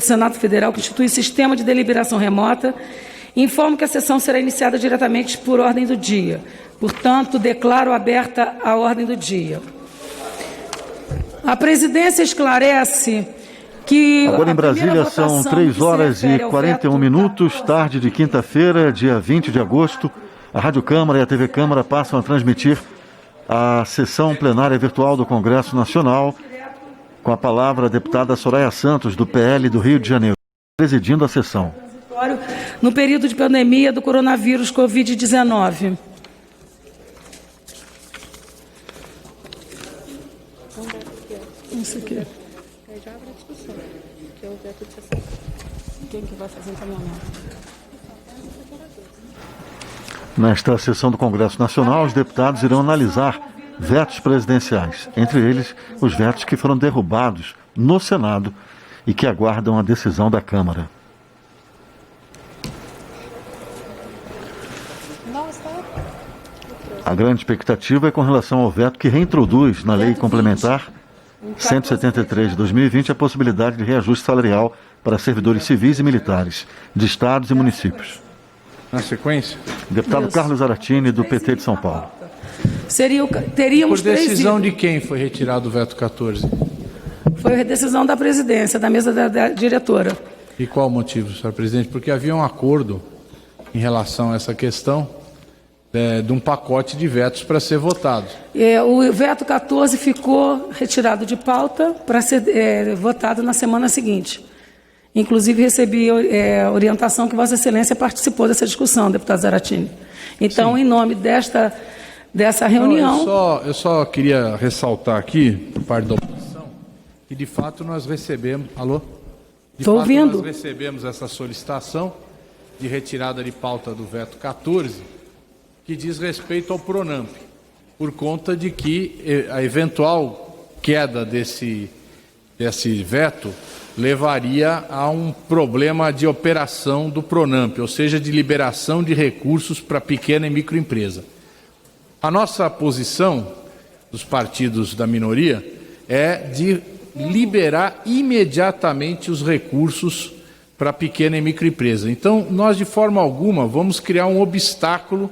do Senado Federal, que institui sistema de deliberação remota, informo que a sessão será iniciada diretamente por ordem do dia. Portanto, declaro aberta a ordem do dia. A presidência esclarece que... Agora em Brasília são 3 horas e 41 minutos, tarde de quinta-feira, dia 20 de agosto. A Rádio Câmara e a TV Câmara passam a transmitir a sessão plenária virtual do Congresso Nacional. Com a palavra a deputada Soraya Santos, do PL do Rio de Janeiro, presidindo a sessão. No período de pandemia do coronavírus Covid-19. Isso aqui. Quem que vai fazer Nesta sessão do Congresso Nacional, os deputados irão analisar vetos presidenciais, entre eles os vetos que foram derrubados no Senado e que aguardam a decisão da Câmara. A grande expectativa é com relação ao veto que reintroduz na Lei Complementar 173 de 2020 a possibilidade de reajuste salarial para servidores civis e militares de estados e municípios. Na sequência? Deputado Carlos Zaratini, do PT de São Paulo. Teríamos Por decisão de quem foi retirado o veto 14? Foi a decisão da presidência, da mesa da diretora. E qual o motivo, senhor presidente? Porque havia um acordo em relação a essa questão de um pacote de vetos para ser votado. O veto 14 ficou retirado de pauta para ser votado na semana seguinte. Inclusive, recebi orientação que Vossa Excelência participou dessa discussão, deputado Zaratini. Então, sim, em nome dessa reunião... Não, eu só queria ressaltar aqui, por parte da oposição, que de fato nós recebemos... Alô? Estou ouvindo. Nós recebemos essa solicitação de retirada de pauta do veto 14, que diz respeito ao Pronamp, por conta de que a eventual queda desse veto levaria a um problema de operação do Pronamp, ou seja, de liberação de recursos para pequena e microempresa. A nossa posição, dos partidos da minoria, é de liberar imediatamente os recursos para pequena e microempresa. Então, nós, de forma alguma, vamos criar um obstáculo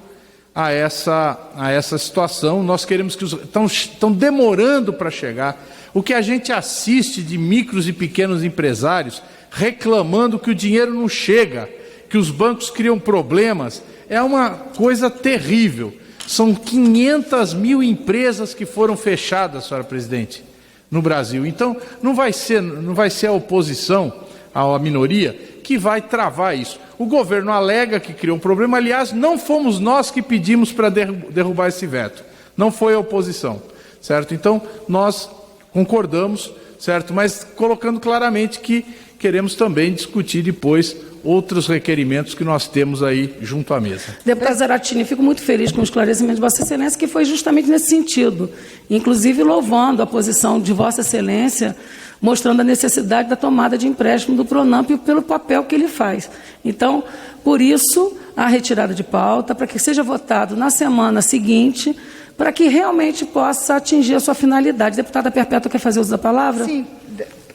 a essa situação. Nós queremos que estão demorando para chegar. O que a gente assiste de micros e pequenos empresários reclamando que o dinheiro não chega, que os bancos criam problemas, é uma coisa terrível. São 500 mil empresas que foram fechadas, senhora presidente, no Brasil. Então, não vai ser a oposição, a minoria, que vai travar isso. O governo alega que criou um problema. Aliás, não fomos nós que pedimos para derrubar esse veto. Não foi a oposição, certo? Então, nós concordamos, certo? Mas colocando claramente que queremos também discutir depois outros requerimentos que nós temos aí junto à mesa. Deputado Zaratini, fico muito feliz com o esclarecimento de Vossa Excelência, que foi justamente nesse sentido, inclusive louvando a posição de Vossa Excelência, mostrando a necessidade da tomada de empréstimo do Pronamp pelo papel que ele faz. Então, por isso, a retirada de pauta, para que seja votado na semana seguinte, para que realmente possa atingir a sua finalidade. Deputada Perpétua, quer fazer uso da palavra? Sim,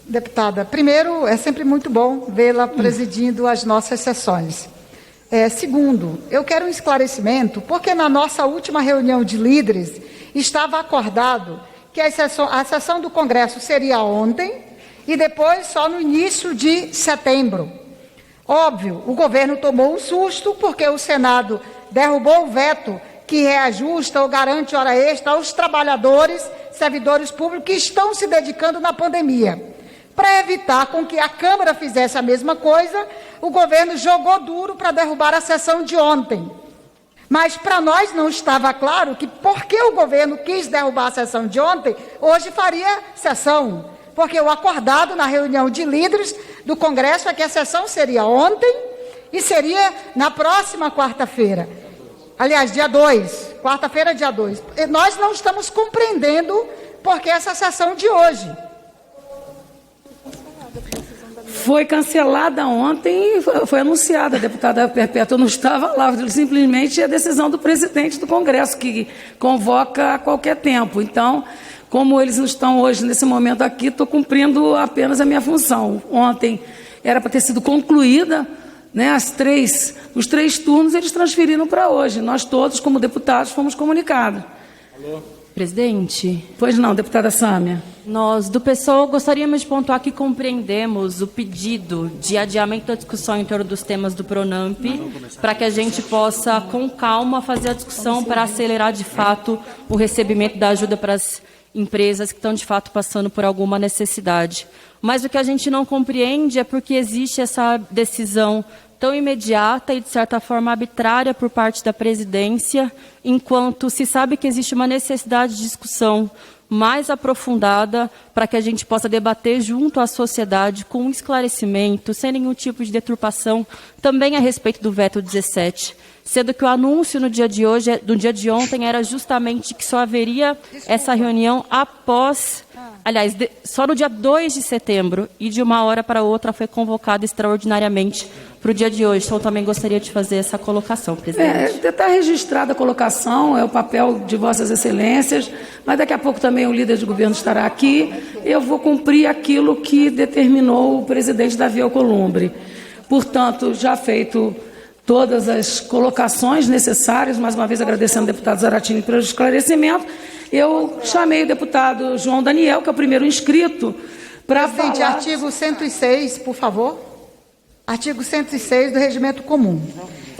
deputada. Primeiro, é sempre muito bom vê-la presidindo as nossas sessões. Segundo, eu quero um esclarecimento, porque na nossa última reunião de líderes estava acordado que a sessão do Congresso seria ontem e depois só no início de setembro. Óbvio, o governo tomou um susto porque o Senado derrubou o veto que reajusta ou garante hora extra aos trabalhadores, servidores públicos que estão se dedicando na pandemia. Para evitar com que a Câmara fizesse a mesma coisa, o governo jogou duro para derrubar a sessão de ontem. Mas para nós não estava claro que porque o governo quis derrubar a sessão de ontem, hoje faria sessão. Porque o acordado na reunião de líderes do Congresso é que a sessão seria ontem e seria na próxima quarta-feira. Aliás, dia 2, quarta-feira, dia 2. Nós não estamos compreendendo por que essa sessão de hoje. Foi cancelada ontem e foi anunciada. A deputada Perpétua não estava lá, simplesmente é a decisão do presidente do Congresso, que convoca a qualquer tempo. Então, como eles não estão hoje, nesse momento aqui, estou cumprindo apenas a minha função. Ontem era para ter sido concluída, né, os 3 turnos eles transferiram para hoje. Nós todos, como deputados, fomos comunicados. Alô? Presidente. Pois não, deputada Sâmia. Nós, do PSOL, gostaríamos de pontuar que compreendemos o pedido de adiamento da discussão em torno dos temas do PRONAMP, para que a gente possa, com calma, fazer a discussão para acelerar, de fato, o recebimento da ajuda para as empresas que estão, de fato, passando por alguma necessidade. Mas o que a gente não compreende é porque existe essa decisão tão imediata e, de certa forma, arbitrária por parte da presidência, enquanto se sabe que existe uma necessidade de discussão mais aprofundada para que a gente possa debater junto à sociedade com um esclarecimento, sem nenhum tipo de deturpação, também a respeito do veto 17. Sendo que o anúncio no dia de hoje, do dia de ontem, era justamente que só haveria essa reunião após, aliás, só no dia 2 de setembro, e de uma hora para outra foi convocada extraordinariamente para o dia de hoje. Então, eu também gostaria de fazer essa colocação, presidente. Está registrada a colocação, é o papel de Vossas Excelências, mas daqui a pouco também o líder de governo estará aqui. Eu vou cumprir aquilo que determinou o presidente Davi Alcolumbre. Portanto, já feito todas as colocações necessárias, mais uma vez agradecendo ao deputado Zaratini pelo esclarecimento, eu chamei o deputado João Daniel, que é o primeiro inscrito, para falar... Presidente, artigo 106, por favor. Artigo 106 do Regimento Comum.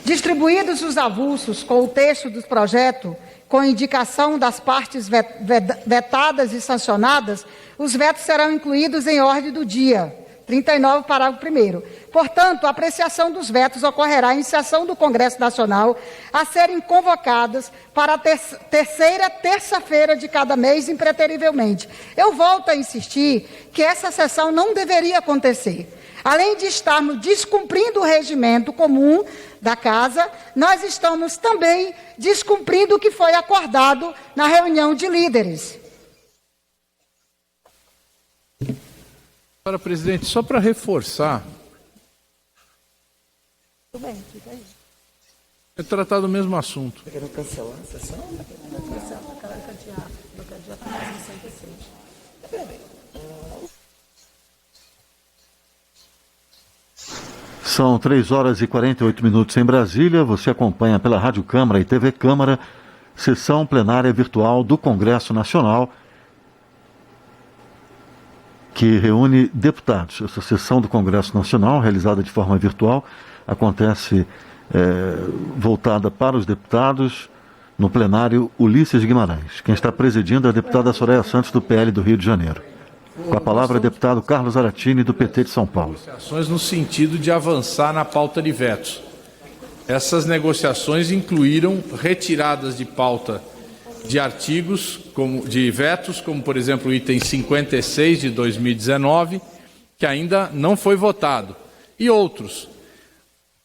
Distribuídos os avulsos com o texto do projeto, com indicação das partes vetadas e sancionadas, os vetos serão incluídos em ordem do dia. 39, parágrafo 1º. Portanto, a apreciação dos vetos ocorrerá em sessão do Congresso Nacional a serem convocadas para a terceira terça-feira de cada mês, impreterivelmente. Eu volto a insistir que essa sessão não deveria acontecer. Além de estarmos descumprindo o regimento comum da Casa, nós estamos também descumprindo o que foi acordado na reunião de líderes. Senhora presidente, só para reforçar, Tudo bem, fica aí. é tratado o mesmo assunto. Querendo cancelar a sessão? São 3h48 em Brasília. Você acompanha pela Rádio Câmara e TV Câmara, sessão plenária virtual do Congresso Nacional, que reúne deputados. Essa sessão do Congresso Nacional, realizada de forma virtual, acontece voltada para os deputados no plenário Ulisses Guimarães. Quem está presidindo é a deputada Soraya Santos, do PL do Rio de Janeiro. Com a palavra, o deputado Carlos Zaratini, do PT de São Paulo. Negociações no sentido de avançar na pauta de vetos. Essas negociações incluíram retiradas de pauta de artigos, de vetos, como, por exemplo, o item 56 de 2019, que ainda não foi votado, e outros.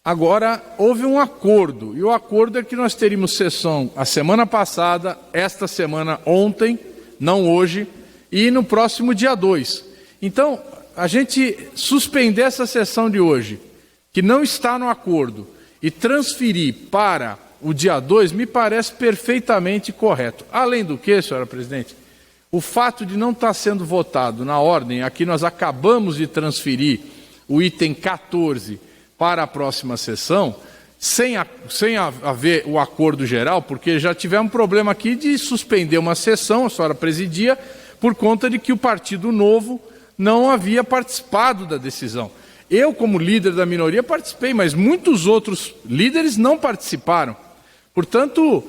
Agora, houve um acordo, e o acordo é que nós teríamos sessão a semana passada, esta semana, ontem, não hoje, e no próximo dia 2. Então, a gente suspender essa sessão de hoje, que não está no acordo, e transferir para o dia 2, me parece perfeitamente correto. Além do que, senhora presidente, o fato de não estar sendo votado na ordem, aqui nós acabamos de transferir o item 14 para a próxima sessão, sem haver o acordo geral, porque já tivemos um problema aqui de suspender uma sessão, a senhora presidia, por conta de que o Partido Novo não havia participado da decisão. Eu, como líder da minoria, participei, mas muitos outros líderes não participaram. Portanto,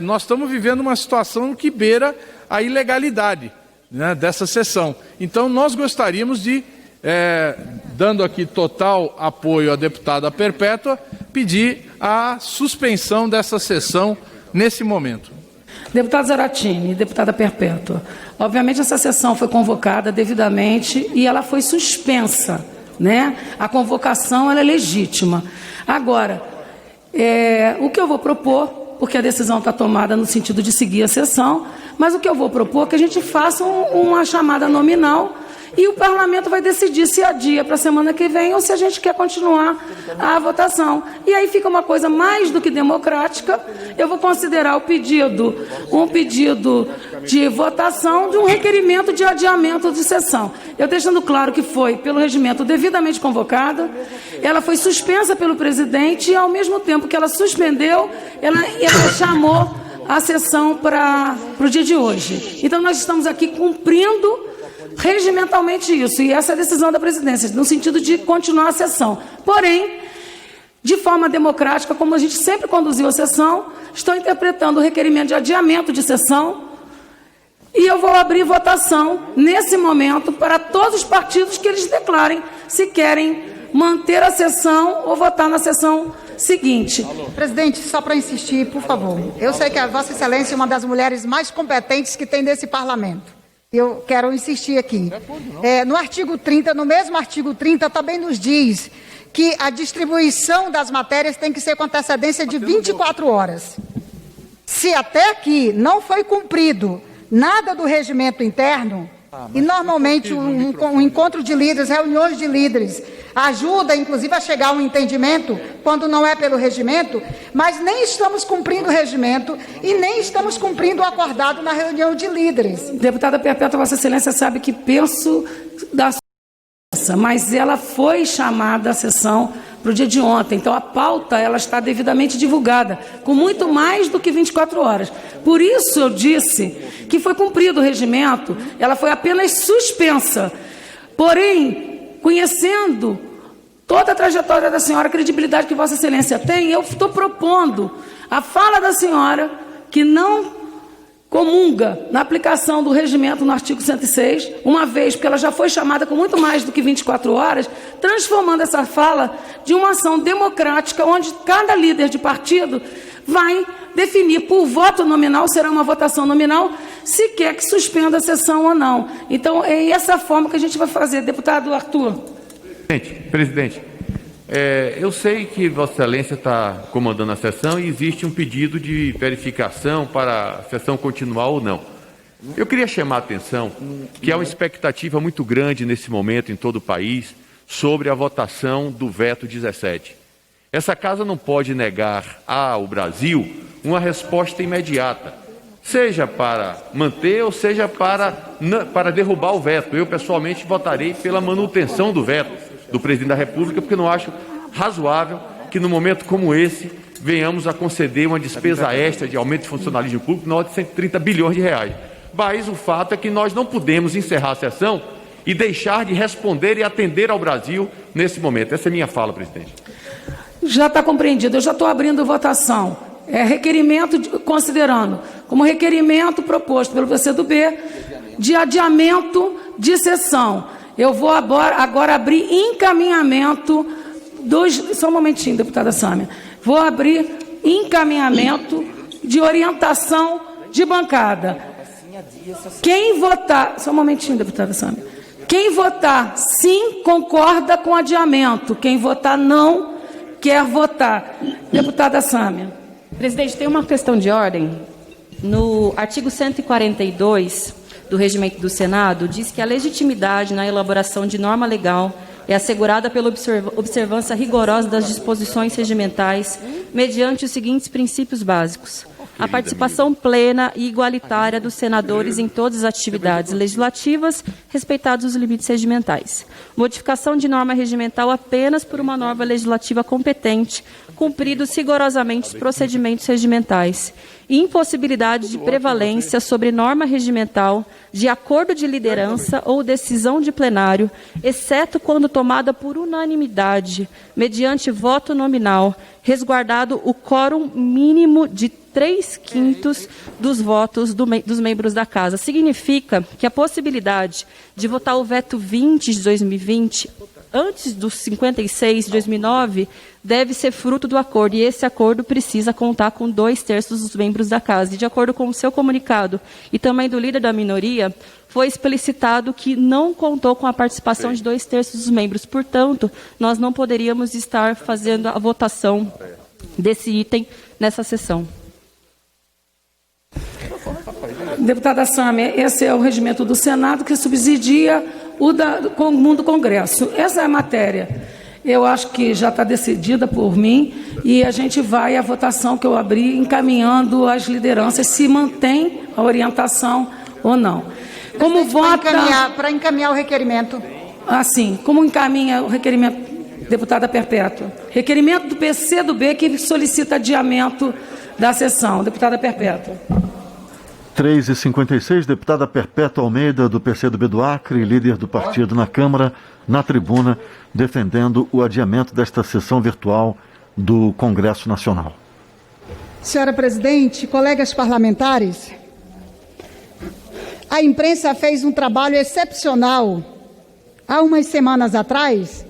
nós estamos vivendo uma situação que beira a ilegalidade, né, dessa sessão. Então, nós gostaríamos de, dando aqui total apoio à deputada Perpétua, pedir a suspensão dessa sessão nesse momento. Deputado Zaratini, deputada Perpétua, obviamente essa sessão foi convocada devidamente e ela foi suspensa, né? A convocação ela é legítima. Agora, o que eu vou propor, porque a decisão está tomada no sentido de seguir a sessão, mas o que eu vou propor é que a gente faça uma chamada nominal e o parlamento vai decidir se adia para a semana que vem ou se a gente quer continuar a votação. E aí fica uma coisa mais do que democrática. Eu vou considerar o pedido um pedido de votação de um requerimento de adiamento de sessão. Eu deixando claro que foi, pelo regimento, devidamente convocada, ela foi suspensa pelo presidente e, ao mesmo tempo que ela suspendeu, ela chamou a sessão para o dia de hoje. Então, nós estamos aqui cumprindo regimentalmente isso, e essa é a decisão da presidência, no sentido de continuar a sessão. Porém, de forma democrática, como a gente sempre conduziu a sessão, estou interpretando o requerimento de adiamento de sessão e eu vou abrir votação nesse momento para todos os partidos que eles declarem se querem manter a sessão ou votar na sessão seguinte. Presidente, só para insistir, por favor. Eu sei que a Vossa Excelência é uma das mulheres mais competentes que tem nesse parlamento. Eu quero insistir aqui. No artigo 30, no mesmo artigo 30, também nos diz que a distribuição das matérias tem que ser com antecedência de 24 horas. Se até aqui não foi cumprido nada do regimento interno, e normalmente um encontro de líderes, reuniões de líderes, ajuda, inclusive, a chegar a um entendimento, quando não é pelo regimento, mas nem estamos cumprindo o regimento e nem estamos cumprindo o acordado na reunião de líderes. Deputada Perpétua, Vossa Excelência sabe que penso da sua, mas ela foi chamada à sessão para o dia de ontem. Então, a pauta ela está devidamente divulgada, com muito mais do que 24 horas. Por isso, eu disse que foi cumprido o regimento, ela foi apenas suspensa. Porém, conhecendo toda a trajetória da senhora, a credibilidade que Vossa Excelência tem, eu estou propondo a fala da senhora, que não comunga na aplicação do regimento no artigo 106, uma vez porque ela já foi chamada com muito mais do que 24 horas, transformando essa fala de uma ação democrática, onde cada líder de partido vai definir por voto nominal, será uma votação nominal, se quer que suspenda a sessão ou não. Então, é essa forma que a gente vai fazer. Deputado Arthur. Presidente, eu sei que Vossa Excelência está comandando a sessão e existe um pedido de verificação para a sessão continuar ou não. Eu queria chamar a atenção que há uma expectativa muito grande nesse momento em todo o país sobre a votação do veto 17. Essa casa não pode negar ao Brasil uma resposta imediata, seja para manter ou seja para derrubar o veto. Eu, pessoalmente, votarei pela manutenção do veto do presidente da República, porque não acho razoável que, num momento como esse, venhamos a conceder uma despesa extra de aumento de funcionalismo público na ordem de 130 bilhões de reais. Mas o fato é que nós não podemos encerrar a sessão e deixar de responder e atender ao Brasil nesse momento. Essa é a minha fala, presidente. Já está compreendido. Eu já estou abrindo votação. Requerimento, considerando como requerimento proposto pelo PCdoB de adiamento de sessão. Eu vou agora abrir encaminhamento só um momentinho, deputada Sâmia. Vou abrir encaminhamento de orientação de bancada. Quem votar... Só um momentinho, deputada Sâmia. Quem votar sim, concorda com adiamento. Quem votar não, quer votar. Deputada Sâmia. Presidente, tem uma questão de ordem. No artigo 142 do Regimento do Senado, diz que a legitimidade na elaboração de norma legal é assegurada pela observância rigorosa das disposições regimentais, mediante os seguintes princípios básicos: a participação plena e igualitária dos senadores em todas as atividades legislativas, respeitados os limites regimentais. Modificação de norma regimental apenas por uma norma legislativa competente, cumpridos rigorosamente os procedimentos regimentais. Impossibilidade de prevalência sobre norma regimental, de acordo de liderança ou decisão de plenário, exceto quando tomada por unanimidade, mediante voto nominal, resguardado o quórum mínimo de 3/5 dos votos dos membros da Casa. Significa que a possibilidade de votar o veto 20 de 2020, antes dos 56 de 2009, deve ser fruto do acordo, e esse acordo precisa contar com 2/3 dos membros da Casa. E, de acordo com o seu comunicado e também do líder da minoria, foi explicitado que não contou com a participação de 2/3 dos membros. Portanto, nós não poderíamos estar fazendo a votação desse item nessa sessão. Deputada Sâmia, esse é o regimento do Senado que subsidia comum do Congresso. Essa é a matéria. Eu acho que já está decidida por mim e a gente vai à votação que eu abri, encaminhando as lideranças se mantém a orientação ou não. Como vota... Para encaminhar o requerimento. Assim, como encaminha o requerimento, deputada Perpétua? Requerimento do PCdoB que solicita adiamento da sessão. Deputada Perpétua. 3h56, deputada Perpétua Almeida, do PCdoB do Acre, líder do partido na Câmara, na tribuna, defendendo o adiamento desta sessão virtual do Congresso Nacional. Senhora presidente, colegas parlamentares, a imprensa fez um trabalho excepcional há umas semanas atrás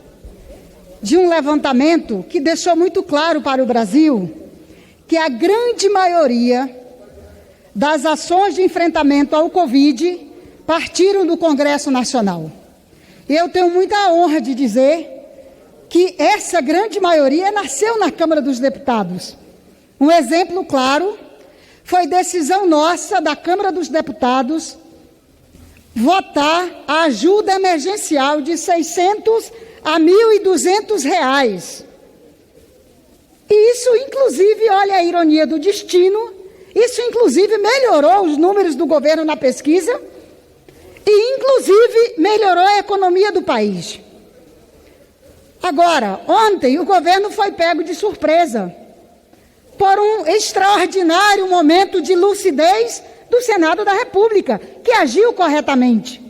de um levantamento que deixou muito claro para o Brasil que a grande maioria das ações de enfrentamento ao Covid partiram do Congresso Nacional. E eu tenho muita honra de dizer que essa grande maioria nasceu na Câmara dos Deputados. Um exemplo claro foi decisão nossa da Câmara dos Deputados votar a ajuda emergencial de R$600 a R$1.200. E isso, inclusive, olha a ironia do destino, isso, inclusive, melhorou os números do governo na pesquisa e, inclusive, melhorou a economia do país. Agora, ontem, o governo foi pego de surpresa por um extraordinário momento de lucidez do Senado da República, que agiu corretamente.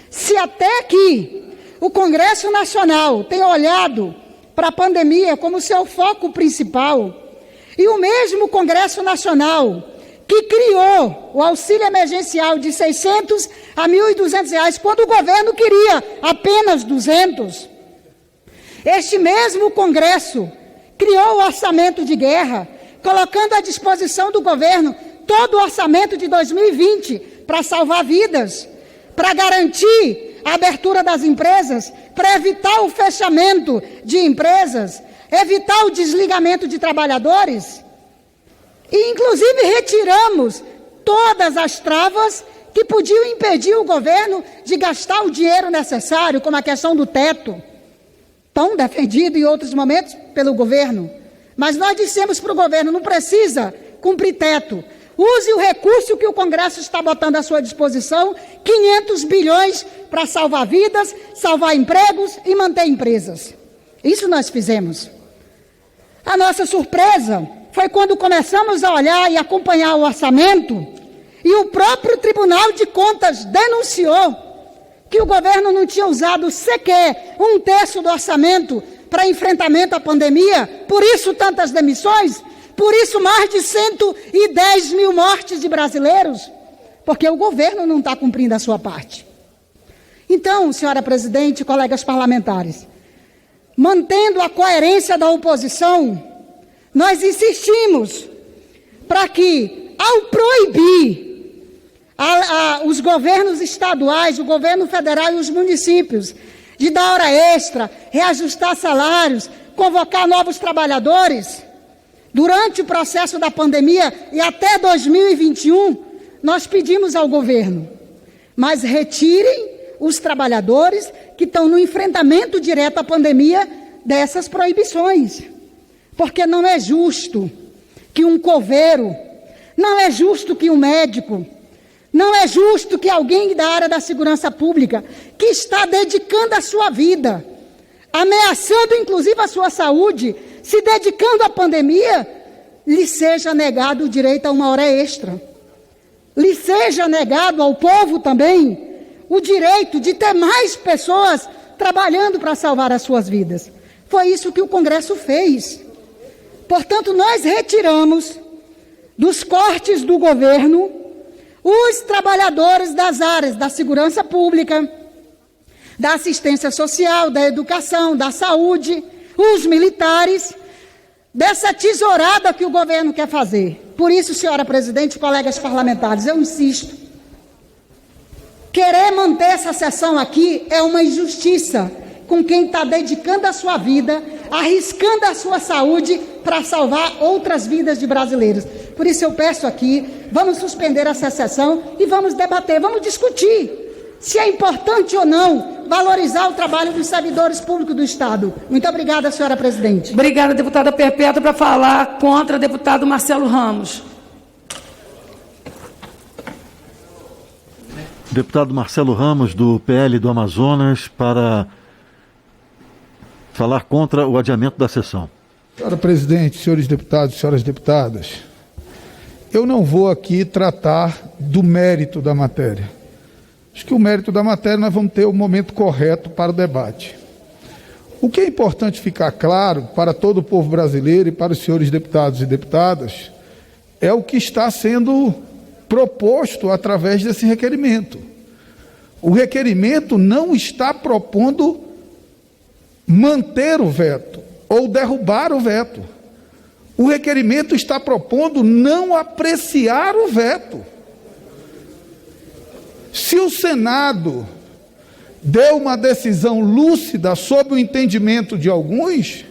Se até aqui o Congresso Nacional tem olhado para a pandemia como seu foco principal, e o mesmo Congresso Nacional que criou o auxílio emergencial de R$600 a R$1.200, quando o governo queria apenas 200. Este mesmo Congresso criou o orçamento de guerra, colocando à disposição do governo todo o orçamento de 2020 para salvar vidas, para garantir a abertura das empresas, para evitar o fechamento de empresas, evitar o desligamento de trabalhadores. E, inclusive, retiramos todas as travas que podiam impedir o governo de gastar o dinheiro necessário, como a questão do teto, tão defendido em outros momentos pelo governo. Mas nós dissemos para o governo, não precisa cumprir teto. Use o recurso que o Congresso está botando à sua disposição, 500 bilhões para salvar vidas, salvar empregos e manter empresas. Isso nós fizemos. A nossa surpresa foi quando começamos a olhar e acompanhar o orçamento e o próprio Tribunal de Contas denunciou que o governo não tinha usado sequer 1/3 do orçamento para enfrentamento à pandemia, por isso tantas demissões, por isso mais de 110 mil mortes de brasileiros, porque o governo não está cumprindo a sua parte. Então, senhora presidente, colegas parlamentares, mantendo a coerência da oposição, nós insistimos para que, ao proibir os governos estaduais, o governo federal e os municípios de dar hora extra, reajustar salários, convocar novos trabalhadores, durante o processo da pandemia e até 2021, nós pedimos ao governo, mas retirem os trabalhadores que estão no enfrentamento direto à pandemia dessas proibições. Porque não é justo que um coveiro, não é justo que um médico, não é justo que alguém da área da segurança pública, que está dedicando a sua vida, ameaçando inclusive a sua saúde, se dedicando à pandemia, lhe seja negado o direito a uma hora extra. Lhe seja negado ao povo também o direito de ter mais pessoas trabalhando para salvar as suas vidas. Foi isso que o Congresso fez. Portanto, nós retiramos dos cortes do governo os trabalhadores das áreas da segurança pública, da assistência social, da educação, da saúde, os militares, dessa tesourada que o governo quer fazer. Por isso, senhora presidente, colegas parlamentares, eu insisto, querer manter essa sessão aqui é uma injustiça com quem está dedicando a sua vida, arriscando a sua saúde para salvar outras vidas de brasileiros. Por isso eu peço aqui, vamos suspender essa sessão e vamos debater, vamos discutir se é importante ou não valorizar o trabalho dos servidores públicos do Estado. Muito obrigada, senhora presidente. Obrigada, deputada Perpétua. Para falar contra, deputado Marcelo Ramos. Deputado Marcelo Ramos, do PL do Amazonas, para falar contra o adiamento da sessão. Senhora presidente, senhores deputados e senhoras deputadas, eu não vou aqui tratar do mérito da matéria. Acho que o mérito da matéria nós vamos ter o momento correto para o debate. O que é importante ficar claro para todo o povo brasileiro e para os senhores deputados e deputadas é o que está sendo proposto através desse requerimento. O requerimento não está propondo manter o veto ou derrubar o veto. O requerimento está propondo não apreciar o veto. Se o Senado deu uma decisão lúcida sob o entendimento de alguns,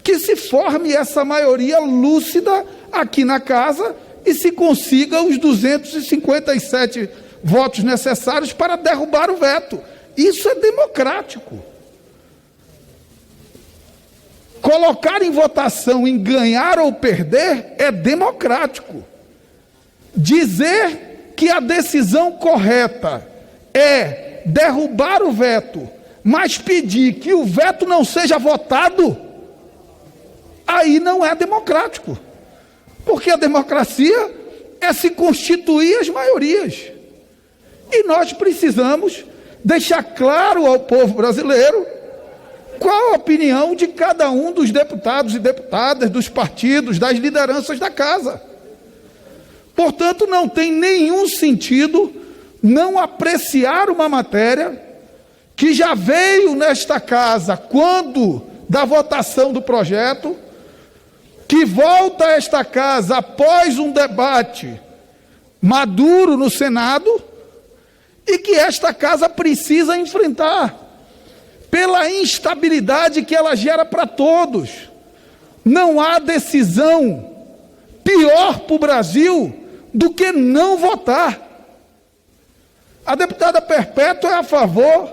que se forme essa maioria lúcida aqui na casa e se consiga os 257 votos necessários para derrubar o veto. Isso é democrático. Colocar em votação em ganhar ou perder é democrático. Dizer que a decisão correta é derrubar o veto, mas pedir que o veto não seja votado, aí não é democrático. Porque a democracia é se constituir as maiorias. E nós precisamos deixar claro ao povo brasileiro qual a opinião de cada um dos deputados e deputadas, dos partidos, das lideranças da casa. Portanto, não tem nenhum sentido não apreciar uma matéria que já veio nesta casa quando da votação do projeto, que volta a esta casa após um debate maduro no Senado e que esta casa precisa enfrentar pela instabilidade que ela gera para todos. Não há decisão pior para o Brasil do que não votar. A deputada Perpétua é a favor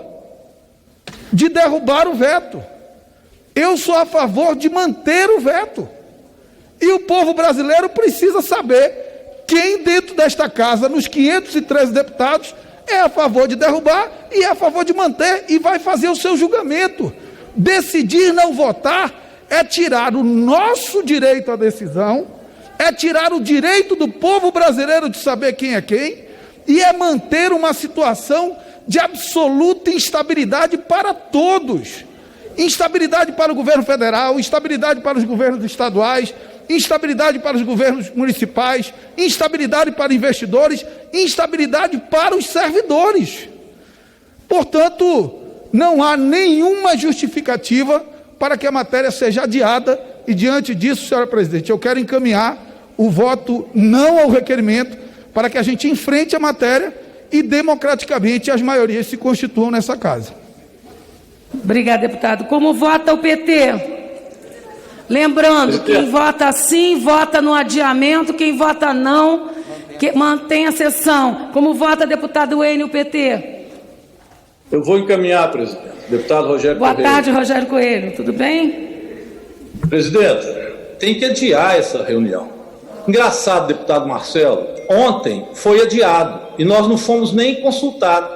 de derrubar o veto. Eu sou a favor de manter o veto. E o povo brasileiro precisa saber quem dentro desta casa, nos 513 deputados, é a favor de derrubar e é a favor de manter e vai fazer o seu julgamento. Decidir não votar é tirar o nosso direito à decisão, é tirar o direito do povo brasileiro de saber quem é quem e é manter uma situação de absoluta instabilidade para todos. Instabilidade para o governo federal, instabilidade para os governos estaduais, instabilidade para os governos municipais, instabilidade para investidores, instabilidade para os servidores. Portanto, não há nenhuma justificativa para que a matéria seja adiada e, diante disso, senhora presidente, eu quero encaminhar o voto não ao requerimento para que a gente enfrente a matéria e, democraticamente, as maiorias se constituam nessa casa. Obrigada, deputado. Como vota o PT? Lembrando, quem vota sim, vota no adiamento, quem vota não, que mantém a sessão. Como vota, deputado Enio, o PT? Eu vou encaminhar, presidente. Deputado Rogério Coelho. Boa tarde, Rogério Coelho. Tudo bem? Presidente, tem que adiar essa reunião. Engraçado, deputado Marcelo, ontem foi adiado e nós não fomos nem consultados.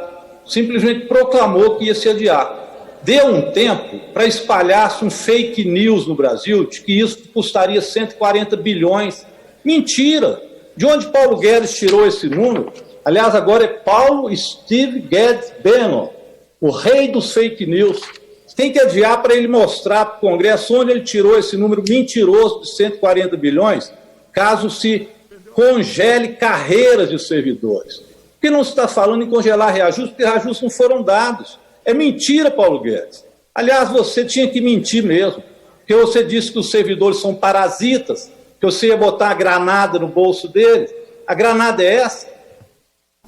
Simplesmente proclamou que ia se adiar. Deu um tempo para espalhar-se um fake news no Brasil de que isso custaria 140 bilhões. Mentira! De onde Paulo Guedes tirou esse número? Aliás, agora é Paulo Steve Guedes Bannon, o rei dos fake news. Tem que adiar para ele mostrar para o Congresso onde ele tirou esse número mentiroso de 140 bilhões, caso se congele carreiras de servidores. Por que não se está falando em congelar reajustes? Porque reajustes não foram dados. É mentira, Paulo Guedes. Aliás, você tinha que mentir mesmo, porque você disse que os servidores são parasitas, que você ia botar a granada no bolso deles. A granada é essa?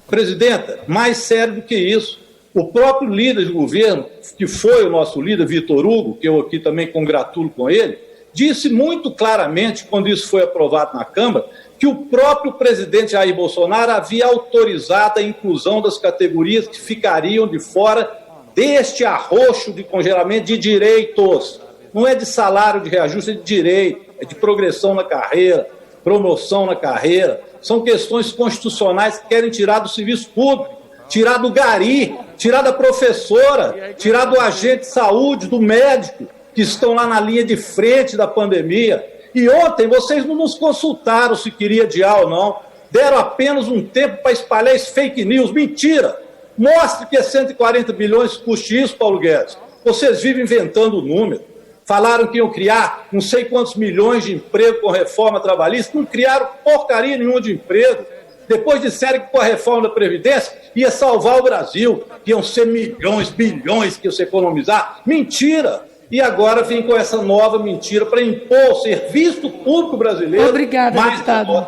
Presidenta, mais sério do que isso, o próprio líder do governo, que foi o nosso líder, Vitor Hugo, que eu aqui também congratulo com ele, disse muito claramente, quando isso foi aprovado na Câmara, que o próprio presidente Jair Bolsonaro havia autorizado a inclusão das categorias que ficariam de fora deste arroxo de congelamento de direitos. Não é de salário de reajuste, é de direito, é de progressão na carreira, promoção na carreira. São questões constitucionais que querem tirar do serviço público, tirar do gari, tirar da professora, tirar do agente de saúde, do médico, que estão lá na linha de frente da pandemia. E ontem vocês não nos consultaram se queria adiar ou não, deram apenas um tempo para espalhar esse fake news. Mentira! Mostre que é 140 bilhões que custe isso, Paulo Guedes. Vocês vivem inventando o número. Falaram que iam criar não sei quantos milhões de emprego com reforma trabalhista, não criaram porcaria nenhuma de emprego. Depois disseram que com a reforma da Previdência ia salvar o Brasil, que iam ser milhões, bilhões que ia se economizar. Mentira! E agora vem com essa nova mentira para impor o serviço público brasileiro. Obrigada, deputado.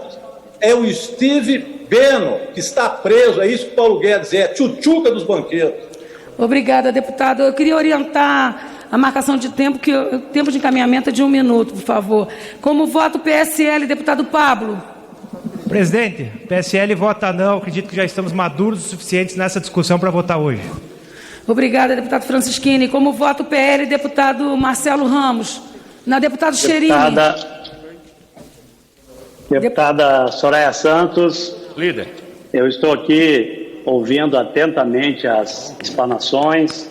É o Steve Bannon que está preso, é isso que Paulo Guedes é, tchutchuca dos banqueiros. Obrigada, deputado. Eu queria orientar a marcação de tempo, que o tempo de encaminhamento é de 1 minuto, por favor. Como voto o PSL, deputado Pablo. Presidente, o PSL vota não. Acredito que já estamos maduros o suficientes nessa discussão para votar hoje. Obrigada, deputado Francisquini. Como voto o PL, deputado Marcelo Ramos. Na deputado Cherini. Deputada Soraya Santos. Líder. Eu estou aqui ouvindo atentamente as explanações.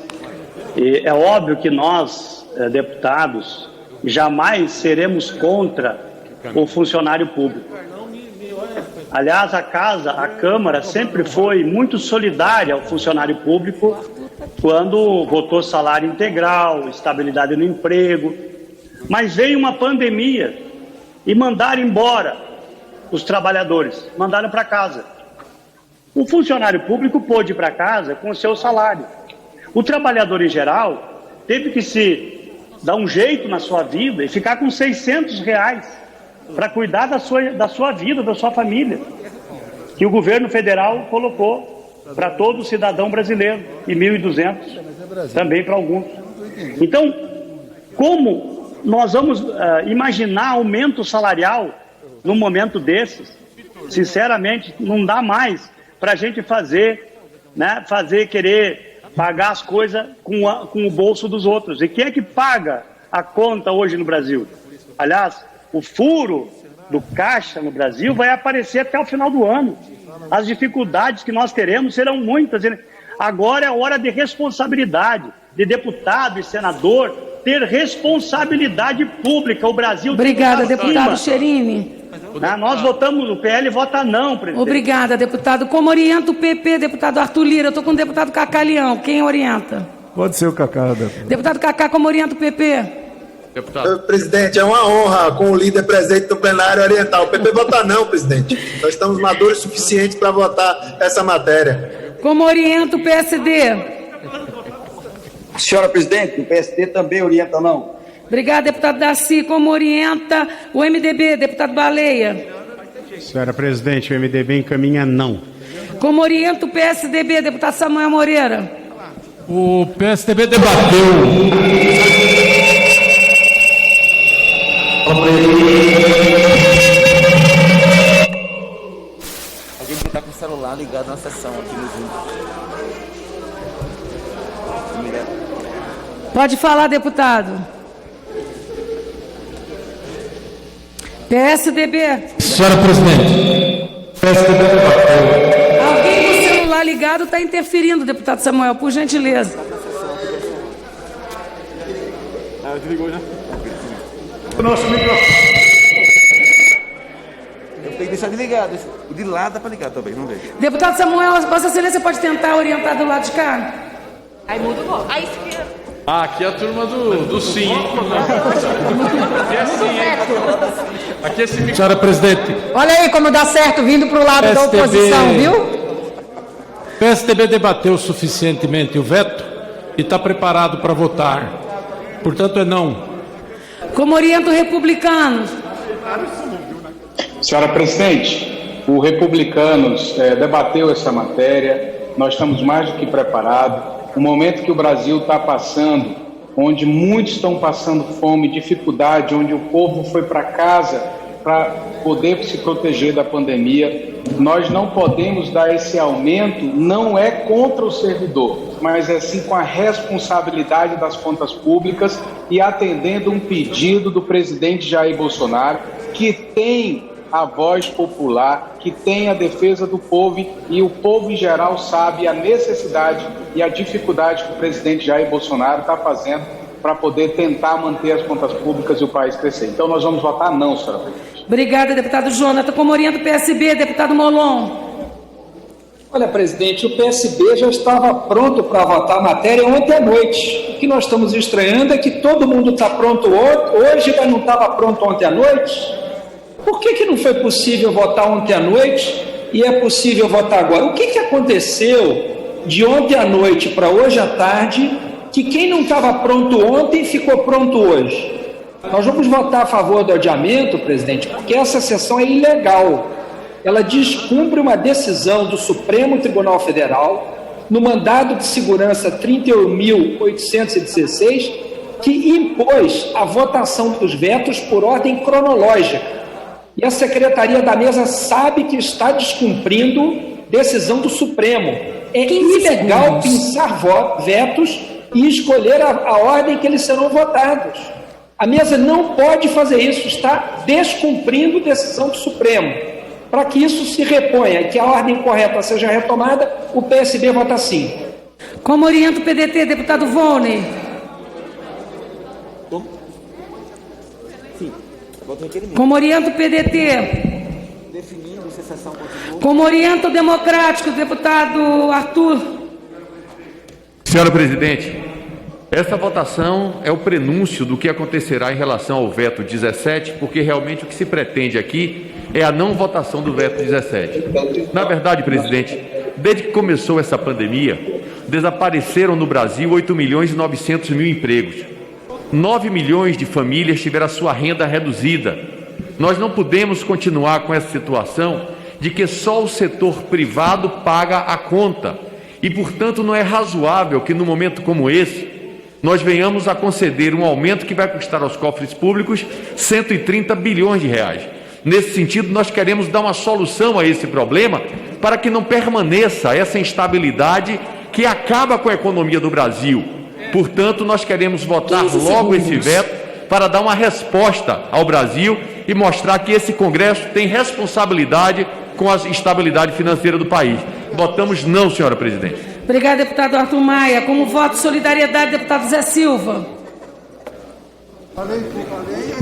E é óbvio que nós, deputados, jamais seremos contra o funcionário público. Aliás, a Câmara sempre foi muito solidária ao funcionário público quando votou salário integral, estabilidade no emprego. Mas veio uma pandemia e mandaram embora os trabalhadores, mandaram para casa. O funcionário público pôde ir para casa com o seu salário. O trabalhador em geral teve que se dar um jeito na sua vida e ficar com R$600 para cuidar da sua vida, da sua família, que o governo federal colocou para todo cidadão brasileiro e 1.200 também para alguns. Então, como nós vamos imaginar aumento salarial num momento desses? Sinceramente, não dá mais para a gente querer pagar as coisas com o bolso dos outros. E quem é que paga a conta hoje no Brasil? Aliás, o furo do caixa no Brasil vai aparecer até o final do ano. As dificuldades que nós teremos serão muitas. Agora é hora de responsabilidade, de deputado e senador ter responsabilidade pública. O Brasil... Obrigada, deputado Cherini. Nós votamos, o PL vota não, presidente. Obrigada, deputado. Como orienta o PP, deputado Arthur Lira? Eu estou com o deputado Cacá Leão. Quem orienta? Pode ser o Cacá, deputado Cacá, como orienta o PP? Deputado. Presidente, é uma honra com o líder presente do plenário orientar. O PP vota não, presidente. Nós estamos maduros o suficiente para votar essa matéria. Como orienta o PSD? Senhora presidente, o PSD também orienta não. Obrigada, deputado Darcy. Como orienta o MDB, deputado Baleia? Senhora presidente, o MDB encaminha não. Como orienta o PSDB, deputado Samuel Moreira? O PSDB debateu. Alguém que está com o celular ligado na sessão aqui no Zoom. Pode falar, deputado. PSDB. Senhora presidente, PSDB debateu. Alguém com o celular ligado está interferindo, deputado Samuel, por gentileza. Desligou já? O nosso microfone. Eu tenho que deixar desligado. O de lá dá para ligar também, não deixa. Deputado Samuel, Vossa Excelência pode tentar orientar do lado de cá? Aí muda o voto. Aí esquerda. Aqui é a turma do sim, hein? Aqui é sim, hein? Aqui é sim. Senhora presidente. Olha aí como dá certo vindo para o lado da oposição, viu? PSDB debateu suficientemente o veto e está preparado para votar. Portanto, é não. Como orienta o Republicanos? Senhora presidente, o Republicanos debateu essa matéria. Nós estamos mais do que preparados. O momento que o Brasil está passando, onde muitos estão passando fome, dificuldade, onde o povo foi para casa para poder se proteger da pandemia, nós não podemos dar esse aumento, não é contra o servidor, mas é sim com a responsabilidade das contas públicas e atendendo um pedido do presidente Jair Bolsonaro, que tem a voz popular, que tem a defesa do povo, e o povo em geral sabe a necessidade e a dificuldade que o presidente Jair Bolsonaro está fazendo para poder tentar manter as contas públicas e o país crescer. Então nós vamos votar não, senhora presidente. Obrigada, deputado Jonathan. Como orienta o PSB, deputado Molon. Olha, presidente, o PSB já estava pronto para votar a matéria ontem à noite. O que nós estamos estranhando é que todo mundo está pronto hoje, mas não estava pronto ontem à noite. Por que não foi possível votar ontem à noite e é possível votar agora? O que aconteceu de ontem à noite para hoje à tarde, que quem não estava pronto ontem ficou pronto hoje? Nós vamos votar a favor do adiamento, presidente, porque essa sessão é ilegal. Ela descumpre uma decisão do Supremo Tribunal Federal, no mandado de segurança 31.816, que impôs a votação dos vetos por ordem cronológica. E a Secretaria da Mesa sabe que está descumprindo decisão do Supremo. É ilegal pensar vetos e escolher a ordem que eles serão votados. A mesa não pode fazer isso, está descumprindo decisão do Supremo. Para que isso se reponha e que a ordem correta seja retomada, o PSB vota sim. Como orienta o PDT, deputado Volney? Como orienta o PDT? Como orienta o Democrático, deputado Arthur? Senhora presidente, essa votação é o prenúncio do que acontecerá em relação ao veto 17, porque realmente o que se pretende aqui é a não votação do veto 17. Na verdade, presidente, desde que começou essa pandemia, desapareceram no Brasil 8.900.000 empregos. 9 milhões de famílias tiveram a sua renda reduzida. Nós não podemos continuar com essa situação de que só o setor privado paga a conta. E, portanto, não é razoável que, num momento como esse, nós venhamos a conceder um aumento que vai custar aos cofres públicos 130 bilhões de reais. Nesse sentido, nós queremos dar uma solução a esse problema para que não permaneça essa instabilidade que acaba com a economia do Brasil. Portanto, nós queremos votar logo esse veto para dar uma resposta ao Brasil e mostrar que esse Congresso tem responsabilidade com a estabilidade financeira do país. Votamos não, senhora presidente. Obrigada, deputado Arthur Maia. Como voto de solidariedade, deputado Zé Silva.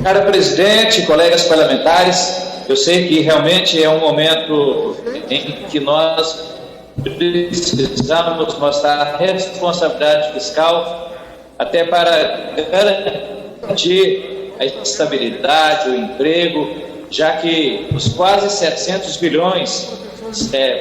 Cara presidente, colegas parlamentares, eu sei que realmente é um momento em que nós precisamos mostrar responsabilidade fiscal até para garantir a estabilidade, o emprego, já que os quase 700 bilhões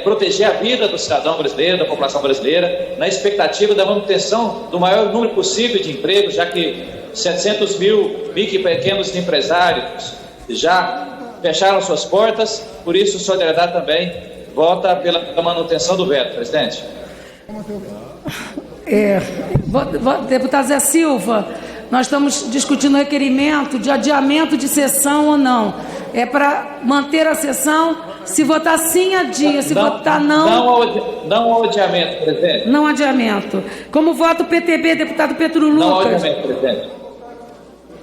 proteger a vida do cidadão brasileiro, da população brasileira, na expectativa da manutenção do maior número possível de empregos, já que 700 mil micro e pequenos empresários já fecharam suas portas. Por isso, solidariedade também vota pela manutenção do veto, presidente. Deputado Zé Silva, nós estamos discutindo o requerimento de adiamento de sessão ou não. É para manter a sessão, se votar sim, adia, se votar não... Não ao adiamento, presidente. Não adiamento. Como vota o PTB, deputado Pedro Lucas? Não ao adiamento, presidente.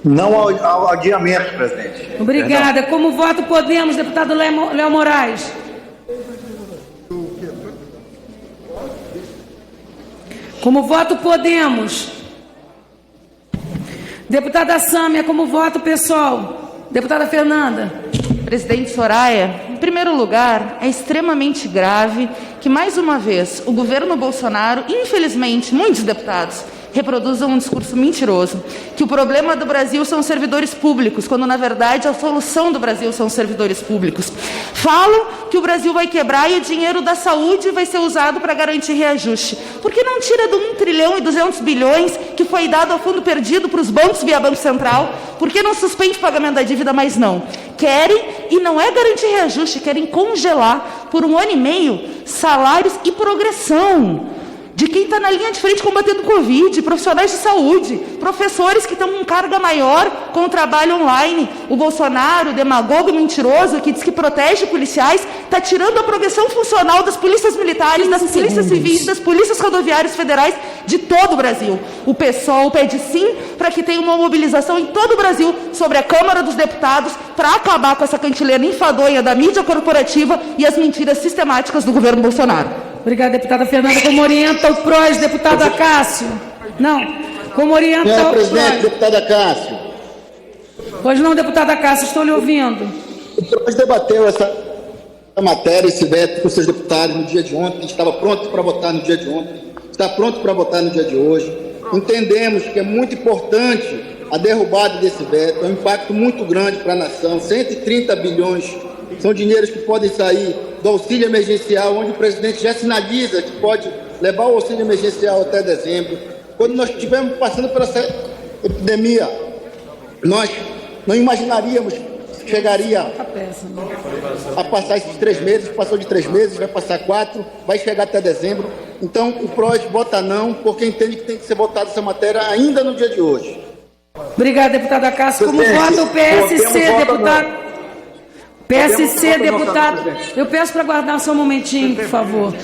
Não ao adiamento, presidente. Obrigada. Perdão. Como vota o Podemos, deputado Léo Moraes? Como voto Podemos? Deputada Sâmia, como voto PSOL? Deputada Fernanda. Presidente Soraya, em primeiro lugar, é extremamente grave que, mais uma vez, o governo Bolsonaro, infelizmente, muitos deputados, reproduzam um discurso mentiroso, que o problema do Brasil são os servidores públicos, quando, na verdade, a solução do Brasil são os servidores públicos. Falam que o Brasil vai quebrar e o dinheiro da saúde vai ser usado para garantir reajuste. Por que não tira do 1 trilhão e 200 bilhões que foi dado ao fundo perdido para os bancos via Banco Central? Por que não suspende o pagamento da dívida? Mas não. Querem, e não é garantir reajuste, querem congelar por 1 ano e meio salários e progressão. de quem está na linha de frente combatendo o Covid, profissionais de saúde, professores que estão com carga maior com o trabalho online. O Bolsonaro, demagogo mentiroso, que diz que protege policiais, está tirando a progressão funcional das polícias militares, das polícias civis, das polícias rodoviárias federais de todo o Brasil. O PSOL pede sim para que tenha uma mobilização em todo o Brasil sobre a Câmara dos Deputados para acabar com essa cantilena enfadonha da mídia corporativa e as mentiras sistemáticas do governo Bolsonaro. Obrigada, deputada Fernanda. Como orienta o PROS, deputado Acácio? Não. Como orienta o presidente, deputada Acácio. Pois não, deputada Acácio, estou lhe ouvindo. O PROS debateu essa matéria, esse veto com seus deputados no dia de ontem, estava pronto para votar no dia de ontem, está pronto para votar no dia de hoje. Entendemos que é muito importante a derrubada desse veto, é um impacto muito grande para a nação, 130 bilhões são dinheiros que podem sair do auxílio emergencial, onde o presidente já sinaliza que pode levar o auxílio emergencial até dezembro. Quando nós estivermos passando por essa epidemia, nós não imaginaríamos que chegaria a passar esses 3 meses, passou de 3 meses, vai passar 4, vai chegar até dezembro. Então, o PROS vota não, porque entende que tem que ser votada essa matéria ainda no dia de hoje. Obrigada, deputada Cássio. Como vota o PSC, deputado? PSC, deputado. Eu peço para guardar só um momentinho, por favor.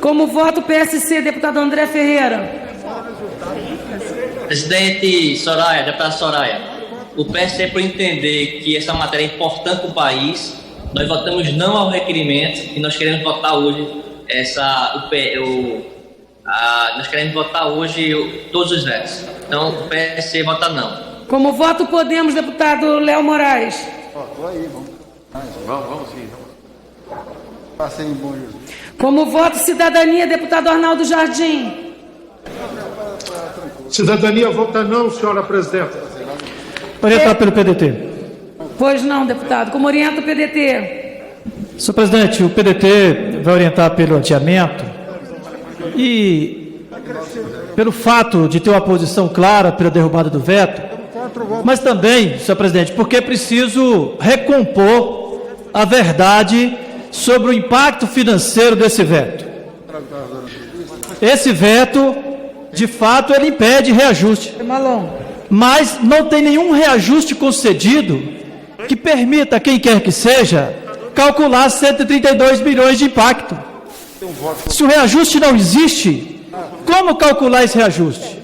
Como vota o PSC, deputado André Ferreira? Presidente Soraya, deputada Soraya, o PSC, por entender que essa matéria é importante para o país, nós votamos não ao requerimento e nós queremos votar hoje nós queremos votar hoje todos os vetos. Então, o PSC vota não. Como vota o Podemos, deputado Léo Moraes? Estou aí, vamos sim. Passei em bom Jesus. Como voto Cidadania, deputado Arnaldo Jardim? Cidadania vota não, senhora presidenta. Orientado pelo PDT. Pois não, deputado. Como orienta o PDT? Senhor presidente, o PDT vai orientar pelo adiamento e pelo fato de ter uma posição clara pela derrubada do veto, mas também, senhor presidente, porque é preciso recompor a verdade sobre o impacto financeiro desse veto. Esse veto, de fato, ele impede reajuste, mas não tem nenhum reajuste concedido que permita a quem quer que seja calcular 132 bilhões de impacto. Se o reajuste não existe, como calcular esse reajuste?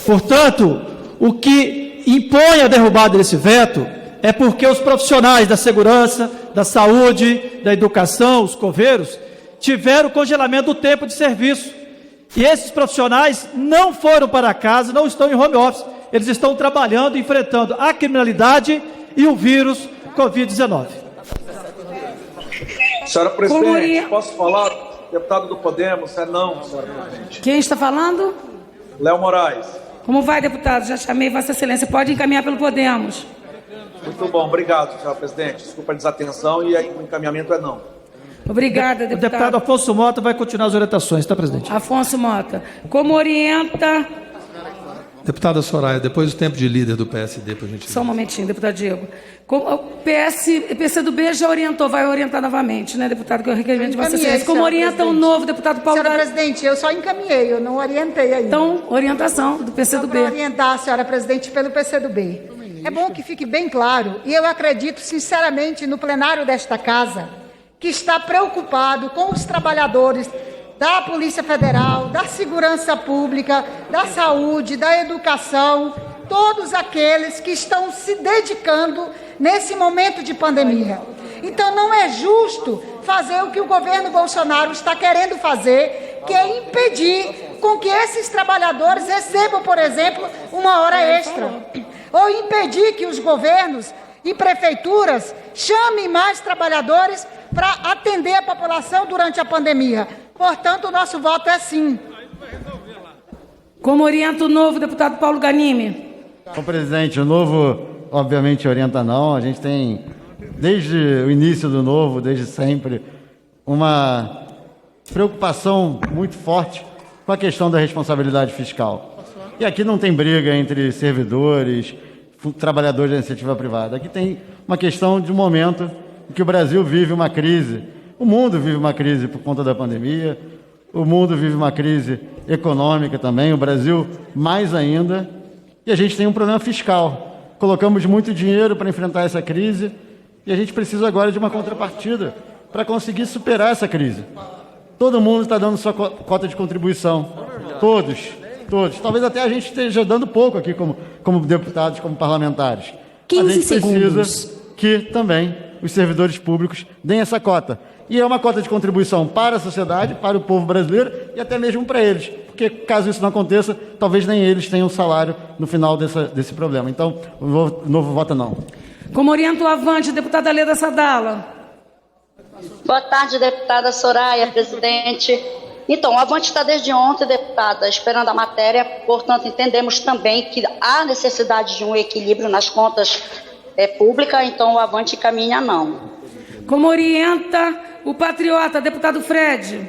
Portanto, o que impõe a derrubada desse veto é porque os profissionais da segurança, da saúde, da educação, os coveiros, tiveram congelamento do tempo de serviço. E esses profissionais não foram para casa, não estão em home office. Eles estão trabalhando, enfrentando a criminalidade e o vírus Covid-19. Senhora presidente, posso falar? Deputado do Podemos, não, senhora presidente. Quem está falando? Léo Moraes. Como vai, deputado? Já chamei Vossa Excelência. Pode encaminhar pelo Podemos. Muito bom, obrigado, senhora presidente. Desculpa a desatenção e aí o encaminhamento é não. Obrigada, deputado. O deputado Afonso Mota vai continuar as orientações, tá, presidente? Afonso Mota. Como orienta... Deputada Soraya, depois o tempo de líder do PSD, por gentileza. Só um momentinho, deputado Diego. O PCdoB já orientou, vai orientar novamente, né, deputado, que é o requerimento de Vossa Excelência. Como orienta o novo deputado Paulo... Senhora presidente, eu só encaminhei, eu não orientei ainda. Então, orientação do PCdoB. Para orientar a senhora presidente pelo PCdoB. É bom que fique bem claro, e eu acredito sinceramente no plenário desta casa, que está preocupado com os trabalhadores da Polícia Federal, da Segurança Pública, da Saúde, da Educação, todos aqueles que estão se dedicando nesse momento de pandemia. Então, não é justo fazer o que o governo Bolsonaro está querendo fazer, que é impedir com que esses trabalhadores recebam, por exemplo, 1 hora extra, ou impedir que os governos e prefeituras chamem mais trabalhadores para atender a população durante a pandemia. Portanto, o nosso voto é sim. Como orienta o novo deputado Paulo Ganimi? Bom, presidente, o novo, obviamente, orienta não. A gente tem, desde o início do novo, desde sempre, uma preocupação muito forte com a questão da responsabilidade fiscal. E aqui não tem briga entre servidores, trabalhadores da iniciativa privada. Aqui tem uma questão de um momento em que o Brasil vive uma crise, o mundo vive uma crise por conta da pandemia, o mundo vive uma crise econômica também, o Brasil mais ainda, e a gente tem um problema fiscal. Colocamos muito dinheiro para enfrentar essa crise e a gente precisa agora de uma contrapartida para conseguir superar essa crise. Todo mundo está dando sua cota de contribuição. Todos. Talvez até a gente esteja dando pouco aqui como deputados, como parlamentares. 15 Mas a gente segundos. precisa que também os servidores públicos deem essa cota. E é uma cota de contribuição para a sociedade, para o povo brasileiro e até mesmo para eles. Porque caso isso não aconteça, talvez nem eles tenham salário no final desse problema. Então, o Novo vota não. Como orienta o Avante, deputada Leda Sadala. Boa tarde, deputada Soraya, presidente. Então, o Avante está desde ontem, deputada, esperando a matéria, portanto, entendemos também que há necessidade de um equilíbrio nas contas públicas, então o Avante caminha não. Como orienta o patriota, deputado Fred.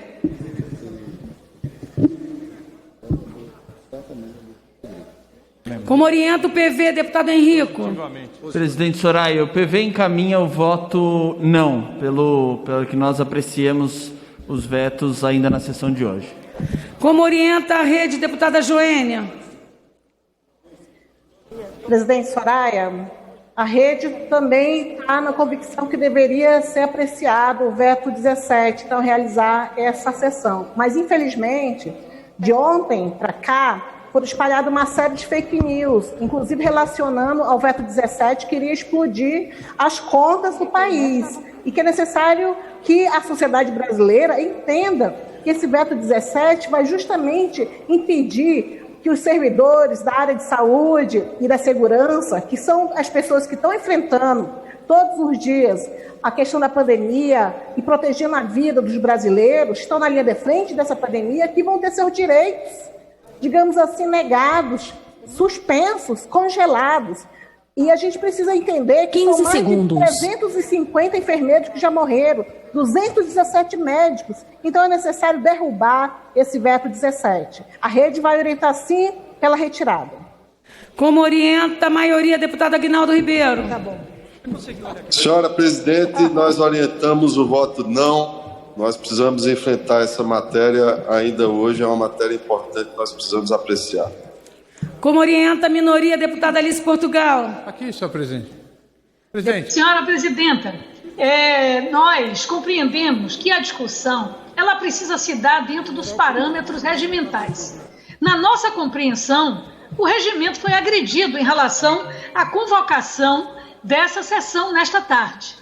Como orienta o PV, deputado Henrico. Presidente Soraya, o PV encaminha o voto não, pelo que nós apreciamos os vetos ainda na sessão de hoje. Como orienta a rede, deputada Joênia. Presidente Soraya, a rede também está na convicção que deveria ser apreciado o veto 17, então realizar essa sessão. Mas, infelizmente, de ontem para cá, foram espalhadas uma série de fake news, inclusive relacionando ao veto 17, que iria explodir as contas do país. E que é necessário que a sociedade brasileira entenda que esse veto 17 vai justamente impedir que os servidores da área de saúde e da segurança, que são as pessoas que estão enfrentando todos os dias a questão da pandemia e protegendo a vida dos brasileiros, estão na linha de frente dessa pandemia, que vão ter seus direitos, digamos assim, negados, suspensos, congelados. E a gente precisa entender que são mais de 350 enfermeiros que já morreram, 217 médicos. Então é necessário derrubar esse veto 17. A rede vai orientar, sim, pela retirada. Como orienta a maioria, deputado Aguinaldo Ribeiro. Tá bom. Senhora presidente, nós orientamos o voto não. Nós precisamos enfrentar essa matéria ainda hoje. É uma matéria importante que nós precisamos apreciar. Como orienta a minoria, deputada Alice Portugal. Aqui, senhor presidente. Presidente. Senhora presidenta, nós compreendemos que a discussão ela precisa se dar dentro dos parâmetros regimentais. Na nossa compreensão, o regimento foi agredido em relação à convocação dessa sessão nesta tarde.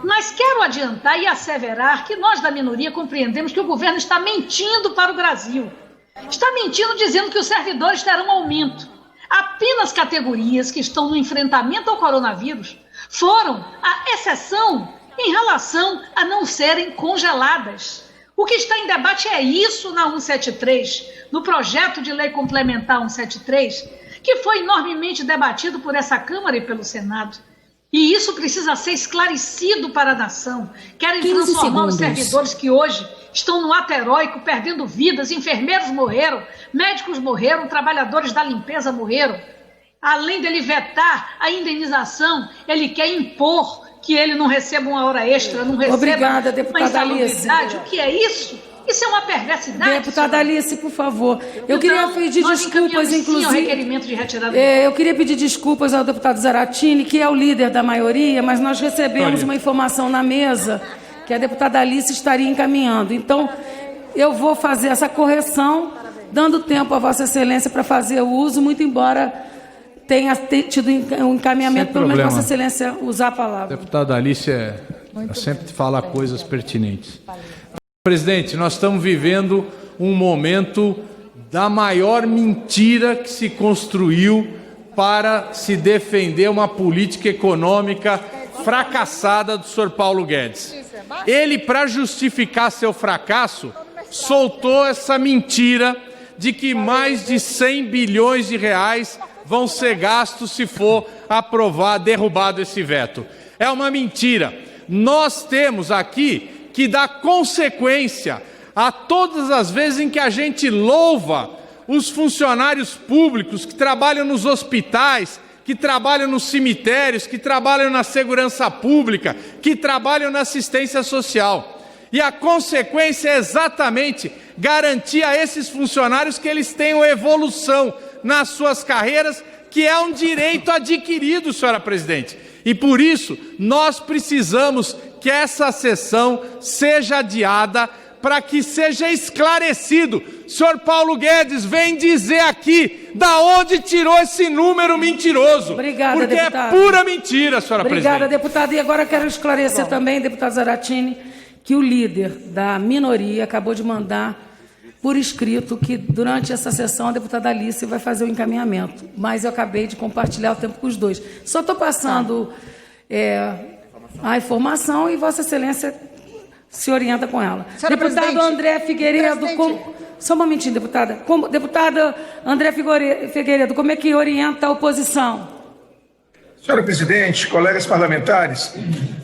Mas quero adiantar e asseverar que nós da minoria compreendemos que o governo está mentindo para o Brasil. Está mentindo dizendo que os servidores terão aumento. Apenas categorias que estão no enfrentamento ao coronavírus foram a exceção em relação a não serem congeladas. O que está em debate é isso na 173, no projeto de lei complementar 173, que foi enormemente debatido por essa Câmara e pelo Senado. E isso precisa ser esclarecido para a nação. Querem transformar os servidores que hoje estão no ato heróico, perdendo vidas, enfermeiros morreram, médicos morreram, trabalhadores da limpeza morreram. Além dele vetar a indenização, ele quer impor que ele não receba uma hora extra, não receba Obrigada, deputada Alice. O que é isso? Isso é uma perversidade. Deputada Alice, por favor. Eu queria pedir desculpas, inclusive. Requerimento de retirada eu queria pedir desculpas ao deputado Zaratini, que é o líder da maioria, mas nós recebemos uma informação na mesa que a deputada Alice estaria encaminhando. Então, eu vou fazer essa correção, dando tempo a Vossa Excelência para fazer o uso, muito embora tenha tido um encaminhamento, pelo menos Vossa Excelência usar a palavra. Deputada Alice sempre fala coisas pertinentes. Presidente, nós estamos vivendo um momento da maior mentira que se construiu para se defender uma política econômica fracassada do senhor Paulo Guedes. Ele, para justificar seu fracasso, soltou essa mentira de que mais de 100 bilhões de reais vão ser gastos se for derrubado esse veto. É uma mentira. Nós temos aqui que dá consequência a todas as vezes em que a gente louva os funcionários públicos que trabalham nos hospitais, que trabalham nos cemitérios, que trabalham na segurança pública, que trabalham na assistência social. E a consequência é exatamente garantir a esses funcionários que eles tenham evolução nas suas carreiras, que é um direito adquirido, senhora presidente. E por isso, nós precisamos que essa sessão seja adiada para que seja esclarecido. Senhor Paulo Guedes, vem dizer aqui da onde tirou esse número mentiroso. Obrigada, porque deputada. É pura mentira, senhora presidente. Obrigada, deputada. E agora quero esclarecer também, deputado Zaratini, que o líder da minoria acabou de mandar por escrito que durante essa sessão a deputada Alice vai fazer o encaminhamento. Mas eu acabei de compartilhar o tempo com os dois. Só estou passando a informação e Vossa Excelência se orienta com ela. Senhora Deputado presidente, André Figueiredo, só um momentinho, deputada. Deputada André Figueiredo, como é que orienta a oposição? Senhora presidente, colegas parlamentares,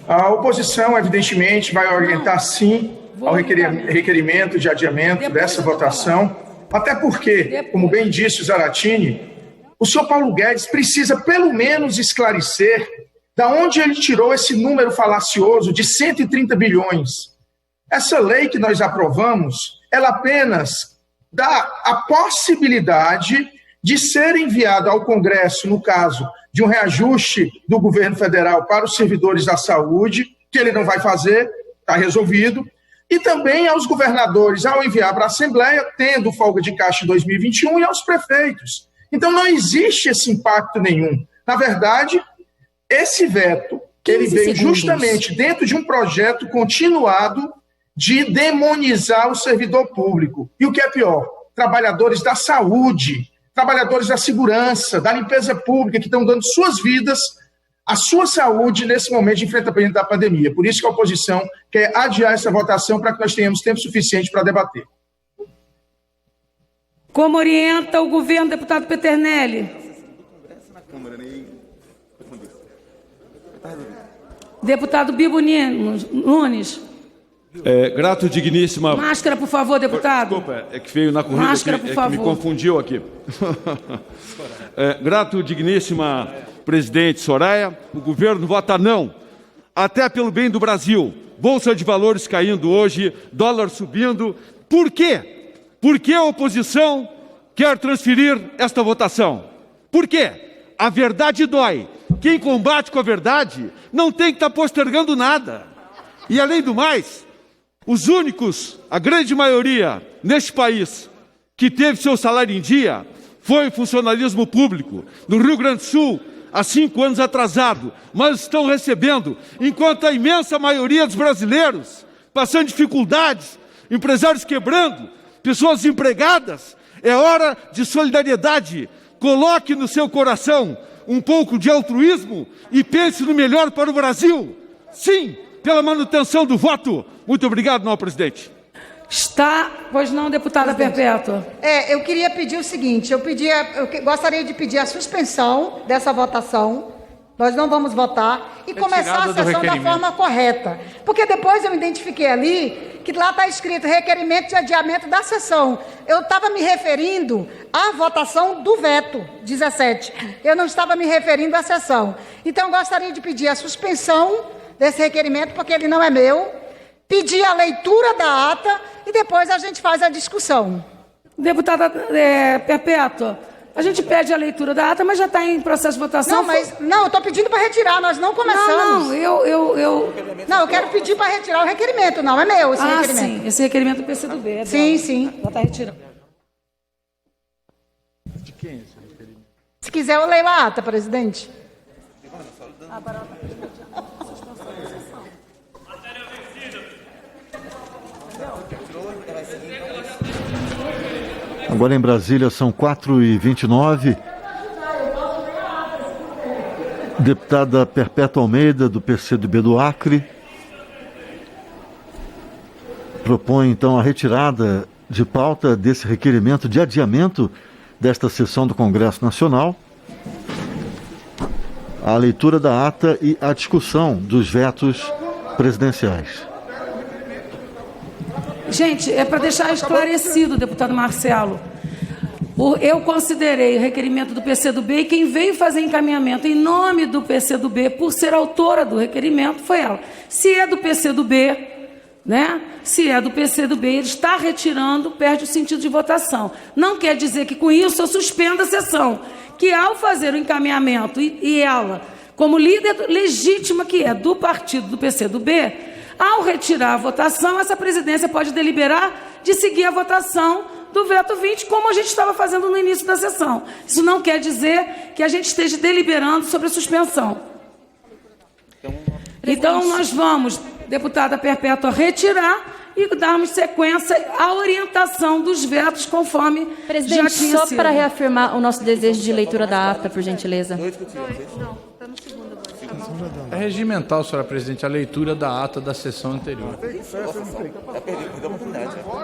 a oposição, evidentemente, vai orientar sim ao requerimento de adiamento dessa votação, até porque, como bem disse o Zaratini, o senhor Paulo Guedes precisa pelo menos esclarecer da onde ele tirou esse número falacioso de 130 bilhões. Essa lei que nós aprovamos, ela apenas dá a possibilidade de ser enviado ao Congresso, no caso de um reajuste do governo federal para os servidores da saúde, que ele não vai fazer, está resolvido, e também aos governadores, ao enviar para a Assembleia, tendo folga de caixa em 2021, e aos prefeitos. Então não existe esse impacto nenhum. Na verdade, esse veto, ele veio justamente dentro de um projeto continuado de demonizar o servidor público. E o que é pior, trabalhadores da saúde, trabalhadores da segurança, da limpeza pública, que estão dando suas vidas, a sua saúde nesse momento de enfrentamento da pandemia. Por isso que a oposição quer adiar essa votação para que nós tenhamos tempo suficiente para debater. Como orienta o governo, deputado Peternelli? Deputado Bibo Nunes. Grato, digníssima... Máscara, por favor, deputado. Desculpa, é que veio na corrida. Máscara, por favor. Que me confundiu aqui. Grato, digníssima presidente Soraya, o governo vota não, até pelo bem do Brasil. Bolsa de valores caindo hoje, dólar subindo. Por quê? Por que a oposição quer transferir esta votação? Por quê? A verdade dói. Quem combate com a verdade não tem que estar postergando nada. E, além do mais, os únicos, a grande maioria neste país, que teve seu salário em dia, foi o funcionalismo público. No Rio Grande do Sul, há 5 anos atrasado, mas estão recebendo, enquanto a imensa maioria dos brasileiros, passando dificuldades, empresários quebrando, pessoas desempregadas. É hora de solidariedade. Coloque no seu coração um pouco de altruísmo e pense no melhor para o Brasil. Sim, pela manutenção do voto. Muito obrigado, senhor presidente. Pois não, deputada Perpétua. Eu queria pedir o seguinte, eu gostaria de pedir a suspensão dessa votação, nós não vamos votar, e começar a sessão da forma correta. Porque depois eu identifiquei ali que lá está escrito requerimento de adiamento da sessão. Eu estava me referindo à votação do veto 17. Eu não estava me referindo à sessão. Então, eu gostaria de pedir a suspensão desse requerimento, porque ele não é meu, pedir a leitura da ata e depois a gente faz a discussão. Deputada Perpétua, a gente pede a leitura da ata, mas já está em processo de votação. Não, eu estou pedindo para retirar, nós não começamos. Não, Não, eu quero pedir para retirar o requerimento, não é meu esse requerimento. Sim, esse requerimento do PCdoB. Sim. Já está retirando. De quem esse requerimento? Se quiser, eu leio a ata, presidente. Agora em Brasília são 4h29. Deputada Perpétua Almeida, do PCdoB do Acre, propõe então a retirada de pauta desse requerimento de adiamento desta sessão do Congresso Nacional, a leitura da ata e a discussão dos vetos presidenciais. Gente, é para deixar esclarecido, deputado Marcelo. Eu considerei o requerimento do PCdoB e quem veio fazer encaminhamento em nome do PCdoB, por ser autora do requerimento, foi ela. Se é do PCdoB, né? Se é do PCdoB, ele está retirando, perde o sentido de votação. Não quer dizer que com isso eu suspenda a sessão, que ao fazer o encaminhamento, e ela, como líder legítima que é do partido do PCdoB, ao retirar a votação, essa presidência pode deliberar de seguir a votação do veto 20, como a gente estava fazendo no início da sessão. Isso não quer dizer que a gente esteja deliberando sobre a suspensão. Então, nós vamos, deputada Perpétua, retirar e darmos sequência à orientação dos vetos, conforme presidente, já tinha só sido. para reafirmar o nosso desejo de leitura da ata, por gentileza. É regimental, senhora presidente, a leitura da ata da sessão anterior.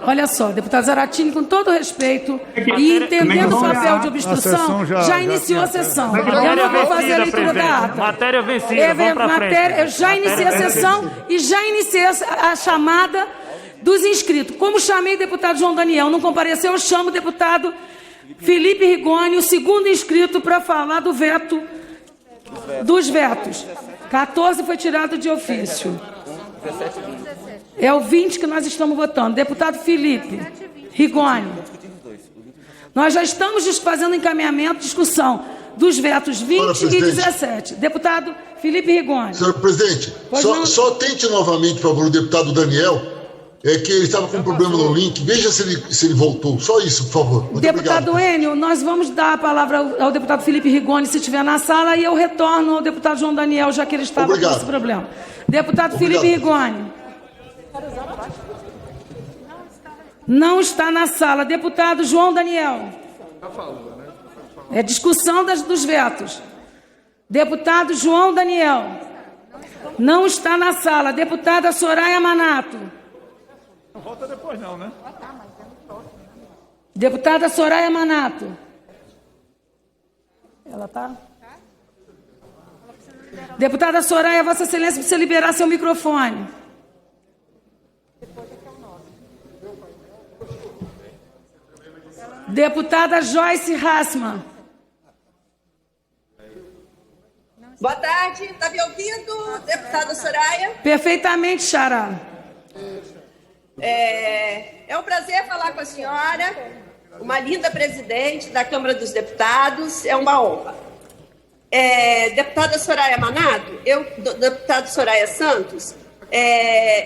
Olha só, deputado Zaratini, com todo respeito e entendendo o papel de obstrução, já iniciou a sessão. Eu não vou fazer a leitura da ata. Matéria vencida, vamos para frente. Eu já iniciei a sessão e já iniciei a chamada dos inscritos. Como chamei o deputado João Daniel, não compareceu, eu chamo o deputado Felipe Rigoni, o segundo inscrito, para falar do veto, dos vetos. 14 foi tirado de ofício. É o 20 que nós estamos votando. Deputado Felipe Rigoni. Nós já estamos fazendo encaminhamento, discussão dos vetos 20 e 17. Deputado Felipe Rigoni. Senhor presidente, só tente novamente, por favor, o deputado Daniel, que ele estava com um problema no link. Veja se ele voltou. Só isso, por favor. Muito deputado obrigado. Enio, nós vamos dar a palavra ao deputado Felipe Rigoni, se estiver na sala, e eu retorno ao deputado João Daniel, já que ele estava com esse problema. Deputado Felipe Rigoni. Não está na sala. Deputado João Daniel. É discussão dos vetos. Deputado João Daniel. Não está na sala. Deputada Soraya Manato. Não volta depois não, né? Deputada Soraya Manato. Ela está? Deputada Soraya, Vossa Excelência precisa liberar seu microfone. Deputada Joyce Hassmann. Boa tarde, está me ouvindo, deputada Soraya? Perfeitamente, Xará. É um prazer falar com a senhora, uma linda presidente da Câmara dos Deputados, é uma honra. Deputada Soraya Manato, deputado Soraya Santos,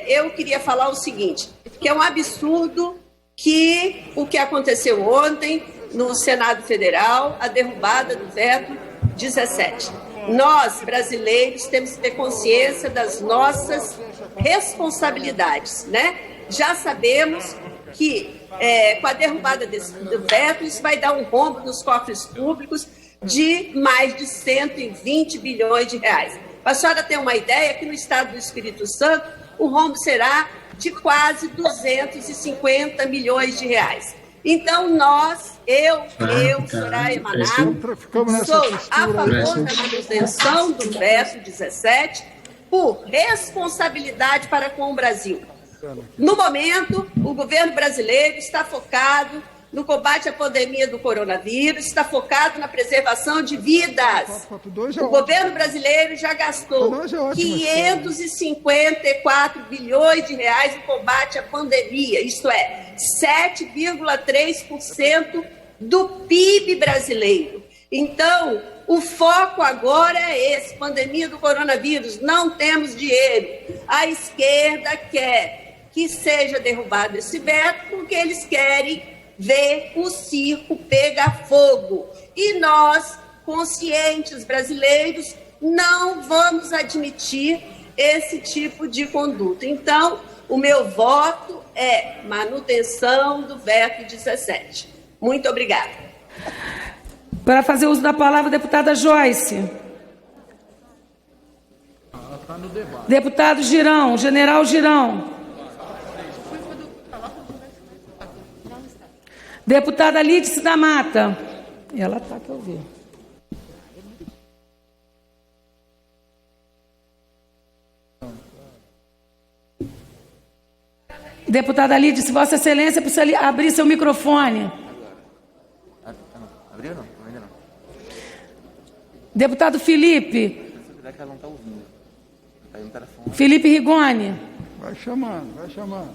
eu queria falar o seguinte, que é um absurdo que o que aconteceu ontem no Senado Federal, a derrubada do veto 17. Nós, brasileiros, temos que ter consciência das nossas responsabilidades, né? Já sabemos que, com a derrubada do veto, isso vai dar um rombo nos cofres públicos de mais de 120 bilhões de reais. Para a senhora ter uma ideia, aqui no estado do Espírito Santo, o rombo será de quase 250 milhões de reais. Então, eu, Soraya Manato, sou a favor da manutenção do veto 17 por responsabilidade para com o Brasil. No momento, o governo brasileiro está focado no combate à pandemia do coronavírus, está focado na preservação de vidas. O governo brasileiro já gastou 554 bilhões de reais no combate à pandemia, isto é, 7,3% do PIB brasileiro. Então, o foco agora é esse, pandemia do coronavírus, não temos dinheiro. A esquerda quer que seja derrubado esse veto porque eles querem ver o circo pegar fogo. E nós, conscientes brasileiros, não vamos admitir esse tipo de conduta. Então, o meu voto é manutenção do veto 17. Muito obrigada. Para fazer uso da palavra, deputada Joyce. Deputado Girão, general Girão. Deputada Lídice da Mata. Ela está, que eu vi. Deputada Lídice, Vossa Excelência precisa abrir seu microfone. Abriu não? Ainda não. Deputado Felipe. Ela não está ouvindo. Tá aí no telefone. Felipe Rigoni. Vai chamando, vai chamando.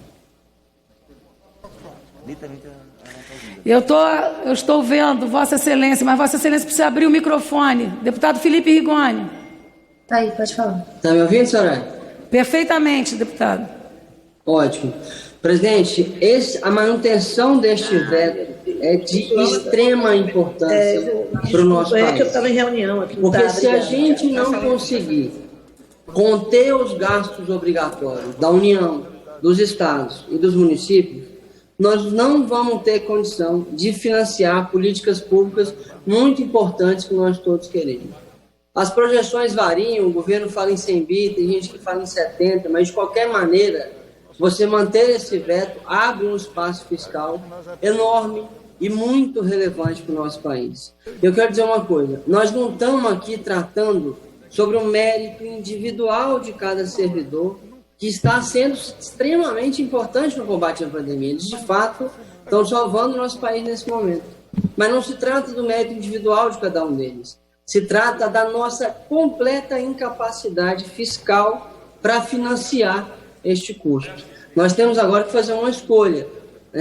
Eu estou vendo, Vossa Excelência, mas Vossa Excelência precisa abrir o microfone. Deputado Felipe Rigoni. Tá aí, pode falar. Está me ouvindo, senhora? Perfeitamente, deputado. Ótimo. Presidente, a manutenção deste veto é de extrema importância para o nosso país. Que eu estava em reunião aqui. Porque se a gente não conseguir conter os gastos obrigatórios da União, dos estados e dos municípios, nós não vamos ter condição de financiar políticas públicas muito importantes que nós todos queremos. As projeções variam, o governo fala em 100 bi, tem gente que fala em 70, mas de qualquer maneira, você manter esse veto abre um espaço fiscal enorme e muito relevante para o nosso país. Eu quero dizer uma coisa, nós não estamos aqui tratando sobre o mérito individual de cada servidor, que está sendo extremamente importante no combate à pandemia. Eles, de fato, estão salvando o nosso país nesse momento. Mas não se trata do mérito individual de cada um deles. Se trata da nossa completa incapacidade fiscal para financiar este custo. Nós temos agora que fazer uma escolha.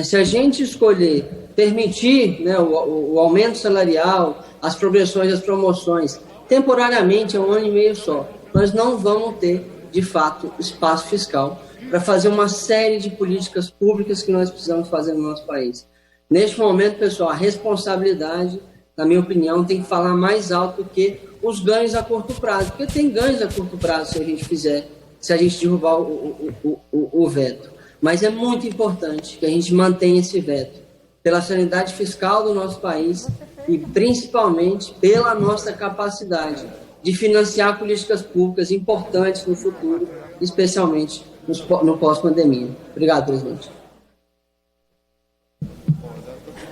Se a gente escolher permitir, né, o aumento salarial, as progressões, as promoções, temporariamente, é 1 ano e meio só, nós não vamos ter, de fato, espaço fiscal para fazer uma série de políticas públicas que nós precisamos fazer no nosso país. Neste momento, pessoal, a responsabilidade, na minha opinião, tem que falar mais alto do que os ganhos a curto prazo, porque tem ganhos a curto prazo se a gente fizer, se a gente derrubar o veto. Mas é muito importante que a gente mantenha esse veto, pela sanidade fiscal do nosso país e principalmente pela nossa capacidade de financiar políticas públicas importantes no futuro, especialmente no pós-pandemia. Obrigado, presidente.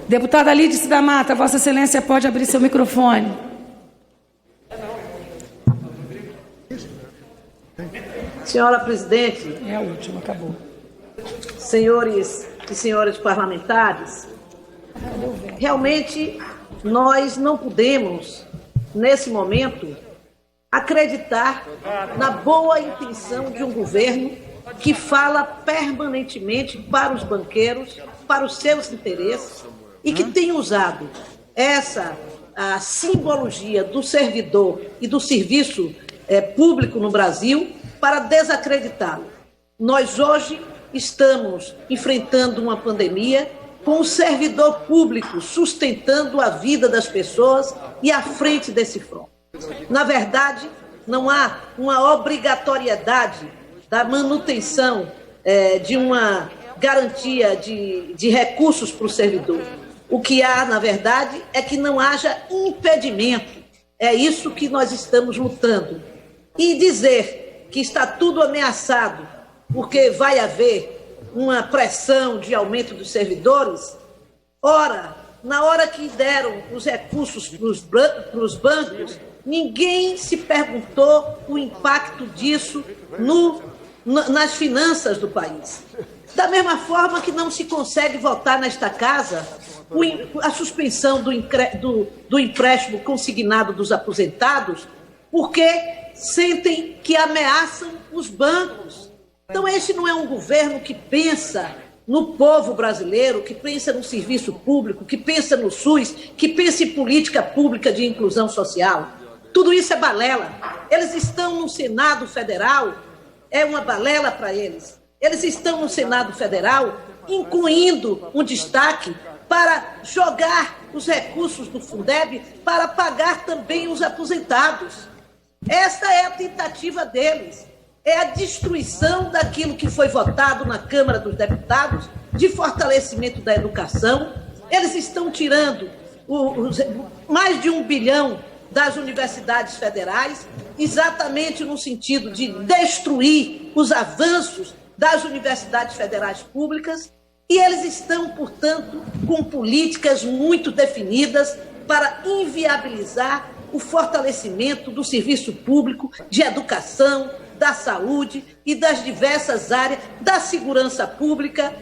Deputada Lídice da Mata, Vossa Excelência pode abrir seu microfone. Senhora presidente. É a última, acabou. Senhores e senhoras parlamentares, realmente nós não podemos, nesse momento, acreditar na boa intenção de um governo que fala permanentemente para os banqueiros, para os seus interesses, e que tem usado a simbologia do servidor e do serviço público no Brasil para desacreditá-lo. Nós hoje estamos enfrentando uma pandemia com o servidor público sustentando a vida das pessoas e à frente desse front. Na verdade, não há uma obrigatoriedade da manutenção de uma garantia de recursos para o servidor. O que há, na verdade, é que não haja impedimento. É isso que nós estamos lutando. E dizer que está tudo ameaçado porque vai haver uma pressão de aumento dos servidores, ora, na hora que deram os recursos para os bancos, ninguém se perguntou o impacto disso nas finanças do país. Da mesma forma que não se consegue votar nesta casa a suspensão do empréstimo consignado dos aposentados, porque sentem que ameaçam os bancos. Então, esse não é um governo que pensa no povo brasileiro, que pensa no serviço público, que pensa no SUS, que pensa em política pública de inclusão social. Tudo isso é balela. Eles estão no Senado Federal, é uma balela para eles. Eles estão no Senado Federal incluindo um destaque para jogar os recursos do Fundeb para pagar também os aposentados. Essa é a tentativa deles. É a destruição daquilo que foi votado na Câmara dos Deputados de fortalecimento da educação. Eles estão tirando mais de 1 bilhão das universidades federais, exatamente no sentido de destruir os avanços das universidades federais públicas, e eles estão, portanto, com políticas muito definidas para inviabilizar o fortalecimento do serviço público de educação, da saúde e das diversas áreas da segurança pública,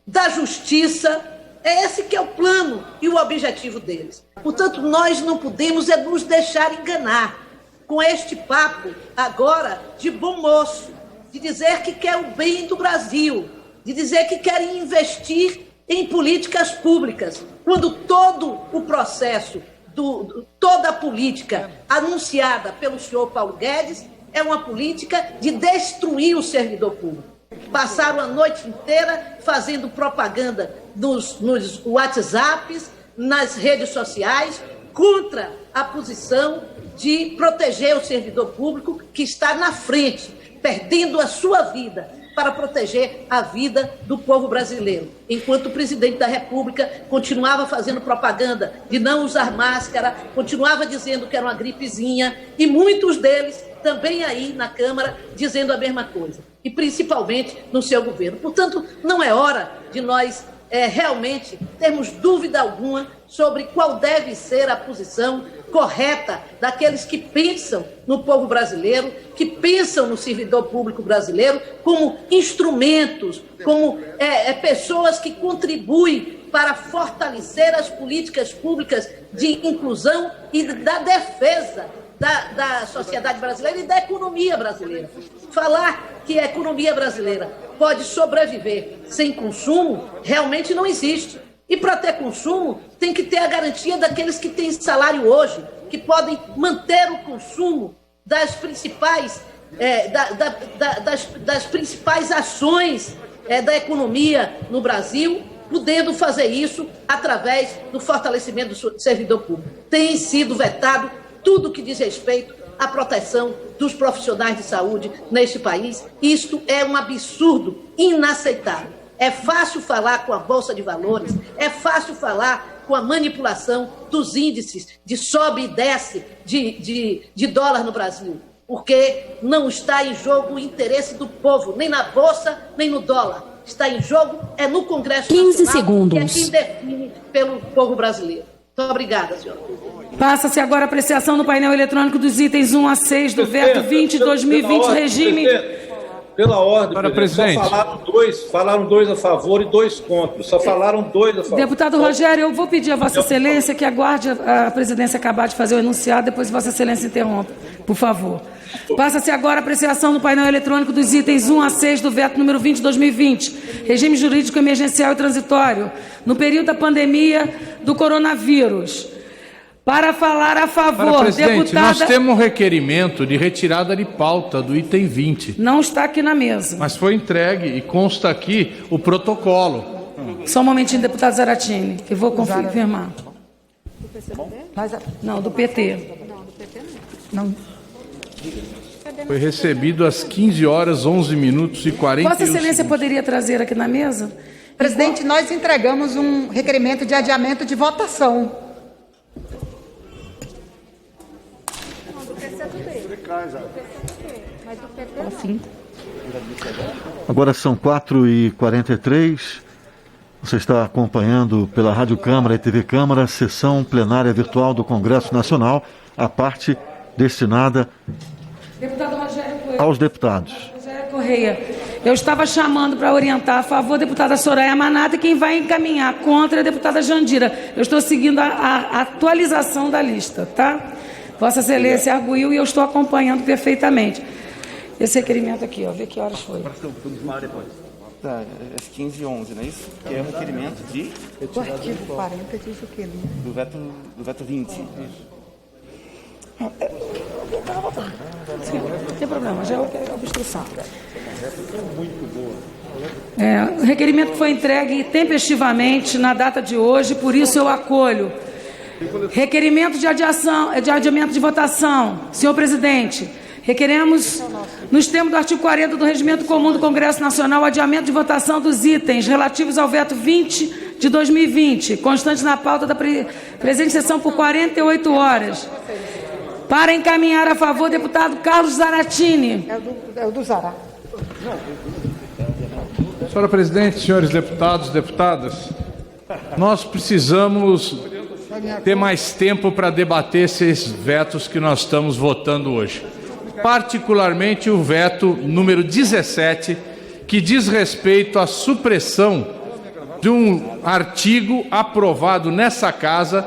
da justiça. É esse que é o plano e o objetivo deles. Portanto, nós não podemos nos deixar enganar com este papo agora de bom moço, de dizer que quer o bem do Brasil, de dizer que quer investir em políticas públicas, quando todo o processo, toda a política anunciada pelo senhor Paulo Guedes é uma política de destruir o servidor público. Passaram a noite inteira fazendo propaganda nos WhatsApps, nas redes sociais, contra a posição de proteger o servidor público que está na frente, perdendo a sua vida para proteger a vida do povo brasileiro. Enquanto o presidente da República continuava fazendo propaganda de não usar máscara, continuava dizendo que era uma gripezinha, e muitos deles também aí na Câmara dizendo a mesma coisa, e principalmente no seu governo. Portanto, não é hora de nós realmente termos dúvida alguma sobre qual deve ser a posição correta daqueles que pensam no povo brasileiro, que pensam no servidor público brasileiro como instrumentos, como pessoas que contribuem para fortalecer as políticas públicas de inclusão e da defesa da sociedade brasileira e da economia brasileira. Falar que a economia brasileira pode sobreviver sem consumo realmente não existe. E para ter consumo, tem que ter a garantia daqueles que têm salário hoje, que podem manter o consumo das principais, das principais ações da economia no Brasil, podendo fazer isso através do fortalecimento do servidor público. Tem sido vetado tudo que diz respeito à proteção dos profissionais de saúde neste país. Isto é um absurdo inaceitável. É fácil falar com a Bolsa de Valores, é fácil falar com a manipulação dos índices de sobe e desce de dólar no Brasil, porque não está em jogo o interesse do povo, nem na Bolsa, nem no dólar. Está em jogo no Congresso 15 Nacional, segundos. que é quem define pelo povo brasileiro. Muito obrigada, senhora. Passa-se agora a apreciação no painel eletrônico dos itens 1 a 6 do veto 20/2020, regime... Pela ordem, Para presidente. Só falaram dois a favor e 2 contra. Só falaram 2 a favor. Deputado Rogério, eu vou pedir a Vossa Excelência que aguarde a presidência acabar de fazer o enunciado, depois Vossa Excelência interrompa, por favor. Passa-se agora a apreciação no painel eletrônico dos itens 1 a 6 do veto número 20/2020, regime jurídico emergencial e transitório, no período da pandemia do coronavírus. Para falar a favor, presidente, deputada... nós temos um requerimento de retirada de pauta do item 20. Não está aqui na mesa. Mas foi entregue e consta aqui o protocolo. Só um momentinho, deputado Zaratini, que eu vou confirmar. Não, do PT. Não. Foi recebido às 15 horas, 11 minutos e 41 Vossa Excelência segundos. poderia trazer aqui na mesa? Presidente, nós entregamos um requerimento de adiamento de votação. Agora são 4h43. Você está acompanhando pela Rádio Câmara e TV Câmara a sessão plenária virtual do Congresso Nacional, a parte destinada aos deputados. Rogério Correia, eu estava chamando para orientar a favor a deputada Soraya Manada e quem vai encaminhar contra a deputada Jandira. Eu estou seguindo a atualização da lista, tá? Vossa Excelência arguiu e eu estou acompanhando perfeitamente. Esse requerimento aqui, ó, vê que horas foi. Tá, às 15h11, não é isso? Que é um requerimento de... O artigo 40 diz o quê, Lina? Do veto 20. Não tem problema, já é obstrução. O requerimento foi entregue tempestivamente na data de hoje, por isso eu acolho. Requerimento de adiamento de votação. Senhor presidente, requeremos, nos termos do artigo 40 do Regimento Comum do Congresso Nacional, o adiamento de votação dos itens relativos ao veto 20 de 2020, constante na pauta da presente sessão por 48 horas. Para encaminhar a favor, deputado Carlos Zaratini. É o do Zará. Senhora presidente, senhores deputados, deputadas, nós precisamos ter mais tempo para debater esses vetos que nós estamos votando hoje. Particularmente o veto número 17, que diz respeito à supressão de um artigo aprovado nessa casa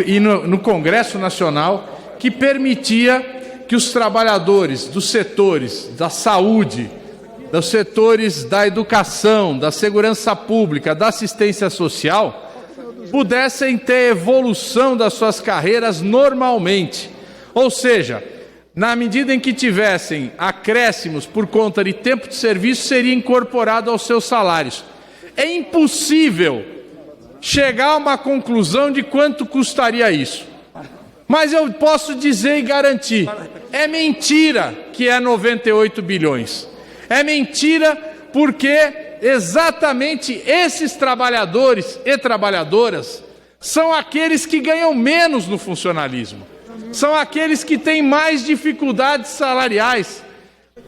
e no Congresso Nacional, que permitia que os trabalhadores dos setores da saúde, dos setores da educação, da segurança pública, da assistência social, pudessem ter evolução das suas carreiras normalmente. Ou seja, na medida em que tivessem acréscimos por conta de tempo de serviço, seria incorporado aos seus salários. É impossível chegar a uma conclusão de quanto custaria isso. Mas eu posso dizer e garantir, é mentira que é 98 bilhões. É mentira porque exatamente esses trabalhadores e trabalhadoras são aqueles que ganham menos no funcionalismo. São aqueles que têm mais dificuldades salariais.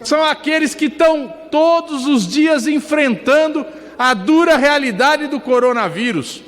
São aqueles que estão todos os dias enfrentando a dura realidade do coronavírus.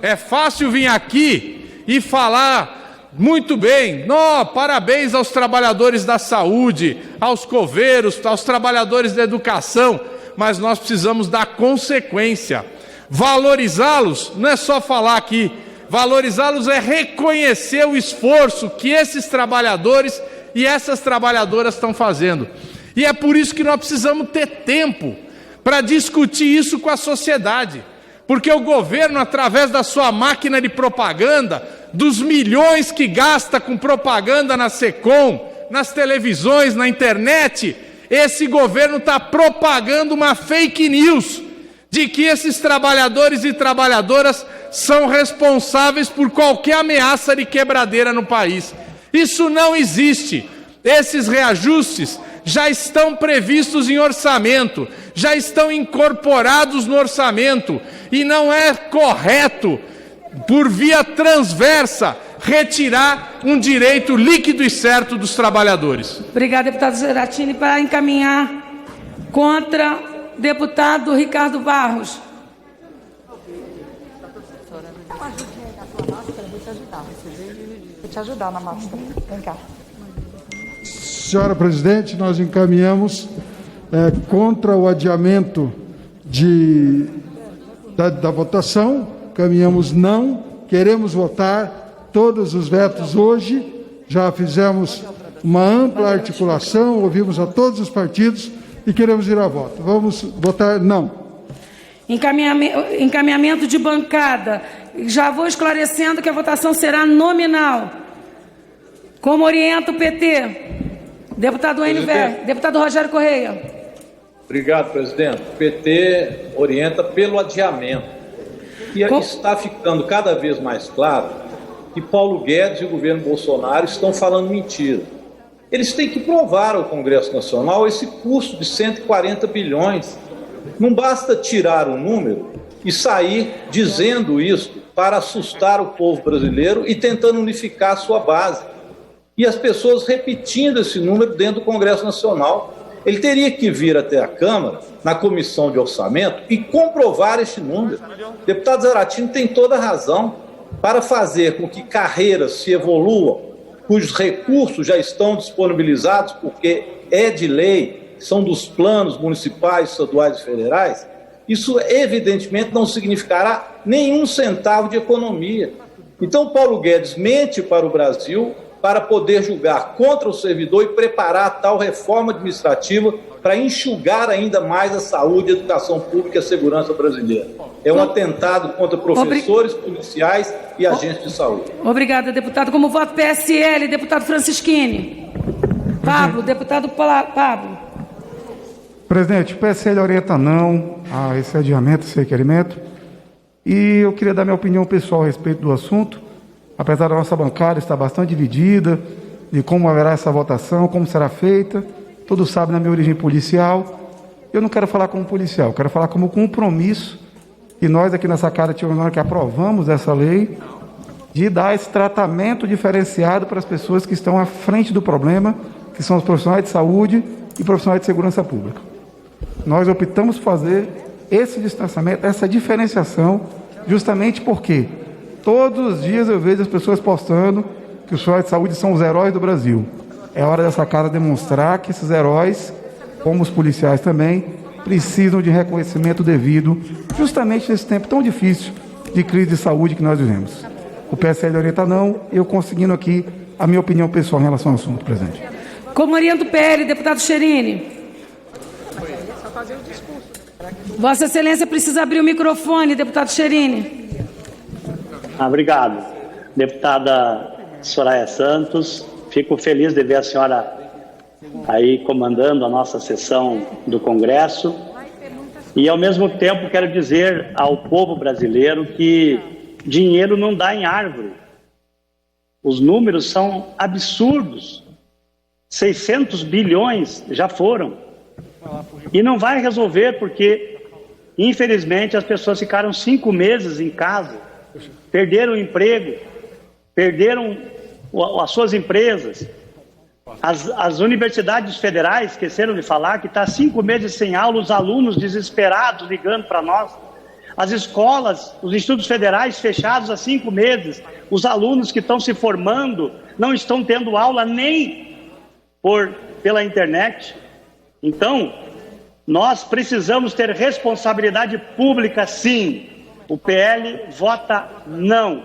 É fácil vir aqui e falar muito bem, parabéns aos trabalhadores da saúde, aos coveiros, aos trabalhadores da educação, mas nós precisamos dar consequência. Valorizá-los não é só falar aqui, valorizá-los é reconhecer o esforço que esses trabalhadores e essas trabalhadoras estão fazendo. E é por isso que nós precisamos ter tempo para discutir isso com a sociedade. Porque o governo, através da sua máquina de propaganda, dos milhões que gasta com propaganda na SECOM, nas televisões, na internet, esse governo está propagando uma fake news de que esses trabalhadores e trabalhadoras são responsáveis por qualquer ameaça de quebradeira no país. Isso não existe. Esses reajustes já estão previstos em orçamento, já estão incorporados no orçamento, e não é correto, por via transversa, retirar um direito líquido e certo dos trabalhadores. Obrigada, deputado Geratini. Para encaminhar contra, deputado Ricardo Barros. Vou te ajudar na máscara. Vem cá. Senhora presidente, nós encaminhamos contra o adiamento da votação, caminhamos não, queremos votar todos os vetos hoje, já fizemos uma ampla articulação, ouvimos a todos os partidos e queremos ir a voto. Vamos votar não. Encaminhamento de bancada. Já vou esclarecendo que a votação será nominal. Como orienta o PT? Deputado NVR, deputado Rogério Correia. Obrigado, presidente. O PT orienta pelo adiamento. E está ficando cada vez mais claro que Paulo Guedes e o governo Bolsonaro estão falando mentira. Eles têm que provar ao Congresso Nacional esse custo de 140 bilhões. Não basta tirar o número e sair dizendo isso para assustar o povo brasileiro e tentando unificar a sua base. E as pessoas repetindo esse número dentro do Congresso Nacional. Ele teria que vir até a Câmara, na Comissão de Orçamento, e comprovar este número. O deputado Zaratini tem toda a razão para fazer com que carreiras se evoluam, cujos recursos já estão disponibilizados, porque é de lei, são dos planos municipais, estaduais e federais. Isso, evidentemente, não significará nenhum centavo de economia. Então, Paulo Guedes mente para o Brasil para poder julgar contra o servidor e preparar tal reforma administrativa para enxugar ainda mais a saúde, a educação pública e a segurança brasileira. É um atentado contra professores, policiais e agentes de saúde. Obrigada, deputado. Como voto PSL, deputado Francischini. Pablo, deputado Pablo. Presidente, o PSL orienta não a esse adiamento, esse requerimento. E eu queria dar minha opinião pessoal a respeito do assunto. Apesar da nossa bancada estar bastante dividida de como haverá essa votação, como será feita, todos sabem da minha origem policial. Eu não quero falar como policial, quero falar como compromisso, e nós aqui nessa casa tivemos na hora que aprovamos essa lei, de dar esse tratamento diferenciado para as pessoas que estão à frente do problema, que são os profissionais de saúde e profissionais de segurança pública. Nós optamos por fazer esse distanciamento, essa diferenciação, justamente porque todos os dias eu vejo as pessoas postando que os profissionais de saúde são os heróis do Brasil. É hora dessa casa demonstrar que esses heróis, como os policiais também, precisam de reconhecimento devido, justamente nesse tempo tão difícil de crise de saúde que nós vivemos. O PSL orienta não, eu conseguindo aqui a minha opinião pessoal em relação ao assunto, presidente. Como orienta o PL, deputado Cherini. Vossa Excelência precisa abrir o microfone, deputado Cherini. Obrigado. Deputada Soraya Santos, fico feliz de ver a senhora aí comandando a nossa sessão do Congresso e, ao mesmo tempo, quero dizer ao povo brasileiro que dinheiro não dá em árvore. Os números são absurdos. 600 bilhões já foram. E não vai resolver porque, infelizmente, as pessoas ficaram 5 meses em casa, perderam o emprego, perderam as suas empresas. As universidades federais esqueceram de falar que está 5 meses sem aula, os alunos desesperados ligando para nós. As escolas, os institutos federais fechados há 5 meses. Os alunos que estão se formando não estão tendo aula nem pela internet. Então, nós precisamos ter responsabilidade pública, sim. O PL vota não.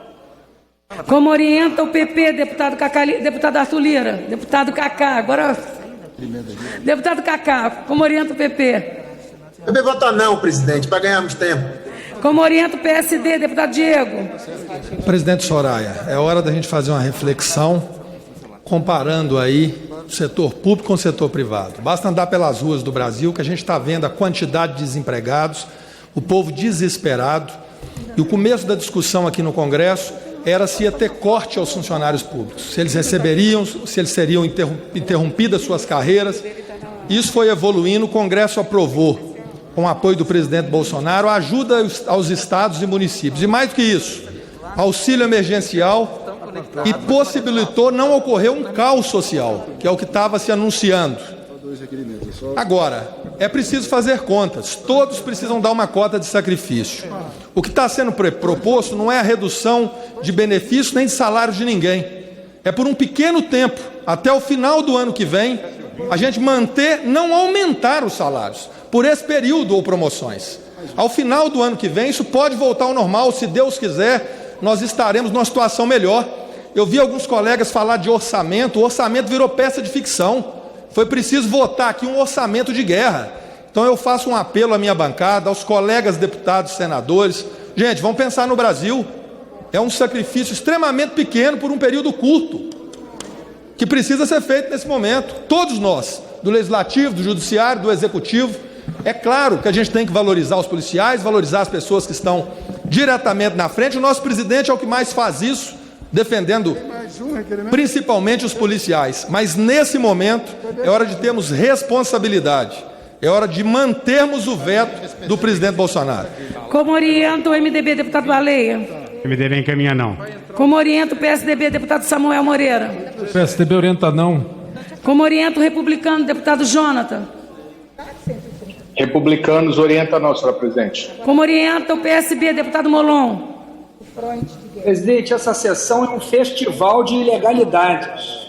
Como orienta o PP, deputado Arthur Lira, deputado Cacá, agora... Deputado Cacá, como orienta o PP? O PP vota não, presidente, para ganharmos tempo. Como orienta o PSD, deputado Diego? Presidente Soraya, é hora da gente fazer uma reflexão comparando aí o setor público com o setor privado. Basta andar pelas ruas do Brasil que a gente está vendo a quantidade de desempregados, o povo desesperado, e o começo da discussão aqui no Congresso era se ia ter corte aos funcionários públicos, se eles receberiam, se eles seriam interrompidas suas carreiras. Isso foi evoluindo, o Congresso aprovou, com o apoio do presidente Bolsonaro, a ajuda aos estados e municípios. E mais do que isso, auxílio emergencial, e possibilitou não ocorrer um caos social, que é o que estava se anunciando. Agora, é preciso fazer contas, todos precisam dar uma cota de sacrifício. O que está sendo proposto não é a redução de benefícios nem de salários de ninguém. É por um pequeno tempo, até o final do ano que vem, a gente manter, não aumentar os salários, por esse período ou promoções. Ao final do ano que vem, isso pode voltar ao normal, se Deus quiser, nós estaremos numa situação melhor. Eu vi alguns colegas falar de orçamento, o orçamento virou peça de ficção. Foi preciso votar aqui um orçamento de guerra. Então eu faço um apelo à minha bancada, aos colegas deputados e senadores. Gente, vamos pensar no Brasil. É um sacrifício extremamente pequeno por um período curto, que precisa ser feito nesse momento. Todos nós, do Legislativo, do Judiciário, do Executivo. É claro que a gente tem que valorizar os policiais, valorizar as pessoas que estão diretamente na frente. O nosso presidente é o que mais faz isso, defendendo principalmente os policiais. Mas nesse momento é hora de termos responsabilidade. É hora de mantermos o veto do presidente Bolsonaro. Como orienta o MDB, deputado Baleia? MDB encaminha não. Como orienta o PSDB, deputado Samuel Moreira? O PSDB orienta não. Como orienta o republicano, deputado Jonathan? Republicanos orienta não, senhora presidente. Como orienta o PSB, deputado Molon? Presidente, essa sessão é um festival de ilegalidades.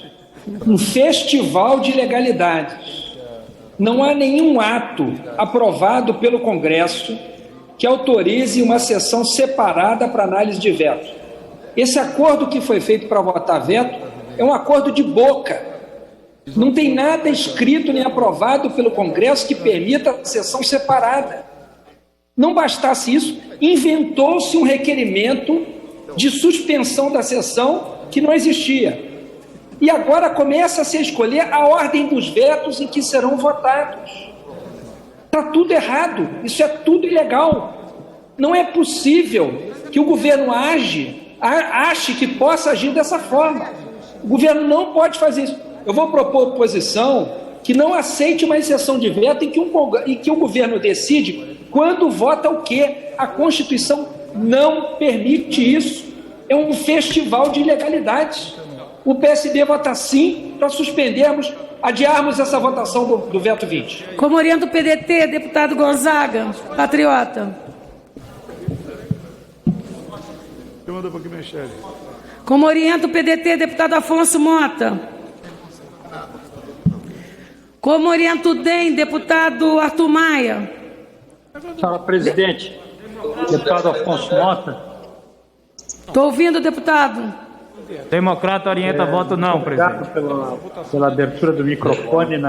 Um festival de ilegalidades. Não há nenhum ato aprovado pelo Congresso que autorize uma sessão separada para análise de veto. Esse acordo que foi feito para votar veto é um acordo de boca. Não tem nada escrito nem aprovado pelo Congresso que permita a sessão separada. Não bastasse isso, inventou-se um requerimento de suspensão da sessão que não existia. E agora começa a se escolher a ordem dos vetos em que serão votados. Está tudo errado, isso é tudo ilegal. Não é possível que o governo ache que possa agir dessa forma. O governo não pode fazer isso. Eu vou propor à oposição que não aceite uma exceção de veto em que o governo decide quando vota o quê. A Constituição não permite isso. É um festival de ilegalidades. O PSB vota sim para suspendermos, adiarmos essa votação do veto 20. Como orienta o PDT, deputado Gonzaga, patriota? Como orienta o PDT, deputado Afonso Mota? Como orienta o DEM, deputado Arthur Maia? Senhora presidente, deputado Afonso Mota. Estou ouvindo, deputado. Democrata orienta voto não, presidente. Obrigado pela abertura do microfone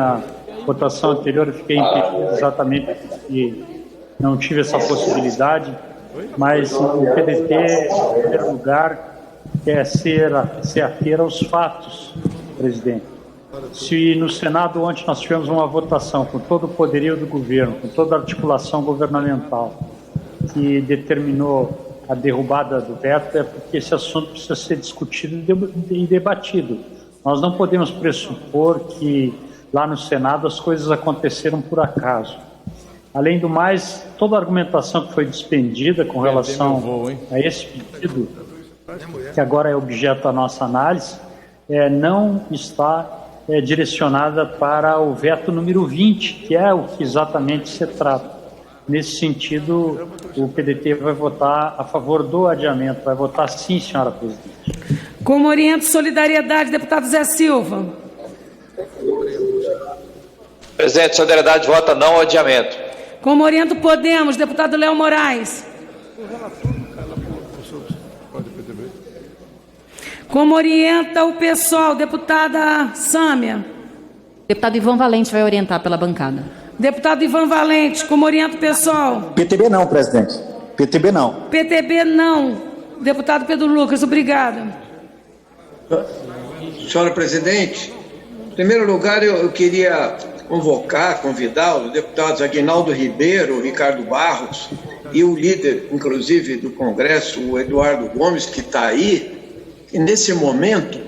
votação anterior eu fiquei impedido exatamente porque não tive essa possibilidade, mas o PDT, em primeiro lugar, quer ser ater aos fatos, presidente. Se no Senado ontem nós tivemos uma votação com todo o poderio do governo, com toda a articulação governamental, que determinou a derrubada do veto, é porque esse assunto precisa ser discutido e debatido. Nós não podemos pressupor que lá no Senado as coisas aconteceram por acaso. Além do mais, toda a argumentação que foi despendida com relação a esse pedido, que agora é objeto da nossa análise, não está direcionada para o veto número 20, que é o que exatamente se trata. Nesse sentido, o PDT vai votar a favor do adiamento. Vai votar sim, senhora presidente. Como oriento solidariedade, deputado Zé Silva. Presidente, solidariedade vota não ao adiamento. Como oriento Podemos, deputado Léo Moraes. Como orienta o PSOL, deputada Sâmia. Deputado Ivan Valente vai orientar pela bancada. Deputado Ivan Valente, como orienta o PSOL? PTB não, presidente. PTB não. PTB não. Deputado Pedro Lucas, obrigada. Senhora presidente, em primeiro lugar eu queria convidar os deputados Aguinaldo Ribeiro, Ricardo Barros e o líder, inclusive, do Congresso, o Eduardo Gomes, que está aí, que nesse momento,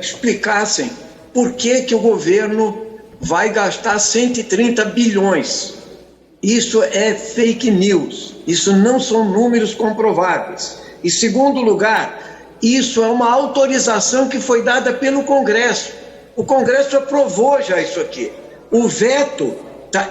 explicassem por que o governo vai gastar 130 bilhões. Isso é fake news, isso não são números comprováveis. Em segundo lugar, isso é uma autorização que foi dada pelo Congresso. O Congresso aprovou já isso aqui. O veto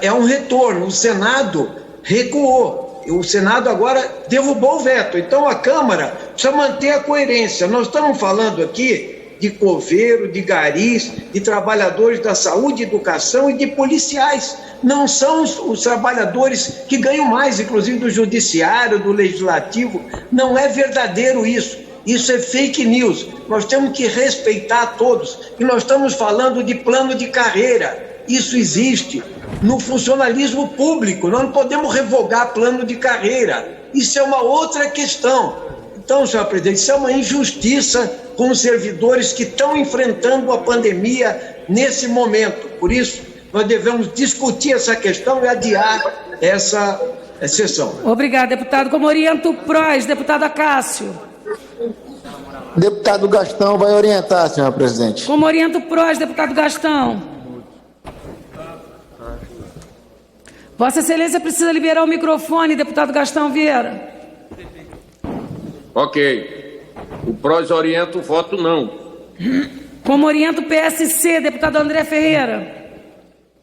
é um retorno, o Senado recuou. O Senado agora derrubou o veto. Então a Câmara precisa manter a coerência. Nós estamos falando aqui de coveiro, de garis, de trabalhadores da saúde, educação e de policiais. Não são os trabalhadores que ganham mais, inclusive do judiciário, do legislativo. Não é verdadeiro isso. Isso é fake news. Nós temos que respeitar todos. E nós estamos falando de plano de carreira. Isso existe no funcionalismo público. Nós não podemos revogar plano de carreira. Isso é uma outra questão. Então, senhor presidente, isso é uma injustiça com os servidores que estão enfrentando a pandemia nesse momento. Por isso, nós devemos discutir essa questão e adiar essa sessão. Obrigado, deputado. Como orienta o PROS, deputado Acácio. Deputado Gastão vai orientar, senhora presidente. Como orienta o PROS, deputado Gastão. Vossa Excelência precisa liberar o microfone, deputado Gastão Vieira. Ok. O PROS orienta o voto não. Como orienta o PSC, deputado André Ferreira.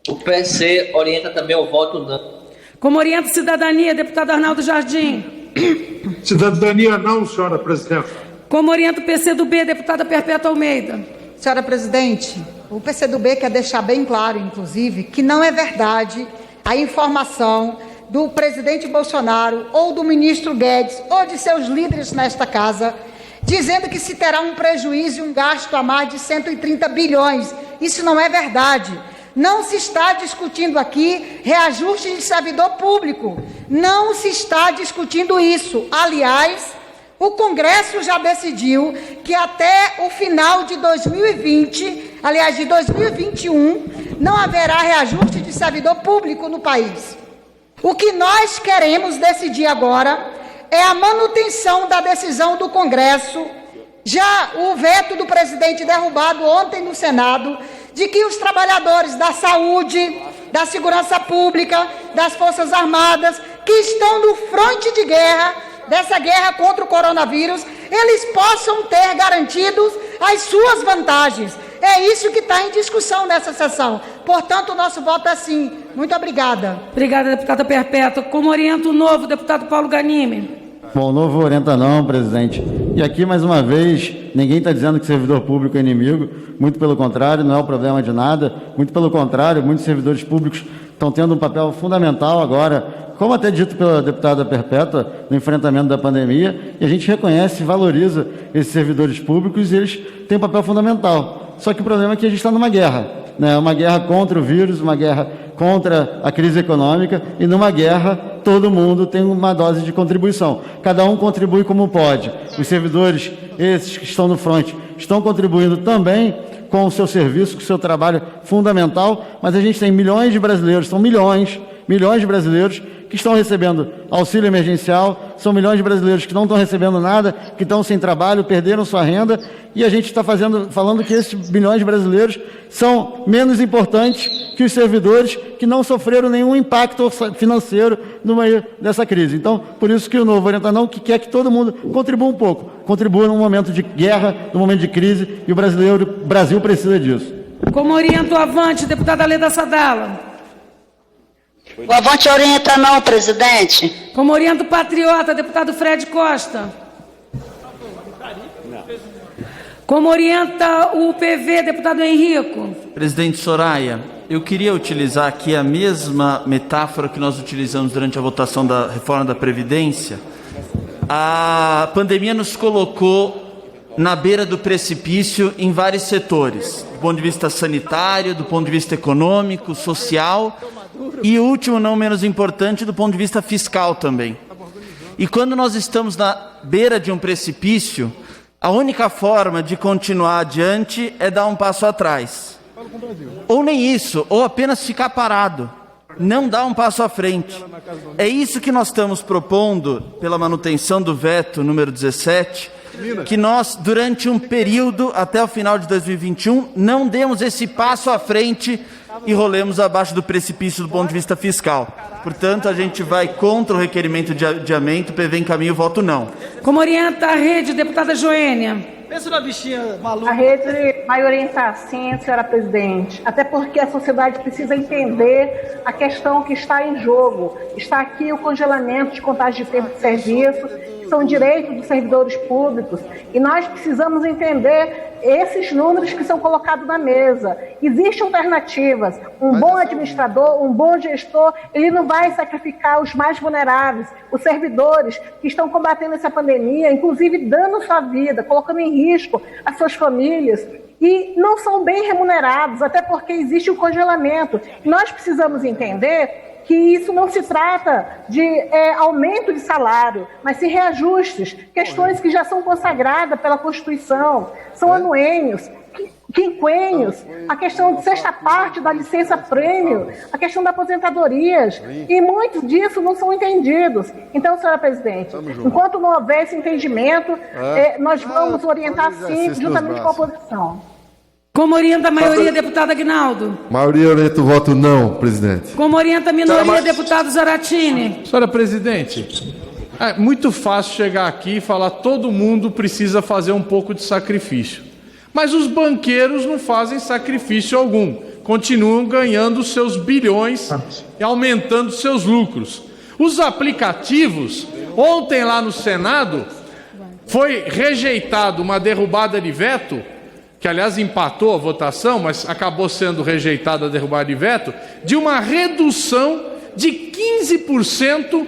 O PSC orienta também o voto não. Como orienta o Cidadania, deputado Arnaldo Jardim. Cidadania não, senhora presidente. Como orienta o PCdoB, deputada Perpétua Almeida. Senhora presidente, o PCdoB quer deixar bem claro, inclusive, que não é verdade a informação do presidente Bolsonaro ou do ministro Guedes ou de seus líderes nesta casa, dizendo que se terá um prejuízo e um gasto a mais de 130 bilhões. Isso não é verdade. Não se está discutindo aqui reajuste de servidor público. Não se está discutindo isso. Aliás, o Congresso já decidiu que até o final de 2020, aliás, de 2021, não haverá reajuste de servidor público no país. O que nós queremos decidir agora é a manutenção da decisão do Congresso, já o veto do presidente derrubado ontem no Senado, de que os trabalhadores da saúde, da segurança pública, das Forças Armadas, que estão no fronte de guerra, dessa guerra contra o coronavírus, eles possam ter garantidos as suas vantagens. É isso que está em discussão nessa sessão. Portanto, o nosso voto é sim. Muito obrigada. Obrigada, deputada Perpétua. Como orienta o novo, deputado Paulo Ganime? Bom, o novo orienta não, presidente. E aqui, mais uma vez, ninguém está dizendo que servidor público é inimigo. Muito pelo contrário, não é o problema de nada. Muito pelo contrário, muitos servidores públicos estão tendo um papel fundamental agora, como até dito pela deputada Perpétua, no enfrentamento da pandemia, e a gente reconhece e valoriza esses servidores públicos e eles têm um papel fundamental. Só que o problema é que a gente está numa guerra. né? Uma guerra contra o vírus, uma guerra contra a crise econômica, e numa guerra todo mundo tem uma dose de contribuição. Cada um contribui como pode. Os servidores, esses que estão no front, estão contribuindo também com o seu serviço, com o seu trabalho fundamental, mas a gente tem milhões de brasileiros, são milhões de brasileiros que estão recebendo auxílio emergencial, são milhões de brasileiros que não estão recebendo nada, que estão sem trabalho, perderam sua renda, e a gente está falando que esses milhões de brasileiros são menos importantes que os servidores que não sofreram nenhum impacto financeiro no meio dessa crise. Então, por isso que o Novo Orienta Não que quer que todo mundo contribua um pouco, contribua num momento de guerra, num momento de crise, e o Brasil precisa disso. Como orienta o Avante, deputada Leda Sadala? O Avante orienta não, presidente. Como orienta o Patriota, deputado Fred Costa? Como orienta o PV, deputado Henrico? Presidente Soraya, eu queria utilizar aqui a mesma metáfora que nós utilizamos durante a votação da reforma da Previdência. A pandemia nos colocou na beira do precipício em vários setores, do ponto de vista sanitário, do ponto de vista econômico, social e, último, não menos importante, do ponto de vista fiscal também. E quando nós estamos na beira de um precipício, a única forma de continuar adiante é dar um passo atrás. Ou nem isso, ou apenas ficar parado, não dar um passo à frente. É isso que nós estamos propondo pela manutenção do veto número 17, que nós, durante um período, até o final de 2021, não demos esse passo à frente e rolemos abaixo do precipício do ponto de vista fiscal. Portanto, a gente vai contra o requerimento de adiamento, PV em caminho, voto não. Como orienta a rede, deputada Joênia? Pensa na bichinha maluca. A rede vai orientar sim, senhora presidente, até porque a sociedade precisa entender a questão que está em jogo. Está aqui o congelamento de contagem de tempo de serviço, que são direitos dos servidores públicos, e nós precisamos entender esses números que são colocados na mesa. Existem alternativas. Um bom administrador, um bom gestor, ele não vai sacrificar os mais vulneráveis, os servidores que estão combatendo essa pandemia, inclusive dando sua vida, colocando em risco as suas famílias, e não são bem remunerados, até porque existe o congelamento. Nós precisamos entender que isso não se trata de aumento de salário, mas sim reajustes, questões que já são consagradas pela Constituição, são anuênios, quinquênios, a questão de sexta parte da licença-prêmio, a questão das aposentadorias, e muitos disso não são entendidos. Então, senhora presidente, enquanto não houver esse entendimento, nós vamos orientar sim, juntamente com a oposição. Como orienta a maioria, deputado Aguinaldo? Maioria orienta o voto não, presidente. Como orienta a minoria, deputado Zaratini? Senhora presidente, é muito fácil chegar aqui e falar que todo mundo precisa fazer um pouco de sacrifício. Mas os banqueiros não fazem sacrifício algum. Continuam ganhando seus bilhões e aumentando seus lucros. Os aplicativos, ontem lá no Senado, foi rejeitado uma derrubada de veto, que aliás empatou a votação, mas acabou sendo rejeitada a derrubada de veto, de uma redução de 15%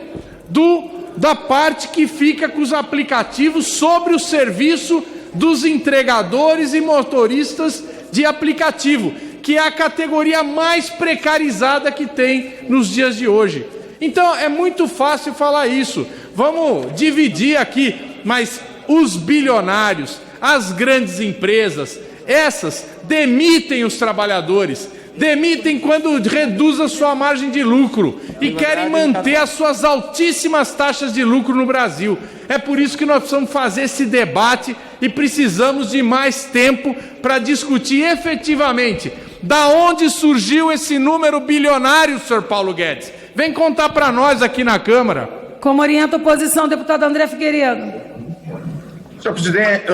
da parte que fica com os aplicativos sobre o serviço dos entregadores e motoristas de aplicativo, que é a categoria mais precarizada que tem nos dias de hoje. Então é muito fácil falar isso. Vamos dividir aqui, mas os bilionários, as grandes empresas, essas demitem os trabalhadores, demitem quando reduz a sua margem de lucro e querem manter as suas altíssimas taxas de lucro no Brasil. É por isso que nós precisamos fazer esse debate e precisamos de mais tempo para discutir efetivamente da onde surgiu esse número bilionário, senhor Paulo Guedes. Vem contar para nós aqui na Câmara. Como orienta a oposição, deputado André Figueiredo?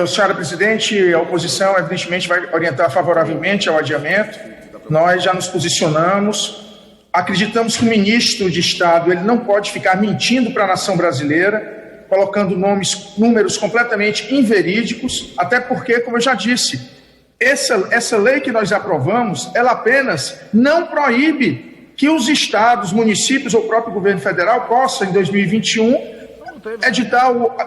Senhora presidente, a oposição evidentemente vai orientar favoravelmente ao adiamento. Nós já nos posicionamos, acreditamos que o ministro de Estado ele não pode ficar mentindo para a nação brasileira, colocando números completamente inverídicos, até porque, como eu já disse, essa lei que nós aprovamos, ela apenas não proíbe que os estados, municípios ou o próprio governo federal possa, em 2021,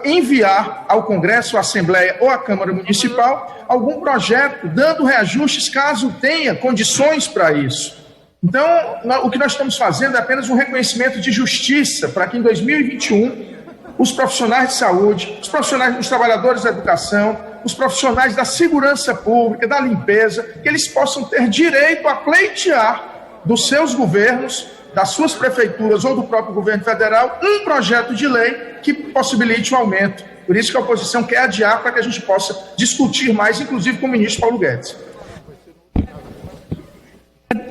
enviar ao Congresso, à Assembleia ou à Câmara Municipal algum projeto dando reajustes caso tenha condições para isso. Então, o que nós estamos fazendo é apenas um reconhecimento de justiça para que em 2021 os profissionais de saúde, os trabalhadores da educação, os profissionais da segurança pública, da limpeza, que eles possam ter direito a pleitear dos seus governos, das suas prefeituras ou do próprio governo federal, um projeto de lei que possibilite o aumento. Por isso que a oposição quer adiar para que a gente possa discutir mais, inclusive com o ministro Paulo Guedes.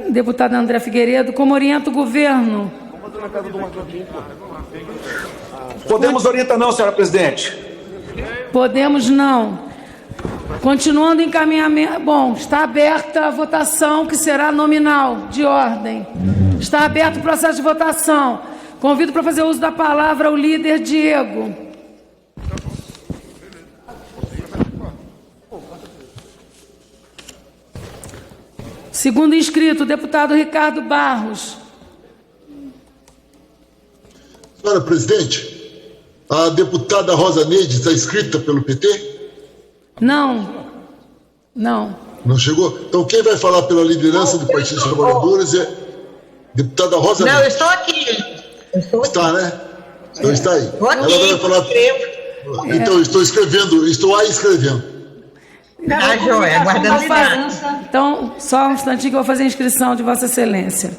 Deputada André Figueiredo, como orienta o governo? Podemos orientar não, senhora presidente. Podemos não. Continuando o encaminhamento. Bom, está aberta a votação, que será nominal, de ordem. Está aberto o processo de votação. Convido para fazer uso da palavra o líder Diego. Segundo inscrito, o deputado Ricardo Barros. Senhora presidente, a deputada Rosa Neide está inscrita pelo PT? Não. Não. Não chegou? Então quem vai falar pela liderança do Partido dos Trabalhadores é a deputada Rosa Neide. Não, eu estou aqui. Está, né? Então está aí. Estou aqui, ela vai falar. Então, estou escrevendo, estou aí escrevendo. Ah, joia, aguardando liderança. Então, só um instantinho que eu vou fazer a inscrição de Vossa Excelência.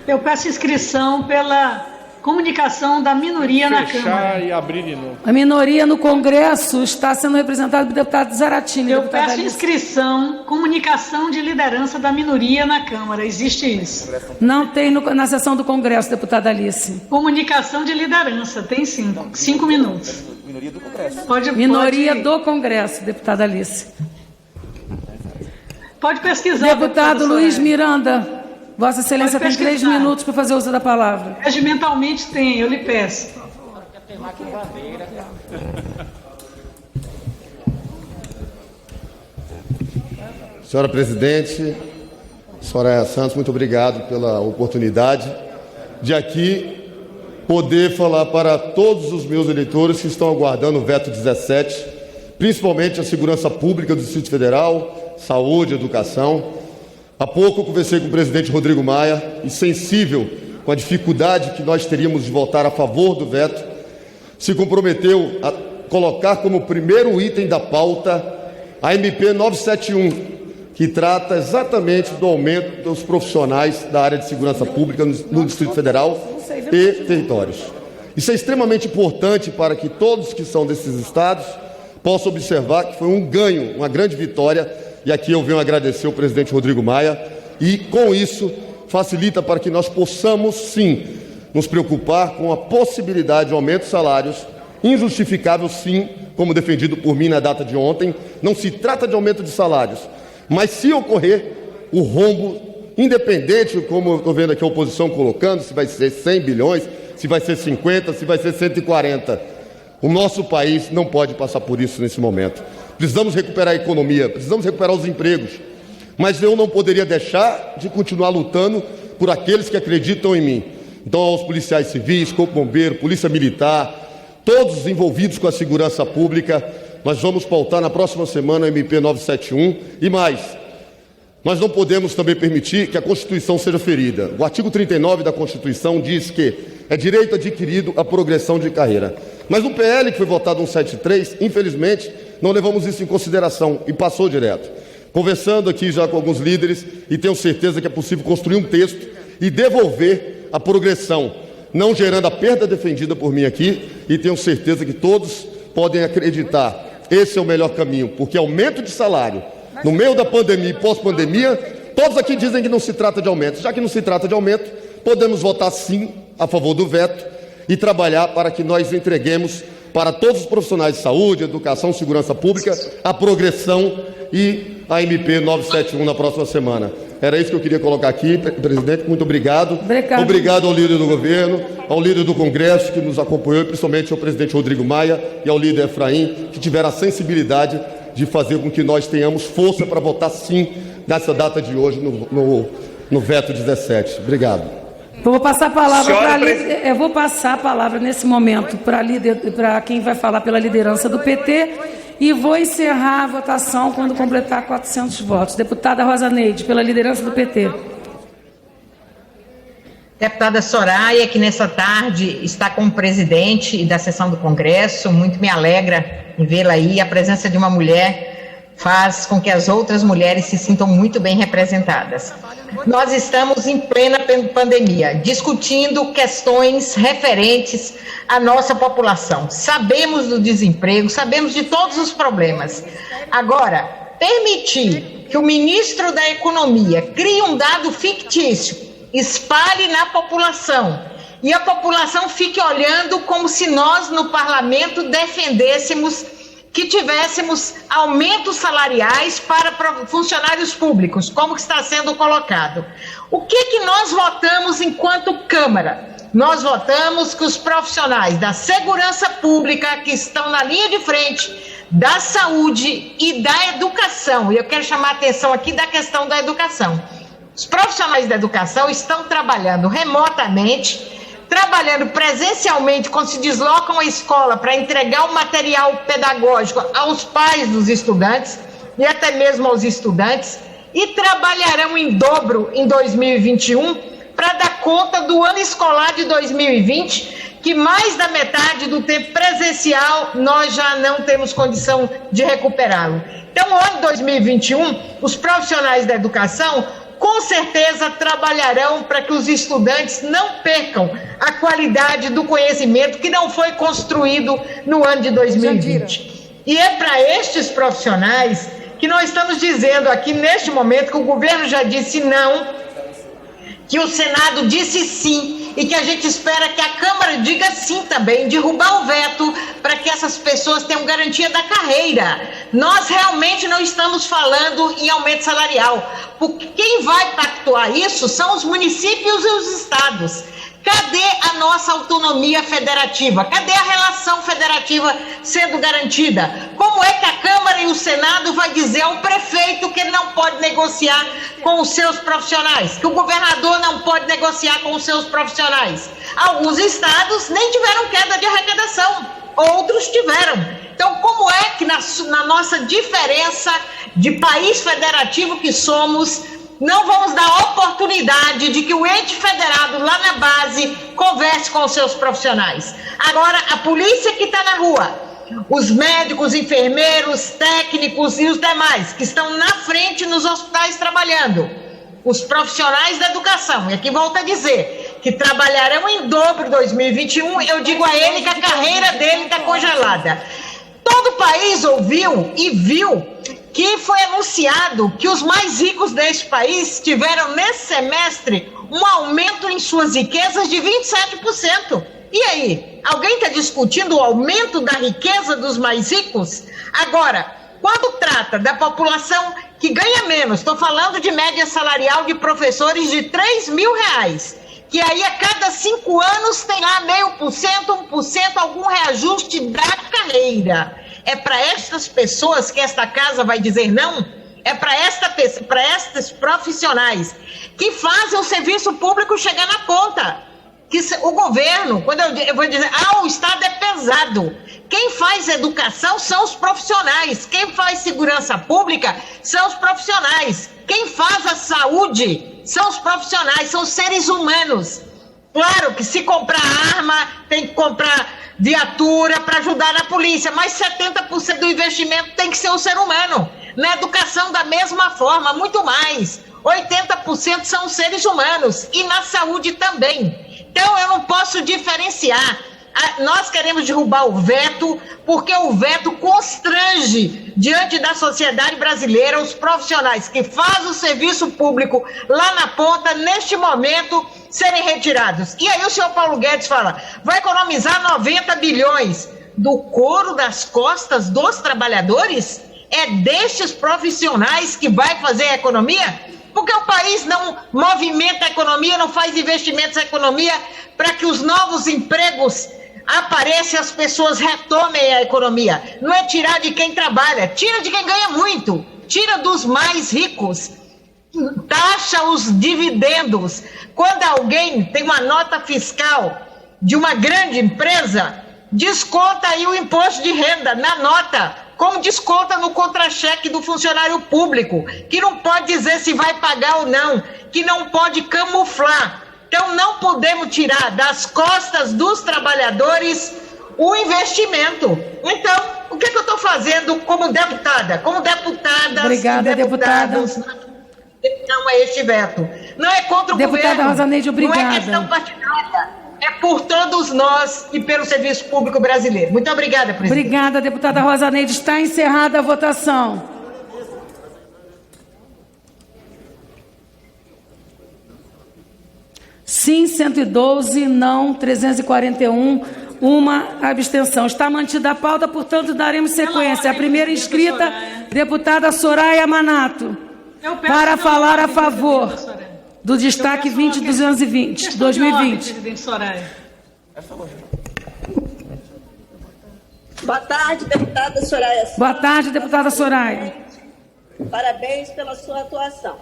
Eu peço inscrição pela comunicação da minoria na Câmara. E abrir de novo. A minoria no Congresso está sendo representada pelo deputado Zaratini. Eu peço inscrição, comunicação de liderança da minoria na Câmara. Existe isso? Não tem na sessão do Congresso, deputada Alice. Comunicação de liderança, tem sim. 5 minutos. Minoria do Congresso. Minoria do Congresso, deputada Alice. Pode pesquisar. Deputado Luiz Miranda, Vossa Excelência tem 3 minutos para fazer uso da palavra. Regimentalmente tem, eu lhe peço. Senhora presidente, Soraya Santos, muito obrigado pela oportunidade de aqui poder falar para todos os meus eleitores que estão aguardando o veto 17, principalmente a segurança pública do Distrito Federal, saúde, educação. Há pouco eu conversei com o presidente Rodrigo Maia e, sensível com a dificuldade que nós teríamos de votar a favor do veto, se comprometeu a colocar como primeiro item da pauta a MP 971, que trata exatamente do aumento dos profissionais da área de segurança pública no Distrito Federal e territórios. Isso é extremamente importante para que todos que são desses estados possam observar que foi um ganho, uma grande vitória. E aqui eu venho agradecer ao presidente Rodrigo Maia e, com isso, facilita para que nós possamos, sim, nos preocupar com a possibilidade de aumento de salários, injustificável, sim, como defendido por mim na data de ontem. Não se trata de aumento de salários, mas se ocorrer o rombo, independente, como eu estou vendo aqui a oposição colocando, se vai ser 100 bilhões, se vai ser 50, se vai ser 140, o nosso país não pode passar por isso nesse momento. Precisamos recuperar a economia, precisamos recuperar os empregos, mas eu não poderia deixar de continuar lutando por aqueles que acreditam em mim. Então, aos policiais civis, corpo bombeiro, polícia militar, todos os envolvidos com a segurança pública, nós vamos pautar na próxima semana a MP 971 e mais. Nós não podemos também permitir que a Constituição seja ferida. O artigo 39 da Constituição diz que é direito adquirido a progressão de carreira. Mas no PL que foi votado 173, infelizmente, não levamos isso em consideração e passou direto. Conversando aqui já com alguns líderes e tenho certeza que é possível construir um texto e devolver a progressão, não gerando a perda defendida por mim aqui, e tenho certeza que todos podem acreditar. Esse é o melhor caminho, porque aumento de salário no meio da pandemia e pós-pandemia, todos aqui dizem que não se trata de aumento. Já que não se trata de aumento, podemos votar sim a favor do veto e trabalhar para que nós entreguemos para todos os profissionais de saúde, educação, segurança pública, a progressão e a MP 971 na próxima semana. Era isso que eu queria colocar aqui, presidente. Muito obrigado. Obrigado ao líder do governo, ao líder do Congresso que nos acompanhou, e principalmente ao presidente Rodrigo Maia e ao líder Efraim, que tiveram a sensibilidade de fazer com que nós tenhamos força para votar sim nessa data de hoje no veto 17. Obrigado. Eu vou passar a palavra eu vou passar a palavra nesse momento para quem vai falar pela liderança do PT e vou encerrar a votação quando completar 400 votos. Deputada Rosa Neide, pela liderança do PT. Deputada Soraya, que nessa tarde está como presidente da sessão do Congresso, muito me alegra em vê-la aí. A presença de uma mulher faz com que as outras mulheres se sintam muito bem representadas. Nós estamos em plena pandemia, discutindo questões referentes à nossa população. Sabemos do desemprego, sabemos de todos os problemas. Agora, permitir que o ministro da Economia crie um dado fictício, espalhe na população e a população fique olhando como se nós no parlamento defendêssemos que tivéssemos aumentos salariais para funcionários públicos, como que está sendo colocado. O que nós votamos enquanto Câmara? Nós votamos que os profissionais da segurança pública que estão na linha de frente, da saúde e da educação, e eu quero chamar a atenção aqui da questão da educação. Os profissionais da educação estão trabalhando remotamente, trabalhando presencialmente, quando se deslocam à escola para entregar o material pedagógico aos pais dos estudantes e até mesmo aos estudantes, e trabalharão em dobro em 2021 para dar conta do ano escolar de 2020, que mais da metade do tempo presencial nós já não temos condição de recuperá-lo. Então, no ano 2021, os profissionais da educação com certeza trabalharão para que os estudantes não percam a qualidade do conhecimento que não foi construído no ano de 2020. E é para estes profissionais que nós estamos dizendo aqui neste momento que o governo já disse não, que o Senado disse sim e que a gente espera que a Câmara diga sim também, derrubar o veto para que essas pessoas tenham garantia da carreira. Nós realmente não estamos falando em aumento salarial, porque quem vai pactuar isso são os municípios e os estados. Cadê a nossa autonomia federativa? Cadê a relação federativa sendo garantida? Como é que a Câmara e o Senado vai dizer ao prefeito que ele não pode negociar com os seus profissionais? Que o governador não pode negociar com os seus profissionais? Alguns estados nem tiveram queda de arrecadação, outros tiveram. Então, como é que na nossa diferença de país federativo que somos, não vamos dar oportunidade de que o ente federado lá na base converse com os seus profissionais? Agora, a polícia que está na rua, os médicos, enfermeiros, técnicos e os demais que estão na frente nos hospitais trabalhando, os profissionais da educação, e aqui volto a dizer, que trabalharão em dobro em 2021, eu digo a ele que a carreira dele está congelada. Todo o país ouviu e viu que foi anunciado que os mais ricos deste país tiveram nesse semestre um aumento em suas riquezas de 27%. E aí, alguém está discutindo o aumento da riqueza dos mais ricos? Agora, quando trata da população que ganha menos, estou falando de média salarial de professores de R$3.000, que aí a cada 5 anos tem lá 0,5%, 1%, algum reajuste da carreira. É para estas pessoas que esta casa vai dizer não? É para estes profissionais que fazem o serviço público chegar na ponta. Que o governo, quando eu vou dizer, o Estado é pesado. Quem faz educação são os profissionais. Quem faz segurança pública são os profissionais. Quem faz a saúde são os profissionais, são os seres humanos. Claro que se comprar arma, tem que comprar viatura para ajudar na polícia, mas 70% do investimento tem que ser o ser humano. Na educação, da mesma forma, muito mais. 80% são os seres humanos e na saúde também. Então, eu não posso diferenciar. Nós queremos derrubar o veto, porque o veto constrange diante da sociedade brasileira os profissionais que fazem o serviço público lá na ponta, neste momento, serem retirados. E aí o senhor Paulo Guedes fala, vai economizar 90 bilhões do couro das costas dos trabalhadores? É destes profissionais que vai fazer a economia? Porque o país não movimenta a economia, não faz investimentos na economia para que os novos empregos apareçam e as pessoas retomem a economia. Não é tirar de quem trabalha, tira de quem ganha muito, tira dos mais ricos. taxa os dividendos. Quando alguém tem uma nota fiscal de uma grande empresa, desconta aí o imposto de renda na nota, como desconta no contra-cheque do funcionário público, que não pode dizer se vai pagar ou não, que não pode camuflar. Então, não podemos tirar das costas dos trabalhadores o investimento. Então, o que eu estou fazendo como deputada? Como deputadas obrigada, e deputados, não é este veto. Não é contra o deputada governo. Rosaneide, obrigada. Não é questão partidária. É por todos nós e pelo serviço público brasileiro. Muito obrigada, presidente. Obrigada, deputada Rosaneide. Está encerrada a votação. Sim, 112, não, 341, uma abstenção. Está mantida a pauta, portanto, daremos sequência. A primeira inscrita, deputada Soraya Manato, para falar a favor do destaque 20.220, 2020. Presidente Soraya. Boa tarde, deputada Soraya. Boa tarde, deputada Soraya. Parabéns pela sua atuação.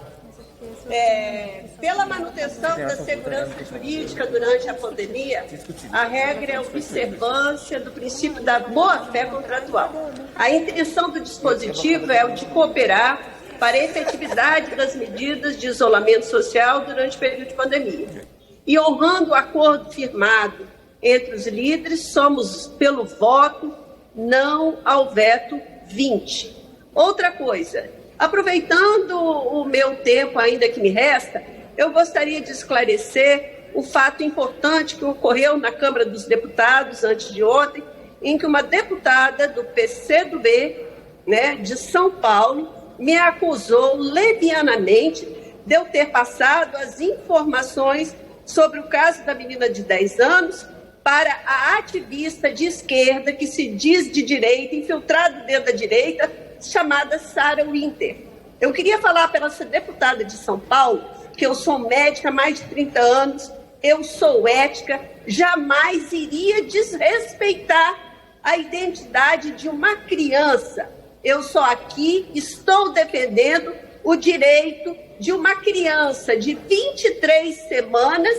Pela manutenção da segurança jurídica durante a pandemia, a regra é a observância do princípio da boa-fé contratual. A intenção do dispositivo é o de cooperar para a efetividade das medidas de isolamento social durante o período de pandemia. E honrando o acordo firmado entre os líderes, somos pelo voto não ao veto 20. Outra coisa, aproveitando o meu tempo ainda que me resta, eu gostaria de esclarecer o fato importante que ocorreu na Câmara dos Deputados antes de ontem, em que uma deputada do PCdoB, de São Paulo, me acusou levianamente de eu ter passado as informações sobre o caso da menina de 10 anos para a ativista de esquerda que se diz de direita, infiltrada dentro da direita, chamada Sarah Winter. Eu queria falar para essa deputada de São Paulo que eu sou médica há mais de 30 anos, eu sou ética, jamais iria desrespeitar a identidade de uma criança. Eu só aqui estou defendendo o direito de uma criança de 23 semanas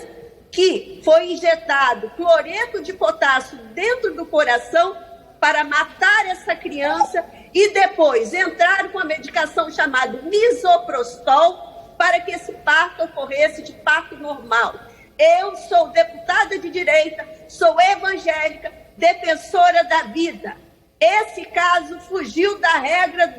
que foi injetado cloreto de potássio dentro do coração para matar essa criança e depois entrar com a medicação chamada misoprostol para que esse parto ocorresse de parto normal. Eu sou deputada de direita, sou evangélica, defensora da vida. Esse caso fugiu da regra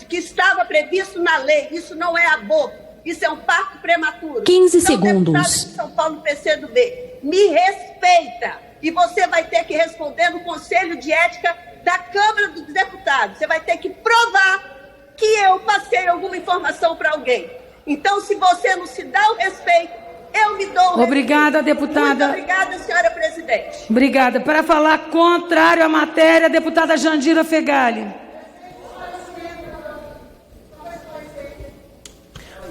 que estava previsto na lei. Isso não é aborto, isso é um parto prematuro. 15 então, segundos. Deputado de São Paulo, PCdoB, me respeita. E você vai ter que responder no Conselho de Ética da Câmara dos Deputados. Você vai ter que provar que eu passei alguma informação para alguém. Então, se você não se dá o respeito, eu me dou o Obrigada, respeito. deputada. Muito obrigada, senhora presidente. Obrigada. Para falar contrário à matéria, a deputada Jandira Fegali.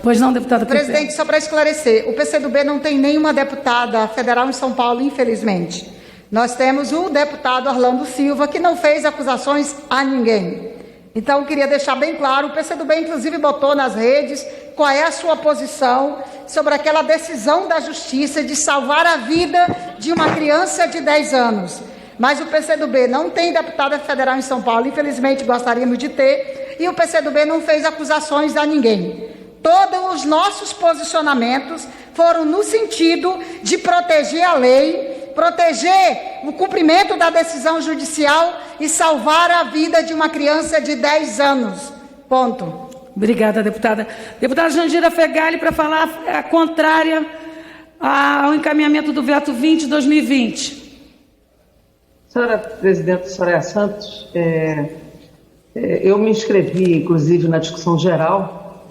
Pois não, deputada. Presidente, só para esclarecer, o PCdoB não tem nenhuma deputada federal em São Paulo, infelizmente. Nós temos o deputado Orlando Silva, que não fez acusações a ninguém. Então, queria deixar bem claro, o PCdoB, inclusive, botou nas redes qual é a sua posição sobre aquela decisão da Justiça de salvar a vida de uma criança de 10 anos. Mas o PCdoB não tem deputada federal em São Paulo, infelizmente gostaríamos de ter, e o PCdoB não fez acusações a ninguém. Todos os nossos posicionamentos foram no sentido de proteger a lei, proteger o cumprimento da decisão judicial e salvar a vida de uma criança de 10 anos. Ponto. Obrigada, deputada. Deputada Jandira Fegali, para falar a contrária ao encaminhamento do veto 20/2020. Senhora presidente Soraya Santos, eu me inscrevi, inclusive, na discussão geral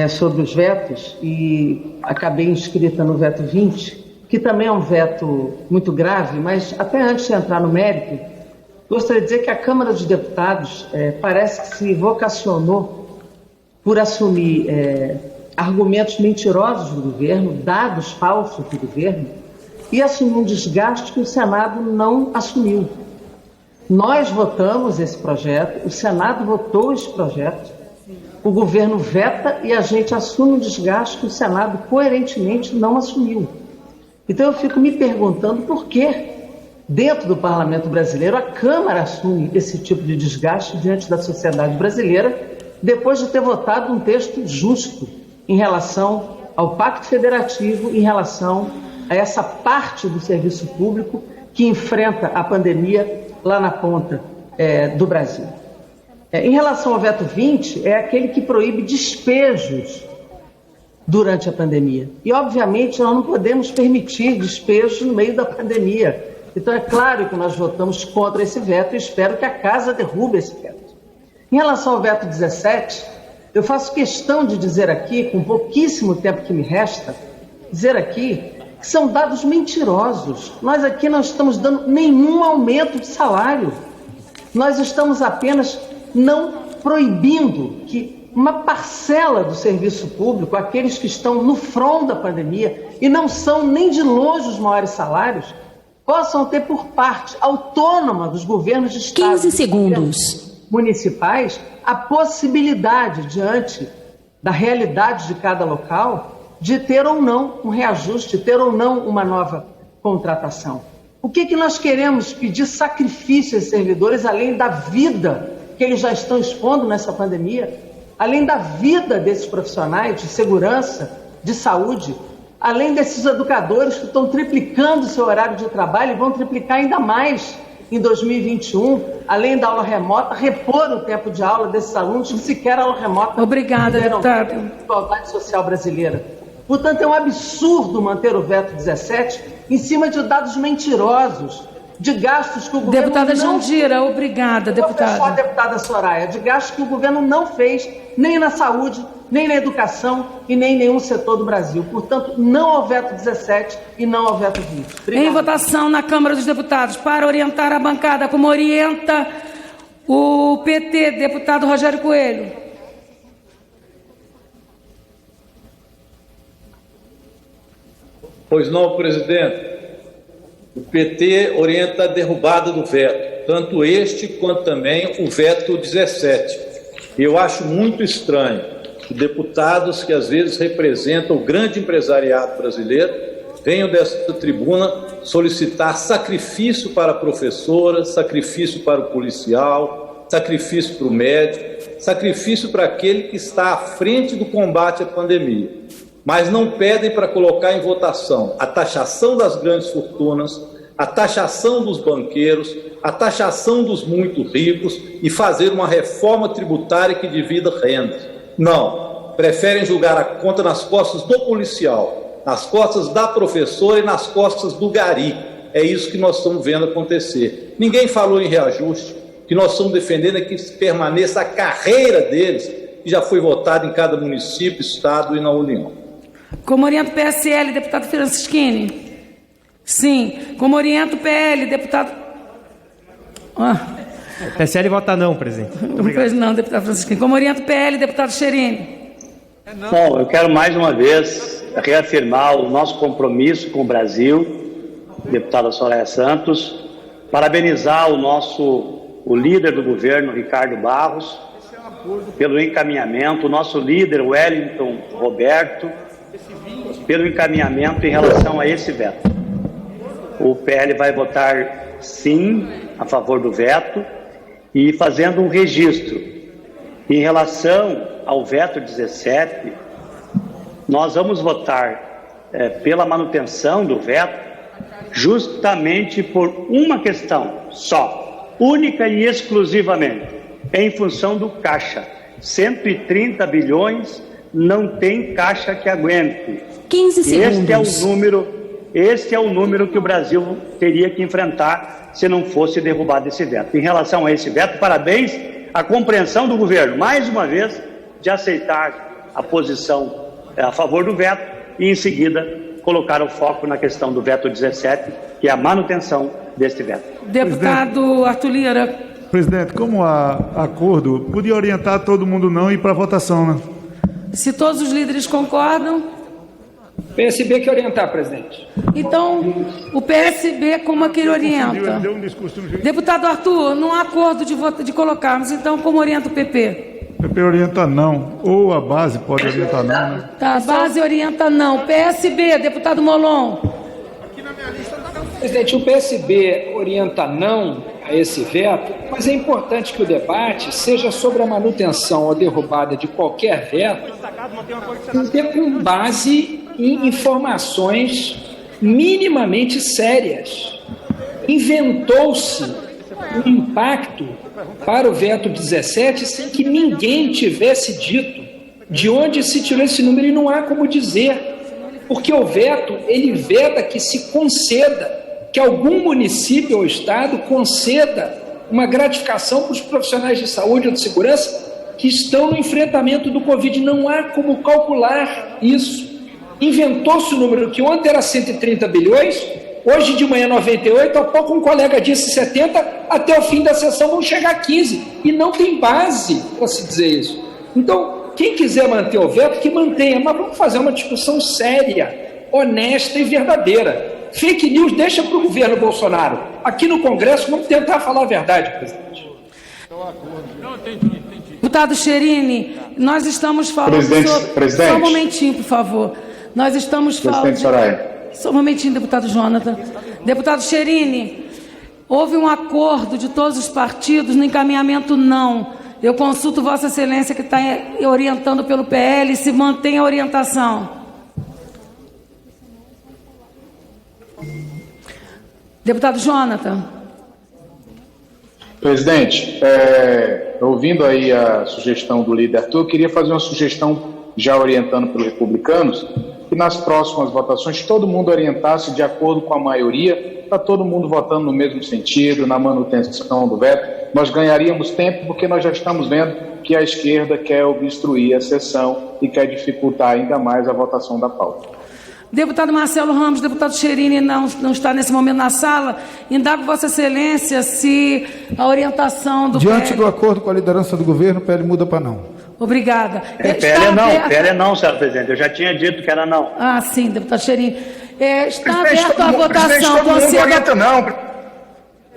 sobre os vetos e acabei inscrita no veto 20, que também é um veto muito grave, mas até antes de entrar no mérito, gostaria de dizer que a Câmara dos Deputados parece que se vocacionou por assumir argumentos mentirosos do governo, dados falsos do governo, e assumir um desgaste que o Senado não assumiu. Nós votamos esse projeto, o Senado votou esse projeto, o governo veta e a gente assume um desgaste que o Senado coerentemente não assumiu. Então eu fico me perguntando por que, dentro do parlamento brasileiro, a Câmara assume esse tipo de desgaste diante da sociedade brasileira, depois de ter votado um texto justo em relação ao Pacto Federativo, em relação a essa parte do serviço público que enfrenta a pandemia lá na ponta do Brasil. Em relação ao veto 20, é aquele que proíbe despejos durante a pandemia. E, obviamente, nós não podemos permitir despejos no meio da pandemia. Então, é claro que nós votamos contra esse veto e espero que a Casa derrube esse veto. Em relação ao veto 17, eu faço questão de dizer aqui, com pouquíssimo tempo que me resta, dizer aqui que são dados mentirosos. Nós aqui não estamos dando nenhum aumento de salário. Nós estamos apenas não proibindo que uma parcela do serviço público, aqueles que estão no front da pandemia e não são nem de longe os maiores salários, possam ter por parte autônoma dos governos de estado 15 segundos. Municipais a possibilidade, diante da realidade de cada local, de ter ou não um reajuste, ter ou não uma nova contratação. O que nós queremos pedir sacrifício aos servidores, além da vida que eles já estão expondo nessa pandemia, além da vida desses profissionais de segurança, de saúde, além desses educadores que estão triplicando o seu horário de trabalho e vão triplicar ainda mais em 2021, além da aula remota, repor o tempo de aula desses alunos que sequer a aula remota... Obrigada, deputado. ...igualdade social brasileira. Portanto, é um absurdo manter o veto 17 em cima de dados mentirosos, de gastos que o governo Deputada Jandira, obrigada, deputada. Só a deputada Soraya, de gastos que o governo não fez, nem na saúde, nem na educação e nem em nenhum setor do Brasil. Portanto, não ao veto 17 e não ao veto 20. Obrigada. Em votação na Câmara dos Deputados, para orientar a bancada, como orienta o PT, deputado Rogério Coelho. Pois não, presidente. O PT orienta a derrubada do veto, tanto este quanto também o veto 17. Eu acho muito estranho que deputados que às vezes representam o grande empresariado brasileiro venham dessa tribuna solicitar sacrifício para a professora, sacrifício para o policial, sacrifício para o médico, sacrifício para aquele que está à frente do combate à pandemia. Mas não pedem para colocar em votação a taxação das grandes fortunas, a taxação dos banqueiros, a taxação dos muito ricos e fazer uma reforma tributária que divida rendas. Não, preferem julgar a conta nas costas do policial, nas costas da professora e nas costas do gari. É isso que nós estamos vendo acontecer. Ninguém falou em reajuste. O que nós estamos defendendo é que permaneça a carreira deles, que já foi votada em cada município, estado e na União. Como orienta o PSL, deputado Francisquini? Sim. Como orienta o PL, deputado... PSL vota não, presidente. Pois não, deputado Francisquini. Como orienta o PL, deputado Cherini? Bom, eu quero mais uma vez reafirmar o nosso compromisso com o Brasil, deputada Soraya Santos, parabenizar o líder do governo, Ricardo Barros, pelo encaminhamento, o nosso líder, Wellington Roberto, pelo encaminhamento em relação a esse veto. O PL vai votar sim a favor do veto e fazendo um registro. Em relação ao veto 17, nós vamos votar pela manutenção do veto justamente por uma questão só, única e exclusivamente, em função do caixa. 130 bilhões não tem caixa que aguente. 15 segundos. Este é o número que o Brasil teria que enfrentar se não fosse derrubado esse veto. Em relação a esse veto, parabéns à compreensão do governo, mais uma vez, de aceitar a posição a favor do veto e, em seguida, colocar o foco na questão do veto 17, que é a manutenção deste veto. Deputado Arthur Lira. Presidente, como há acordo, podia orientar todo mundo não ir para a votação, né? Se todos os líderes concordam... PSB que orientar, presidente. Então, o PSB como é que ele orienta? Deu um discurso no... Deputado Arthur, não há acordo de colocarmos, então como orienta o PP? O PP orienta não. Ou a base pode orientar não, né? Tá, a base orienta não. PSB, deputado Molon. Presidente, o PSB orienta não a esse veto, mas é importante que o debate seja sobre a manutenção ou derrubada de qualquer veto com base em informações minimamente sérias. Inventou-se um impacto para o veto 17 sem que ninguém tivesse dito de onde se tirou esse número, e não há como dizer, porque o veto, ele veda que se conceda, que algum município ou estado conceda uma gratificação para os profissionais de saúde ou de segurança que estão no enfrentamento do Covid. Não há como calcular isso. Inventou-se o número que ontem era 130 bilhões, hoje de manhã 98, há pouco um colega disse 70, até o fim da sessão vão chegar a 15. E não tem base para se dizer isso. Então, quem quiser manter o veto, que mantenha, mas vamos fazer uma discussão séria, honesta e verdadeira. Fake news deixa para o governo Bolsonaro. Aqui no Congresso vamos tentar falar a verdade, presidente. Deputado Cherini, nós estamos falando Presidente. Só um momentinho, por favor. Nós estamos falando... Presidente Soraya. Só um momentinho, deputado Jonathan. Deputado Cherini, houve um acordo de todos os partidos no encaminhamento não. Eu consulto Vossa Excelência, que está orientando pelo PL, se mantém a orientação. Deputado Jonathan. Presidente, ouvindo aí a sugestão do líder Arthur, eu queria fazer uma sugestão, já orientando pelos republicanos, que nas próximas votações todo mundo orientasse de acordo com a maioria, para todo mundo votando no mesmo sentido, na manutenção do veto. Nós ganharíamos tempo, porque nós já estamos vendo que a esquerda quer obstruir a sessão e quer dificultar ainda mais a votação da pauta. Deputado Marcelo Ramos, deputado Cherini não está nesse momento na sala. Indago Vossa Excelência se a orientação do Diante PL... do acordo com a liderança do governo, o PL muda para não. Obrigada. PL é não, senhor presidente. Eu já tinha dito que era não. Ah, sim, deputado Cherini. Está Presidente, aberta a todo votação. mundo orienta não.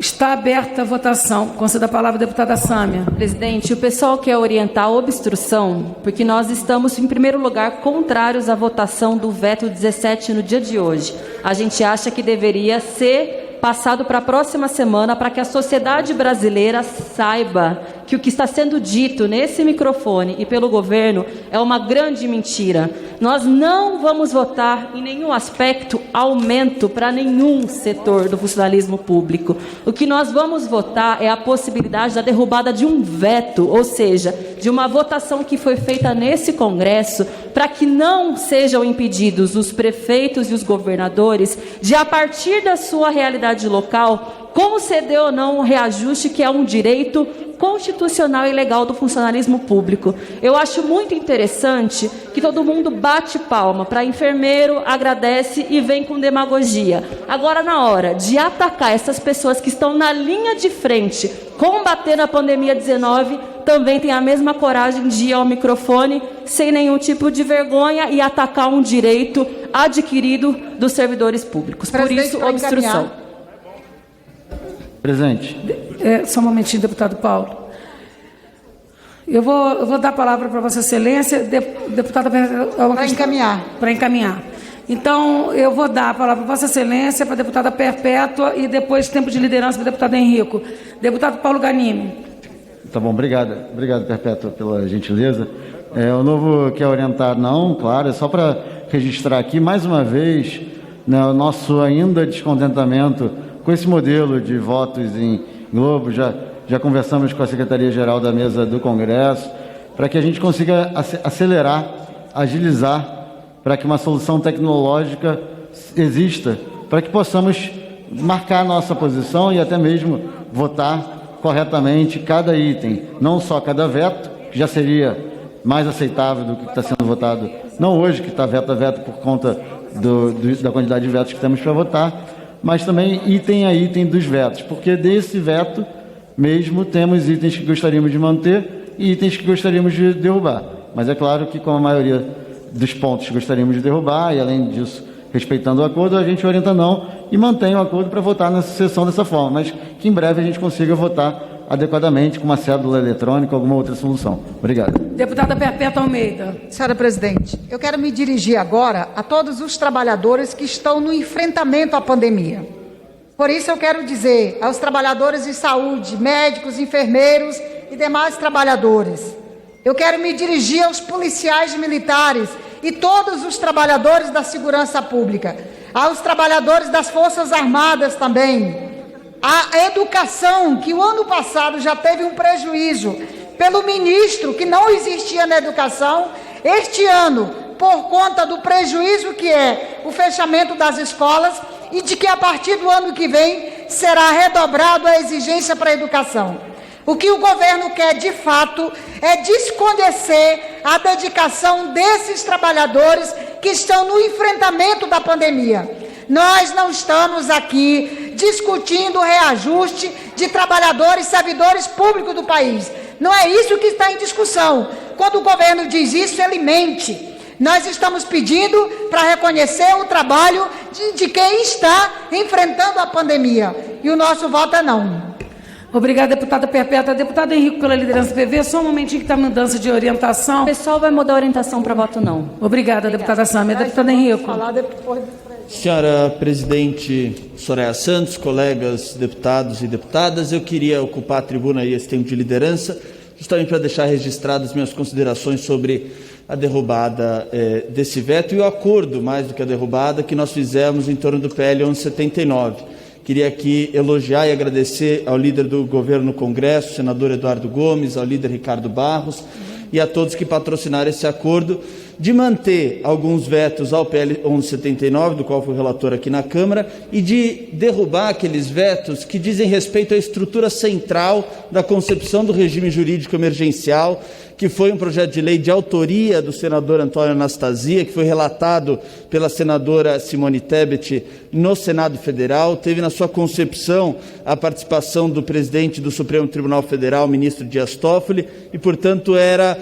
Está aberta a votação. Conceda a palavra à deputada Sâmia. Presidente, o pessoal quer orientar a obstrução, porque nós estamos, em primeiro lugar, contrários à votação do veto 17 no dia de hoje. A gente acha que deveria ser passado para a próxima semana, para que a sociedade brasileira saiba que o que está sendo dito nesse microfone e pelo governo é uma grande mentira. Nós não vamos votar em nenhum aspecto aumento para nenhum setor do funcionalismo público. O que nós vamos votar é a possibilidade da derrubada de um veto, ou seja, de uma votação que foi feita nesse Congresso para que não sejam impedidos os prefeitos e os governadores de, a partir da sua realidade local, conceder ou não um reajuste que é um direito constitucional e legal do funcionalismo público. Eu acho muito interessante que todo mundo bate palma para enfermeiro, agradece e vem com demagogia. Agora, na hora de atacar essas pessoas que estão na linha de frente, combatendo a pandemia 19, também tem a mesma coragem de ir ao microfone sem nenhum tipo de vergonha e atacar um direito adquirido dos servidores públicos. Por isso, obstrução. Presidente. Só um momentinho, deputado Paulo. Eu vou dar a palavra para Vossa Excelência, deputada... Para encaminhar. Para encaminhar. Então, eu vou dar a palavra para Vossa Excelência, para a deputada Perpétua e depois tempo de liderança para o deputado Henrico. Deputado Paulo Ganimi. Tá bom, obrigado. Obrigado, Perpétua, pela gentileza. O novo quer orientar, não, claro, é só para registrar aqui, mais uma vez, né, o nosso ainda descontentamento com esse modelo de votos em globo. Já conversamos com a Secretaria-Geral da Mesa do Congresso, para que a gente consiga acelerar, agilizar, para que uma solução tecnológica exista, para que possamos marcar a nossa posição e até mesmo votar corretamente cada item, não só cada veto, que já seria mais aceitável do que está sendo votado, não hoje, que está veto a veto por conta da quantidade de vetos que temos para votar, mas também item a item dos vetos, porque desse veto mesmo temos itens que gostaríamos de manter e itens que gostaríamos de derrubar. Mas é claro que, com a maioria dos pontos que gostaríamos de derrubar, e além disso, respeitando o acordo, a gente orienta não e mantém o acordo para votar nessa sessão dessa forma, mas que em breve a gente consiga votar adequadamente com uma cédula eletrônica ou alguma outra solução. Obrigado. Deputada Perpétua Almeida. Senhora presidente, eu quero me dirigir agora a todos os trabalhadores que estão no enfrentamento à pandemia. Por isso eu quero dizer aos trabalhadores de saúde, médicos, enfermeiros e demais trabalhadores, eu quero me dirigir aos policiais militares e todos os trabalhadores da segurança pública, aos trabalhadores das Forças Armadas também. A educação, que o ano passado já teve um prejuízo pelo ministro, que não existia na educação, este ano, por conta do prejuízo que é o fechamento das escolas e de que a partir do ano que vem será redobrado a exigência para a educação. O que o governo quer, de fato, é desconhecer a dedicação desses trabalhadores que estão no enfrentamento da pandemia. Nós não estamos aqui discutindo o reajuste de trabalhadores e servidores públicos do país. Não é isso que está em discussão. Quando o governo diz isso, ele mente. Nós estamos pedindo para reconhecer o trabalho de quem está enfrentando a pandemia. E o nosso voto é não. Obrigada, deputada Perpétua. Deputado Henrique, pela liderança do PV, só um momentinho que está mudança de orientação. O pessoal vai mudar a orientação para voto não. Obrigada, deputada Sâmia. Deputado Henrique. Senhora presidente Soraya Santos, colegas deputados e deputadas, eu queria ocupar a tribuna e esse tempo de liderança, justamente para deixar registradas minhas considerações sobre a derrubada desse veto e o acordo, mais do que a derrubada, que nós fizemos em torno do PL 1179. Queria aqui elogiar e agradecer ao líder do governo no Congresso, senador Eduardo Gomes, ao líder Ricardo Barros e a todos que patrocinaram esse acordo, de manter alguns vetos ao PL 1179, do qual fui relator aqui na Câmara, e de derrubar aqueles vetos que dizem respeito à estrutura central da concepção do regime jurídico emergencial, que foi um projeto de lei de autoria do senador Antônio Anastasia, que foi relatado pela senadora Simone Tebet no Senado Federal, teve na sua concepção a participação do presidente do Supremo Tribunal Federal, ministro Dias Toffoli, e, portanto, era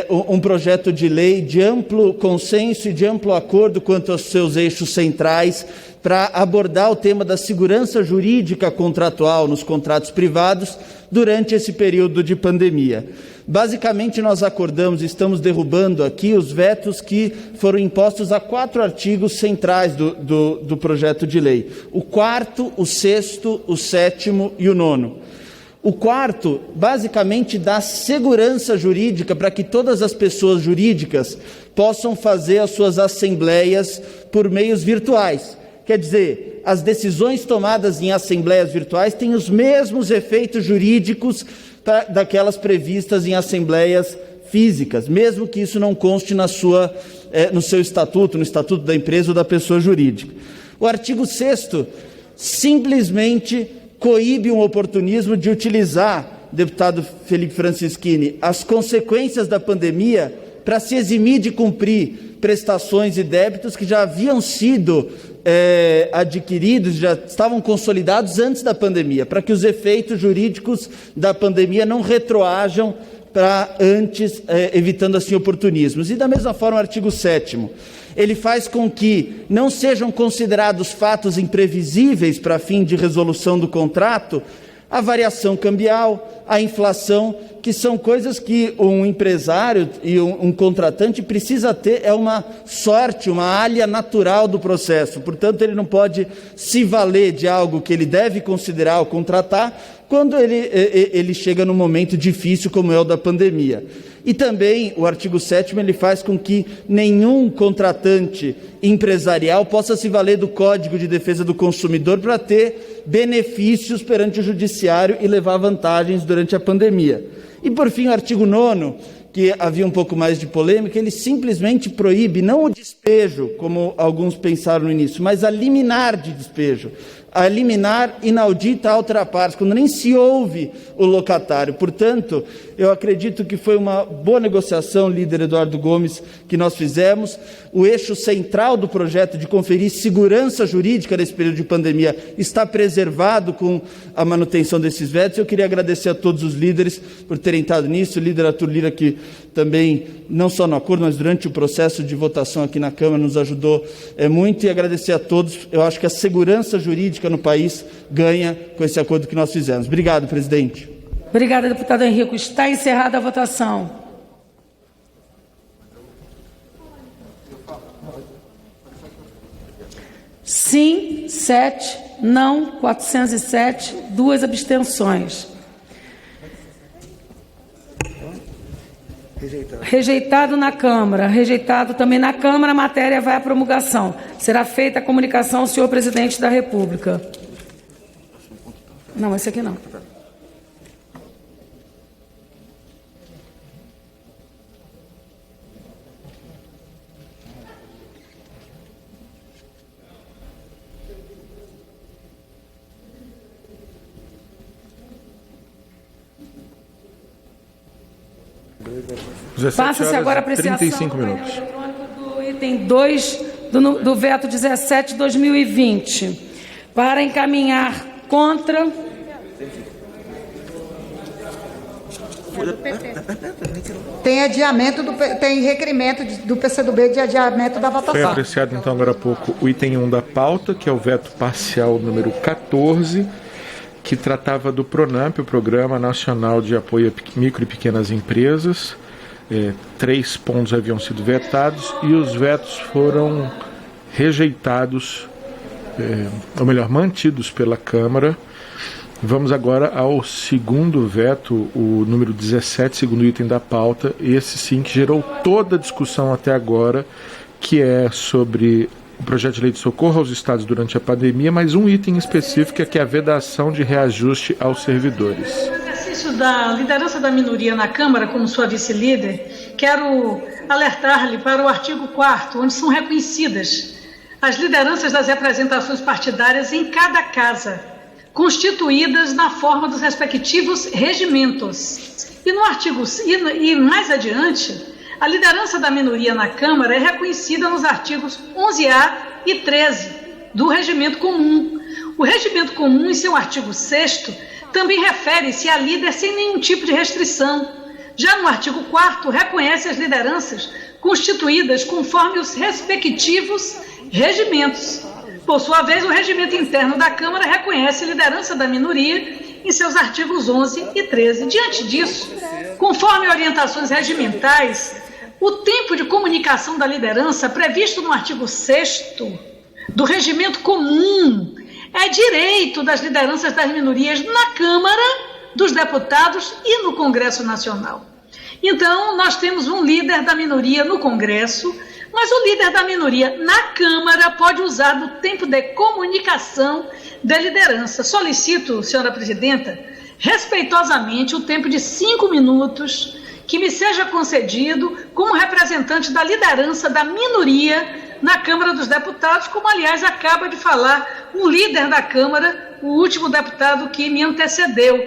um projeto de lei de amplo consenso e de amplo acordo quanto aos seus eixos centrais para abordar o tema da segurança jurídica contratual nos contratos privados durante esse período de pandemia. Basicamente, nós acordamos e estamos derrubando aqui os vetos que foram impostos a 4 artigos centrais do projeto de lei: o 4º, o 6º, o 7º e o 9º. O 4º, basicamente, dá segurança jurídica para que todas as pessoas jurídicas possam fazer as suas assembleias por meios virtuais. Quer dizer, as decisões tomadas em assembleias virtuais têm os mesmos efeitos jurídicos daquelas previstas em assembleias físicas, mesmo que isso não conste no seu estatuto, no estatuto da empresa ou da pessoa jurídica. O artigo 6º simplesmente coíbe um oportunismo de utilizar, deputado Felipe Francischini, as consequências da pandemia para se eximir de cumprir prestações e débitos que já haviam sido adquiridos, já estavam consolidados antes da pandemia, para que os efeitos jurídicos da pandemia não retroajam para antes, evitando assim oportunismos. E da mesma forma o artigo 7º, ele faz com que não sejam considerados fatos imprevisíveis para fim de resolução do contrato a variação cambial, a inflação, que são coisas que um empresário e um contratante precisa ter, é uma sorte, uma alha natural do processo. Portanto, ele não pode se valer de algo que ele deve considerar ao contratar quando ele chega num momento difícil como é o da pandemia. E também o artigo 7º ele faz com que nenhum contratante empresarial possa se valer do Código de Defesa do Consumidor para ter benefícios perante o judiciário e levar vantagens durante a pandemia. E, por fim, o artigo 9º, que havia um pouco mais de polêmica, ele simplesmente proíbe não o despejo, como alguns pensaram no início, mas a liminar de despejo. A liminar inaudita outra parte, quando nem se ouve o locatário. Portanto, eu acredito que foi uma boa negociação, líder Eduardo Gomes, que nós fizemos. O eixo central do projeto de conferir segurança jurídica nesse período de pandemia está preservado com a manutenção desses vetos. Eu queria agradecer a todos os líderes por terem estado nisso, o líder Arthur Lira, que também, não só no acordo, mas durante o processo de votação aqui na Câmara, nos ajudou muito, e agradecer a todos. Eu acho que a segurança jurídica no país ganha com esse acordo que nós fizemos. Obrigado, presidente. Obrigada, deputado Henrico. Está encerrada a votação. Sim, 7, não, 407, 2 abstenções. Rejeitado na Câmara. Rejeitado também na Câmara, a matéria vai à promulgação. Será feita a comunicação ao senhor presidente da República. Não, esse aqui não. Passa-se agora a apreciação 35 minutos. do item 2 do veto 17/2020. Para encaminhar contra... Tem adiamento, tem requerimento do PCdoB de adiamento da votação. Foi apreciado, então, agora há pouco, o item 1 da pauta, que é o veto parcial número 14, que tratava do PRONAMP, o Programa Nacional de Apoio a Micro e Pequenas Empresas. 3 pontos haviam sido vetados e os vetos foram rejeitados, ou melhor, mantidos pela Câmara. Vamos agora ao segundo veto, o número 17, segundo item da pauta, esse sim que gerou toda a discussão até agora, que é sobre o projeto de lei de socorro aos estados durante a pandemia, mas um item específico que é a vedação de reajuste aos servidores. No exercício da liderança da minoria na Câmara, como sua vice-líder, quero alertar-lhe para o artigo 4º, onde são reconhecidas as lideranças das representações partidárias em cada casa, constituídas na forma dos respectivos regimentos. E no artigo, e mais adiante, a liderança da minoria na Câmara é reconhecida nos artigos 11A e 13 do Regimento Comum. O Regimento Comum, em seu artigo 6º, também refere-se a líder sem nenhum tipo de restrição. Já no artigo 4º, reconhece as lideranças constituídas conforme os respectivos regimentos. Por sua vez, o regimento interno da Câmara reconhece a liderança da minoria em seus artigos 11 e 13. Diante disso, conforme orientações regimentais, o tempo de comunicação da liderança previsto no artigo 6º do Regimento Comum é direito das lideranças das minorias na Câmara dos Deputados e no Congresso Nacional. Então, nós temos um líder da minoria no Congresso, mas o líder da minoria na Câmara pode usar do tempo de comunicação da liderança. Solicito, senhora presidenta, respeitosamente o tempo de 5 minutos que me seja concedido como representante da liderança da minoria na Câmara dos Deputados, como, aliás, acaba de falar um líder da Câmara, o último deputado que me antecedeu.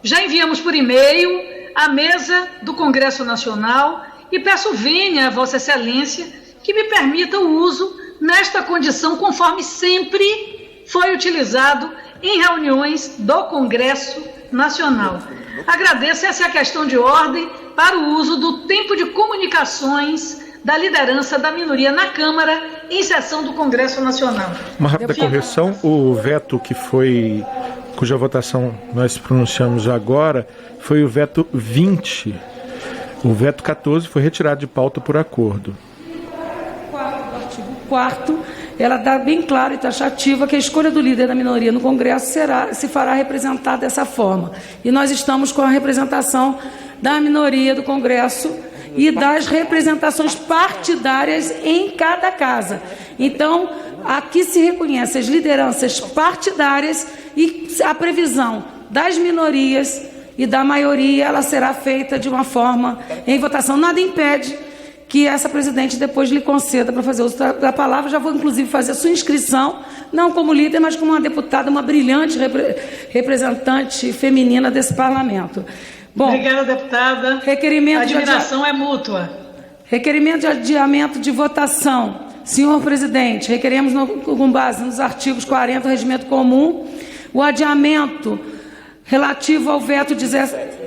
Já enviamos por e-mail à mesa do Congresso Nacional e peço vênia a Vossa Excelência que me permita o uso nesta condição, conforme sempre foi utilizado em reuniões do Congresso Nacional. Agradeço, essa é a questão de ordem para o uso do tempo de comunicações da liderança da minoria na Câmara em sessão do Congresso Nacional. Uma rápida correção, o veto cuja votação nós pronunciamos agora, foi o veto 20. O veto 14 foi retirado de pauta por acordo. O artigo 4º, ela dá bem claro e taxativa que a escolha do líder da minoria no Congresso se fará representar dessa forma. E nós estamos com a representação da minoria do Congresso e das representações partidárias em cada casa. Então, aqui se reconhece as lideranças partidárias e a previsão das minorias e da maioria, ela será feita de uma forma em votação. Nada impede que essa presidente depois lhe conceda para fazer uso da palavra. Já vou, inclusive, fazer a sua inscrição, não como líder, mas como uma deputada, uma brilhante representante feminina desse parlamento. Bom, obrigada, deputada. Requerimento a admiração é mútua. Requerimento de adiamento de votação. Senhor presidente, requeremos, com base nos artigos 40 do Regimento Comum, o adiamento relativo ao veto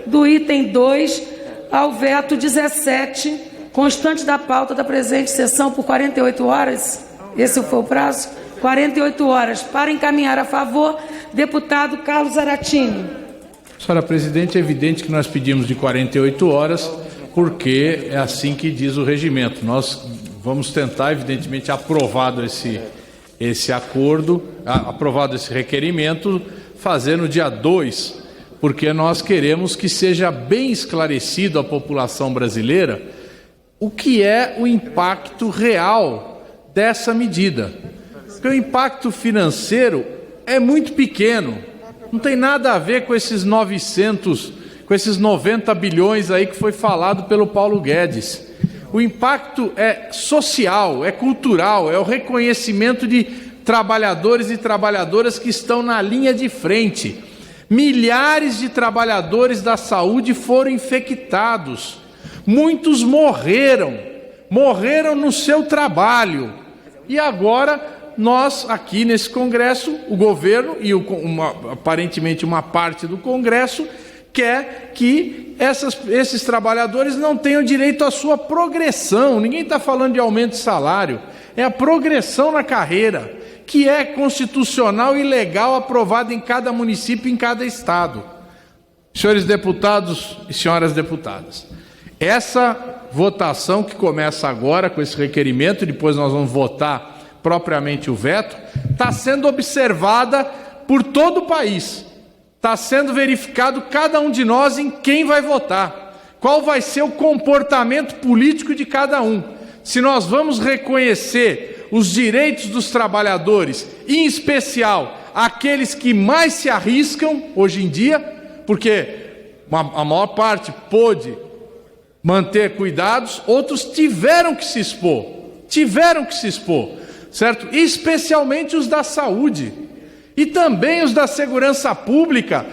do item 2 ao veto 17, constante da pauta da presente sessão por 48 horas, esse foi o prazo, 48 horas, para encaminhar a favor, deputado Carlos Zaratini. Senhora presidente, é evidente que nós pedimos de 48 horas, porque é assim que diz o regimento. Nós vamos tentar, evidentemente, aprovado esse acordo, aprovado esse requerimento, fazer no dia 2, porque nós queremos que seja bem esclarecido à população brasileira o que é o impacto real dessa medida. Porque o impacto financeiro é muito pequeno, não tem nada a ver com esses 90 bilhões aí que foi falado pelo Paulo Guedes. O impacto é social, é cultural, é o reconhecimento de trabalhadores e trabalhadoras que estão na linha de frente. Milhares de trabalhadores da saúde foram infectados. Muitos morreram no seu trabalho. E agora nós, aqui nesse Congresso, o governo e aparentemente uma parte do Congresso quer que esses trabalhadores não tenham direito à sua progressão. Ninguém está falando de aumento de salário, é a progressão na carreira, que é constitucional e legal, aprovada em cada município, em cada estado. Senhores deputados e senhoras deputadas, essa votação que começa agora com esse requerimento, depois nós vamos votar propriamente o veto, está sendo observada por todo o país. Está sendo verificado cada um de nós em quem vai votar, qual vai ser o comportamento político de cada um. Se nós vamos reconhecer os direitos dos trabalhadores, em especial aqueles que mais se arriscam hoje em dia, porque a maior parte pôde manter cuidados, outros tiveram que se expor, certo? Especialmente os da saúde e também os da segurança pública,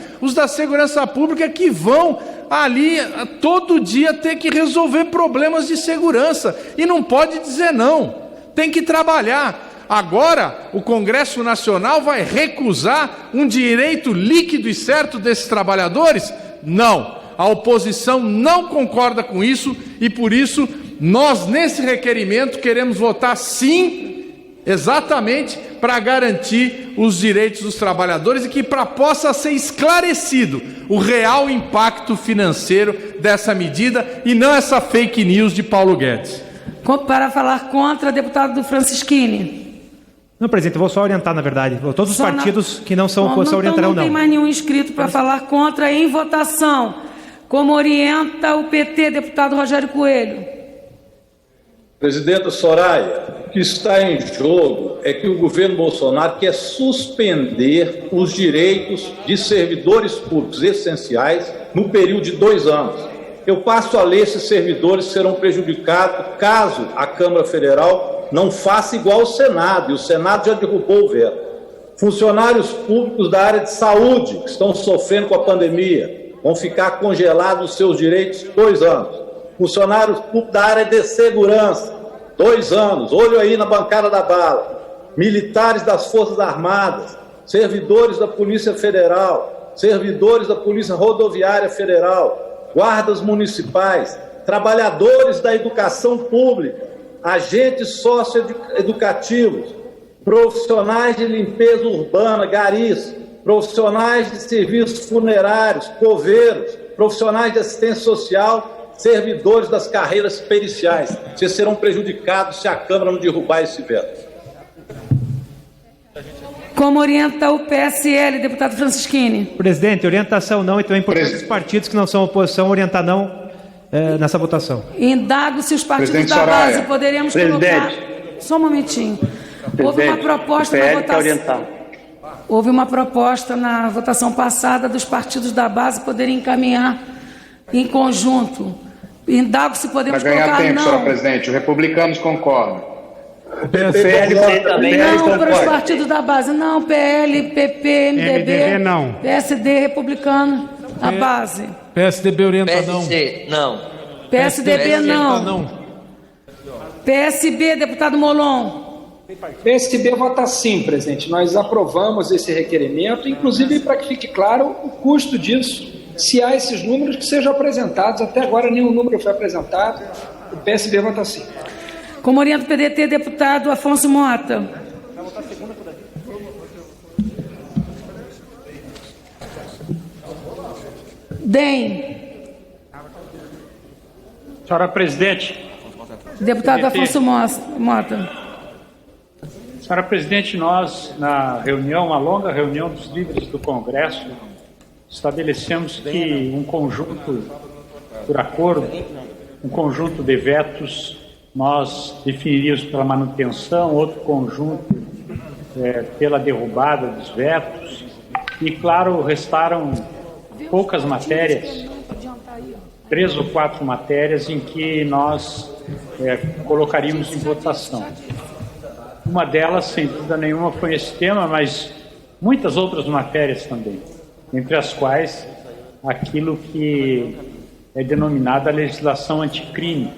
que vão ali todo dia ter que resolver problemas de segurança e não pode dizer não, tem que trabalhar. Agora o Congresso Nacional vai recusar um direito líquido e certo desses trabalhadores? Não, a oposição não concorda com isso e por isso nós nesse requerimento queremos votar sim, exatamente para garantir os direitos dos trabalhadores e que possa ser esclarecido o real impacto financeiro dessa medida e não essa fake news de Paulo Guedes. Para falar contra, deputado Francischini. Não, presidente, eu vou só orientar, na verdade. Todos os partidos que não são oposição orientarão não. Não tem mais nenhum inscrito para falar contra em votação. Como orienta o PT, deputado Rogério Coelho. Presidenta Soraya, o que está em jogo é que o governo Bolsonaro quer suspender os direitos de servidores públicos essenciais no período de 2 anos. Eu passo a ler, esses servidores serão prejudicados caso a Câmara Federal não faça igual ao Senado, e o Senado já derrubou o veto. Funcionários públicos da área de saúde que estão sofrendo com a pandemia vão ficar congelados os seus direitos 2 anos. Funcionários públicos da área de segurança, 2 anos, olho aí na bancada da bala. Militares das Forças Armadas, servidores da Polícia Federal, servidores da Polícia Rodoviária Federal, guardas municipais, trabalhadores da educação pública, agentes socioeducativos, profissionais de limpeza urbana, garis, profissionais de serviços funerários, coveiros, profissionais de assistência social, servidores das carreiras periciais. Vocês serão prejudicados se a Câmara não derrubar esse veto. Como orienta o PSL, deputado Francischini? Presidente, orientação não, então é importante os partidos que não são oposição orientar não nessa votação. Indago se os partidos da base poderíamos colocar... Só um momentinho. Houve uma proposta na votação... Houve uma proposta na votação passada dos partidos da base poderem encaminhar em conjunto. Indago se podemos colocar para ganhar tempo, não. senhora presidente, os republicanos concordam. PL também não para os partidos da base, não, PL, PP, MDB, não. PSD, republicano, a base. PSDB orienta não. PSC, não. PSDB não. PSB, deputado Molon. PSB vota sim, presidente. Nós aprovamos esse requerimento, inclusive para que fique claro o custo disso. Se há esses números que sejam apresentados, até agora nenhum número foi apresentado, o PSB vota sim. Como orienta o PDT, deputado Afonso Mota. DEM. Senhora presidente. Deputado Afonso Mota. Senhora presidente, nós, na reunião, uma longa reunião dos líderes do Congresso, estabelecemos que um conjunto, por acordo, um conjunto de vetos, nós definiríamos pela manutenção, outro conjunto pela derrubada dos vetos, e, claro, restaram poucas matérias, 3 ou 4 matérias em que nós colocaríamos em votação. Uma delas, sem dúvida nenhuma, foi esse tema, mas muitas outras matérias também, entre as quais aquilo que é denominada a legislação anticrime.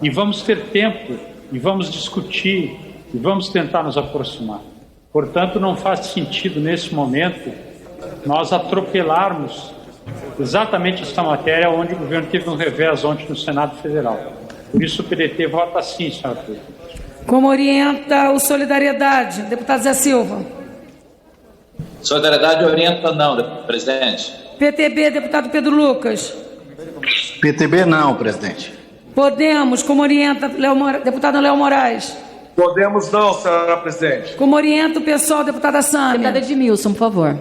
E vamos ter tempo, e vamos discutir, e vamos tentar nos aproximar. Portanto, não faz sentido, nesse momento, nós atropelarmos exatamente essa matéria onde o governo teve um revés ontem no Senado Federal. Por isso o PDT vota sim, senhora presidente. Como orienta o Solidariedade? Deputado Zé Silva. Solidariedade orienta não, presidente. PTB, deputado Pedro Lucas. PTB não, presidente. Podemos, como orienta deputado Léo Moraes. Podemos não, senhora presidente. Como orienta o PSOL, deputada Sâmia. Deputada Edmilson, por favor.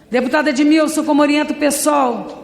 Deputada Edmilson, como orienta o PSOL.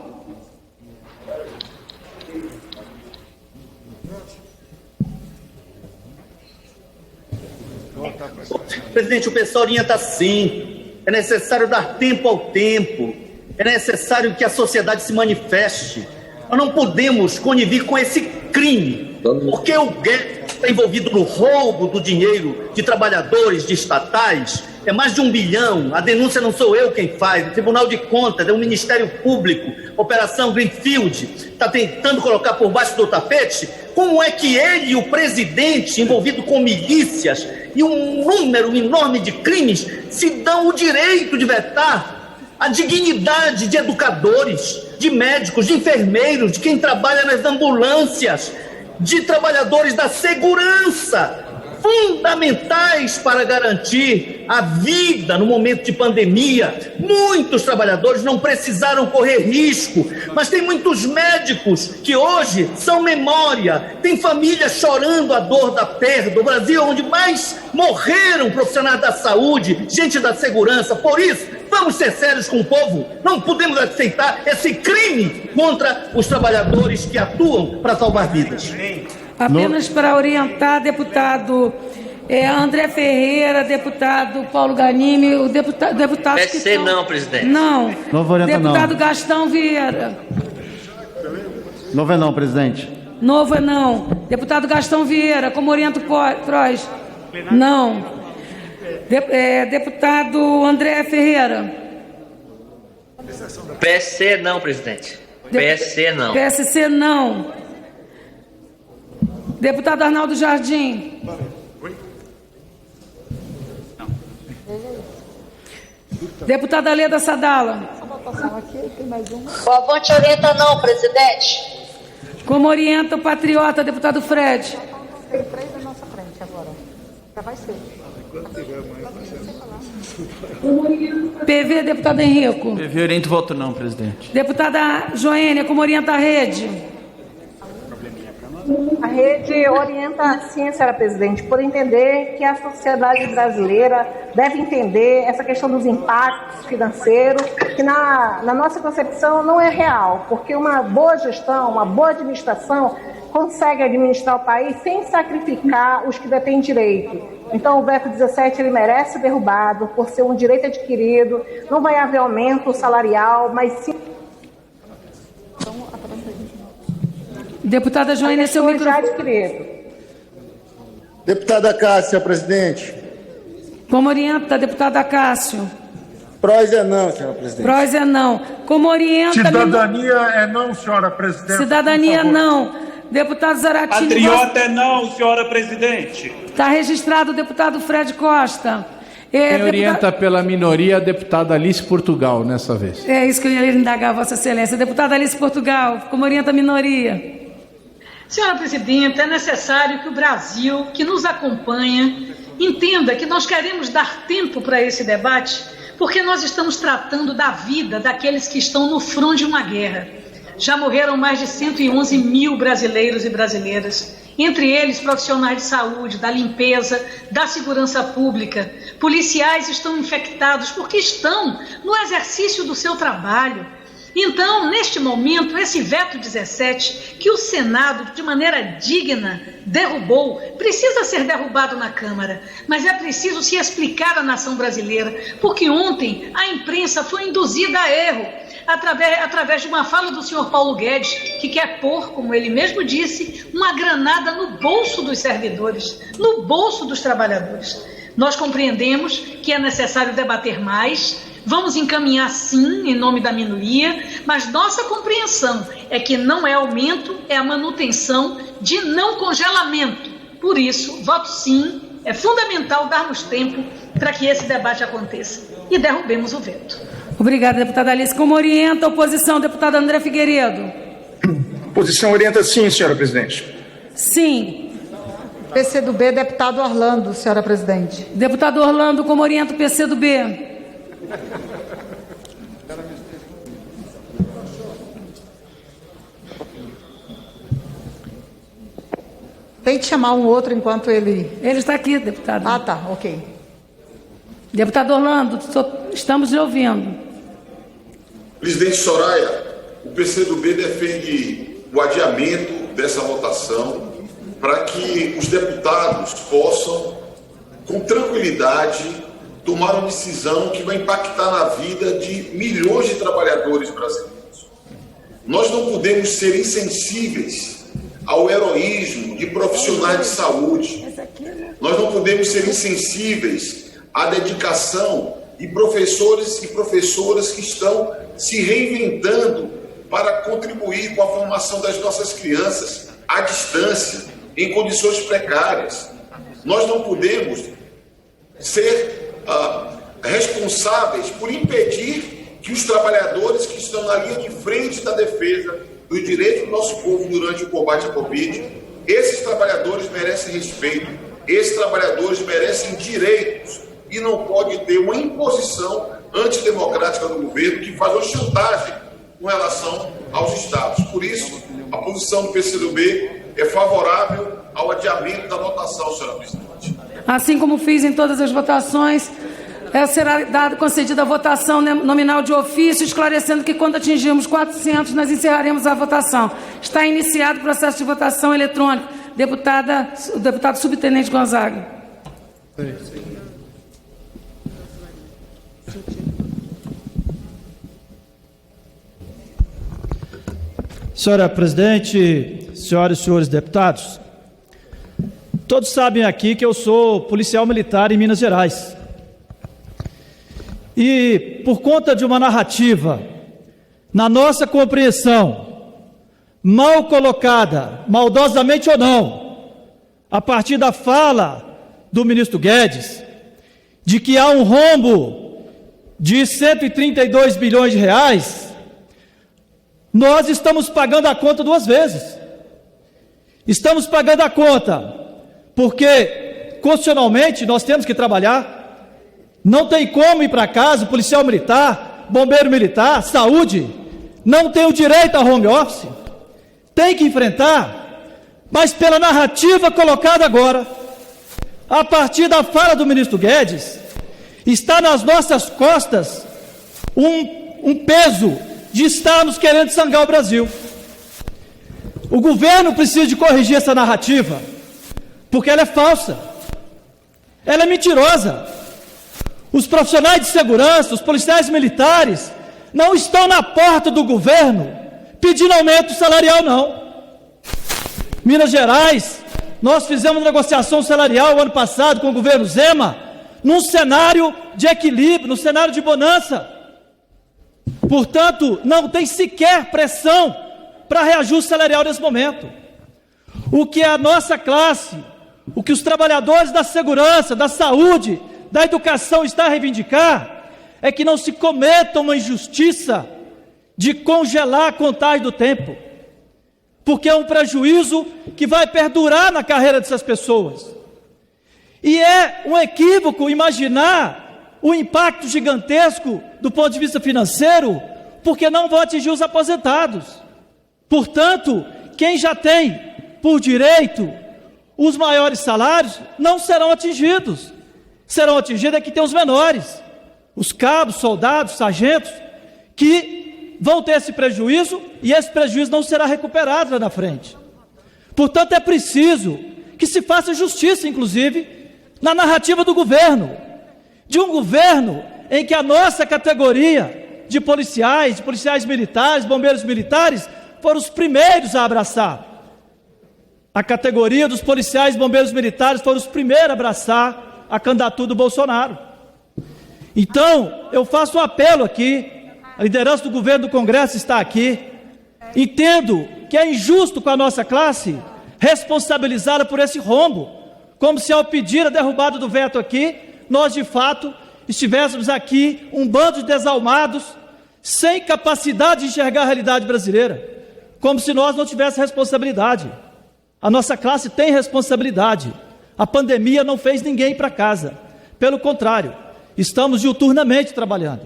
Presidente, o pessoal orienta sim. É necessário dar tempo ao tempo. É necessário que a sociedade se manifeste. Nós não podemos conivir com esse crime, porque o Guedes está envolvido no roubo do dinheiro de trabalhadores, de estatais. É mais de 1 bilhão. A denúncia não sou eu quem faz. O Tribunal de Contas, é o Ministério Público. Operação Greenfield está tentando colocar por baixo do tapete. Como é que ele e o presidente, envolvido com milícias e um número enorme de crimes, se dão o direito de vetar a dignidade de educadores, de médicos, de enfermeiros, de quem trabalha nas ambulâncias, de trabalhadores da segurança, fundamentais para garantir a vida no momento de pandemia. Muitos trabalhadores não precisaram correr risco, mas tem muitos médicos que hoje são memória, tem famílias chorando a dor da perda. O Brasil é onde mais morreram profissionais da saúde, gente da segurança. Por isso, vamos ser sérios com o povo. Não podemos aceitar esse crime contra os trabalhadores que atuam para salvar vidas. Apenas para orientar, deputado André Ferreira, deputado Paulo Ganimi, o deputado que estão... não, presidente. Não. Novo orienta deputado não. Gastão Vieira. Novo é não, presidente. Novo é não. Deputado Gastão Vieira, como orienta o PROS? Não. Deputado André Ferreira. PSC não, presidente. PSC não. PSC não. Deputado Arnaldo Jardim. Deputada Leda Sadala. O avante orienta não, presidente. Como orienta o patriota, deputado Fred? Tem 3 na nossa frente agora. Já vai ser. PV, deputado Henrico. PV orienta o voto não, presidente. Deputada Joênia, como orienta a rede? A rede orienta sim, senhora presidente, por entender que a sociedade brasileira deve entender essa questão dos impactos financeiros, que na nossa concepção não é real, porque uma boa gestão, uma boa administração consegue administrar o país sem sacrificar os que detêm direito. Então o veto 17 ele merece ser derrubado por ser um direito adquirido, não vai haver aumento salarial, mas sim... Deputada Joênia, seu microfone. Deputada Cássia, presidente. Como orienta, deputada Cássio? PROS é não, senhora presidente. PROS é não. Como orienta... Cidadania é não, senhora presidente. Cidadania não. Deputado Zaratini... Patriota é não, senhora presidente. Está registrado o deputado Fred Costa. Quem orienta pela minoria a deputada Alice Portugal, nessa vez. É isso que eu ia indagar, Vossa Excelência. Deputada Alice Portugal, como orienta a minoria? Senhora Presidenta, é necessário que o Brasil, que nos acompanha, entenda que nós queremos dar tempo para esse debate, porque nós estamos tratando da vida daqueles que estão no front de uma guerra. Já morreram mais de 111 mil brasileiros e brasileiras, entre eles profissionais de saúde, da limpeza, da segurança pública. Policiais estão infectados porque estão no exercício do seu trabalho. Então, neste momento, esse veto 17, que o Senado, de maneira digna, derrubou, precisa ser derrubado na Câmara, mas é preciso se explicar à nação brasileira, porque ontem a imprensa foi induzida a erro, através de uma fala do senhor Paulo Guedes, que quer pôr, como ele mesmo disse, uma granada no bolso dos servidores, no bolso dos trabalhadores. Nós compreendemos que é necessário debater mais, vamos encaminhar sim, em nome da minoria, mas nossa compreensão é que não é aumento, é a manutenção de não congelamento. Por isso, voto sim, é fundamental darmos tempo para que esse debate aconteça e derrubemos o veto. Obrigada, deputada Alice. Como orienta a oposição, deputado André Figueiredo? A oposição orienta sim, senhora presidente. Sim. PCdoB, deputado Orlando, senhora presidente. Deputado Orlando, como orienta o PCdoB? Tente chamar um outro enquanto ele... Ele está aqui, deputado. Ah, tá, ok. Deputado Orlando, estamos lhe ouvindo. Presidente Soraya, o PCdoB defende o adiamento dessa votação para que os deputados possam, com tranquilidade, tomar uma decisão que vai impactar na vida de milhões de trabalhadores brasileiros. Nós não podemos ser insensíveis ao heroísmo de profissionais de saúde. Nós não podemos ser insensíveis à dedicação de professores e professoras que estão se reinventando para contribuir com a formação das nossas crianças à distância, em condições precárias. Nós não podemos ser responsáveis por impedir que os trabalhadores que estão na linha de frente da defesa dos direitos do nosso povo durante o combate à Covid, esses trabalhadores merecem respeito, esses trabalhadores merecem direitos e não pode ter uma imposição antidemocrática do governo que faz uma chantagem com relação aos estados. Por isso, a posição do PCdoB é favorável ao adiamento da votação, senhora presidente. Assim como fiz em todas as votações, será concedida a votação nominal de ofício, esclarecendo que quando atingirmos 400, nós encerraremos a votação. Está iniciado o processo de votação eletrônico. O deputado subtenente Gonzaga. Senhora presidente, senhoras e senhores deputados, todos sabem aqui que eu sou policial militar em Minas Gerais. E por conta de uma narrativa, na nossa compreensão, mal colocada, maldosamente ou não, a partir da fala do ministro Guedes, de que há um rombo de 132 bilhões de reais, nós estamos pagando a conta duas vezes. Estamos pagando a conta porque, constitucionalmente, nós temos que trabalhar. Não tem como ir para casa, policial militar, bombeiro militar, saúde, não tem o direito a home office. Tem que enfrentar, mas pela narrativa colocada agora, a partir da fala do ministro Guedes, está nas nossas costas um peso de estarmos querendo sangar o Brasil. O governo precisa de corrigir essa narrativa, porque ela é falsa, ela é mentirosa. Os profissionais de segurança, os policiais militares, não estão na porta do governo pedindo aumento salarial, não. Minas Gerais, nós fizemos negociação salarial ano passado com o governo Zema, num cenário de equilíbrio, num cenário de bonança. Portanto, não tem sequer pressão para reajuste salarial nesse momento. O que a nossa classe, o que os trabalhadores da segurança, da saúde, da educação está a reivindicar, é que não se cometa uma injustiça de congelar a contagem do tempo, porque é um prejuízo que vai perdurar na carreira dessas pessoas. E é um equívoco imaginar o impacto gigantesco do ponto de vista financeiro, porque não vão atingir os aposentados. Portanto, quem já tem por direito os maiores salários não serão atingidos. Serão atingidos é que tem os menores, os cabos, soldados, sargentos, que vão ter esse prejuízo, e esse prejuízo não será recuperado lá na frente. Portanto, é preciso que se faça justiça, inclusive, na narrativa do governo, de um governo em que a nossa categoria de policiais militares, bombeiros militares, foram os primeiros a abraçar. A categoria dos policiais e bombeiros militares foram os primeiros a abraçar a candidatura do Bolsonaro. Então, eu faço um apelo aqui, a liderança do governo do Congresso está aqui, entendo que é injusto com a nossa classe responsabilizá-la por esse rombo, como se ao pedir a derrubada do veto aqui, nós de fato estivéssemos aqui um bando de desalmados, sem capacidade de enxergar a realidade brasileira, como se nós não tivéssemos responsabilidade. A nossa classe tem responsabilidade. A pandemia não fez ninguém para casa, pelo contrário, estamos diuturnamente trabalhando.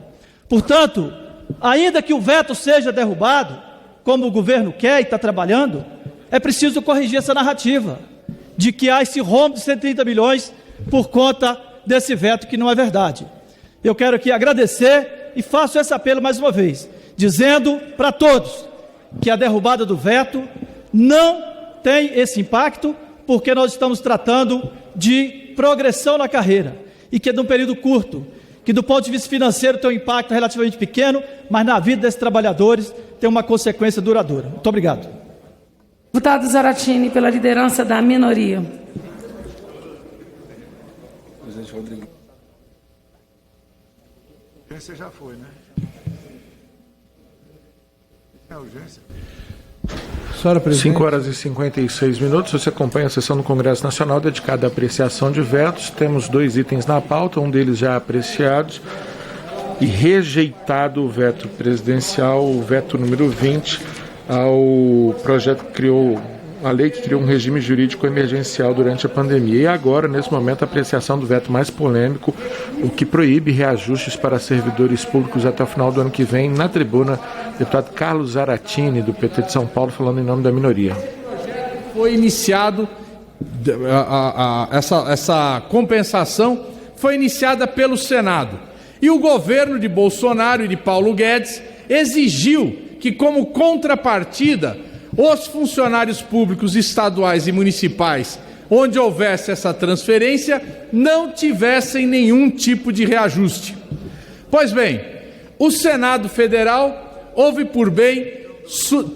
Portanto, ainda que o veto seja derrubado, como o governo quer e está trabalhando, é preciso corrigir essa narrativa de que há esse rombo de 130 milhões por conta desse veto, que não é verdade. Eu quero aqui agradecer e faço esse apelo mais uma vez, dizendo para todos que a derrubada do veto não tem esse impacto, porque nós estamos tratando de progressão na carreira, e que é de um período curto, que do ponto de vista financeiro tem um impacto relativamente pequeno, mas na vida desses trabalhadores tem uma consequência duradoura. Muito obrigado. Deputado Zaratini, pela liderança da minoria. Presidente Rodrigo. Urgência já foi, né? É urgência. Senhora presidente. 5h56. Você acompanha a sessão do Congresso Nacional dedicada à apreciação de vetos. Temos 2 itens na pauta, um deles já apreciados e rejeitado o veto presidencial, o veto número 20, ao projeto que criou a lei que criou um regime jurídico emergencial durante a pandemia. E agora, nesse momento, a apreciação do veto mais polêmico, o que proíbe reajustes para servidores públicos até o final do ano que vem. Na tribuna, deputado Carlos Zaratini, do PT de São Paulo, falando em nome da minoria. Foi iniciado, essa compensação foi iniciada pelo Senado. E o governo de Bolsonaro e de Paulo Guedes exigiu que, como contrapartida, os funcionários públicos estaduais e municipais, onde houvesse essa transferência, não tivessem nenhum tipo de reajuste. Pois bem, o Senado Federal houve por bem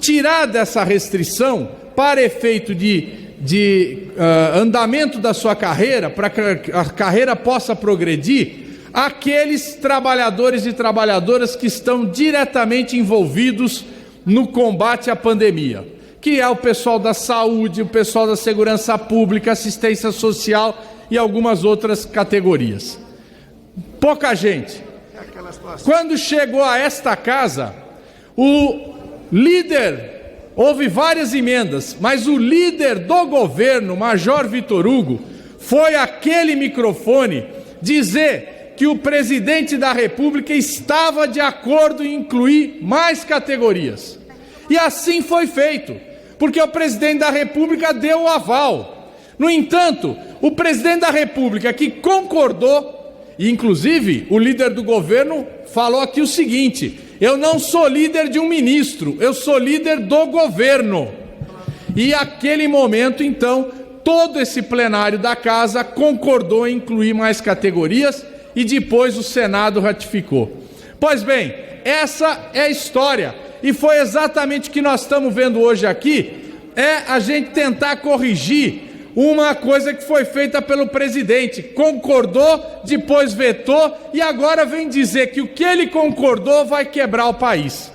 tirar dessa restrição, para efeito de andamento da sua carreira, para que a carreira possa progredir, aqueles trabalhadores e trabalhadoras que estão diretamente envolvidos no combate à pandemia, que é o pessoal da saúde, o pessoal da segurança pública, assistência social e algumas outras categorias. Pouca gente. Quando chegou a esta casa, o líder, houve várias emendas, mas o líder do governo, Major Vitor Hugo, foi àquele microfone dizer que o presidente da República estava de acordo em incluir mais categorias. E assim foi feito, porque o presidente da República deu o aval. No entanto, o presidente da República que concordou, e inclusive o líder do governo falou aqui o seguinte: eu não sou líder de um ministro, eu sou líder do governo. E naquele momento, então, todo esse plenário da casa concordou em incluir mais categorias, e depois o Senado ratificou. Pois bem, essa é a história, e foi exatamente o que nós estamos vendo hoje aqui, é a gente tentar corrigir uma coisa que foi feita pelo presidente. Concordou, depois vetou, e agora vem dizer que o que ele concordou vai quebrar o país.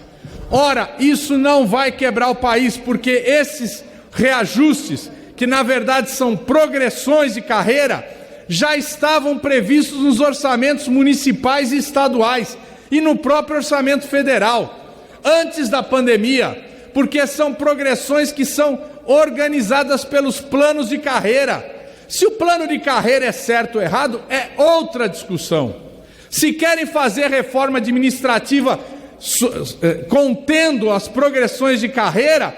Ora, isso não vai quebrar o país, porque esses reajustes, que na verdade são progressões de carreira, já estavam previstos nos orçamentos municipais e estaduais e no próprio orçamento federal, antes da pandemia, porque são progressões que são organizadas pelos planos de carreira. Se o plano de carreira é certo ou errado, é outra discussão. Se querem fazer reforma administrativa contendo as progressões de carreira,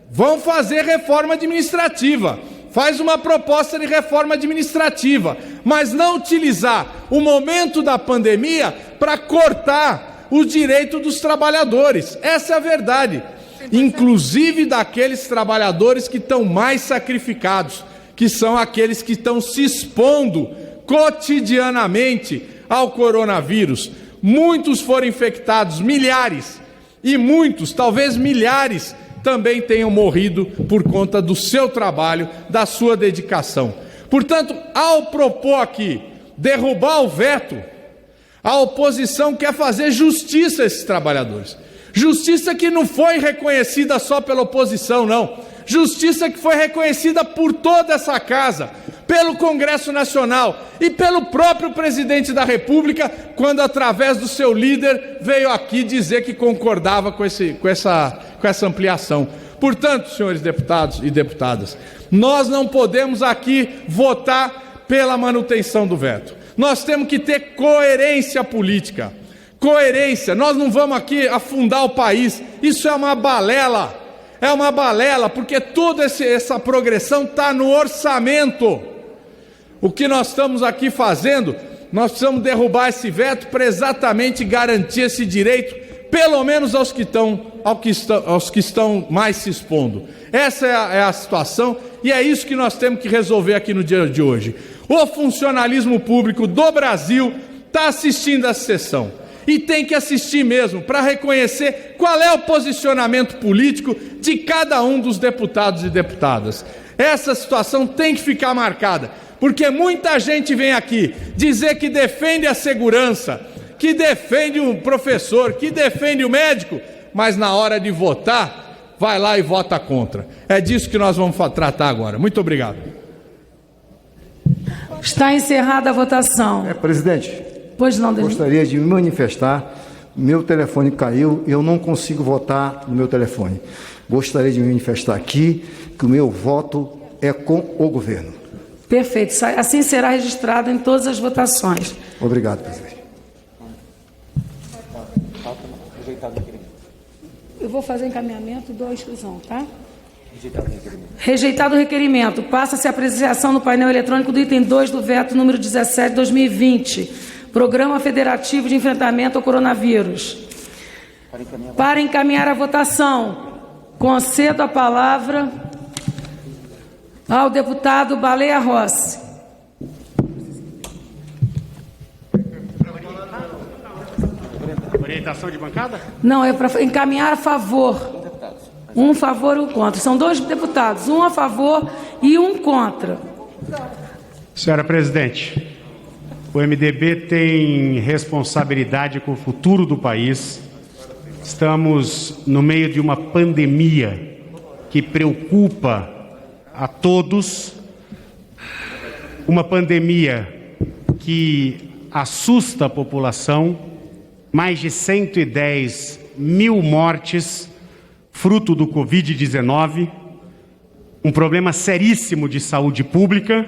vão fazer reforma administrativa. Faz uma proposta de reforma administrativa, mas não utilizar o momento da pandemia para cortar o direito dos trabalhadores. Essa é a verdade. Inclusive daqueles trabalhadores que estão mais sacrificados, que são aqueles que estão se expondo cotidianamente ao coronavírus. Muitos foram infectados, milhares, e muitos, talvez milhares, também tenham morrido por conta do seu trabalho, da sua dedicação. Portanto, ao propor aqui derrubar o veto, a oposição quer fazer justiça a esses trabalhadores. Justiça que não foi reconhecida só pela oposição, não. Justiça que foi reconhecida por toda essa casa, pelo Congresso Nacional e pelo próprio presidente da República, quando, através do seu líder, veio aqui dizer que concordava com essa ampliação. Portanto, senhores deputados e deputadas, nós não podemos aqui votar pela manutenção do veto. Nós temos que ter coerência política. Coerência. Nós não vamos aqui afundar o país. Isso é uma balela. É uma balela, porque toda essa progressão está no orçamento. O que nós estamos aqui fazendo, nós precisamos derrubar esse veto para exatamente garantir esse direito, pelo menos aos que estão mais se expondo. Essa é a situação e é isso que nós temos que resolver aqui no dia de hoje. O funcionalismo público do Brasil está assistindo essa sessão. E tem que assistir mesmo, para reconhecer qual é o posicionamento político de cada um dos deputados e deputadas. Essa situação tem que ficar marcada, porque muita gente vem aqui dizer que defende a segurança, que defende o professor, que defende o médico, mas na hora de votar, vai lá e vota contra. É disso que nós vamos tratar agora. Muito obrigado. Está encerrada a votação. Presidente. Pois não, gostaria de me manifestar. Meu telefone caiu, eu não consigo votar no meu telefone. Gostaria de me manifestar aqui que o meu voto é com o governo. Perfeito. Assim será registrado em todas as votações. Obrigado, presidente. Eu vou fazer encaminhamento da exclusão, tá? Rejeitado o requerimento. Passa-se a apreciação no painel eletrônico do item 2 do veto número 17/2020. Programa Federativo de Enfrentamento ao Coronavírus. Para encaminhar a votação, concedo a palavra ao deputado Baleia Rossi. Orientação de bancada? Não, é para encaminhar a favor. Um favor e um contra. São dois deputados, um a favor e um contra. Senhora presidente, o MDB tem responsabilidade com o futuro do país. Estamos no meio de uma pandemia que preocupa a todos, uma pandemia que assusta a população, mais de 110 mil mortes, fruto do Covid-19, um problema seríssimo de saúde pública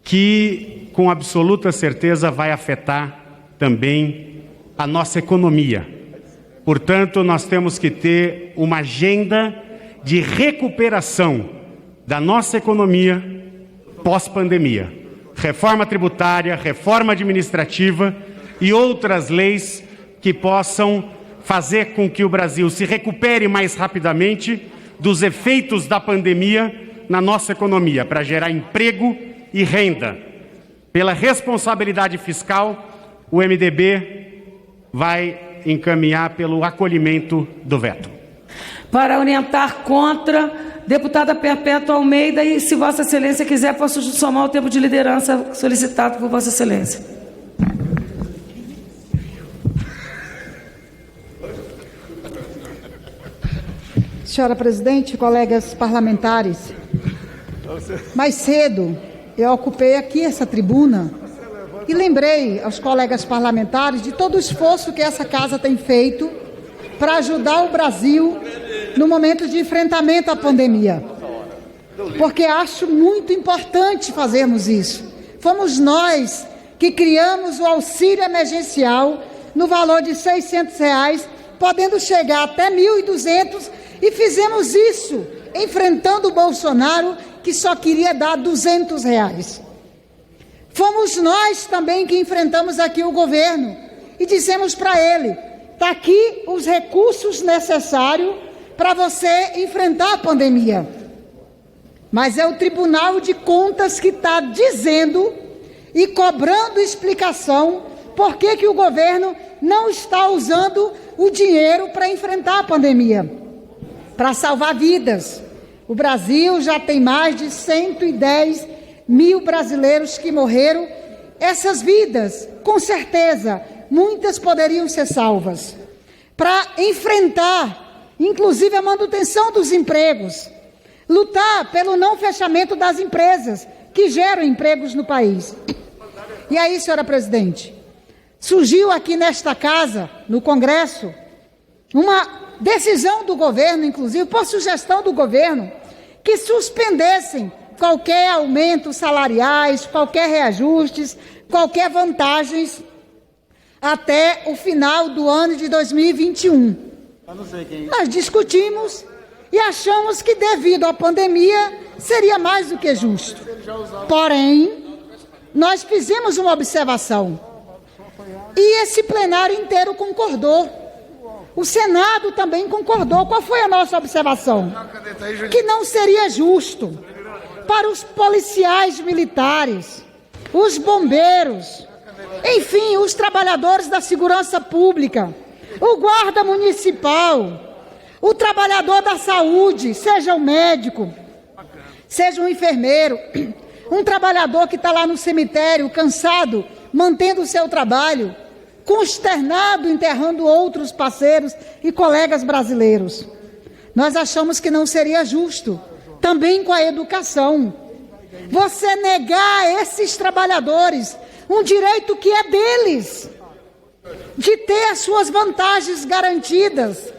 que, com absoluta certeza, vai afetar também a nossa economia. Portanto, nós temos que ter uma agenda de recuperação da nossa economia pós-pandemia. Reforma tributária, reforma administrativa e outras leis que possam fazer com que o Brasil se recupere mais rapidamente dos efeitos da pandemia na nossa economia, para gerar emprego e renda. Pela responsabilidade fiscal, o MDB vai encaminhar pelo acolhimento do veto. Para orientar contra, deputada Perpétua Almeida, e se Vossa Excelência quiser, posso somar o tempo de liderança solicitado por Vossa Excelência. Senhora presidente, colegas parlamentares, mais cedo eu ocupei aqui essa tribuna e lembrei aos colegas parlamentares de todo o esforço que essa casa tem feito para ajudar o Brasil no momento de enfrentamento à pandemia, porque acho muito importante fazermos isso. Fomos nós que criamos o auxílio emergencial no valor de R$ 600, podendo chegar até 1.200, e fizemos isso enfrentando o Bolsonaro, que só queria dar R$ 200. Fomos nós também que enfrentamos aqui o governo e dissemos para ele: está aqui os recursos necessários para você enfrentar a pandemia. Mas é o Tribunal de Contas que está dizendo e cobrando explicação por que o governo não está usando o dinheiro para enfrentar a pandemia, para salvar vidas. O Brasil já tem mais de 110 mil brasileiros que morreram. Essas vidas, com certeza, muitas poderiam ser salvas. Para enfrentar, inclusive, a manutenção dos empregos, lutar pelo não fechamento das empresas que geram empregos no país. E aí, senhora presidente, surgiu aqui nesta casa, no Congresso, uma decisão do governo, inclusive, por sugestão do governo, que suspendessem qualquer aumento salariais, qualquer reajustes, qualquer vantagens até o final do ano de 2021. Nós discutimos e achamos que, devido à pandemia, seria mais do que justo. Porém, nós fizemos uma observação e esse plenário inteiro concordou. O Senado também concordou. Qual foi a nossa observação? Que não seria justo para os policiais militares, os bombeiros, enfim, os trabalhadores da segurança pública, o guarda municipal, o trabalhador da saúde, seja um médico, seja um enfermeiro, um trabalhador que está lá no cemitério, cansado, mantendo o seu trabalho, consternado, enterrando outros parceiros e colegas brasileiros. Nós achamos que não seria justo, também com a educação, você negar a esses trabalhadores um direito que é deles, de ter as suas vantagens garantidas,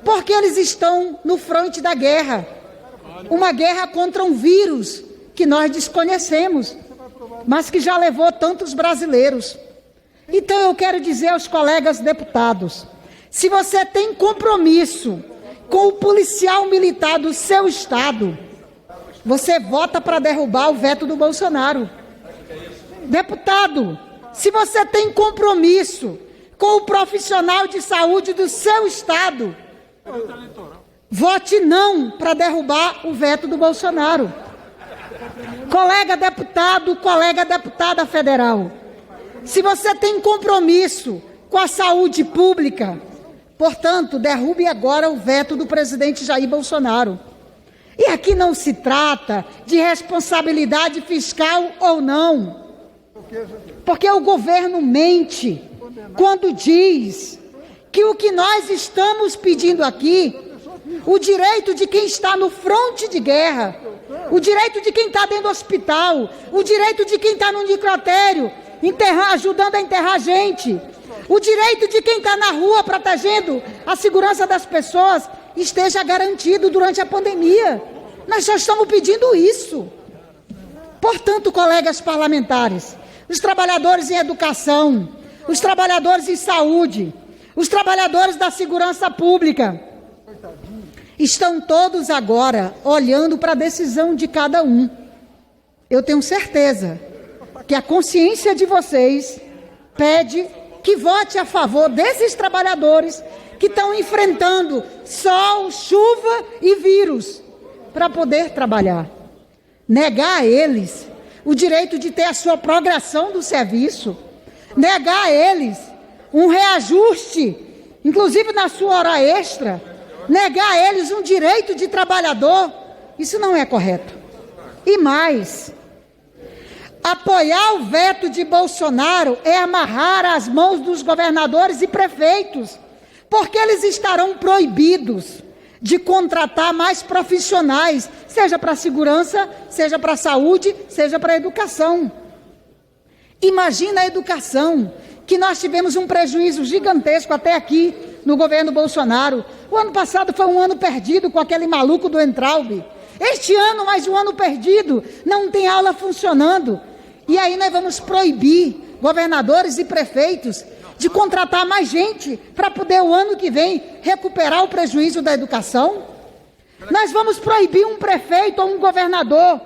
porque eles estão no fronte da guerra, uma guerra contra um vírus que nós desconhecemos, mas que já levou tantos brasileiros. Então eu quero dizer aos colegas deputados, se você tem compromisso com o policial militar do seu estado, você vota para derrubar o veto do Bolsonaro. Deputado, se você tem compromisso com o profissional de saúde do seu estado, vote não para derrubar o veto do Bolsonaro. Colega deputado, colega deputada federal, se você tem compromisso com a saúde pública, portanto, derrube agora o veto do presidente Jair Bolsonaro. E aqui não se trata de responsabilidade fiscal ou não, porque o governo mente quando diz que o que nós estamos pedindo aqui, o direito de quem está no fronte de guerra, o direito de quem está dentro do hospital, o direito de quem está no necrotério, ajudando a enterrar gente, o direito de quem está na rua protegendo a segurança das pessoas, esteja garantido durante a pandemia. Nós só estamos pedindo isso. Portanto, colegas parlamentares, os trabalhadores em educação, os trabalhadores em saúde, os trabalhadores da segurança pública, estão todos agora olhando para a decisão de cada um. Eu tenho certeza que a consciência de vocês pede que vote a favor desses trabalhadores que estão enfrentando sol, chuva e vírus para poder trabalhar. Negar a eles o direito de ter a sua progressão do serviço, negar a eles um reajuste, inclusive na sua hora extra, negar a eles um direito de trabalhador, isso não é correto. E mais, apoiar o veto de Bolsonaro é amarrar as mãos dos governadores e prefeitos, porque eles estarão proibidos de contratar mais profissionais, seja para a segurança, seja para a saúde, seja para a educação. Imagina a educação, que nós tivemos um prejuízo gigantesco até aqui no governo Bolsonaro. O ano passado foi um ano perdido com aquele maluco do Entraub. Este ano, mais um ano perdido, não tem aula funcionando. E aí nós vamos proibir governadores e prefeitos de contratar mais gente para poder o ano que vem recuperar o prejuízo da educação? Nós vamos proibir um prefeito ou um governador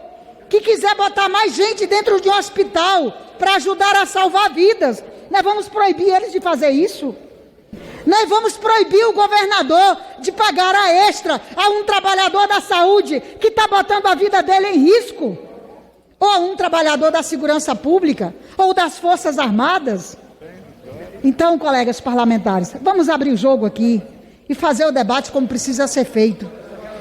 que quiser botar mais gente dentro de um hospital para ajudar a salvar vidas. Nós vamos proibir eles de fazer isso? Nós vamos proibir o governador de pagar a extra a um trabalhador da saúde que está botando a vida dele em risco? Ou a um trabalhador da segurança pública? Ou das Forças Armadas? Então, colegas parlamentares, vamos abrir o jogo aqui e fazer o debate como precisa ser feito.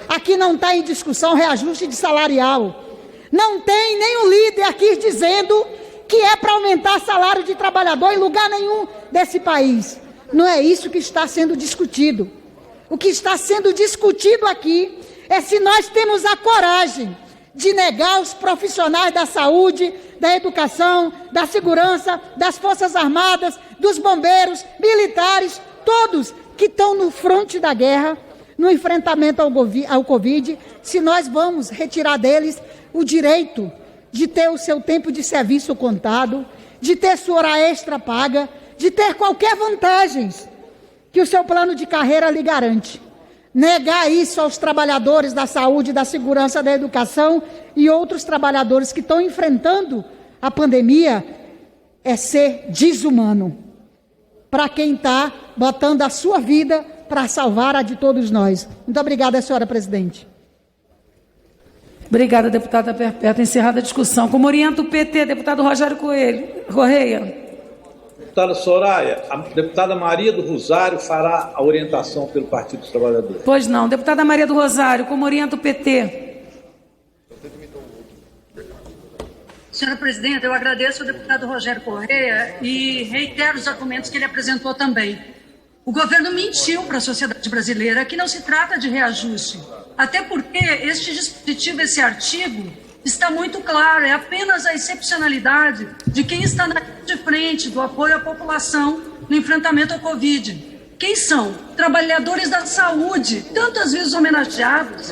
Aqui não está em discussão reajuste de salarial. Não tem nenhum líder aqui dizendo que é para aumentar salário de trabalhador em lugar nenhum desse país. Não é isso que está sendo discutido. O que está sendo discutido aqui é se nós temos a coragem de negar os profissionais da saúde, da educação, da segurança, das Forças Armadas, dos bombeiros, militares, todos que estão no fronte da guerra, no enfrentamento ao Covid, se nós vamos retirar deles o direito de ter o seu tempo de serviço contado, de ter sua hora extra paga, de ter qualquer vantagem que o seu plano de carreira lhe garante. Negar isso aos trabalhadores da saúde, da segurança, da educação e outros trabalhadores que estão enfrentando a pandemia é ser desumano para quem está botando a sua vida para salvar a de todos nós. Muito obrigada, senhora presidente. Obrigada, deputada Perpétua. Encerrada a discussão. Como orienta o PT, deputado Rogério Correia. Deputada Soraya, a deputada Maria do Rosário fará a orientação pelo Partido dos Trabalhadores. Pois não. Deputada Maria do Rosário, como orienta o PT? Senhora presidenta, eu agradeço ao deputado Rogério Correia e reitero os argumentos que ele apresentou também. O governo mentiu para a sociedade brasileira que não se trata de reajuste, até porque este dispositivo, esse artigo, está muito claro, é apenas a excepcionalidade de quem está na linha de frente do apoio à população no enfrentamento ao Covid. Quem são? Trabalhadores da saúde, tantas vezes homenageados,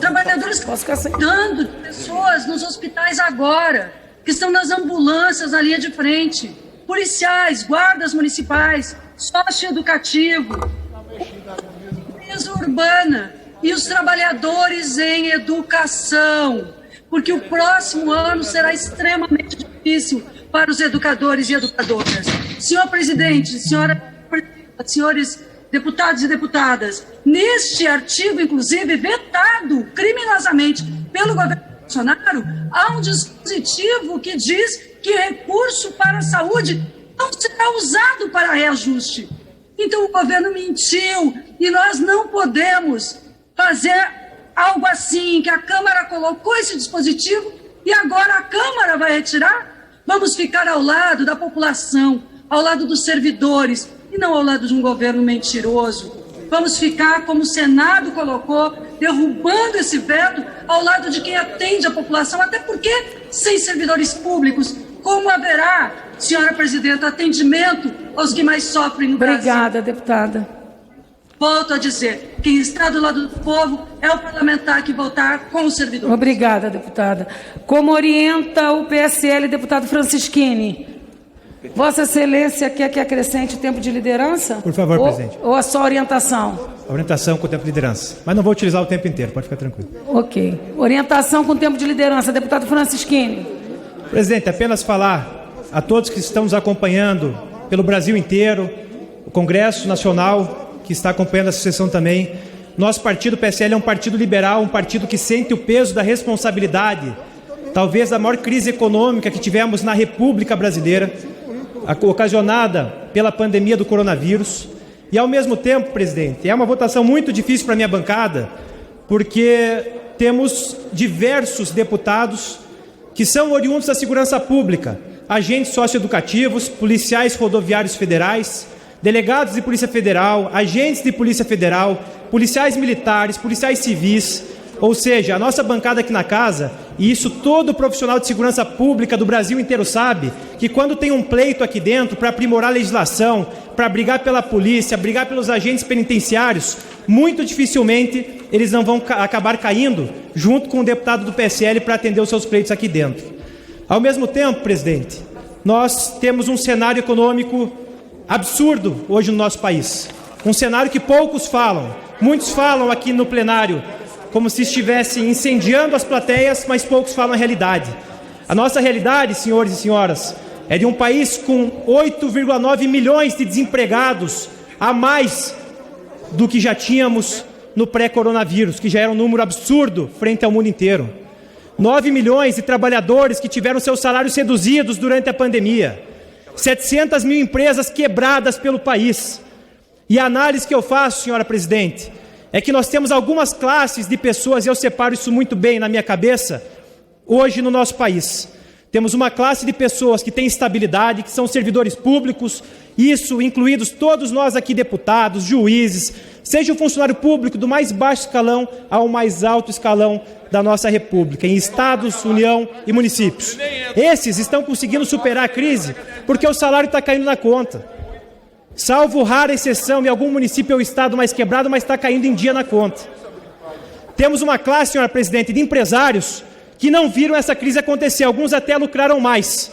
trabalhadores que estão cuidando de pessoas nos hospitais agora, que estão nas ambulâncias na linha de frente, policiais, guardas municipais, socioeducativo, limpeza urbana e os trabalhadores em educação, porque o próximo ano será extremamente difícil para os educadores e educadoras. Senhor presidente, senhores deputados e deputadas, neste artigo, inclusive, vetado criminosamente pelo governo Bolsonaro, há um dispositivo que diz que recurso para a saúde não será usado para reajuste. Então o governo mentiu e nós não podemos fazer algo assim, que a Câmara colocou esse dispositivo e agora a Câmara vai retirar? Vamos ficar ao lado da população, ao lado dos servidores e não ao lado de um governo mentiroso. Vamos ficar, como o Senado colocou, derrubando esse veto ao lado de quem atende a população, até porque sem servidores públicos, como haverá, senhora presidenta, atendimento aos que mais sofrem no Brasil? Obrigada, deputada. Volto a dizer, quem está do lado do povo é o parlamentar que votar com o servidor. Obrigada, deputada. Como orienta o PSL, deputado Francischini? Vossa Excelência quer que acrescente o tempo de liderança? Por favor, presidente. Ou a sua orientação? Orientação com o tempo de liderança. Mas não vou utilizar o tempo inteiro, pode ficar tranquilo. Ok. Orientação com o tempo de liderança, deputado Francischini. Presidente, apenas falar a todos que estão nos acompanhando pelo Brasil inteiro, o Congresso Nacional, que está acompanhando essa sessão também. Nosso partido, PSL, é um partido liberal, um partido que sente o peso da responsabilidade, talvez da maior crise econômica que tivemos na República Brasileira, ocasionada pela pandemia do coronavírus. E, ao mesmo tempo, presidente, é uma votação muito difícil para a minha bancada, porque temos diversos deputados que são oriundos da segurança pública, agentes socioeducativos, policiais rodoviários federais, delegados de Polícia Federal, agentes de Polícia Federal, policiais militares, policiais civis, ou seja, a nossa bancada aqui na casa, e isso todo profissional de segurança pública do Brasil inteiro sabe, que quando tem um pleito aqui dentro para aprimorar a legislação, para brigar pela polícia, brigar pelos agentes penitenciários, muito dificilmente eles não vão acabar caindo junto com o deputado do PSL para atender os seus pleitos aqui dentro. Ao mesmo tempo, presidente, nós temos um cenário econômico absurdo hoje no nosso país. Um cenário que poucos falam. Muitos falam aqui no plenário como se estivessem incendiando as plateias, mas poucos falam a realidade. A nossa realidade, senhores e senhoras, é de um país com 8,9 milhões de desempregados a mais do que já tínhamos no pré-coronavírus, que já era um número absurdo frente ao mundo inteiro. 9 milhões de trabalhadores que tiveram seus salários reduzidos durante a pandemia. 700 mil empresas quebradas pelo país. E a análise que eu faço, senhora presidente, é que nós temos algumas classes de pessoas, e eu separo isso muito bem na minha cabeça, hoje no nosso país. Temos uma classe de pessoas que tem estabilidade, que são servidores públicos, isso incluídos todos nós aqui deputados, juízes, seja o funcionário público do mais baixo escalão ao mais alto escalão da nossa República, em estados, União e municípios. Esses estão conseguindo superar a crise porque o salário está caindo na conta. Salvo rara exceção em algum município ou estado mais quebrado, mas está caindo em dia na conta. Temos uma classe, senhora presidente, de empresários que não viram essa crise acontecer, alguns até lucraram mais.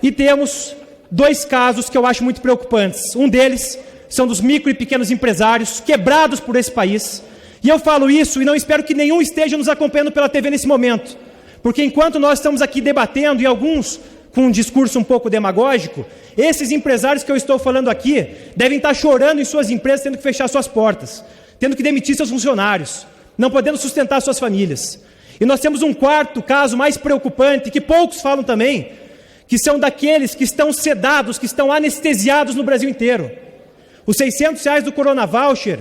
E temos 2 casos que eu acho muito preocupantes. Um deles são dos micro e pequenos empresários quebrados por esse país. E eu falo isso e não espero que nenhum esteja nos acompanhando pela TV nesse momento, porque enquanto nós estamos aqui debatendo, e alguns com um discurso um pouco demagógico, esses empresários que eu estou falando aqui devem estar chorando em suas empresas, tendo que fechar suas portas, tendo que demitir seus funcionários, não podendo sustentar suas famílias. E nós temos um quarto caso mais preocupante, que poucos falam também, que são daqueles que estão sedados, que estão anestesiados no Brasil inteiro. Os R$600 do Corona Voucher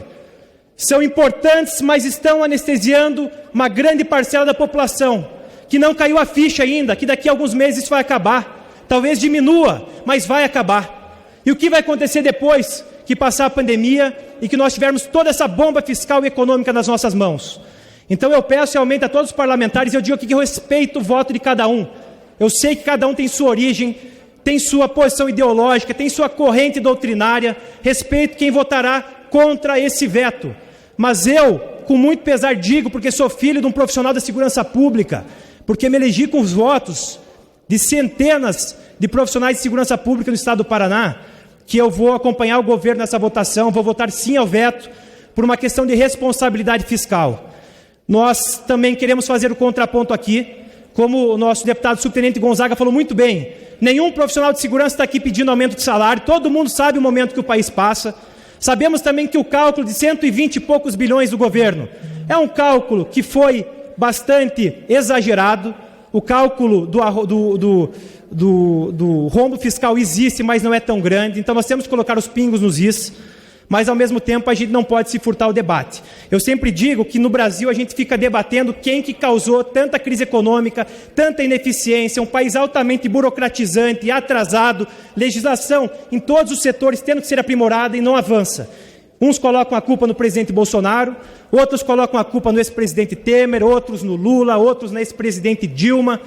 são importantes, mas estão anestesiando uma grande parcela da população, que não caiu a ficha ainda, que daqui a alguns meses isso vai acabar. Talvez diminua, mas vai acabar. E o que vai acontecer depois que passar a pandemia e que nós tivermos toda essa bomba fiscal e econômica nas nossas mãos? Então eu peço realmente a todos os parlamentares, eu digo aqui que eu respeito o voto de cada um. Eu sei que cada um tem sua origem, tem sua posição ideológica, tem sua corrente doutrinária, respeito quem votará contra esse veto. Mas eu, com muito pesar, digo, porque sou filho de um profissional da segurança pública, porque me elegi com os votos de centenas de profissionais de segurança pública no estado do Paraná, que eu vou acompanhar o governo nessa votação, vou votar sim ao veto, por uma questão de responsabilidade fiscal. Nós também queremos fazer o contraponto aqui, como o nosso deputado subtenente Gonzaga falou muito bem, nenhum profissional de segurança está aqui pedindo aumento de salário, todo mundo sabe o momento que o país passa. Sabemos também que o cálculo de 120 e poucos bilhões do governo é um cálculo que foi bastante exagerado. O cálculo do rombo fiscal existe, mas não é tão grande. Então nós temos que colocar os pingos nos is, mas ao mesmo tempo a gente não pode se furtar o debate. Eu sempre digo que no Brasil a gente fica debatendo quem que causou tanta crise econômica, tanta ineficiência, um país altamente burocratizante e atrasado, legislação em todos os setores tendo que ser aprimorada e não avança. Uns colocam a culpa no presidente Bolsonaro, outros colocam a culpa no ex-presidente Temer, outros no Lula, outros na ex-presidente Dilma,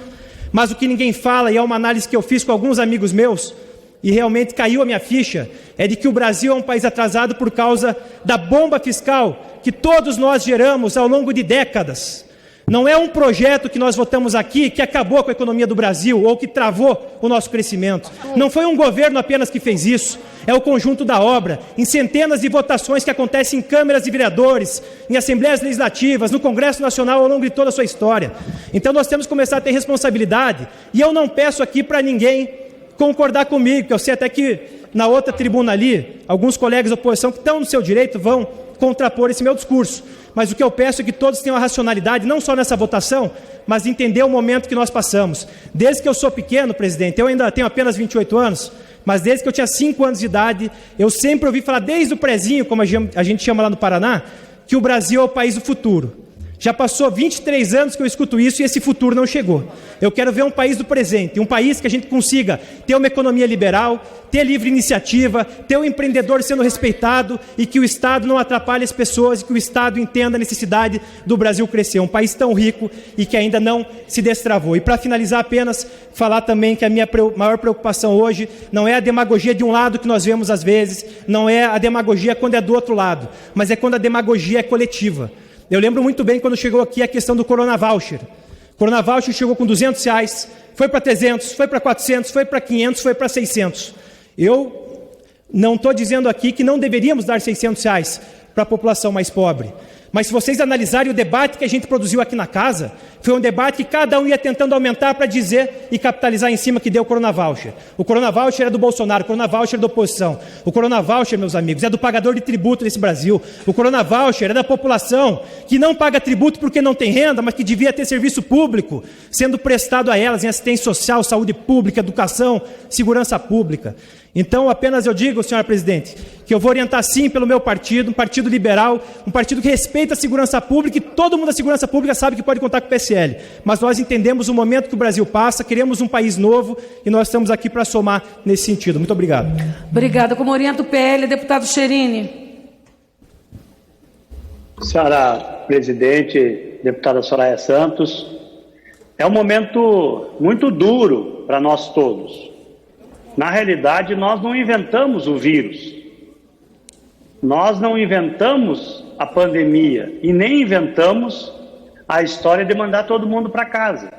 mas o que ninguém fala, e é uma análise que eu fiz com alguns amigos meus, e realmente caiu a minha ficha, é de que o Brasil é um país atrasado por causa da bomba fiscal que todos nós geramos ao longo de décadas. Não é um projeto que nós votamos aqui que acabou com a economia do Brasil ou que travou o nosso crescimento. Não foi um governo apenas que fez isso, é o conjunto da obra, em centenas de votações que acontecem em câmeras de vereadores, em assembleias legislativas, no Congresso Nacional ao longo de toda a sua história. Então nós temos que começar a ter responsabilidade, e eu não peço aqui para ninguém concordar comigo, que eu sei até que na outra tribuna ali, alguns colegas da oposição que estão no seu direito vão contrapor esse meu discurso. Mas o que eu peço é que todos tenham a racionalidade, não só nessa votação, mas entender o momento que nós passamos. Desde que eu sou pequeno, presidente, eu ainda tenho apenas 28 anos, mas desde que eu tinha 5 anos de idade, eu sempre ouvi falar, desde o prezinho, como a gente chama lá no Paraná, que o Brasil é o país do futuro. Já passou 23 anos que eu escuto isso e esse futuro não chegou. Eu quero ver um país do presente, um país que a gente consiga ter uma economia liberal, ter livre iniciativa, ter o empreendedor sendo respeitado e que o Estado não atrapalhe as pessoas e que o Estado entenda a necessidade do Brasil crescer. Um país tão rico e que ainda não se destravou. E para finalizar apenas, falar também que a minha maior preocupação hoje não é a demagogia de um lado que nós vemos às vezes, não é a demagogia quando é do outro lado, mas é quando a demagogia é coletiva. Eu lembro muito bem quando chegou aqui a questão do Corona Voucher. Corona Voucher chegou com R$200, foi para 300, foi para 400, foi para 500, foi para 600. Eu não estou dizendo aqui que não deveríamos dar R$600 para a população mais pobre. Mas se vocês analisarem o debate que a gente produziu aqui na casa, foi um debate que cada um ia tentando aumentar para dizer e capitalizar em cima que deu o Corona Voucher. O Corona Voucher é do Bolsonaro, o Corona Voucher é da oposição. O Corona Voucher, meus amigos, é do pagador de tributo desse Brasil. O Corona Voucher é da população que não paga tributo porque não tem renda, mas que devia ter serviço público sendo prestado a elas em assistência social, saúde pública, educação, segurança pública. Então, apenas eu digo, senhora presidente, que eu vou orientar sim pelo meu partido, um partido liberal, um partido que respeita a segurança pública, e todo mundo da segurança pública sabe que pode contar com o PSL. Mas nós entendemos o momento que o Brasil passa, queremos um país novo e nós estamos aqui para somar nesse sentido. Muito obrigado. Obrigada. Como orienta o PL, deputado Cherini. Senhora presidente, deputada Soraya Santos, é um momento muito duro para nós todos. Na realidade, nós não inventamos o vírus, nós não inventamos a pandemia e nem inventamos a história de mandar todo mundo para casa.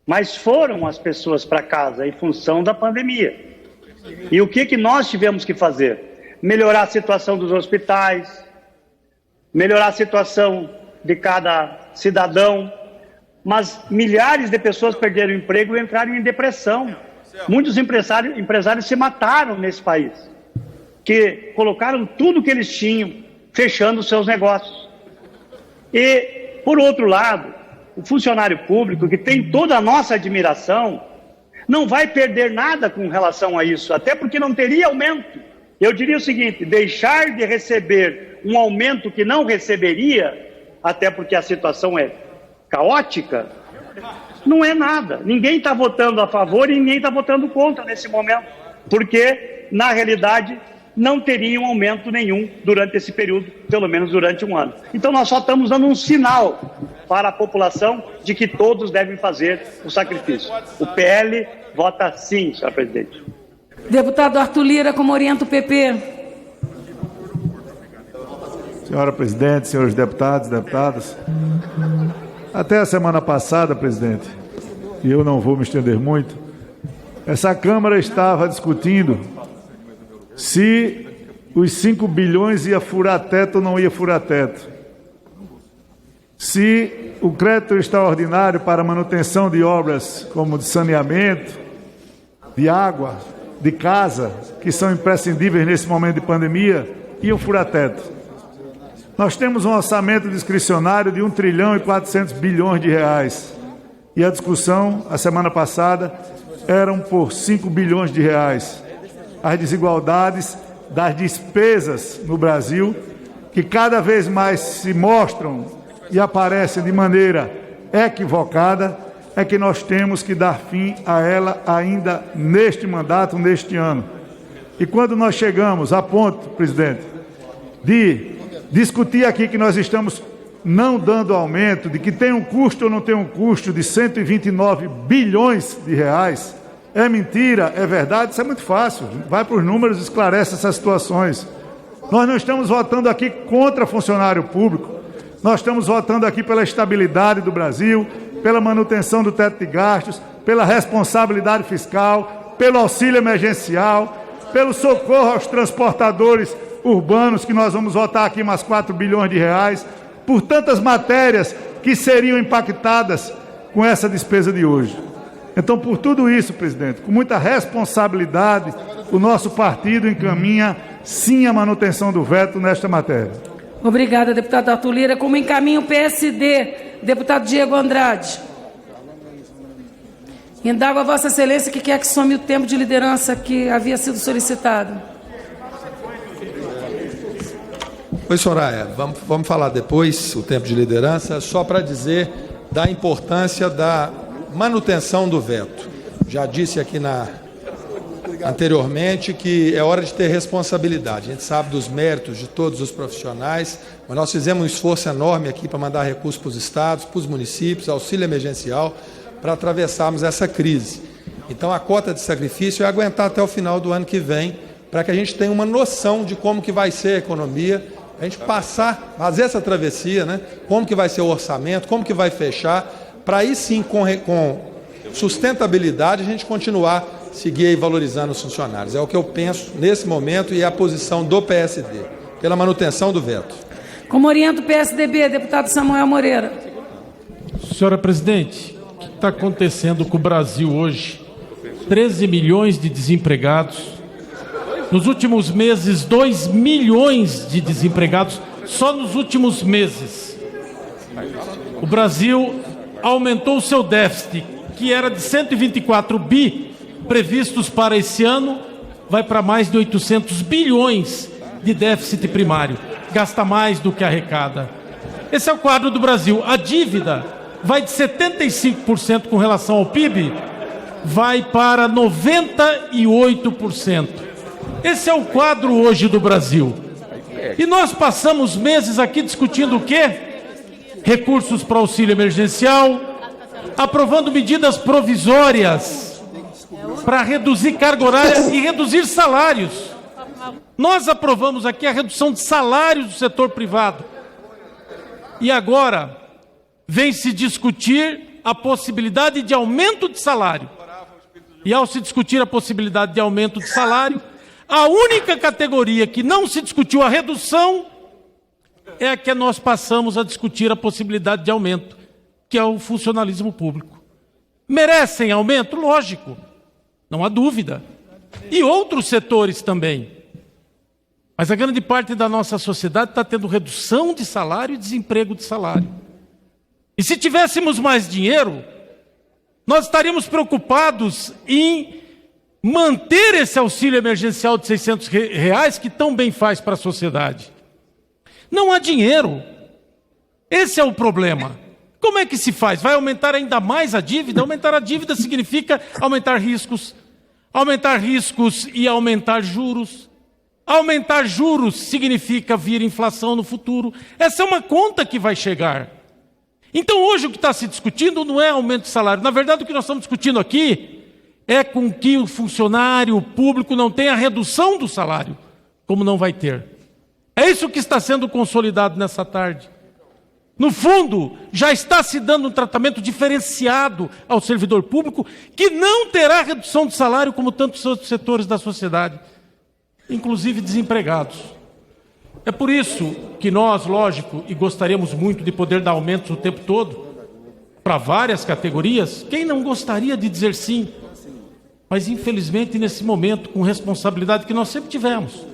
Mas foram as pessoas para casa em função da pandemia. E o que nós tivemos que fazer? Melhorar a situação dos hospitais, melhorar a situação de cada cidadão, mas milhares de pessoas perderam o emprego e entraram em depressão. Muitos empresários se mataram nesse país, que colocaram tudo que eles tinham, fechando os seus negócios. E, por outro lado, o funcionário público, que tem toda a nossa admiração, não vai perder nada com relação a isso, até porque não teria aumento. Eu diria o seguinte: deixar de receber um aumento que não receberia, até porque a situação é caótica, não é nada. Ninguém está votando a favor e ninguém está votando contra nesse momento, porque, na realidade, não teria um aumento nenhum durante esse período, pelo menos durante um ano. Então, nós só estamos dando um sinal para a população de que todos devem fazer o sacrifício. O PL vota sim, senhora presidente. Deputado Arthur Lira, como orienta o PP. Senhora presidente, senhores deputados, deputadas, até a semana passada, presidente, e eu não vou me estender muito, essa Câmara estava discutindo se os 5 bilhões ia furar teto ou não ia furar teto, se o crédito extraordinário para manutenção de obras como de saneamento, de água, de casa, que são imprescindíveis nesse momento de pandemia, iam furar teto. Nós temos um orçamento discricionário de 1 trilhão e 400 bilhões de reais. E a discussão, a semana passada, eram por 5 bilhões de reais. As desigualdades das despesas no Brasil, que cada vez mais se mostram e aparecem de maneira equivocada, é que nós temos que dar fim a ela ainda neste mandato, neste ano. E quando nós chegamos a ponto, presidente, de discutir aqui que nós estamos não dando aumento, de que tem um custo ou não tem um custo de 129 bilhões de reais, é mentira, é verdade, isso é muito fácil, vai para os números e esclarece essas situações. Nós não estamos votando aqui contra funcionário público, nós estamos votando aqui pela estabilidade do Brasil, pela manutenção do teto de gastos, pela responsabilidade fiscal, pelo auxílio emergencial, pelo socorro aos transportadores urbanos, que nós vamos votar aqui mais 4 bilhões de reais, por tantas matérias que seriam impactadas com essa despesa de hoje. Então, por tudo isso, presidente, com muita responsabilidade, o nosso partido encaminha sim a manutenção do veto nesta matéria. Obrigada, deputado Arthur Lira. Como encaminha o PSD, deputado Diego Andrade. Indago a Vossa Excelência que quer que some o tempo de liderança que havia sido solicitado. Oi, Soraya, vamos falar depois o tempo de liderança, só para dizer da importância da manutenção do veto. Já disse aqui anteriormente que é hora de ter responsabilidade. A gente sabe dos méritos de todos os profissionais, mas nós fizemos um esforço enorme aqui para mandar recursos para os estados, para os municípios, auxílio emergencial, para atravessarmos essa crise. Então, a cota de sacrifício é aguentar até o final do ano que vem, para que a gente tenha uma noção de como que vai ser a economia, a gente fazer essa travessia, né? Como que vai ser o orçamento, como que vai fechar, para aí sim, com sustentabilidade, a gente continuar seguir aí valorizando os funcionários. É o que eu penso nesse momento e é a posição do PSD, pela manutenção do veto. Como orienta o PSDB, deputado Samuel Moreira. Senhora presidente, o que está acontecendo com o Brasil hoje? 13 milhões de desempregados. Nos últimos meses, 2 milhões de desempregados, só nos últimos meses. O Brasil aumentou o seu déficit, que era de 124 bi previstos para esse ano, vai para mais de 800 bilhões de déficit primário. Gasta mais do que arrecada. Esse é o quadro do Brasil. A dívida vai de 75% com relação ao PIB, vai para 98%. Esse é o quadro hoje do Brasil. E nós passamos meses aqui discutindo o quê? Recursos para auxílio emergencial, aprovando medidas provisórias para reduzir carga horária e reduzir salários. Nós aprovamos aqui a redução de salários do setor privado. E agora vem se discutir a possibilidade de aumento de salário. E ao se discutir a possibilidade de aumento de salário, a única categoria que não se discutiu a redução é a que nós passamos a discutir a possibilidade de aumento, que é o funcionalismo público. Merecem aumento? Lógico, não há dúvida. E outros setores também. Mas a grande parte da nossa sociedade está tendo redução de salário e desemprego de salário. E se tivéssemos mais dinheiro, nós estaríamos preocupados em manter esse auxílio emergencial de R$600 que tão bem faz para a sociedade. Não há dinheiro. Esse é o problema. Como é que se faz? Vai aumentar ainda mais a dívida? Aumentar a dívida significa aumentar riscos e aumentar juros. Aumentar juros significa vir inflação no futuro. Essa é uma conta que vai chegar. Então hoje o que está se discutindo não é aumento de salário. Na verdade o que nós estamos discutindo aqui é com que o funcionário público não tenha redução do salário, como não vai ter. É isso que está sendo consolidado nessa tarde. No fundo, já está se dando um tratamento diferenciado ao servidor público que não terá redução de salário como tantos outros setores da sociedade, inclusive desempregados. É por isso que nós, lógico, e gostaríamos muito de poder dar aumentos o tempo todo, para várias categorias, quem não gostaria de dizer sim? Mas infelizmente nesse momento, com responsabilidade que nós sempre tivemos,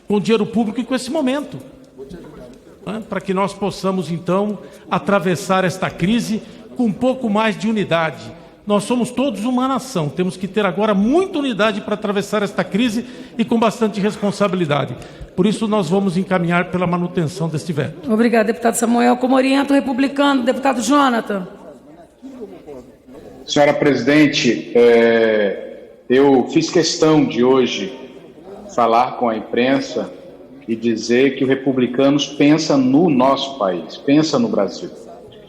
com o dinheiro público e com esse momento, para que nós possamos então atravessar esta crise com um pouco mais de unidade. Nós somos todos uma nação, temos que ter agora muita unidade para atravessar esta crise e com bastante responsabilidade. Por isso nós vamos encaminhar pela manutenção deste veto. Obrigado, deputado Samuel. Como orienta o republicano, deputado Jonathan. Senhora presidente, eu fiz questão de hoje falar com a imprensa e dizer que o Republicanos pensa no nosso país, pensa no Brasil.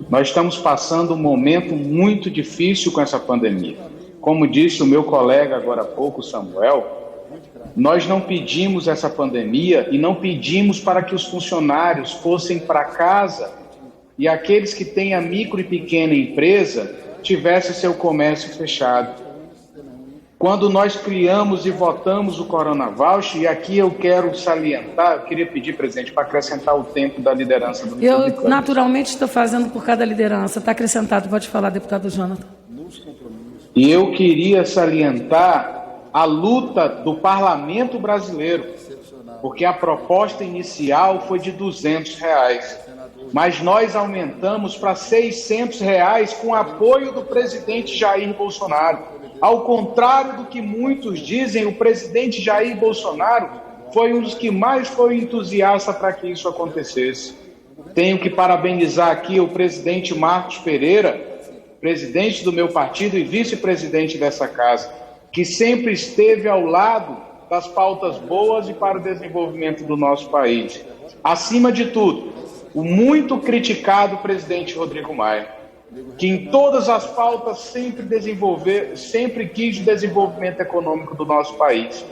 Nós estamos passando um momento muito difícil com essa pandemia. Como disse o meu colega agora há pouco, Samuel, nós não pedimos essa pandemia e não pedimos para que os funcionários fossem para casa e aqueles que têm a micro e pequena empresa tivessem seu comércio fechado. Quando nós criamos e votamos o Corona Voucher, e aqui eu quero salientar, eu queria pedir, presidente, para acrescentar o tempo da liderança do Republicano. Eu naturalmente estou fazendo por cada liderança. Está acrescentado, pode falar, deputado Jonathan. E eu queria salientar a luta do parlamento brasileiro, porque a proposta inicial foi de R$200, mas nós aumentamos para R$600 com apoio do presidente Jair Bolsonaro. Ao contrário do que muitos dizem, o presidente Jair Bolsonaro foi um dos que mais foi entusiasta para que isso acontecesse. Tenho que parabenizar aqui o presidente Marcos Pereira, presidente do meu partido e vice-presidente dessa casa, que sempre esteve ao lado das pautas boas e para o desenvolvimento do nosso país. Acima de tudo, o muito criticado presidente Rodrigo Maia, que em todas as pautas sempre quis o desenvolvimento econômico do nosso país.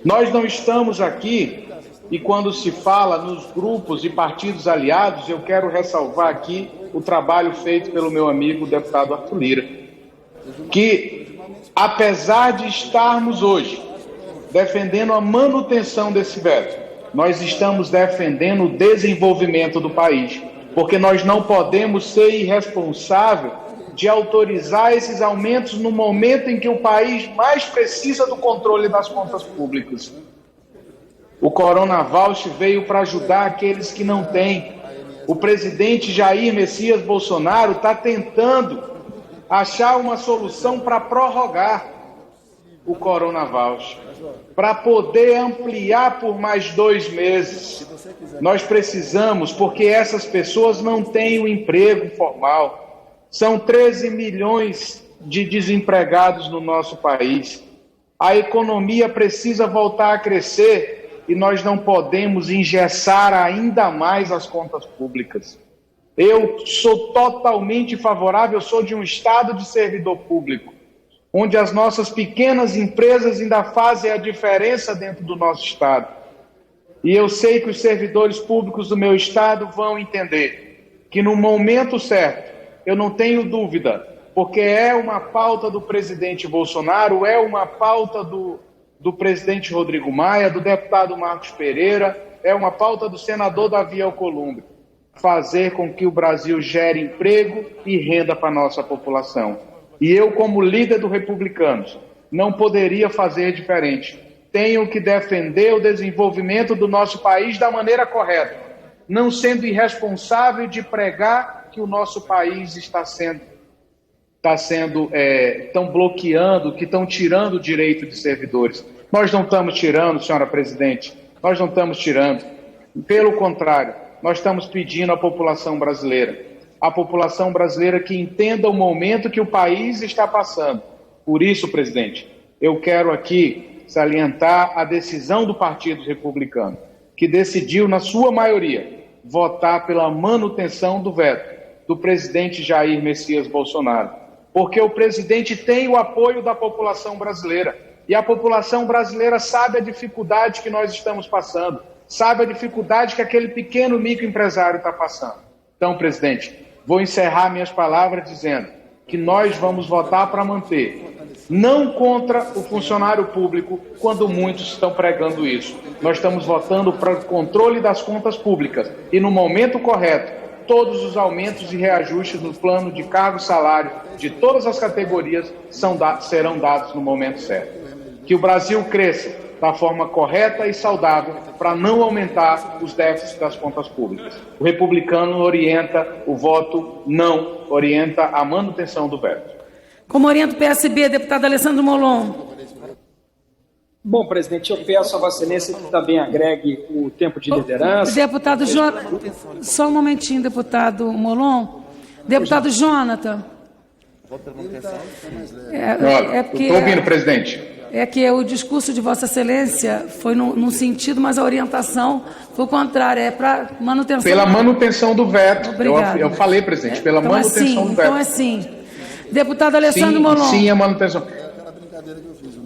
Nós não estamos aqui e quando se fala nos grupos e partidos aliados, eu quero ressalvar aqui o trabalho feito pelo meu amigo deputado Arthur Lira, que, apesar de estarmos hoje defendendo a manutenção desse veto, nós estamos defendendo o desenvolvimento do país, porque nós não podemos ser irresponsáveis de autorizar esses aumentos no momento em que o país mais precisa do controle das contas públicas. O Corona Voucher veio para ajudar aqueles que não têm. O presidente Jair Messias Bolsonaro está tentando achar uma solução para prorrogar o Corona Voucher, para poder ampliar por mais 2 meses. Nós precisamos, porque essas pessoas não têm o emprego formal. São 13 milhões de desempregados no nosso país. A economia precisa voltar a crescer e nós não podemos engessar ainda mais as contas públicas. Eu sou totalmente favorável, eu sou de um estado de servidor público, onde as nossas pequenas empresas ainda fazem a diferença dentro do nosso estado. E eu sei que os servidores públicos do meu estado vão entender que no momento certo, eu não tenho dúvida, porque é uma pauta do presidente Bolsonaro, é uma pauta do presidente Rodrigo Maia, do deputado Marcos Pereira, é uma pauta do senador Davi Alcolumbre, fazer com que o Brasil gere emprego e renda para a nossa população. E eu, como líder do Republicanos, não poderia fazer diferente. Tenho que defender o desenvolvimento do nosso país da maneira correta, não sendo irresponsável de pregar que o nosso país estão bloqueando, que estão tirando o direito de servidores. Nós não estamos tirando, senhora presidente, nós não estamos tirando. Pelo contrário, nós estamos pedindo à população brasileira que entenda o momento que o país está passando. Por isso, presidente, eu quero aqui salientar a decisão do Partido Republicano, que decidiu, na sua maioria, votar pela manutenção do veto do presidente Jair Messias Bolsonaro. Porque o presidente tem o apoio da população brasileira. E a população brasileira sabe a dificuldade que nós estamos passando, sabe a dificuldade que aquele pequeno microempresário está passando. Então, presidente, vou encerrar minhas palavras dizendo que nós vamos votar para manter, não contra o funcionário público, quando muitos estão pregando isso. Nós estamos votando para o controle das contas públicas e, no momento correto, todos os aumentos e reajustes no plano de cargo e salário de todas as categorias serão dados no momento certo. Que o Brasil cresça da forma correta e saudável para não aumentar os déficits das contas públicas. O republicano orienta o voto não, orienta a manutenção do veto. Como orienta o PSB, deputado Alessandro Molon. Bom, presidente, eu peço a Vossa Excelência que também agregue o tempo de liderança. Deputado Jonathan, só um momentinho, deputado Molon. Deputado Jonathan. Estou ouvindo, presidente. É que o discurso de Vossa Excelência foi num sentido, mas a orientação foi o contrário, é para manutenção. Pela manutenção do veto. Obrigado. Eu falei, presidente, pela então manutenção do veto. Então é sim. Deputado Alessandro Molon. Sim, a manutenção.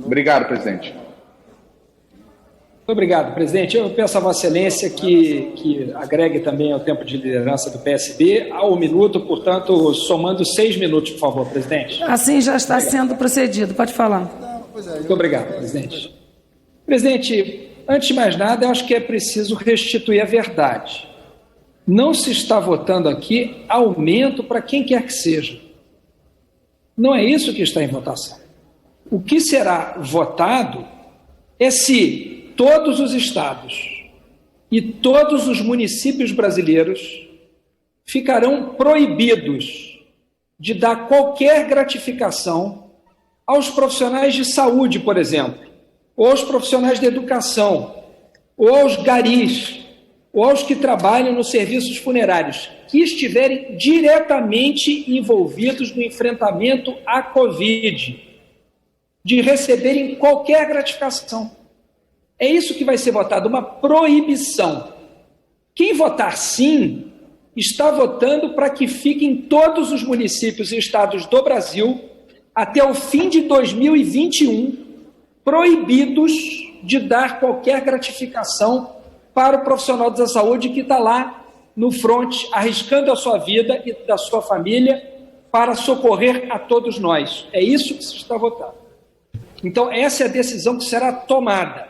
Obrigado, presidente. Muito obrigado, presidente. Eu peço a Vossa Excelência que agregue também ao tempo de liderança do PSB ao minuto, portanto, somando 6 minutos, por favor, presidente. Assim já está sendo procedido. Pode falar. Muito obrigado, presidente. Presidente, antes de mais nada, eu acho que é preciso restituir a verdade. Não se está votando aqui aumento para quem quer que seja. Não é isso que está em votação. O que será votado é se todos os estados e todos os municípios brasileiros ficarão proibidos de dar qualquer gratificação aos profissionais de saúde, por exemplo, ou aos profissionais de educação, ou aos garis, ou aos que trabalham nos serviços funerários, que estiverem diretamente envolvidos no enfrentamento à Covid, de receberem qualquer gratificação. É isso que vai ser votado, uma proibição. Quem votar sim, está votando para que fiquem todos os municípios e estados do Brasil, até o fim de 2021, proibidos de dar qualquer gratificação para o profissional da saúde que está lá no fronte, arriscando a sua vida e da sua família para socorrer a todos nós. É isso que se está votando. Então, essa é a decisão que será tomada.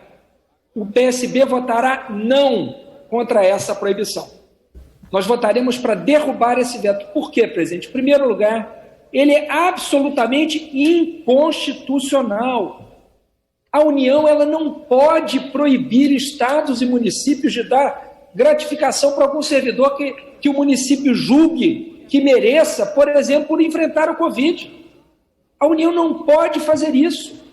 O PSB votará não contra essa proibição. Nós votaremos para derrubar esse veto. Por quê, presidente? Em primeiro lugar, ele é absolutamente inconstitucional. A União ela não pode proibir estados e municípios de dar gratificação para algum servidor que o município julgue que mereça, por exemplo, por enfrentar o Covid. A União não pode fazer isso.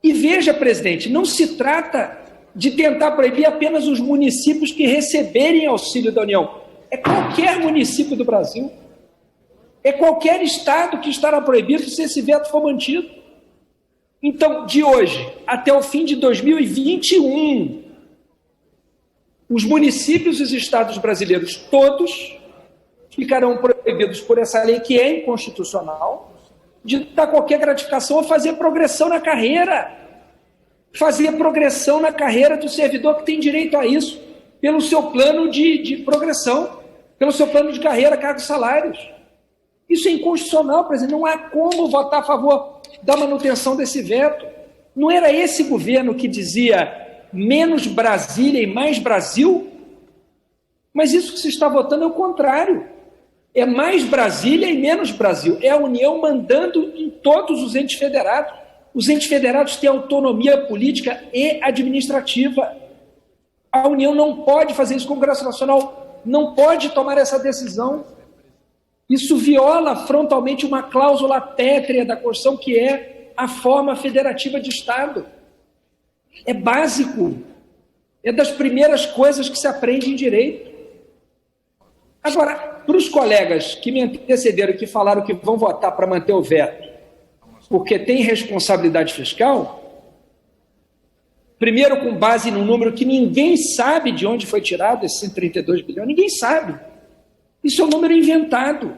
E veja, presidente, não se trata de tentar proibir apenas os municípios que receberem auxílio da União. É qualquer município do Brasil. É qualquer estado que estará proibido se esse veto for mantido. Então, de hoje até o fim de 2021, os municípios e os estados brasileiros todos ficarão proibidos por essa lei que é inconstitucional de dar qualquer gratificação ou fazer progressão na carreira. Fazer progressão na carreira do servidor que tem direito a isso, pelo seu plano de progressão, pelo seu plano de carreira, cargos e salários. Isso é inconstitucional, presidente. Não há como votar a favor da manutenção desse veto. Não era esse governo que dizia menos Brasília e mais Brasil? Mas isso que se está votando é o contrário. É mais Brasília e menos Brasil. É a União mandando em todos os entes federados. Os entes federados têm autonomia política e administrativa. A União não pode fazer isso, o Congresso Nacional não pode tomar essa decisão. Isso viola frontalmente uma cláusula pétrea da Constituição, que é a forma federativa de Estado. É básico. É das primeiras coisas que se aprende em direito. Agora, para os colegas que me antecederam, que falaram que vão votar para manter o veto, porque tem responsabilidade fiscal, primeiro com base num número que ninguém sabe de onde foi tirado, esses 132 bilhões, ninguém sabe. Isso é um número inventado.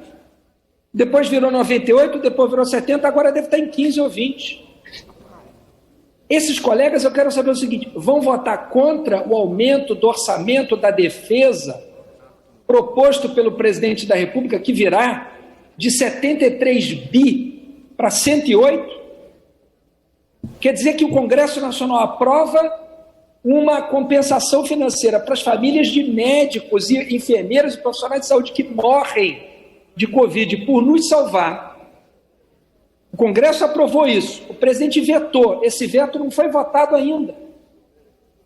Depois virou 98, depois virou 70, agora deve estar em 15 ou 20. Esses colegas, eu quero saber o seguinte, vão votar contra o aumento do orçamento da defesa proposto pelo presidente da República, que virá de 73 bi para 108? Quer dizer que o Congresso Nacional aprova uma compensação financeira para as famílias de médicos e enfermeiros e profissionais de saúde que morrem de Covid por nos salvar. O Congresso aprovou isso, o presidente vetou, esse veto não foi votado ainda.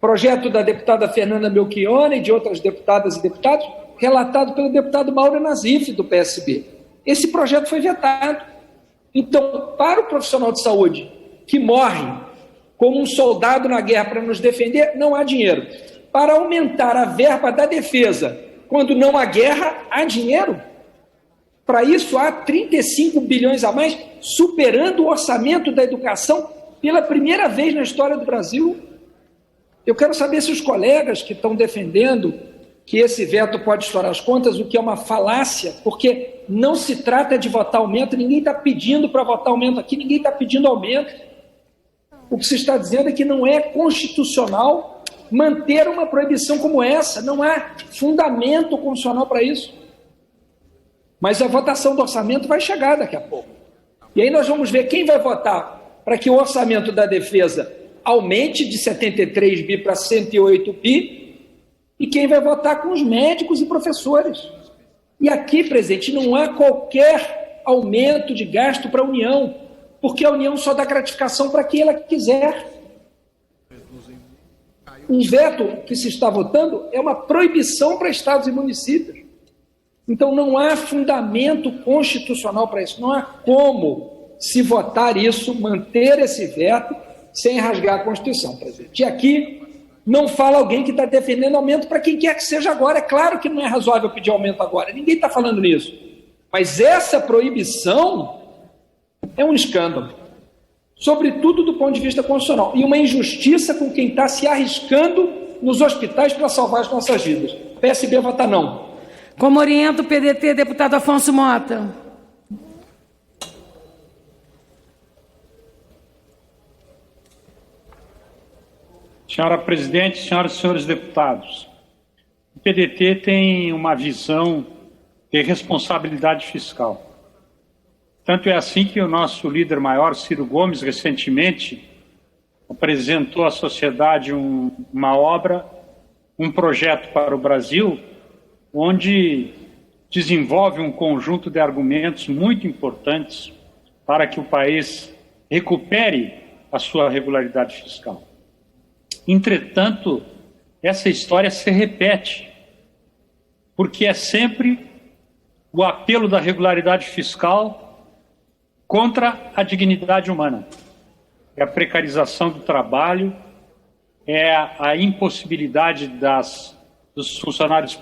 Projeto da deputada Fernanda Melchione e de outras deputadas e deputados, relatado pelo deputado Mauro Nazif, do PSB. Esse projeto foi vetado. Então, para o profissional de saúde que morre como um soldado na guerra para nos defender, não há dinheiro. Para aumentar a verba da defesa, quando não há guerra, há dinheiro. Para isso, há 35 bilhões a mais, superando o orçamento da educação pela primeira vez na história do Brasil. Eu quero saber se os colegas que estão defendendo que esse veto pode estourar as contas, o que é uma falácia, porque não se trata de votar aumento, ninguém está pedindo para votar aumento aqui, ninguém está pedindo aumento. O que se está dizendo é que não é constitucional manter uma proibição como essa, não há fundamento constitucional para isso. Mas a votação do orçamento vai chegar daqui a pouco. E aí nós vamos ver quem vai votar para que o orçamento da defesa aumente de 73 bi para 108 bi, e quem vai votar com os médicos e professores. E aqui, presidente, não há qualquer aumento de gasto para a União, porque a União só dá gratificação para quem ela quiser. O veto que se está votando é uma proibição para estados e municípios. Então não há fundamento constitucional para isso, não há como se votar isso, manter esse veto, sem rasgar a Constituição, presidente. E aqui não fala alguém que está defendendo aumento para quem quer que seja agora. É claro que não é razoável pedir aumento agora, ninguém está falando nisso. Mas essa proibição é um escândalo, sobretudo do ponto de vista constitucional, e uma injustiça com quem está se arriscando nos hospitais para salvar as nossas vidas. PSB vota não. Como orienta o PDT, deputado Afonso Mota. Senhora presidente, senhoras e senhores deputados, o PDT tem uma visão de responsabilidade fiscal. Tanto é assim que o nosso líder maior, Ciro Gomes, recentemente apresentou à sociedade uma obra, um projeto para o Brasil, onde desenvolve um conjunto de argumentos muito importantes para que o país recupere a sua regularidade fiscal. Entretanto, essa história se repete, porque é sempre o apelo da regularidade fiscal contra a dignidade humana. É a precarização do trabalho, é a impossibilidade dos funcionários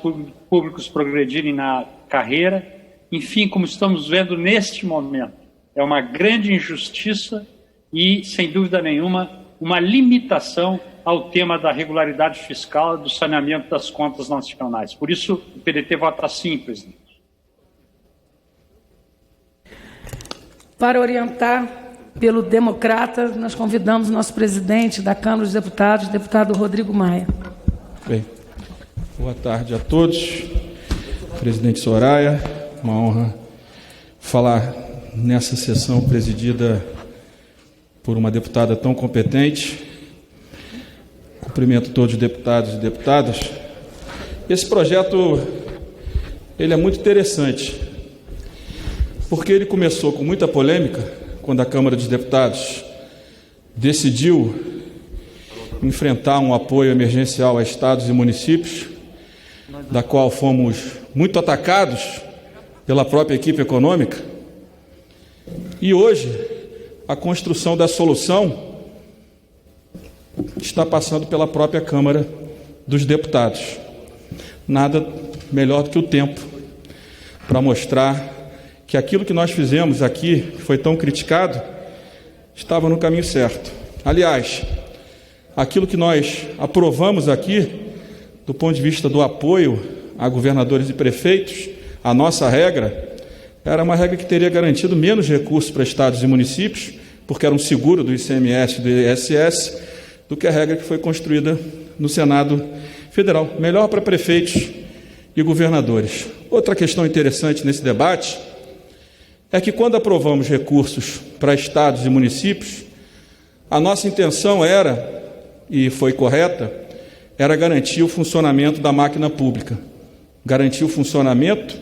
públicos progredirem na carreira. Enfim, como estamos vendo neste momento, é uma grande injustiça e, sem dúvida nenhuma, uma limitação ao tema da regularidade fiscal e do saneamento das contas nacionais. Por isso, o PDT vota sim, presidente. Para orientar pelo Democrata, nós convidamos o nosso presidente da Câmara dos Deputados, deputado Rodrigo Maia. Bem, boa tarde a todos. Presidente Soraya, uma honra falar nessa sessão presidida por uma deputada tão competente. Cumprimento todos os deputados e deputadas. Esse projeto, ele é muito interessante, porque ele começou com muita polêmica, quando a Câmara dos Deputados decidiu enfrentar um apoio emergencial a estados e municípios, da qual fomos muito atacados pela própria equipe econômica. E hoje, a construção da solução está passando pela própria Câmara dos Deputados. Nada melhor do que o tempo para mostrar que aquilo que nós fizemos aqui, que foi tão criticado, estava no caminho certo. Aliás, aquilo que nós aprovamos aqui, do ponto de vista do apoio a governadores e prefeitos, a nossa regra, era uma regra que teria garantido menos recursos para estados e municípios, porque era um seguro do ICMS e do ISS, do que a regra que foi construída no Senado Federal. Melhor para prefeitos e governadores. Outra questão interessante nesse debate é que, quando aprovamos recursos para estados e municípios, a nossa intenção era, e foi correta, era garantir o funcionamento da máquina pública, garantir o funcionamento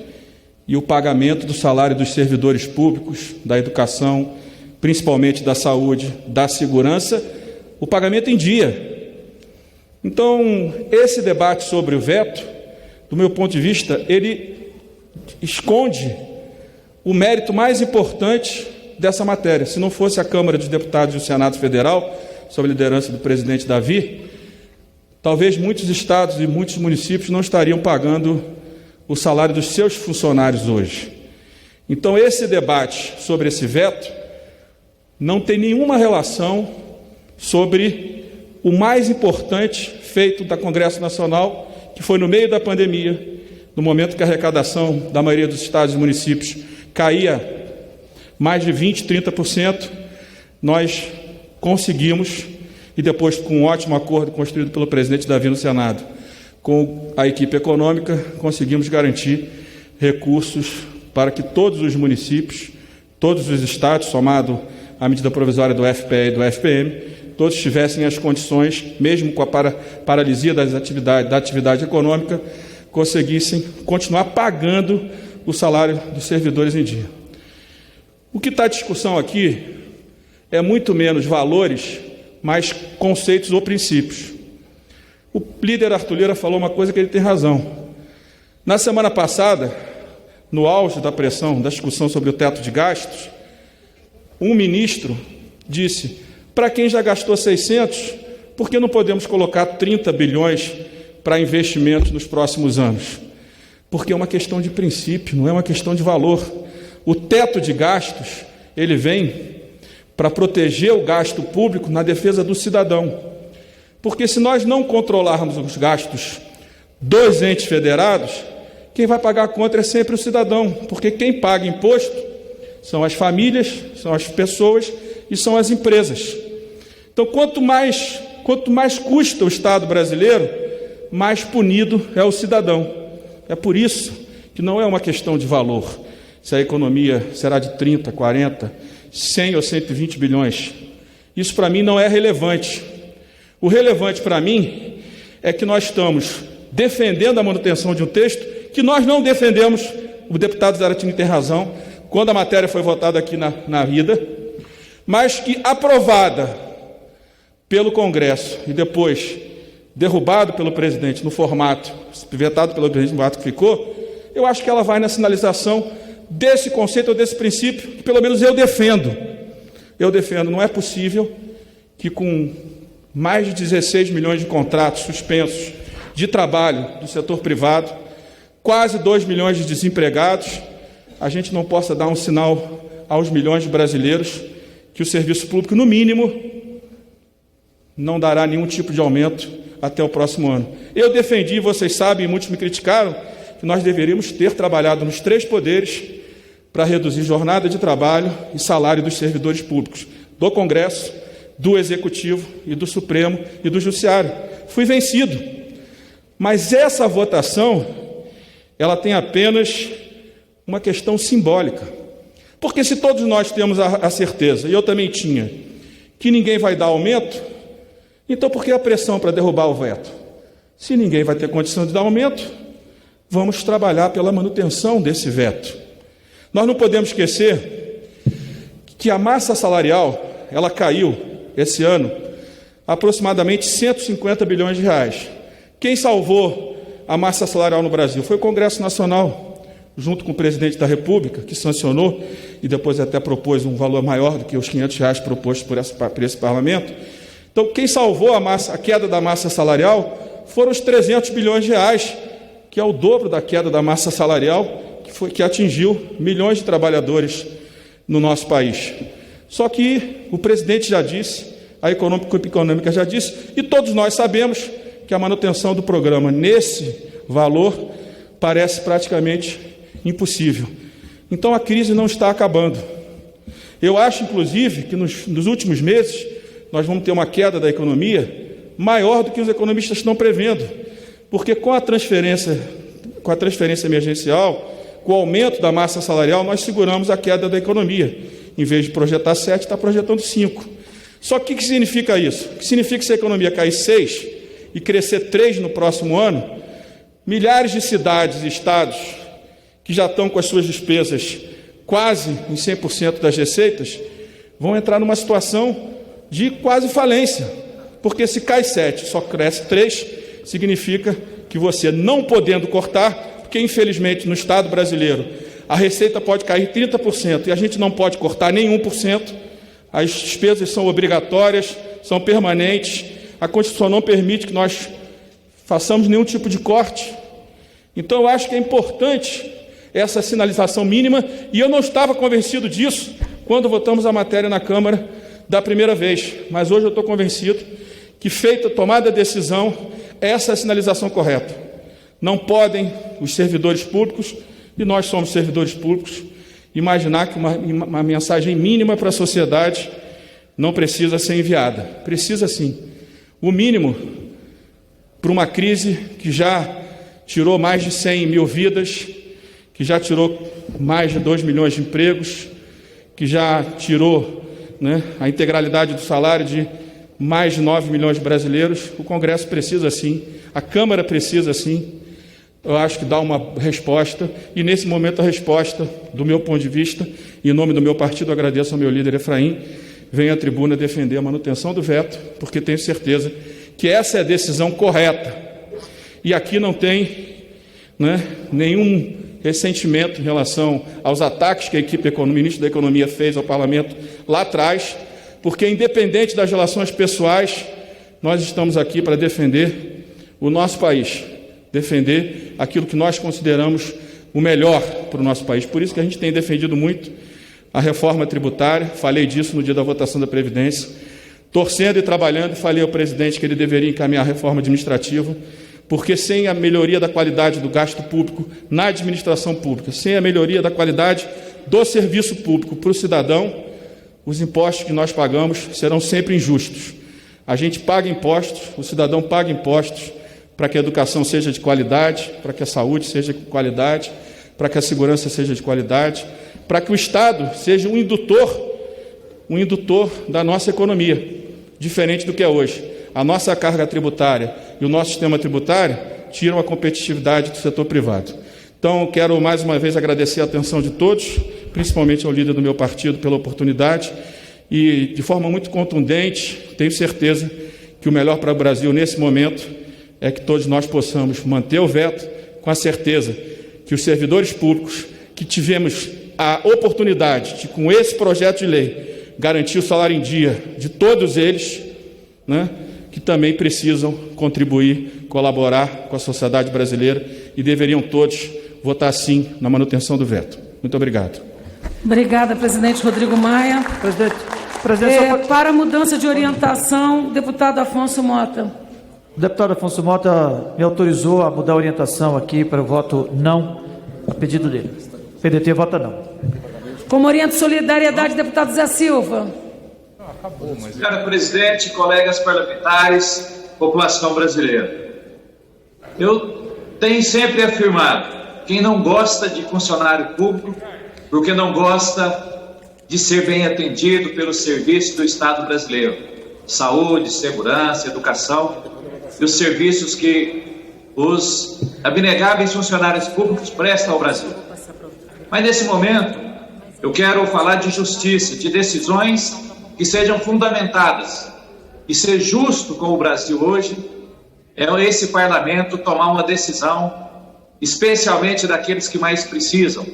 e o pagamento do salário dos servidores públicos, da educação, principalmente da saúde, da segurança, o pagamento em dia. Então, esse debate sobre o veto, do meu ponto de vista, ele esconde o mérito mais importante dessa matéria. Se não fosse a Câmara dos Deputados e o Senado Federal, sob a liderança do presidente Davi, talvez muitos estados e muitos municípios não estariam pagando o salário dos seus funcionários hoje. Então, esse debate sobre esse veto não tem nenhuma relação sobre o mais importante feito da Congresso Nacional, que foi no meio da pandemia, no momento que a arrecadação da maioria dos estados e municípios caía mais de 20%, 30%, nós conseguimos, e depois com um ótimo acordo construído pelo presidente Davi no Senado, com a equipe econômica, conseguimos garantir recursos para que todos os municípios, todos os estados, somado à medida provisória do FPE e do FPM, todos tivessem as condições, mesmo com a paralisia da atividade econômica, conseguissem continuar pagando o salário dos servidores em dia. O que está em discussão aqui é muito menos valores, mas conceitos ou princípios. O líder Arthur Lira falou uma coisa que ele tem razão. Na semana passada, no auge da pressão, da discussão sobre o teto de gastos, um ministro disse: para quem já gastou 600, por que não podemos colocar 30 bilhões para investimentos nos próximos anos? Porque é uma questão de princípio, não é uma questão de valor. O teto de gastos, ele vem para proteger o gasto público na defesa do cidadão. Porque se nós não controlarmos os gastos dos entes federados, quem vai pagar a conta é sempre o cidadão, porque quem paga imposto são as famílias, são as pessoas e são as empresas. Então, quanto mais quanto mais custa o Estado brasileiro, mais punido é o cidadão. É por isso que não é uma questão de valor, se a economia será de 30, 40, 100 ou 120 bilhões. Isso para mim não é relevante. O relevante para mim é que nós estamos defendendo a manutenção de um texto que nós não defendemos. O deputado Zaratini tem razão, quando a matéria foi votada aqui na ida, mas que aprovada pelo Congresso e depois derrubado pelo presidente no formato, vetado pelo presidente no formato que ficou, eu acho que ela vai na sinalização desse conceito ou desse princípio que pelo menos eu defendo. Eu defendo, não é possível que com mais de 16 milhões de contratos suspensos de trabalho do setor privado, quase 2 milhões de desempregados, a gente não possa dar um sinal aos milhões de brasileiros que o serviço público, no mínimo, não dará nenhum tipo de aumento até o próximo ano. Eu defendi, vocês sabem, e muitos me criticaram, que nós deveríamos ter trabalhado nos 3 poderes para reduzir jornada de trabalho e salário dos servidores públicos, do Congresso, do Executivo e do Supremo e do Judiciário. Fui vencido. Mas essa votação, ela tem apenas uma questão simbólica. Porque se todos nós temos a certeza, e eu também tinha, que ninguém vai dar aumento, então por que a pressão para derrubar o veto? Se ninguém vai ter condição de dar aumento, vamos trabalhar pela manutenção desse veto. Nós não podemos esquecer que a massa salarial, ela caiu esse ano aproximadamente 150 bilhões de reais. Quem salvou a massa salarial no Brasil foi o Congresso Nacional, junto com o presidente da República, que sancionou e depois até propôs um valor maior do que os R$500 propostos por esse parlamento. Então, quem salvou a queda da massa salarial foram os 300 bilhões de reais, que é o dobro da queda da massa salarial que atingiu milhões de trabalhadores no nosso país. Só que o presidente já disse, a econômica já disse, e todos nós sabemos que a manutenção do programa nesse valor parece praticamente impossível. Então a crise não está acabando. Eu acho, inclusive, que nos últimos meses nós vamos ter uma queda da economia maior do que os economistas estão prevendo, porque com a transferência emergencial, com o aumento da massa salarial, nós seguramos a queda da economia. Em vez de projetar 7, está projetando 5. Só que o que significa isso? Que significa que se a economia cair 6 e crescer 3 no próximo ano, milhares de cidades e estados que já estão com as suas despesas quase em 100% das receitas, vão entrar numa situação de quase falência. Porque se cai 7 só cresce 3, significa que você, não podendo cortar, porque infelizmente no Estado brasileiro a receita pode cair 30% e a gente não pode cortar nem 1%, as despesas são obrigatórias, são permanentes, a Constituição não permite que nós façamos nenhum tipo de corte. Então eu acho que é importante essa sinalização mínima, e eu não estava convencido disso quando votamos a matéria na Câmara da primeira vez, mas hoje eu estou convencido que, feita, tomada a decisão, essa é a sinalização correta. Não podem os servidores públicos, e nós somos servidores públicos, imaginar que uma mensagem mínima para a sociedade não precisa ser enviada. Precisa sim. O mínimo para uma crise que já tirou mais de 100 mil vidas, que já tirou mais de 2 milhões de empregos, que já tirou, a integralidade do salário de mais de 9 milhões de brasileiros. O Congresso precisa sim, a Câmara precisa sim, eu acho que dá uma resposta, e nesse momento a resposta, do meu ponto de vista, em nome do meu partido, agradeço ao meu líder Efraim, venho à tribuna defender a manutenção do veto, porque tenho certeza que essa é a decisão correta. E aqui não tem nenhum ressentimento em relação aos ataques que a equipe o ministro da Economia fez ao Parlamento lá atrás, porque independente das relações pessoais, nós estamos aqui para defender o nosso país, defender aquilo que nós consideramos o melhor para o nosso país. Por isso que a gente tem defendido muito a reforma tributária, falei disso no dia da votação da Previdência, torcendo e trabalhando, e falei ao presidente que ele deveria encaminhar a reforma administrativa, porque sem a melhoria da qualidade do gasto público na administração pública, sem a melhoria da qualidade do serviço público para o cidadão, os impostos que nós pagamos serão sempre injustos. A gente paga impostos, o cidadão paga impostos para que a educação seja de qualidade, para que a saúde seja de qualidade, para que a segurança seja de qualidade, para que o Estado seja um indutor da nossa economia, diferente do que é hoje. A nossa carga tributária e o nosso sistema tributário tiram a competitividade do setor privado. Então, quero mais uma vez agradecer a atenção de todos, principalmente ao líder do meu partido, pela oportunidade, e de forma muito contundente, tenho certeza que o melhor para o Brasil nesse momento é que todos nós possamos manter o veto, com a certeza que os servidores públicos que tivemos a oportunidade de, com esse projeto de lei, garantir o salário em dia de todos eles, né, que também precisam contribuir, colaborar com a sociedade brasileira e deveriam todos votar sim na manutenção do veto. Muito obrigado. Obrigada, presidente Rodrigo Maia. Para a mudança de orientação, deputado Afonso Mota. O deputado Afonso Mota me autorizou a mudar a orientação aqui para o voto não, a pedido dele. O PDT vota não. Como orienta solidariedade, deputado Zé Silva. Senhora presidente, colegas parlamentares, população brasileira. Eu tenho sempre afirmado, quem não gosta de funcionário público, porque não gosta de ser bem atendido pelo serviço do Estado brasileiro, saúde, segurança, educação e os serviços que os abnegáveis funcionários públicos prestam ao Brasil. Mas nesse momento, eu quero falar de justiça, de decisões que sejam fundamentadas. E ser justo com o Brasil hoje é esse parlamento tomar uma decisão, especialmente daqueles que mais precisam.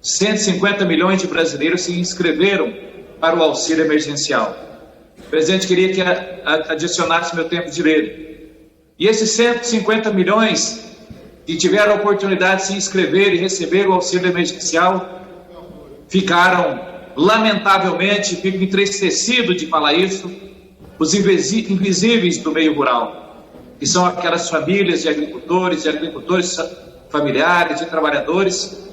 150 milhões de brasileiros se inscreveram para o auxílio emergencial. O presidente queria que adicionasse meu tempo de ler. E esses 150 milhões que tiveram a oportunidade de se inscrever e receber o auxílio emergencial ficaram, lamentavelmente, fico entristecido de falar isso, os invisíveis do meio rural, que são aquelas famílias de agricultores familiares, de trabalhadores,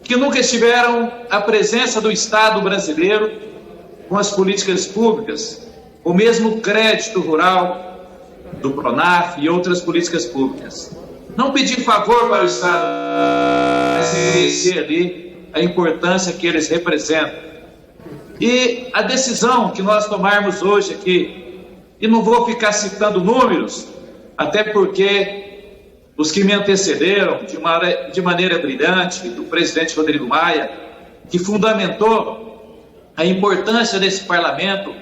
que nunca estiveram à presença do Estado brasileiro com as políticas públicas, o mesmo crédito rural do PRONAF e outras políticas públicas. Não pedir favor para o Estado, mas reconhecer ali a importância que eles representam. E a decisão que nós tomarmos hoje aqui, e não vou ficar citando números, até porque os que me antecederam de maneira brilhante, do presidente Rodrigo Maia, que fundamentou a importância desse parlamento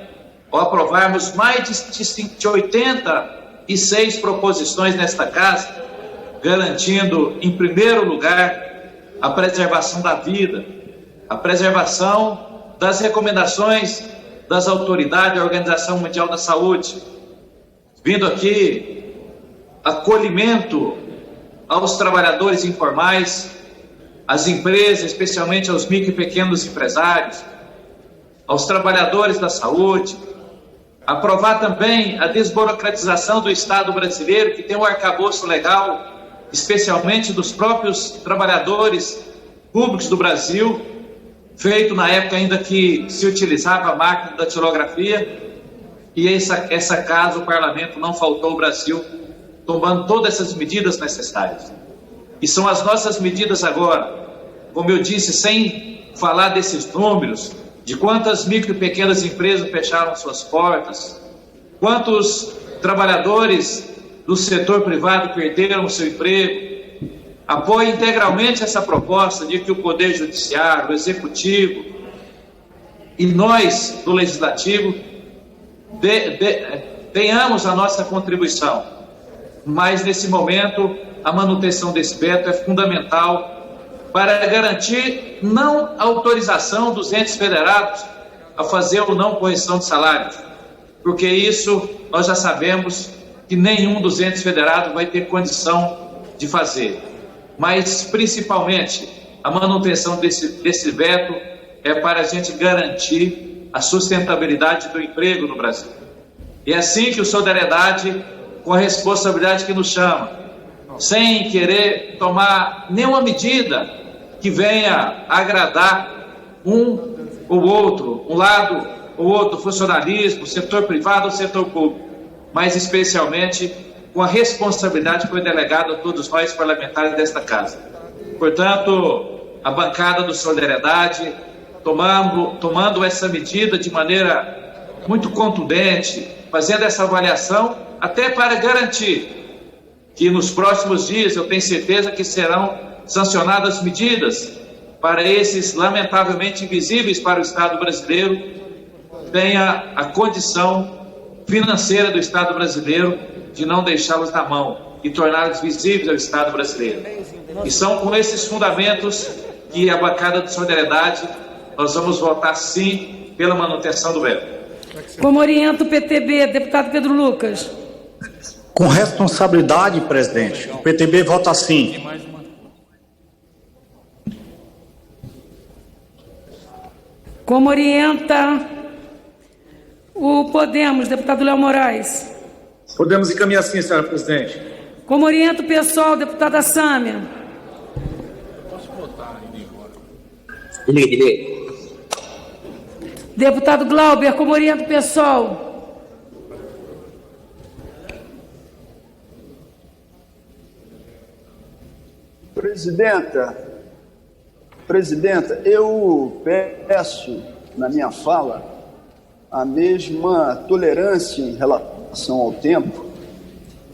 ao aprovarmos mais de 86 proposições nesta casa, garantindo, em primeiro lugar, a preservação da vida, a preservação das recomendações das autoridades da Organização Mundial da Saúde, vindo aqui acolhimento aos trabalhadores informais, às empresas, especialmente aos micro e pequenos empresários, aos trabalhadores da saúde, aprovar também a desburocratização do Estado brasileiro, que tem um arcabouço legal, especialmente dos próprios trabalhadores públicos do Brasil, feito na época ainda que se utilizava a máquina da datilografia, e essa casa o parlamento não faltou ao Brasil, tomando todas essas medidas necessárias. E são as nossas medidas agora, como eu disse, sem falar desses números, de quantas micro e pequenas empresas fecharam suas portas, quantos trabalhadores do setor privado perderam o seu emprego. Apoio integralmente essa proposta de que o Poder Judiciário, o Executivo e nós, do Legislativo, tenhamos a nossa contribuição. Mas, nesse momento, a manutenção desse veto é fundamental para garantir não autorização dos entes federados a fazer ou não correção de salários, porque isso nós já sabemos que nenhum dos entes federados vai ter condição de fazer. Mas, principalmente, a manutenção desse veto é para a gente garantir a sustentabilidade do emprego no Brasil. E é assim que o Solidariedade, com a responsabilidade que nos chama, sem querer tomar nenhuma medida que venha agradar um ou outro, um lado ou outro, funcionalismo, setor privado ou setor público. mas especialmente com a responsabilidade que foi delegada a todos nós parlamentares desta casa. Portanto, a bancada do Solidariedade, tomando essa medida de maneira muito contundente, fazendo essa avaliação, até para garantir que nos próximos dias, eu tenho certeza que serão sancionadas medidas para esses, lamentavelmente, invisíveis para o Estado brasileiro, tenha a condição financeira do Estado brasileiro de não deixá-los na mão e torná-los visíveis ao Estado brasileiro. E são com esses fundamentos que a bancada de Solidariedade, nós vamos votar sim pela manutenção do veto. Como orienta o PTB, deputado Pedro Lucas. Com responsabilidade, presidente, o PTB vota sim. Como orienta o Podemos, deputado Léo Moraes. Podemos encaminhar sim, senhora presidente. Como orienta o PSOL, deputada Sâmia. Deputado Glauber, como orienta o PSOL. Presidenta, eu peço na minha fala a mesma tolerância em relação ao tempo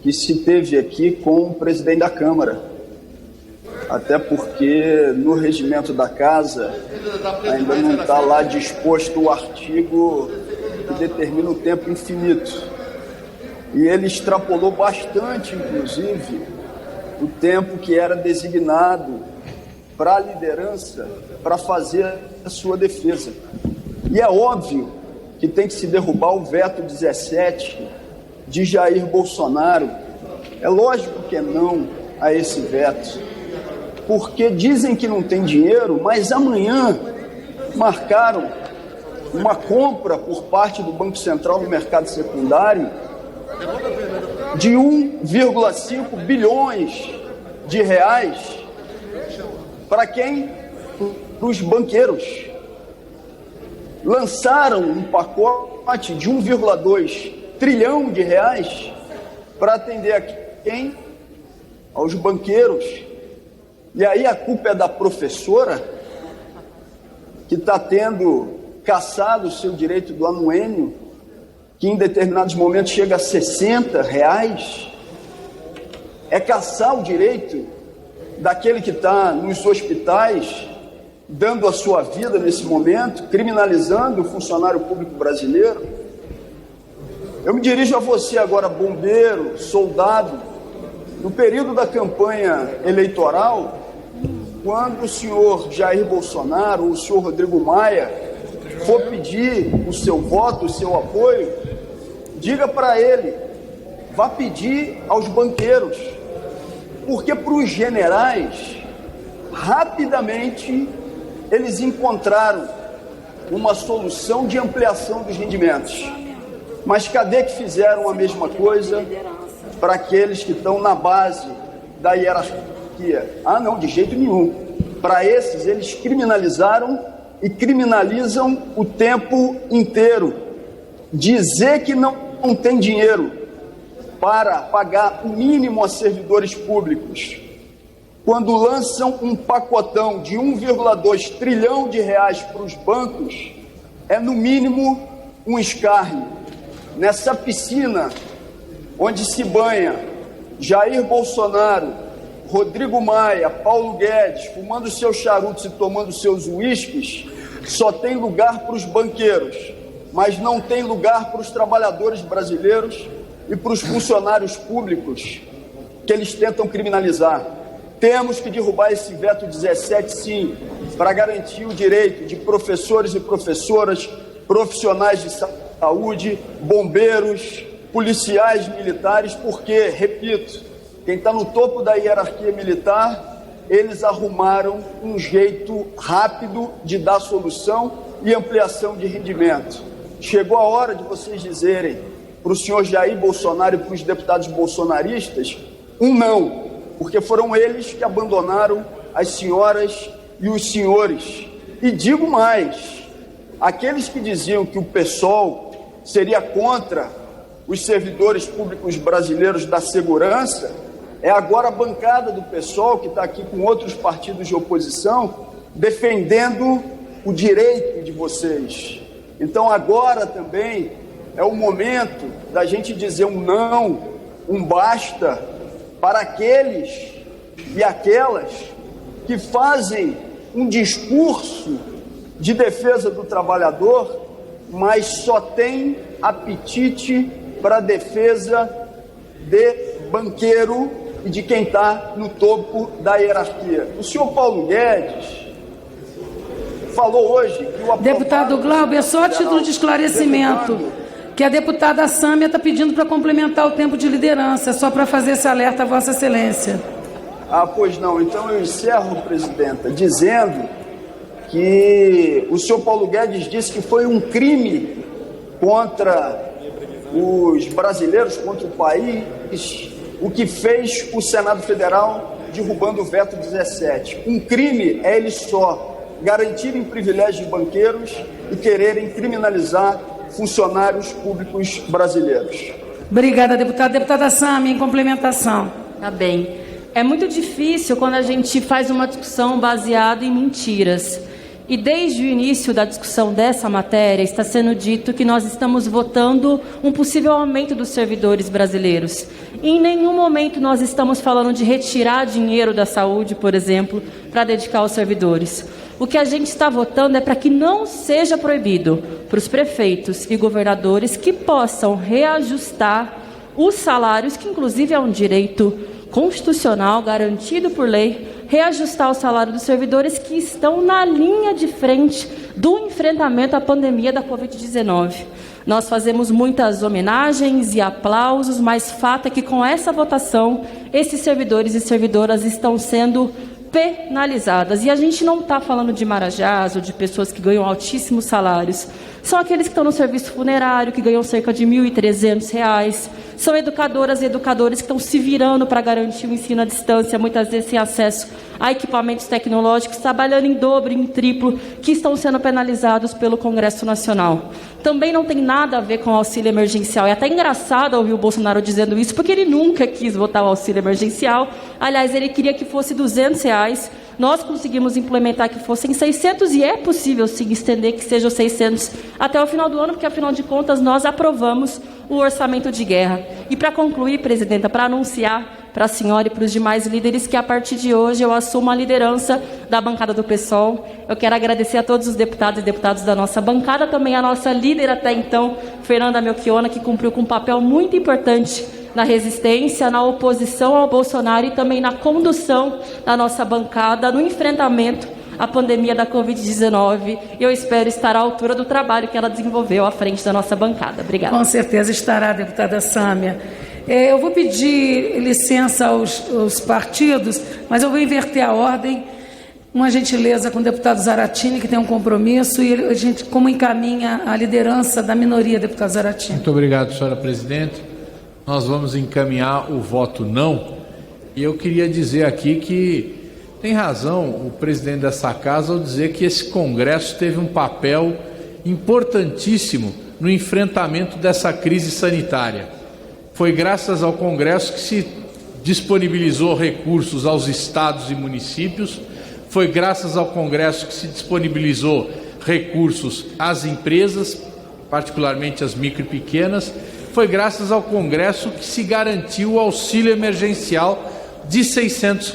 que se teve aqui com o presidente da Câmara. Até porque no regimento da Casa ainda não está lá disposto o artigo que determina o tempo infinito. E ele extrapolou bastante, inclusive, o tempo que era designado para a liderança para fazer a sua defesa. E é óbvio que tem que se derrubar o veto 17 de Jair Bolsonaro. É lógico que é não a esse veto, porque dizem que não tem dinheiro, mas amanhã marcaram uma compra por parte do Banco Central no mercado secundário de 1,5 bilhões de reais. Para quem? Para os banqueiros. Lançaram um pacote de 1,2 trilhão de reais para atender a quem? Aos banqueiros. E aí a culpa é da professora, que está tendo caçado o seu direito do anuênio, que em determinados momentos chega a R$60. É caçar o direito daquele que está nos hospitais, dando a sua vida nesse momento, criminalizando o funcionário público brasileiro. Eu me dirijo a você agora, bombeiro, soldado. No período da campanha eleitoral, quando o senhor Jair Bolsonaro ou o senhor Rodrigo Maia for pedir o seu voto, o seu apoio, diga para ele, vá pedir aos banqueiros, porque para os generais, rapidamente, eles encontraram uma solução de ampliação dos rendimentos. Mas cadê que fizeram a mesma coisa para aqueles que estão na base da hierarquia? Ah, não, de jeito nenhum. Para esses, eles criminalizaram e criminalizam o tempo inteiro. Dizer que não tem dinheiro para pagar o mínimo a servidores públicos, quando lançam um pacotão de 1,2 trilhão de reais para os bancos, é no mínimo um escárnio. Nessa piscina onde se banha Jair Bolsonaro, Rodrigo Maia, Paulo Guedes, fumando seus charutos e tomando seus uísques, só tem lugar para os banqueiros, mas não tem lugar para os trabalhadores brasileiros e para os funcionários públicos que eles tentam criminalizar. Temos que derrubar esse veto 17, sim, para garantir o direito de professores e professoras, profissionais de saúde, bombeiros, policiais militares, porque, repito, quem está no topo da hierarquia militar, eles arrumaram um jeito rápido de dar solução e ampliação de rendimento. Chegou a hora de vocês dizerem para o senhor Jair Bolsonaro e para os deputados bolsonaristas um não, porque foram eles que abandonaram as senhoras e os senhores. E digo mais, aqueles que diziam que o PSOL seria contra os servidores públicos brasileiros da segurança, é agora a bancada do PSOL, que está aqui com outros partidos de oposição, defendendo o direito de vocês. Então agora também é o momento da gente dizer um não, um basta para aqueles e aquelas que fazem um discurso de defesa do trabalhador, mas só tem apetite para a defesa de banqueiro e de quem está no topo da hierarquia. O senhor Paulo Guedes falou hoje que o Deputado Glauber, só a título de esclarecimento, que a deputada Sâmia está pedindo para complementar o tempo de liderança, só para fazer esse alerta a Vossa Excelência. Ah, pois não. Então eu encerro, presidenta, dizendo que o senhor Paulo Guedes disse que foi um crime contra os brasileiros, contra o país, o que fez o Senado Federal derrubando o veto 17. Um crime é ele só garantirem privilégios de banqueiros e quererem criminalizar funcionários públicos brasileiros. Obrigada, deputada. Deputada Sâmia, em complementação. Tá bem. É muito difícil quando a gente faz uma discussão baseada em mentiras. E desde o início da discussão dessa matéria, está sendo dito que nós estamos votando um possível aumento dos servidores brasileiros. E em nenhum momento nós estamos falando de retirar dinheiro da saúde, por exemplo, para dedicar aos servidores. O que a gente está votando é para que não seja proibido para os prefeitos e governadores que possam reajustar os salários, que inclusive é um direito constitucional garantido por lei, reajustar o salário dos servidores que estão na linha de frente do enfrentamento à pandemia da Covid-19. Nós fazemos muitas homenagens e aplausos, mas fato é que com essa votação, esses servidores e servidoras estão sendo penalizadas. E a gente não está falando de marajás ou de pessoas que ganham altíssimos salários. São aqueles que estão no serviço funerário, que ganham cerca de R$ 1.300. São educadoras e educadores que estão se virando para garantir o ensino à distância, muitas vezes sem acesso a equipamentos tecnológicos, trabalhando em dobro, em triplo, que estão sendo penalizados pelo Congresso Nacional. Também não tem nada a ver com o auxílio emergencial. É até engraçado ouvir o Bolsonaro dizendo isso, porque ele nunca quis votar o auxílio emergencial. Aliás, ele queria que fosse R$ 200. Nós conseguimos implementar que fossem 600 e é possível sim estender que sejam 600 até o final do ano, porque afinal de contas nós aprovamos o orçamento de guerra. E para concluir, presidenta, para anunciar para a senhora e para os demais líderes que a partir de hoje eu assumo a liderança da bancada do PSOL. Eu quero agradecer a todos os deputados e deputadas da nossa bancada, também a nossa líder até então, Fernanda Melchiona, que cumpriu com um papel muito importante na resistência, na oposição ao Bolsonaro e também na condução da nossa bancada no enfrentamento à pandemia da Covid-19. Eu espero estar à altura do trabalho que ela desenvolveu à frente da nossa bancada. Obrigada. Com certeza estará, deputada Sâmia. Eu vou pedir licença aos partidos, mas eu vou inverter a ordem. Uma gentileza com o deputado Zaratini, que tem um compromisso, e a gente como encaminha a liderança da minoria, deputado Zaratini. Muito obrigado, senhora presidente. Nós vamos encaminhar o voto não, e eu queria dizer aqui que tem razão o presidente dessa casa ao dizer que esse Congresso teve um papel importantíssimo no enfrentamento dessa crise sanitária. Foi graças ao Congresso que se disponibilizou recursos aos estados e municípios, foi graças ao Congresso que se disponibilizou recursos às empresas, particularmente as micro e pequenas. Foi graças ao Congresso que se garantiu o auxílio emergencial de R$ 600.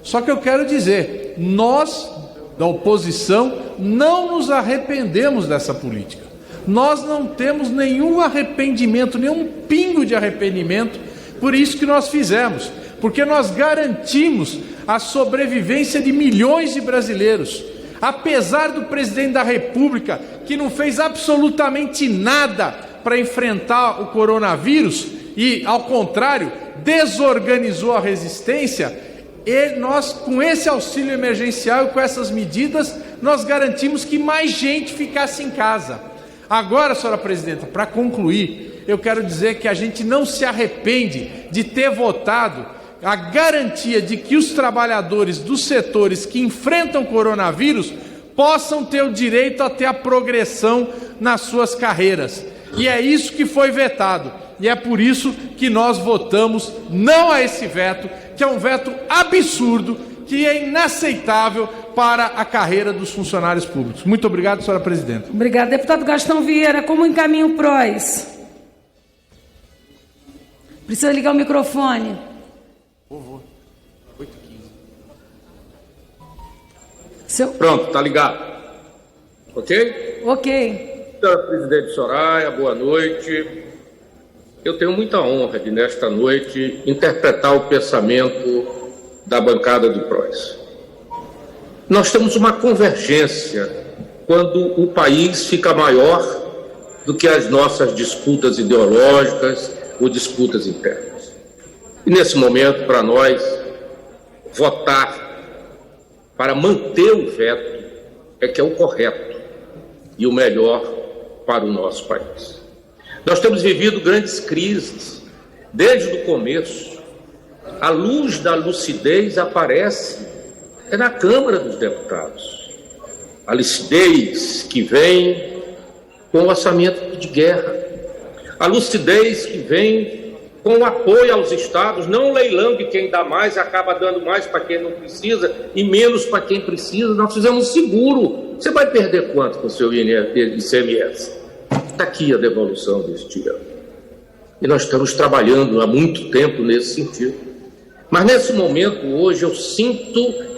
Só que eu quero dizer, nós, da oposição, não nos arrependemos dessa política. Nós não temos nenhum arrependimento, nenhum pingo de arrependimento por isso que nós fizemos, porque nós garantimos a sobrevivência de milhões de brasileiros. Apesar do presidente da República, que não fez absolutamente nada para enfrentar o coronavírus e, ao contrário, desorganizou a resistência, e nós, com esse auxílio emergencial e com essas medidas, nós garantimos que mais gente ficasse em casa. Agora, senhora presidenta, para concluir, eu quero dizer que a gente não se arrepende de ter votado a garantia de que os trabalhadores dos setores que enfrentam o coronavírus possam ter o direito a ter a progressão nas suas carreiras. E é isso que foi vetado. E é por isso que nós votamos não a esse veto, que é um veto absurdo, que é inaceitável para a carreira dos funcionários públicos. Muito obrigado, senhora presidenta. Obrigado. Deputado Gastão Vieira, como encaminha o PROS? Precisa ligar o microfone. Pronto, está ligado. Ok? Ok. Senhora presidente Soraya, boa noite. Eu tenho muita honra de, nesta noite, interpretar o pensamento da bancada do PROS. Nós temos uma convergência quando o país fica maior do que as nossas disputas ideológicas ou disputas internas. E nesse momento, para nós, votar para manter o veto é que é o correto e o melhor para o nosso país. Nós temos vivido grandes crises desde o começo. A luz da lucidez aparece na Câmara dos Deputados. A lucidez que vem com o orçamento de guerra. A lucidez que vem com o apoio aos estados, não o leilão de quem dá mais, acaba dando mais para quem não precisa e menos para quem precisa. Nós fizemos um seguro. Você vai perder quanto com o seu ICMS? Está aqui a devolução deste ano. E nós estamos trabalhando há muito tempo nesse sentido. Mas nesse momento, hoje, eu sinto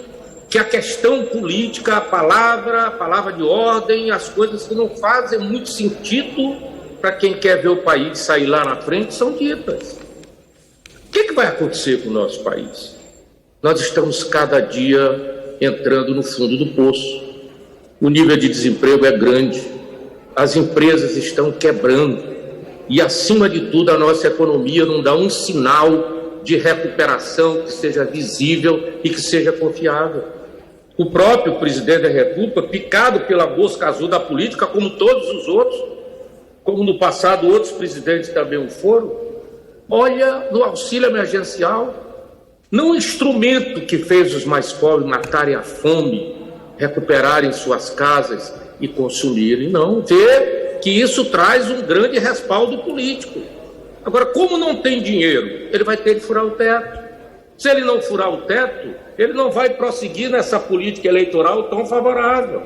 que a questão política, a palavra de ordem, as coisas que não fazem muito sentido para quem quer ver o país sair lá na frente são ditas. O que vai acontecer com o nosso país? Nós estamos cada dia entrando no fundo do poço. O nível de desemprego é grande. As empresas estão quebrando. E, acima de tudo, a nossa economia não dá um sinal de recuperação que seja visível e que seja confiável. O próprio presidente da República, picado pela mosca azul da política, como todos os outros, como no passado outros presidentes também o foram, olha no auxílio emergencial, não o instrumento que fez os mais pobres matarem a fome, recuperarem suas casas e consumirem, não, vê que isso traz um grande respaldo político. Agora, como não tem dinheiro, ele vai ter que furar o teto. Se ele não furar o teto, ele não vai prosseguir nessa política eleitoral tão favorável.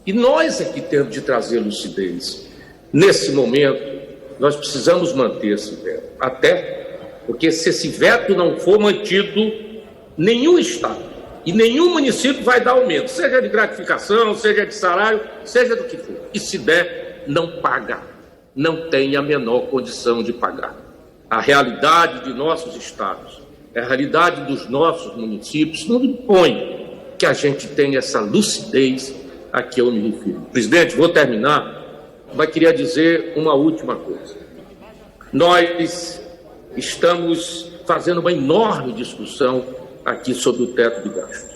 E nós é que temos de trazer lucidez. Nesse momento, nós precisamos manter esse veto. Até porque, se esse veto não for mantido, nenhum estado e nenhum município vai dar aumento, seja de gratificação, seja de salário, seja do que for. E se der, não paga. Não tem a menor condição de pagar. A realidade de nossos estados, a realidade dos nossos municípios não impõe que a gente tenha essa lucidez a que eu me refiro. Presidente, vou terminar, mas queria dizer uma última coisa. Nós estamos fazendo uma enorme discussão aqui sobre o teto de gastos.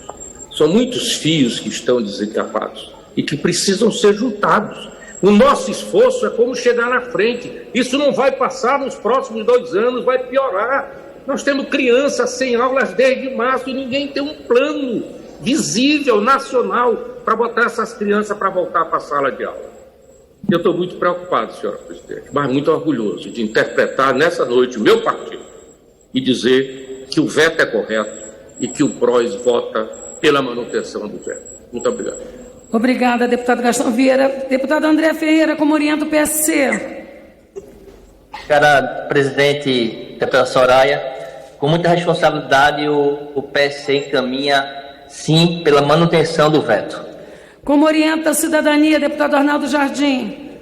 São muitos fios que estão desencapados e que precisam ser juntados. O nosso esforço é como chegar na frente. Isso não vai passar nos próximos 2 anos, vai piorar. Nós temos crianças sem aulas desde março e ninguém tem um plano visível, nacional, para botar essas crianças para voltar para a sala de aula. Eu estou muito preocupado, senhora presidente, mas muito orgulhoso de interpretar nessa noite o meu partido e dizer que o veto é correto e que o PROS vota pela manutenção do veto. Muito obrigado. Obrigada, deputado Gastão Vieira. Deputado André Ferreira, como orienta o PSC? Senhora presidente, deputada Soraya, com muita responsabilidade o PSC encaminha, sim, pela manutenção do veto. Como orienta a cidadania, deputado Arnaldo Jardim?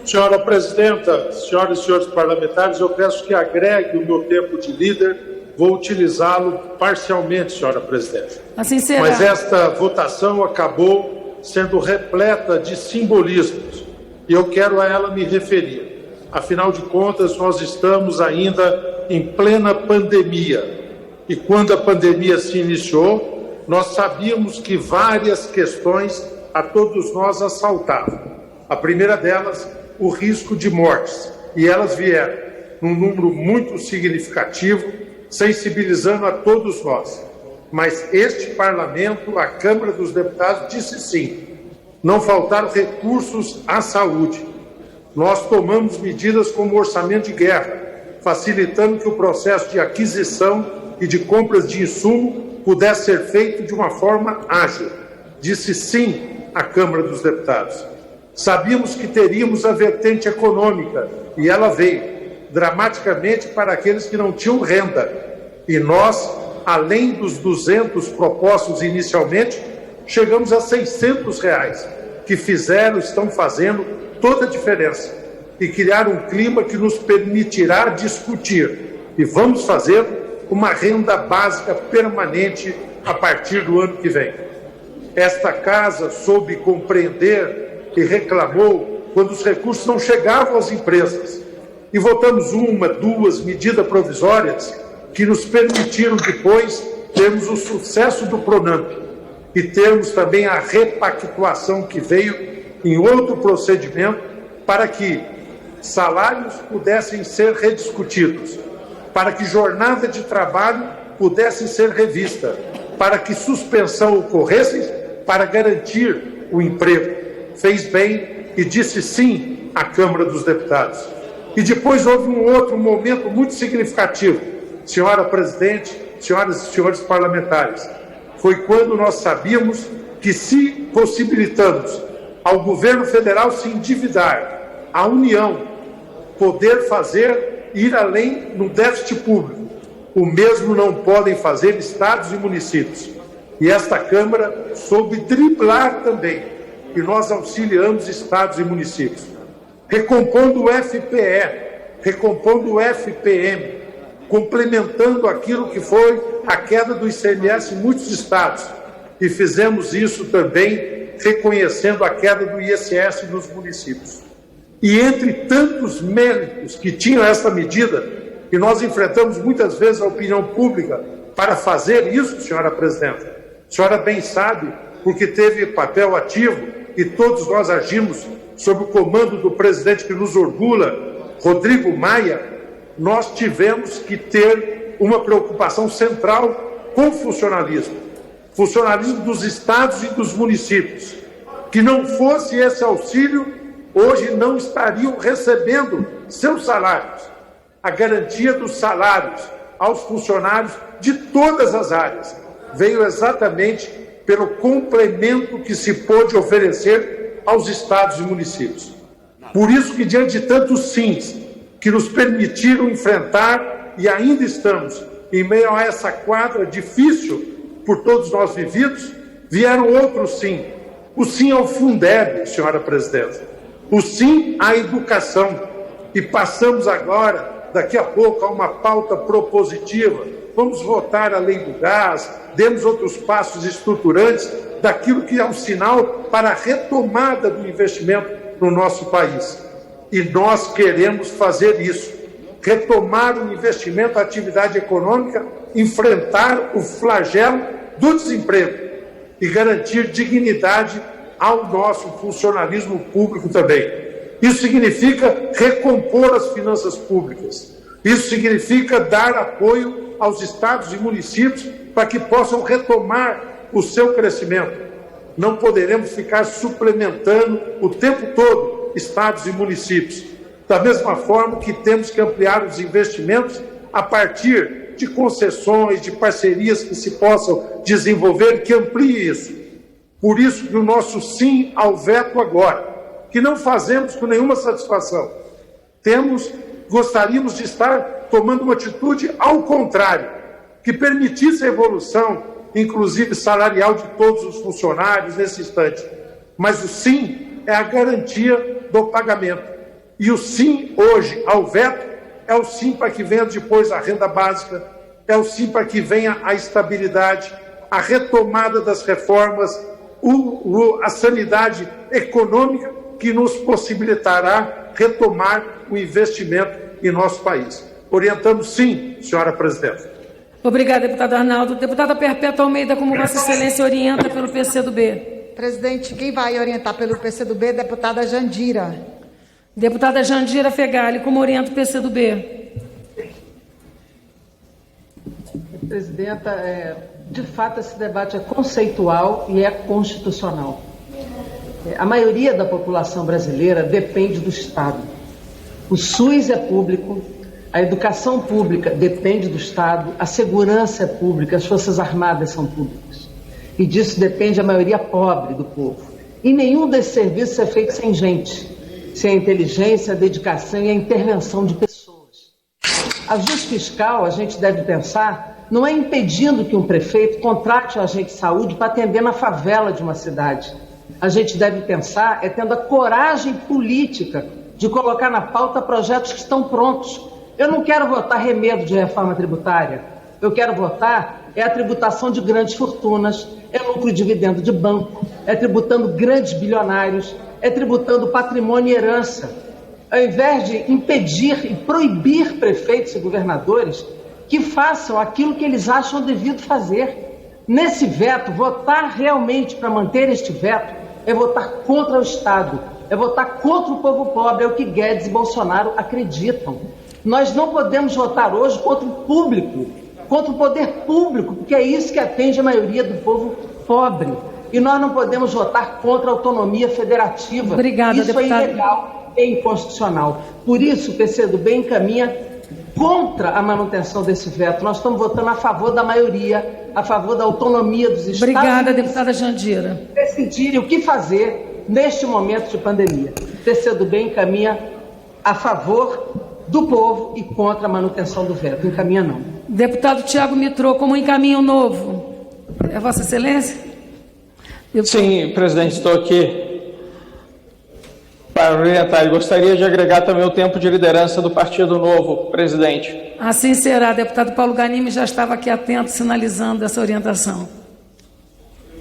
Senhora presidenta, senhoras e senhores parlamentares, eu peço que agregue o meu tempo de líder. Vou utilizá-lo parcialmente, senhora presidente. Assim será. Mas esta votação acabou sendo repleta de simbolismos e eu quero a ela me referir. Afinal de contas, nós estamos ainda em plena pandemia. E quando a pandemia se iniciou, nós sabíamos que várias questões a todos nós assaltavam. A primeira delas, o risco de mortes. E elas vieram num número muito significativo, sensibilizando a todos nós. Mas este parlamento, a Câmara dos Deputados, disse sim. Não faltaram recursos à saúde. Nós tomamos medidas como o orçamento de guerra, facilitando que o processo de aquisição e de compras de insumo pudesse ser feito de uma forma ágil. Disse sim à Câmara dos Deputados. Sabíamos que teríamos a vertente econômica, e ela veio, dramaticamente para aqueles que não tinham renda. E nós, além dos 200 propostos inicialmente, chegamos a R$600, que estão fazendo toda a diferença e criar um clima que nos permitirá discutir. E vamos fazer uma renda básica permanente a partir do ano que vem. Esta casa soube compreender e reclamou quando os recursos não chegavam às empresas. E votamos 1, 2 medidas provisórias que nos permitiram depois termos o sucesso do Pronamp e termos também a repactuação que veio em outro procedimento para que salários pudessem ser rediscutidos, para que jornada de trabalho pudesse ser revista, para que suspensão ocorresse, para garantir o emprego. Fez bem e disse sim à Câmara dos Deputados. E depois houve um outro momento muito significativo, senhora presidente, senhoras e senhores parlamentares. Foi quando nós sabíamos que, se possibilitamos ao governo federal se endividar, a União poder ir além no déficit público, o mesmo não podem fazer estados e municípios. E esta Câmara soube driblar também, e nós auxiliamos estados e municípios, recompondo o FPE, recompondo o FPM, complementando aquilo que foi a queda do ICMS em muitos estados. E fizemos isso também reconhecendo a queda do ISS nos municípios. E entre tantos méritos que tinham essa medida, e nós enfrentamos muitas vezes a opinião pública para fazer isso, senhora presidenta, a senhora bem sabe, porque teve papel ativo e todos nós agimos sob o comando do presidente que nos orgulha, Rodrigo Maia. Nós tivemos que ter uma preocupação central com o funcionalismo dos estados e dos municípios. Que não fosse esse auxílio, hoje não estariam recebendo seus salários. A garantia dos salários aos funcionários de todas as áreas veio exatamente pelo complemento que se pôde oferecer aos estados e municípios. Por isso que, diante de tantos sims que nos permitiram enfrentar, e ainda estamos em meio a essa quadra difícil por todos nós vividos, vieram outros sim. O sim ao Fundeb, senhora presidenta. O sim à educação. E passamos agora, daqui a pouco, a uma pauta propositiva. Vamos votar a lei do gás, demos outros passos estruturantes daquilo que é um sinal para a retomada do investimento no nosso país. E nós queremos fazer isso. Retomar o investimento, a atividade econômica, enfrentar o flagelo do desemprego e garantir dignidade ao nosso funcionalismo público também. Isso significa recompor as finanças públicas. Isso significa dar apoio aos estados e municípios para que possam retomar o seu crescimento. Não poderemos ficar suplementando o tempo todo estados e municípios. Da mesma forma que temos que ampliar os investimentos a partir de concessões, de parcerias que se possam desenvolver, que amplie isso. Por isso que o nosso sim ao veto agora, que não fazemos com nenhuma satisfação. Gostaríamos de estar tomando uma atitude ao contrário, que permitisse a evolução, inclusive salarial, de todos os funcionários nesse instante. Mas o sim é a garantia do pagamento. E o sim hoje ao veto é o sim para que venha depois a renda básica, é o sim para que venha a estabilidade, a retomada das reformas, a sanidade econômica que nos possibilitará retomar o investimento em nosso país. Orientamos sim, senhora presidenta. Obrigada, deputado Arnaldo. Deputada Perpétua Almeida, como Vossa Excelência orienta pelo PCdoB? Presidente, quem vai orientar pelo PCdoB é a deputada Jandira. Deputada Jandira Fegali, como orienta o PCdoB? Presidenta, de fato esse debate é conceitual e é constitucional. A maioria da população brasileira depende do Estado. O SUS é público, a educação pública depende do Estado, a segurança é pública, as Forças Armadas são públicas. E disso depende a maioria pobre do povo. E nenhum desses serviços é feito sem gente, sem a inteligência, a dedicação e a intervenção de pessoas. Ajuste fiscal, a gente deve pensar, não é impedindo que um prefeito contrate um agente de saúde para atender na favela de uma cidade. A gente deve pensar tendo a coragem política de colocar na pauta projetos que estão prontos. Eu não quero votar remedo de reforma tributária. Eu quero votar a tributação de grandes fortunas, lucro e dividendo de banco, tributando grandes bilionários, tributando patrimônio e herança. Ao invés de impedir e proibir prefeitos e governadores que façam aquilo que eles acham devido fazer. Nesse veto, votar realmente para manter este veto é votar contra o Estado, é votar contra o povo pobre, é o que Guedes e Bolsonaro acreditam. Nós não podemos votar hoje contra o público, contra o poder público, porque é isso que atende a maioria do povo pobre. E nós não podemos votar contra a autonomia federativa. Obrigada, isso deputada. É ilegal, é inconstitucional. Por isso, o PCdoB encaminha contra a manutenção desse veto. Nós estamos votando a favor da maioria, a favor da autonomia dos estados. Obrigada, deputada Jandira. Decidirem o que fazer neste momento de pandemia. O PCdoB encaminha a favor do povo e contra a manutenção do veto. Encaminha não. Deputado Tiago Mitrô, como encaminho novo? É Vossa Excelência? Sim, presidente, estou aqui para orientar. E gostaria de agregar também o tempo de liderança do Partido Novo, presidente. Assim será. Deputado Paulo Ganimi já estava aqui atento, sinalizando essa orientação.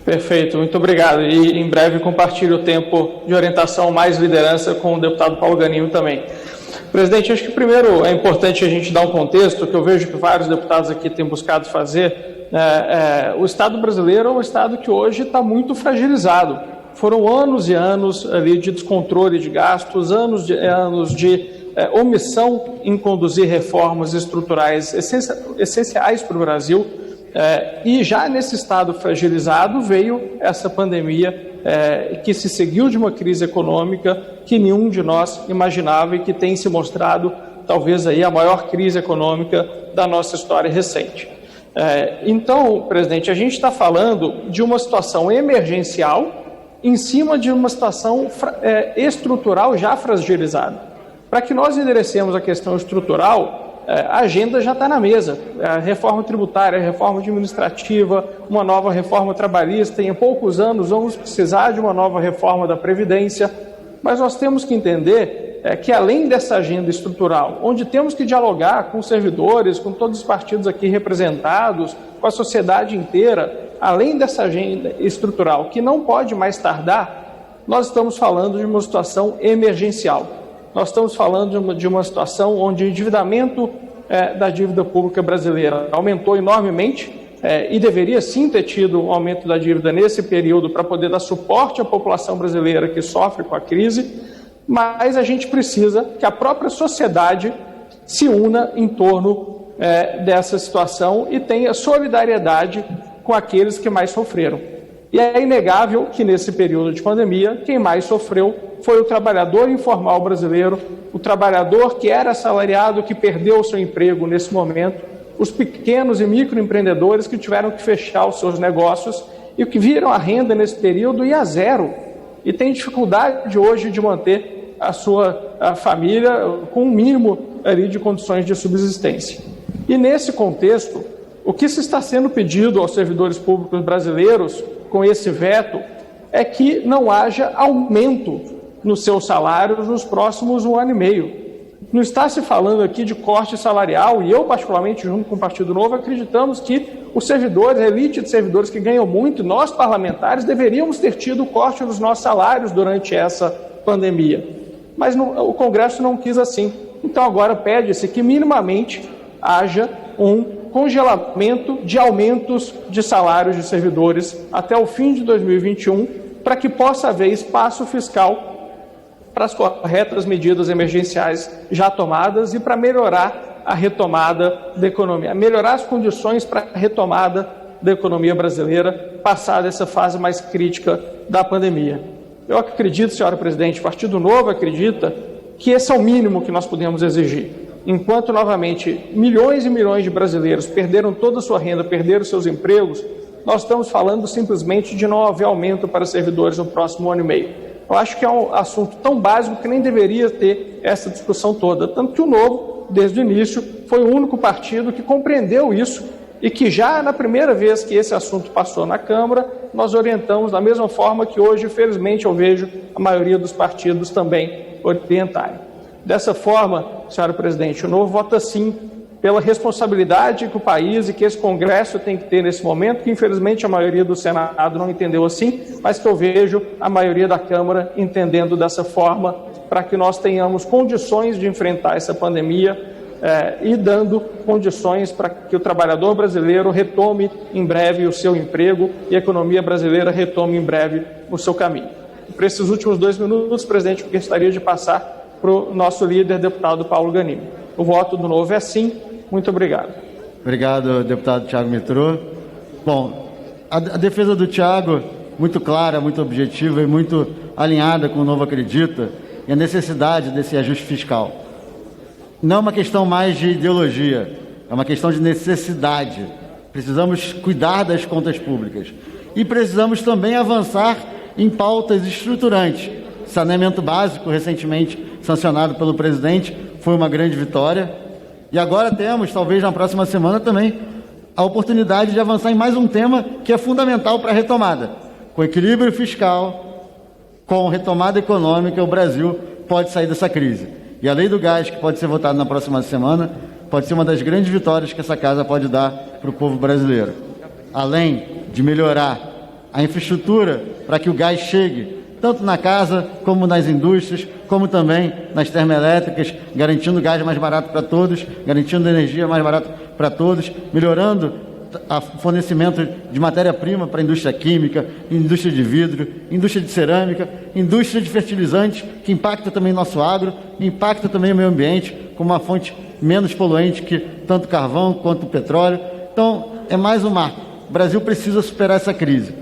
Perfeito, muito obrigado. E em breve compartilho o tempo de orientação mais liderança com o deputado Paulo Ganimi também. Presidente, acho que primeiro é importante a gente dar um contexto, que eu vejo que vários deputados aqui têm buscado fazer. O Estado brasileiro é um Estado que hoje está muito fragilizado. Foram anos e anos ali de descontrole de gastos, anos de omissão em conduzir reformas estruturais essenciais para o Brasil. E já nesse estado fragilizado veio essa pandemia que se seguiu de uma crise econômica que nenhum de nós imaginava e que tem se mostrado talvez aí a maior crise econômica da nossa história recente. Então, presidente, a gente está falando de uma situação emergencial em cima de uma situação estrutural já fragilizada. Para que nós enderecemos a questão estrutural, a agenda já está na mesa. A reforma tributária, a reforma administrativa, uma nova reforma trabalhista. Em poucos anos vamos precisar de uma nova reforma da Previdência. Mas nós temos que entender que além dessa agenda estrutural, onde temos que dialogar com os servidores, com todos os partidos aqui representados, com a sociedade inteira, além dessa agenda estrutural, que não pode mais tardar, nós estamos falando de uma situação emergencial. Nós estamos falando de uma situação onde o endividamento da dívida pública brasileira aumentou enormemente e deveria sim ter tido um aumento da dívida nesse período para poder dar suporte à população brasileira que sofre com a crise, mas a gente precisa que a própria sociedade se una em torno dessa situação e tenha solidariedade com aqueles que mais sofreram. E é inegável que nesse período de pandemia, quem mais sofreu foi o trabalhador informal brasileiro, o trabalhador que era assalariado, que perdeu o seu emprego nesse momento, os pequenos e microempreendedores que tiveram que fechar os seus negócios e que viram a renda nesse período ir a zero e tem dificuldade hoje de manter a sua família com um mínimo ali de condições de subsistência. E nesse contexto, o que se está sendo pedido aos servidores públicos brasileiros com esse veto é que não haja aumento nos seus salários nos próximos 1 ano e meio. Não está se falando aqui de corte salarial, e eu, particularmente, junto com o Partido Novo, acreditamos que os servidores, a elite de servidores que ganham muito, nós parlamentares, deveríamos ter tido corte nos nossos salários durante essa pandemia. Mas o Congresso não quis assim. Então agora pede-se que minimamente haja um congelamento de aumentos de salários de servidores até o fim de 2021, para que possa haver espaço fiscal para as corretas medidas emergenciais já tomadas e para melhorar a retomada da economia, melhorar as condições para a retomada da economia brasileira, passada essa fase mais crítica da pandemia. Eu acredito, senhora presidente, o Partido Novo acredita que esse é o mínimo que nós podemos exigir. Enquanto, novamente, milhões e milhões de brasileiros perderam toda a sua renda, perderam seus empregos, nós estamos falando simplesmente de não haver aumento para servidores no próximo ano e meio. Eu acho que é um assunto tão básico que nem deveria ter essa discussão toda. Tanto que o Novo, desde o início, foi o único partido que compreendeu isso e que já na primeira vez que esse assunto passou na Câmara, nós orientamos da mesma forma que hoje, felizmente, eu vejo a maioria dos partidos também orientarem. Dessa forma, senhora presidente, o Novo vota sim pela responsabilidade que o país e que esse Congresso tem que ter nesse momento, que infelizmente a maioria do Senado não entendeu assim, mas que eu vejo a maioria da Câmara entendendo dessa forma, para que nós tenhamos condições de enfrentar essa pandemia e dando condições para que o trabalhador brasileiro retome em breve o seu emprego e a economia brasileira retome em breve o seu caminho. Para esses últimos 2 minutos, presidente, eu gostaria de passar para o nosso líder, deputado Paulo Ganim. O voto do Novo é sim. Muito obrigado. Obrigado, deputado Thiago Mitrô. Bom, a defesa do Thiago, muito clara, muito objetiva e muito alinhada com o Novo acredita, e a necessidade desse ajuste fiscal. Não é uma questão mais de ideologia, é uma questão de necessidade. Precisamos cuidar das contas públicas. E precisamos também avançar em pautas estruturantes. Saneamento básico, recentemente sancionado pelo presidente, foi uma grande vitória. E agora temos, talvez na próxima semana também, a oportunidade de avançar em mais um tema que é fundamental para a retomada. Com equilíbrio fiscal, com retomada econômica, o Brasil pode sair dessa crise. E a lei do gás, que pode ser votada na próxima semana, pode ser uma das grandes vitórias que essa casa pode dar para o povo brasileiro. Além de melhorar a infraestrutura para que o gás chegue tanto na casa, como nas indústrias, como também nas termoelétricas, garantindo gás mais barato para todos, garantindo energia mais barata para todos, melhorando o fornecimento de matéria-prima para a indústria química, indústria de vidro, indústria de cerâmica, indústria de fertilizantes, que impacta também nosso agro, impacta também o meio ambiente, como uma fonte menos poluente que tanto o carvão quanto o petróleo. Então, é mais um marco. O Brasil precisa superar essa crise.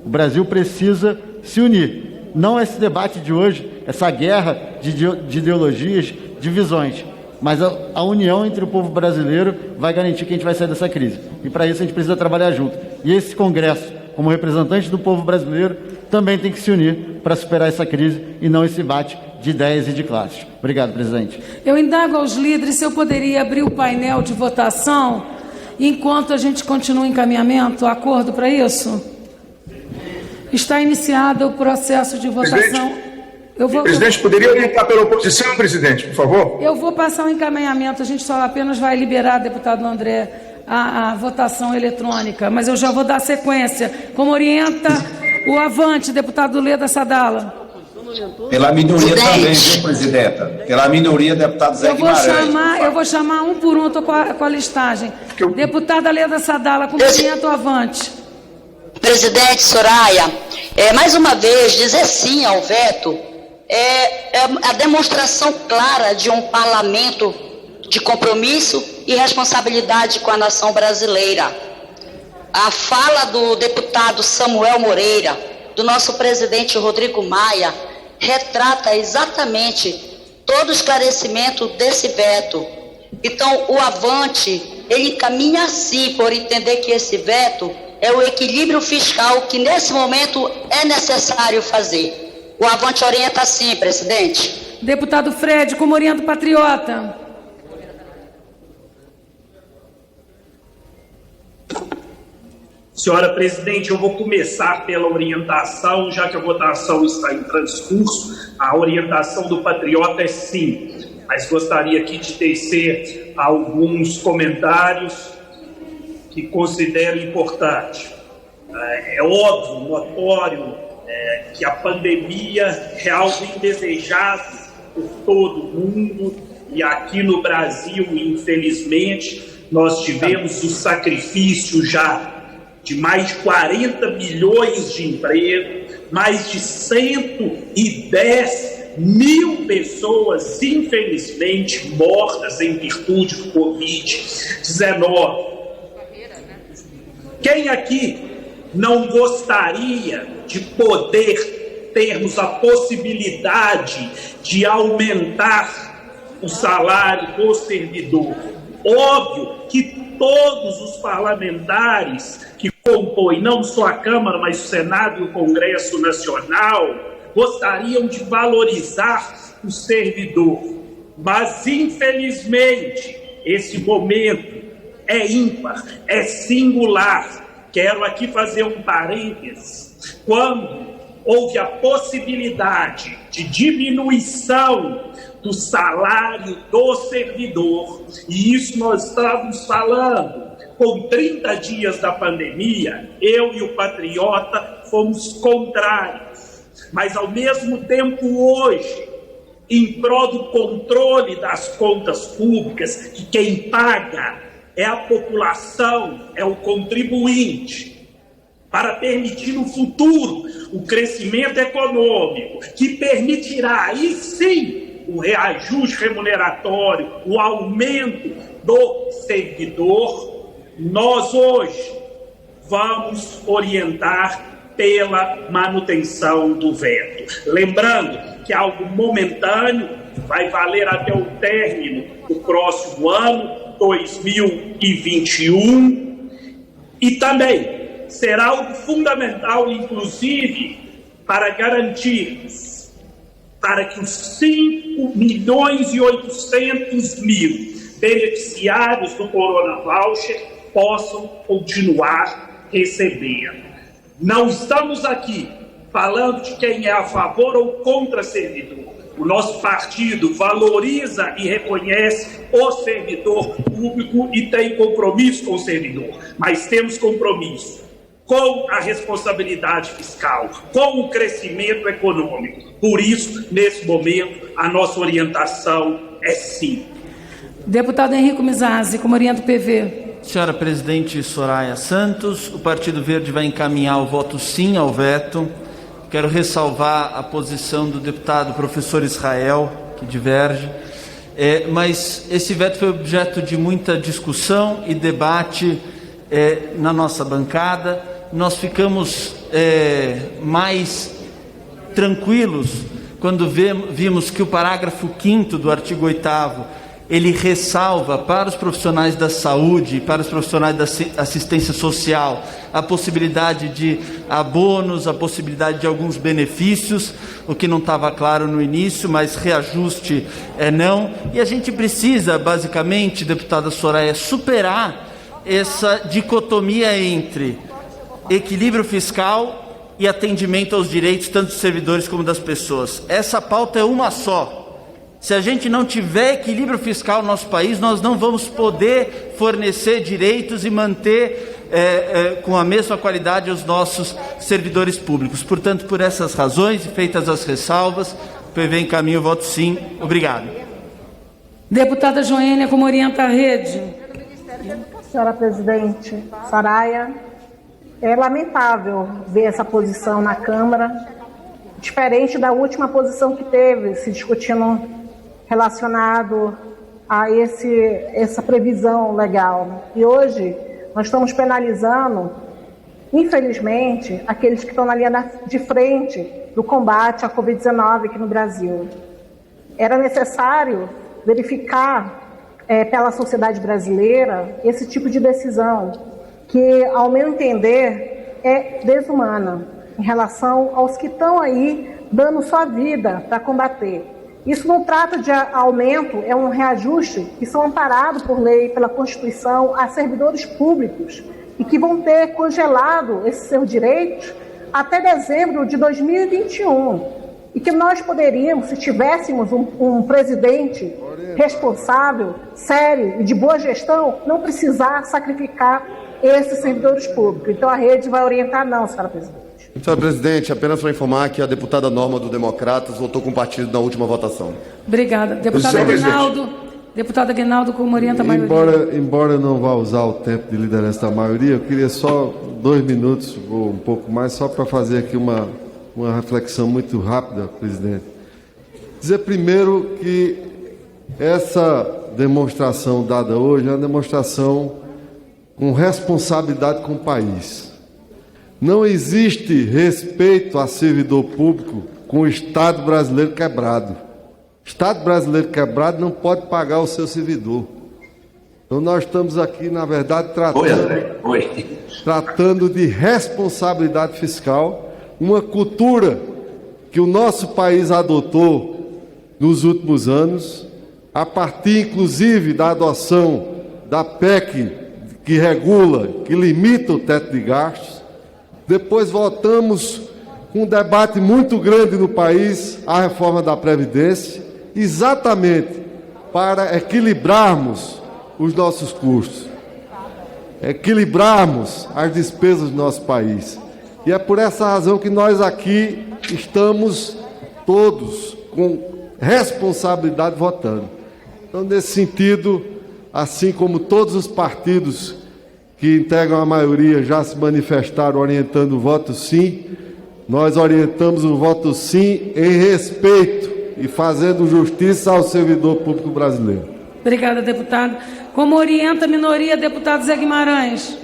O Brasil precisa se unir. Não esse debate de hoje, essa guerra de ideologias, de visões, mas a união entre o povo brasileiro vai garantir que a gente vai sair dessa crise. E para isso a gente precisa trabalhar junto. E esse Congresso, como representante do povo brasileiro, também tem que se unir para superar essa crise e não esse embate de ideias e de classes. Obrigado, presidente. Eu indago aos líderes se eu poderia abrir o painel de votação enquanto a gente continua em encaminhamento. Acordo para isso? Está iniciado o processo de votação. Presidente, poderia orientar pela oposição, presidente, por favor? Eu vou passar o encaminhamento, a gente só apenas vai liberar, deputado André, a votação eletrônica, mas eu já vou dar sequência. Como orienta o Avante, deputado Leda Sadala? Pela minoria também, viu, presidenta? Pela minoria, deputado Zé Guimarães. Eu vou chamar um por um, estou com a listagem. Deputada Leda Sadala, como orienta o Avante? Presidente Soraya, mais uma vez, dizer sim ao veto é a demonstração clara de um parlamento de compromisso e responsabilidade com a nação brasileira. A fala do deputado Samuel Moreira, do nosso presidente Rodrigo Maia, retrata exatamente todo o esclarecimento desse veto. Então, o Avante, ele caminha assim por entender que esse veto é o equilíbrio fiscal que, nesse momento, é necessário fazer. O Avante orienta assim, presidente. Deputado Fred, como orienta o patriota? Senhora presidente, eu vou começar pela orientação, já que a votação está em transcurso. A orientação do patriota é sim, mas gostaria aqui de tecer alguns comentários que considero importante. É óbvio, notório, que a pandemia real vem desejada por todo mundo, e aqui no Brasil, infelizmente, nós tivemos o sacrifício já de mais de 40 milhões de empregos, mais de 110 mil pessoas, infelizmente, mortas em virtude do Covid-19. Quem aqui não gostaria de poder termos a possibilidade de aumentar o salário do servidor. Óbvio que todos os parlamentares que compõem não só a Câmara, mas o Senado e o Congresso Nacional gostariam de valorizar o servidor. Mas, infelizmente, esse momento é ímpar, é singular. Quero aqui fazer um parênteses. Quando houve a possibilidade de diminuição do salário do servidor, e isso nós estávamos falando com 30 dias da pandemia, eu e o Patriota fomos contrários. Mas, ao mesmo tempo, hoje, em prol do controle das contas públicas, que quem paga é a população, é o contribuinte, para permitir no futuro o crescimento econômico, que permitirá, aí sim, o reajuste remuneratório, o aumento do servidor, nós hoje vamos orientar pela manutenção do veto. Lembrando que é algo momentâneo, vai valer até o término do próximo ano, 2021, e também será algo fundamental, inclusive, para garantirmos para que os 5.800.000 beneficiários do Corona Voucher possam continuar recebendo. Não estamos aqui falando de quem é a favor ou contra servidor. O nosso partido valoriza e reconhece o servidor público e tem compromisso com o servidor. Mas temos compromisso com a responsabilidade fiscal, com o crescimento econômico. Por isso, nesse momento, a nossa orientação é sim. Deputado Henrico Mizazzi, como orienta o PV? Senhora Presidente Soraya Santos, o Partido Verde vai encaminhar o voto sim ao veto. Quero ressalvar a posição do deputado professor Israel, que diverge, mas esse veto foi objeto de muita discussão e debate na nossa bancada. Nós ficamos mais tranquilos quando vimos que o parágrafo 5º do artigo 8º ele ressalva para os profissionais da saúde, para os profissionais da assistência social, a possibilidade de abonos, a possibilidade de alguns benefícios, o que não estava claro no início, mas reajuste não. E a gente precisa, basicamente, deputada Soraya, superar essa dicotomia entre equilíbrio fiscal e atendimento aos direitos, tanto dos servidores como das pessoas. Essa pauta é uma só. Se a gente não tiver equilíbrio fiscal no nosso país, nós não vamos poder fornecer direitos e manter com a mesma qualidade os nossos servidores públicos. Portanto, por essas razões e feitas as ressalvas, o PV encaminha o voto sim. Obrigado. Deputada Joênia, como orienta a rede? Senhora Presidente, Soraya, é lamentável ver essa posição na Câmara, diferente da última posição que teve, se discutindo relacionado a essa previsão legal. E hoje nós estamos penalizando, infelizmente, aqueles que estão na linha de frente do combate à Covid-19 aqui no Brasil. Era necessário verificar pela sociedade brasileira esse tipo de decisão, que, ao meu entender, é desumana em relação aos que estão aí dando sua vida para combater. Isso não trata de aumento, é um reajuste que são amparados por lei, pela Constituição, a servidores públicos e que vão ter congelado esses seus direitos até dezembro de 2021. E que nós poderíamos, se tivéssemos um presidente responsável, sério e de boa gestão, não precisar sacrificar esses servidores públicos. Então a rede vai orientar não, senhora presidente. Senhora Presidente, apenas para informar que a deputada Norma do Democratas votou com o partido na última votação. Obrigada. Deputada Aguinaldo, como orienta a maioria? Embora eu não vá usar o tempo de liderança da maioria, eu queria só 2 minutos ou um pouco mais, só para fazer aqui uma reflexão muito rápida, presidente. Dizer primeiro que essa demonstração dada hoje é uma demonstração com responsabilidade com o país. Não existe respeito a servidor público com o Estado brasileiro quebrado. O Estado brasileiro quebrado não pode pagar o seu servidor. Então nós estamos aqui, na verdade, tratando de responsabilidade fiscal, uma cultura que o nosso país adotou nos últimos anos, a partir, inclusive, da adoção da PEC que regula, que limita o teto de gastos. Depois voltamos com um debate muito grande no país, a reforma da Previdência, exatamente para equilibrarmos os nossos custos, equilibrarmos as despesas do nosso país. E é por essa razão que nós aqui estamos todos com responsabilidade votando. Então, nesse sentido, assim como todos os partidos que integram a maioria já se manifestaram orientando o voto sim, nós orientamos o voto sim em respeito e fazendo justiça ao servidor público brasileiro. Obrigada, deputado. Como orienta a minoria, deputado Zé Guimarães.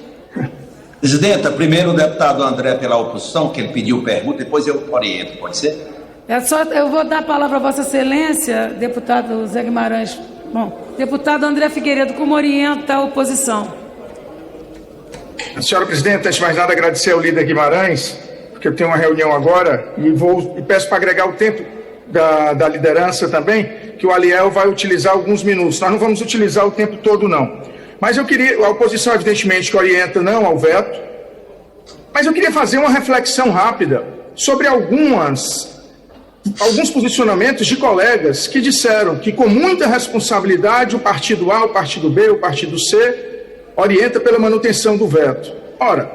Presidenta, primeiro o deputado André pela oposição, que ele pediu pergunta, depois eu oriento, pode ser? Eu vou dar a palavra a Vossa Excelência, deputado Zé Guimarães. Bom, deputado André Figueiredo, como orienta a oposição? Senhora presidente, antes de mais nada, agradecer ao líder Guimarães, porque eu tenho uma reunião agora e peço para agregar o tempo da liderança também, que o Aliel vai utilizar alguns minutos. Nós não vamos utilizar o tempo todo, não. Mas eu queria, a oposição evidentemente que orienta não ao veto, mas eu queria fazer uma reflexão rápida sobre alguns posicionamentos de colegas que disseram que com muita responsabilidade o partido A, o partido B, o partido C orienta pela manutenção do veto. Ora,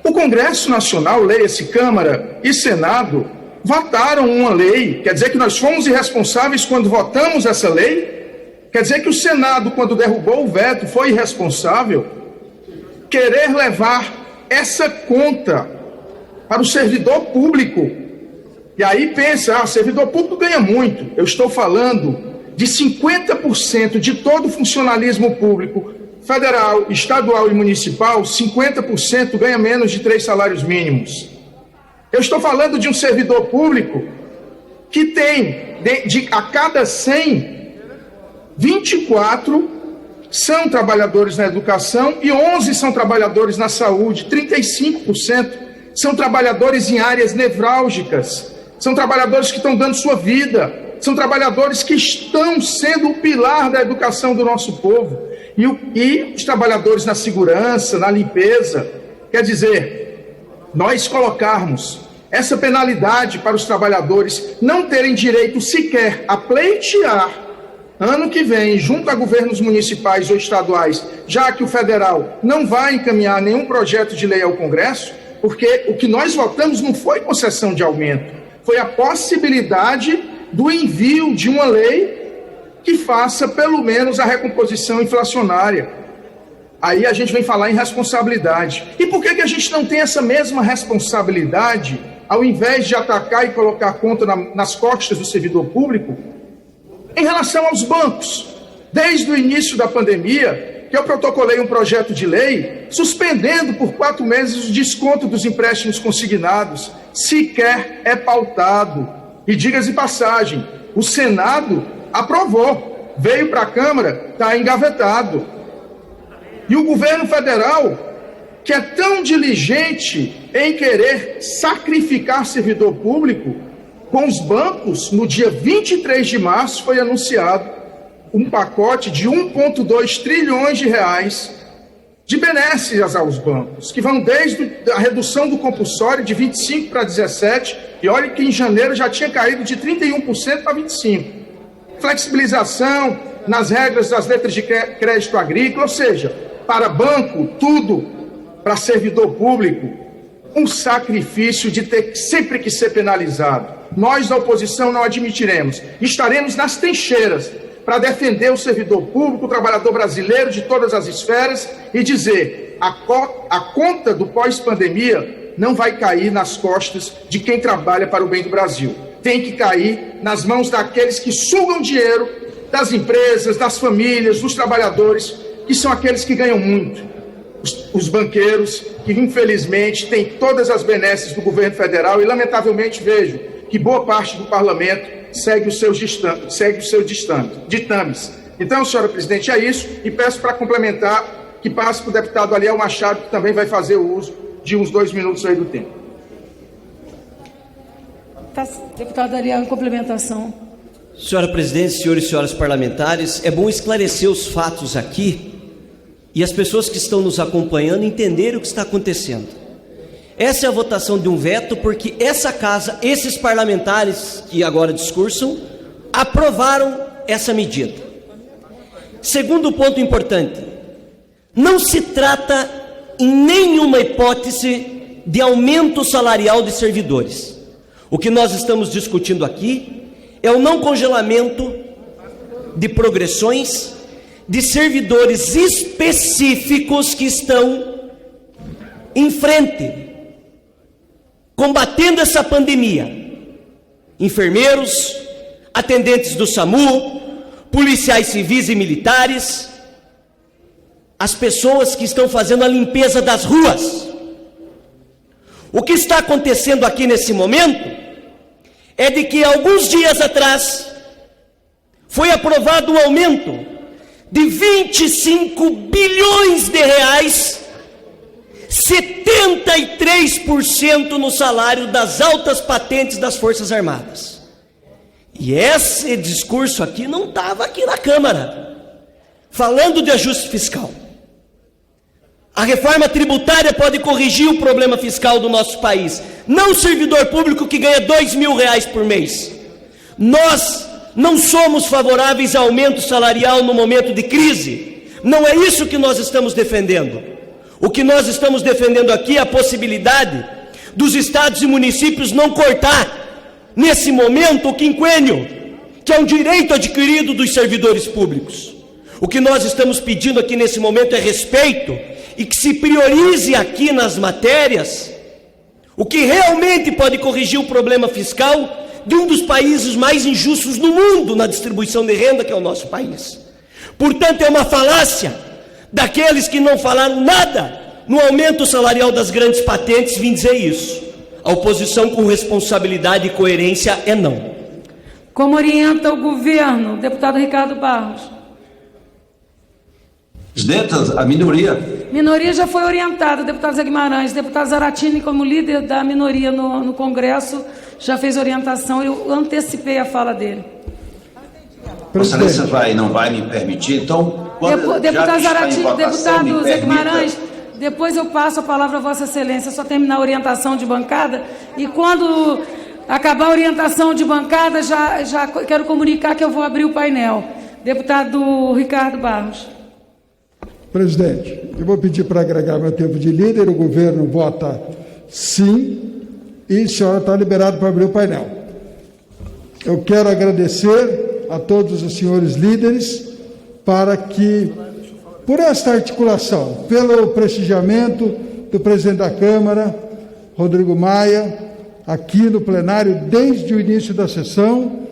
o Congresso Nacional, leia-se Câmara e Senado, votaram uma lei. Quer dizer que nós fomos irresponsáveis quando votamos essa lei? Quer dizer que o Senado, quando derrubou o veto, foi irresponsável? Querer levar essa conta para o servidor público. E aí pensa, servidor público ganha muito. Eu estou falando de 50% de todo o funcionalismo público, federal, estadual e municipal, 50% ganha menos de 3 salários mínimos. Eu estou falando de um servidor público que tem, a cada 100, 24 são trabalhadores na educação e 11 são trabalhadores na saúde, 35% são trabalhadores em áreas nevrálgicas, são trabalhadores que estão dando sua vida, são trabalhadores que estão sendo o pilar da educação do nosso povo. E os trabalhadores na segurança, na limpeza, quer dizer, nós colocarmos essa penalidade para os trabalhadores não terem direito sequer a pleitear ano que vem, junto a governos municipais ou estaduais, já que o federal não vai encaminhar nenhum projeto de lei ao Congresso, porque o que nós votamos não foi concessão de aumento, foi a possibilidade do envio de uma lei que faça pelo menos a recomposição inflacionária. Aí a gente vem falar em responsabilidade. E por que a gente não tem essa mesma responsabilidade, ao invés de atacar e colocar conta nas costas do servidor público, em relação aos bancos? Desde o início da pandemia, que eu protocolei um projeto de lei suspendendo por 4 meses o desconto dos empréstimos consignados, sequer é pautado. E diga-se de passagem, o Senado aprovou, veio para a Câmara, está engavetado. E o governo federal, que é tão diligente em querer sacrificar servidor público, com os bancos, no dia 23 de março foi anunciado um pacote de 1,2 trilhões de reais de benesses aos bancos, que vão desde a redução do compulsório de 25% para 17%, e olha que em janeiro já tinha caído de 31% para 25%. Flexibilização nas regras das letras de crédito agrícola, ou seja, para banco, tudo, para servidor público, um sacrifício de ter sempre que ser penalizado. Nós da oposição não admitiremos. Estaremos nas trincheiras para defender o servidor público, o trabalhador brasileiro de todas as esferas e dizer: a conta do pós-pandemia não vai cair nas costas de quem trabalha para o bem do Brasil. Tem que cair nas mãos daqueles que sugam dinheiro das empresas, das famílias, dos trabalhadores, que são aqueles que ganham muito. O os banqueiros, que infelizmente têm todas as benesses do governo federal, e lamentavelmente vejo que boa parte do parlamento segue os seus ditames. Então, senhora presidente, é isso, e peço para complementar que passe para o deputado Aliel Machado, que também vai fazer o uso de uns 2 minutos aí do tempo. Deputado Aliel, em complementação. Senhora presidente, senhores e senhoras parlamentares, é bom esclarecer os fatos aqui e as pessoas que estão nos acompanhando entenderem o que está acontecendo. Essa é a votação de um veto porque essa casa, esses parlamentares que agora discursam, aprovaram essa medida. Segundo ponto importante, não se trata em nenhuma hipótese de aumento salarial de servidores. O que nós estamos discutindo aqui é o não congelamento de progressões de servidores específicos que estão em frente, combatendo essa pandemia. Enfermeiros, atendentes do SAMU, policiais civis e militares, as pessoas que estão fazendo a limpeza das ruas. O que está acontecendo aqui nesse momento é de que alguns dias atrás foi aprovado um aumento de 25 bilhões de reais, 73% no salário das altas patentes das Forças Armadas. E esse discurso aqui não estava aqui na Câmara, falando de ajuste fiscal. A reforma tributária pode corrigir o problema fiscal do nosso país, não o servidor público que ganha R$2.000 por mês. Nós não somos favoráveis a aumento salarial no momento de crise, não é isso que nós estamos defendendo. O que nós estamos defendendo aqui é a possibilidade dos estados e municípios não cortar, nesse momento, o quinquênio, que é um direito adquirido dos servidores públicos. O que nós estamos pedindo aqui nesse momento é respeito e que se priorize aqui nas matérias o que realmente pode corrigir o problema fiscal de um dos países mais injustos no mundo na distribuição de renda, que é o nosso país. Portanto, é uma falácia daqueles que não falaram nada no aumento salarial das grandes patentes vir dizer isso. A oposição com responsabilidade e coerência é não. Como orienta o governo, deputado Ricardo Barros? Presidente, a minoria. Minoria já foi orientada, deputado Zé Guimarães. Deputado Zaratini, como líder da minoria no Congresso, já fez orientação. Eu antecipei a fala dele. Vossa Excelência não vai me permitir, então... Deputado Zaratini, deputado Zé Guimarães, depois eu passo a palavra a Vossa Excelência, só terminar a orientação de bancada, e quando acabar a orientação de bancada, já quero comunicar que eu vou abrir o painel. Deputado Ricardo Barros. Presidente, eu vou pedir para agregar meu tempo de líder, o governo vota sim, e a senhora está liberada para abrir o painel. Eu quero agradecer a todos os senhores líderes para que, por esta articulação, pelo prestigiamento do presidente da Câmara, Rodrigo Maia, aqui no plenário desde o início da sessão,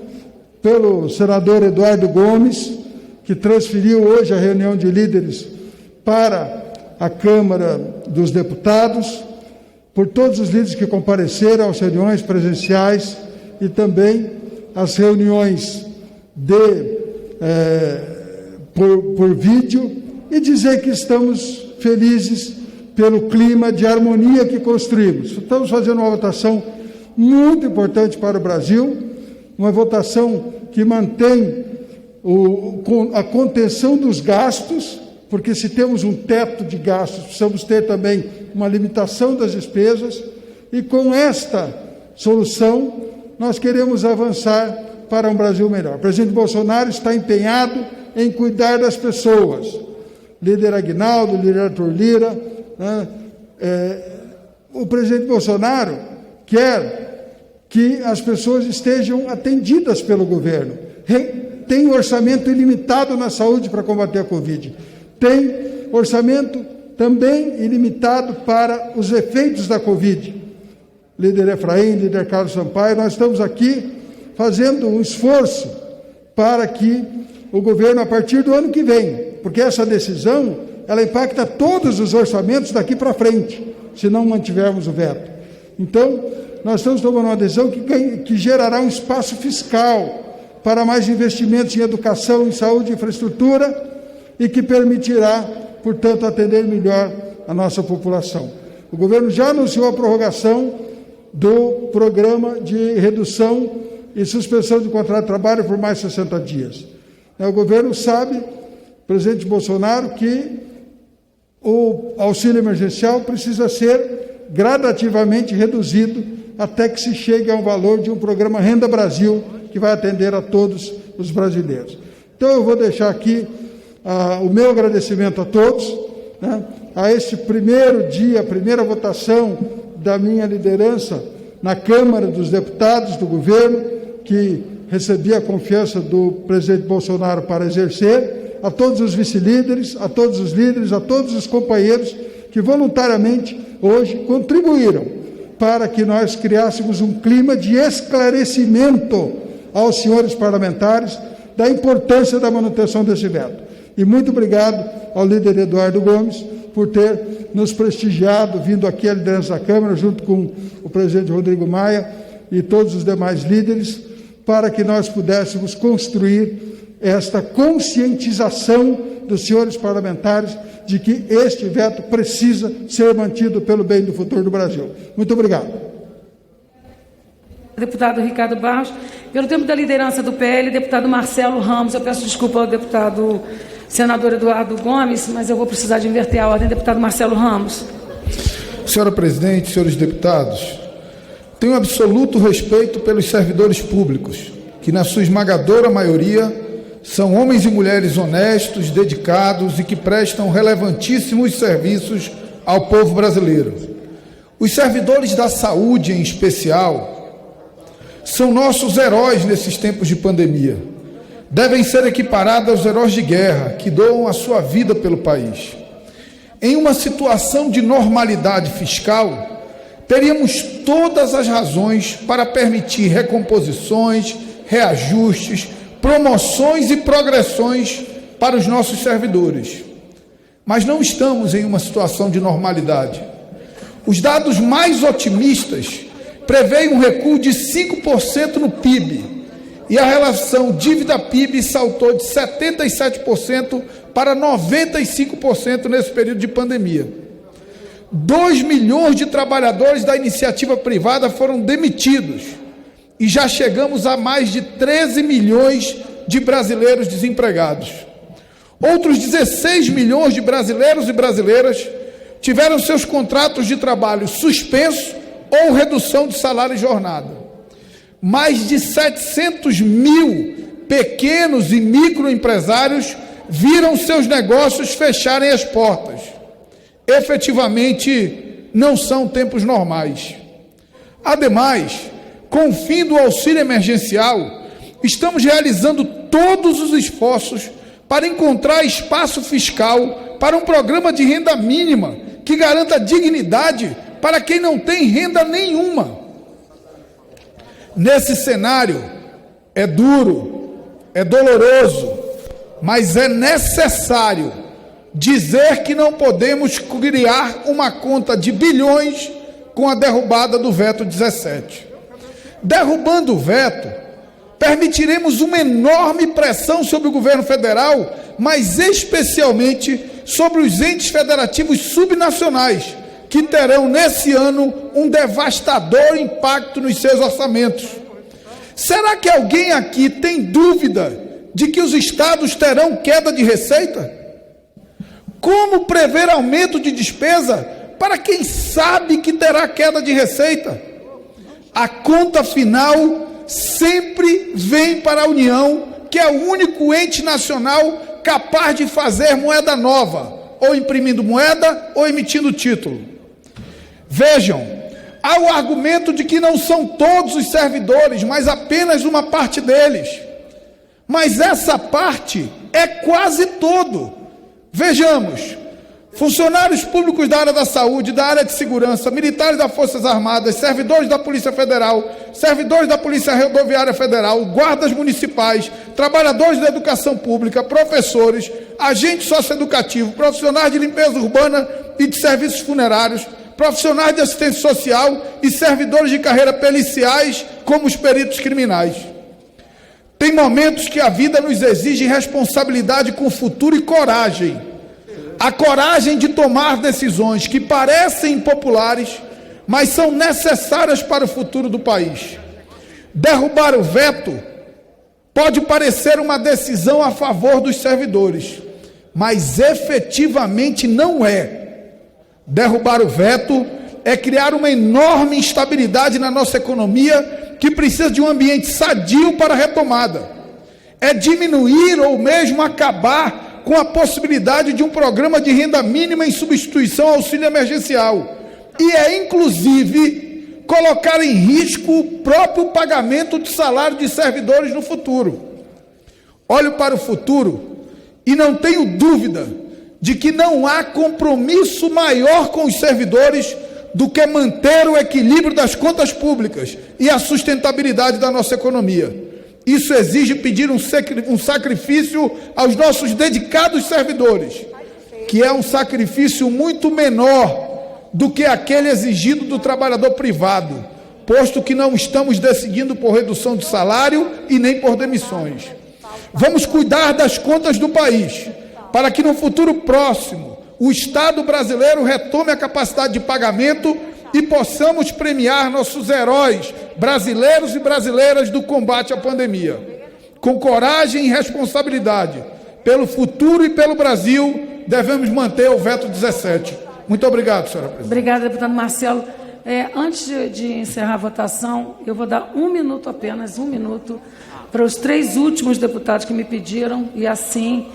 pelo senador Eduardo Gomes, que transferiu hoje a reunião de líderes para a Câmara dos Deputados, por todos os líderes que compareceram às reuniões presenciais e também às reuniões por vídeo, e dizer que estamos felizes pelo clima de harmonia que construímos. Estamos fazendo uma votação muito importante para o Brasil, uma votação que mantém a contenção dos gastos, porque se temos um teto de gastos, precisamos ter também uma limitação das despesas, e com esta solução nós queremos avançar para um Brasil melhor. O presidente Bolsonaro está empenhado em cuidar das pessoas. Líder Aguinaldo, líder Arthur Lira, né? O presidente Bolsonaro quer que as pessoas estejam atendidas pelo governo. Tem orçamento ilimitado na saúde para combater a Covid. Tem orçamento também ilimitado para os efeitos da Covid. Líder Efraim, líder Carlos Sampaio, nós estamos aqui fazendo um esforço para que o governo, a partir do ano que vem, porque essa decisão ela impacta todos os orçamentos daqui para frente, se não mantivermos o veto. Então, nós estamos tomando uma decisão que gerará um espaço fiscal para mais investimentos em educação, em saúde e infraestrutura e que permitirá, portanto, atender melhor a nossa população. O governo já anunciou a prorrogação do programa de redução e suspensão de contrato de trabalho por mais 60 dias. O governo sabe, presidente Bolsonaro, que o auxílio emergencial precisa ser gradativamente reduzido até que se chegue a um valor de um programa Renda Brasil que vai atender a todos os brasileiros. Então eu vou deixar aqui o meu agradecimento a todos, né, a este primeiro dia, a primeira votação da minha liderança na Câmara dos Deputados do governo, que recebi a confiança do presidente Bolsonaro para exercer, a todos os vice-líderes, a todos os líderes, a todos os companheiros que voluntariamente hoje contribuíram para que nós criássemos um clima de esclarecimento aos senhores parlamentares da importância da manutenção desse veto. E muito obrigado ao líder Eduardo Gomes por ter nos prestigiado, vindo aqui à liderança da Câmara, junto com o presidente Rodrigo Maia e todos os demais líderes, para que nós pudéssemos construir esta conscientização dos senhores parlamentares de que este veto precisa ser mantido pelo bem do futuro do Brasil. Muito obrigado. Deputado Ricardo Barros. Pelo tempo da liderança do PL, deputado Marcelo Ramos. Eu peço desculpa ao deputado senador Eduardo Gomes, mas eu vou precisar de inverter a ordem. Deputado Marcelo Ramos. Senhora presidente, senhores deputados, tenho absoluto respeito pelos servidores públicos, que na sua esmagadora maioria são homens e mulheres honestos, dedicados e que prestam relevantíssimos serviços ao povo brasileiro. Os servidores da saúde, em especial, são nossos heróis nesses tempos de pandemia. Devem ser equiparados aos heróis de guerra que doam a sua vida pelo país. Em uma situação de normalidade fiscal, teríamos todas as razões para permitir recomposições, reajustes, promoções e progressões para os nossos servidores. Mas não estamos em uma situação de normalidade. Os dados mais otimistas preveem um recuo de 5% no PIB, e a relação dívida-PIB saltou de 77% para 95% nesse período de pandemia. 2 milhões de trabalhadores da iniciativa privada foram demitidos e já chegamos a mais de 13 milhões de brasileiros desempregados. Outros 16 milhões de brasileiros e brasileiras tiveram seus contratos de trabalho suspensos ou redução de salário e jornada. Mais de 700 mil pequenos e microempresários viram seus negócios fecharem as portas. Efetivamente, não são tempos normais. Ademais, com o fim do auxílio emergencial, estamos realizando todos os esforços para encontrar espaço fiscal para um programa de renda mínima que garanta dignidade para quem não tem renda nenhuma. Nesse cenário, é duro, é doloroso, mas é necessário dizer que não podemos criar uma conta de bilhões com a derrubada do veto 17. Derrubando o veto, permitiremos uma enorme pressão sobre o governo federal, mas especialmente sobre os entes federativos subnacionais, que terão nesse ano um devastador impacto nos seus orçamentos. Será que alguém aqui tem dúvida de que os estados terão queda de receita? Como prever aumento de despesa para quem sabe que terá queda de receita? A conta final sempre vem para a União, que é o único ente nacional capaz de fazer moeda nova, ou imprimindo moeda ou emitindo título. Vejam, há o argumento de que não são todos os servidores, mas apenas uma parte deles. Mas essa parte é quase todo. Vejamos, Funcionários públicos da área da saúde, da área de segurança, militares das Forças Armadas, servidores da Polícia Federal, servidores da Polícia Rodoviária Federal, guardas municipais, trabalhadores da educação pública, professores, agentes socioeducativos, profissionais de limpeza urbana e de serviços funerários, profissionais de assistência social e servidores de carreira periciais, como os peritos criminais. Tem momentos que a vida nos exige responsabilidade com o futuro e coragem. A coragem de tomar decisões que parecem impopulares, mas são necessárias para o futuro do país. Derrubar o veto pode parecer uma decisão a favor dos servidores, mas efetivamente não é. Derrubar o veto é criar uma enorme instabilidade na nossa economia que precisa de um ambiente sadio para a retomada. É diminuir ou mesmo acabar com a possibilidade de um programa de renda mínima em substituição ao auxílio emergencial. E é, inclusive, colocar em risco o próprio pagamento de salário de servidores no futuro. Olho para o futuro e não tenho dúvida de que não há compromisso maior com os servidores do que manter o equilíbrio das contas públicas e a sustentabilidade da nossa economia. Isso exige pedir um sacrifício aos nossos dedicados servidores, que é um sacrifício muito menor do que aquele exigido do trabalhador privado, posto que não estamos decidindo por redução de salário e nem por demissões. Vamos cuidar das contas do país, para que no futuro próximo o Estado brasileiro retome a capacidade de pagamento e possamos premiar nossos heróis brasileiros e brasileiras do combate à pandemia. Com coragem e responsabilidade, pelo futuro e pelo Brasil, devemos manter o veto 17. Muito obrigado, senhora presidente. Obrigada, deputado Marcelo. Antes de encerrar a votação, eu vou dar apenas um minuto, para os 3 últimos deputados que me pediram, e assim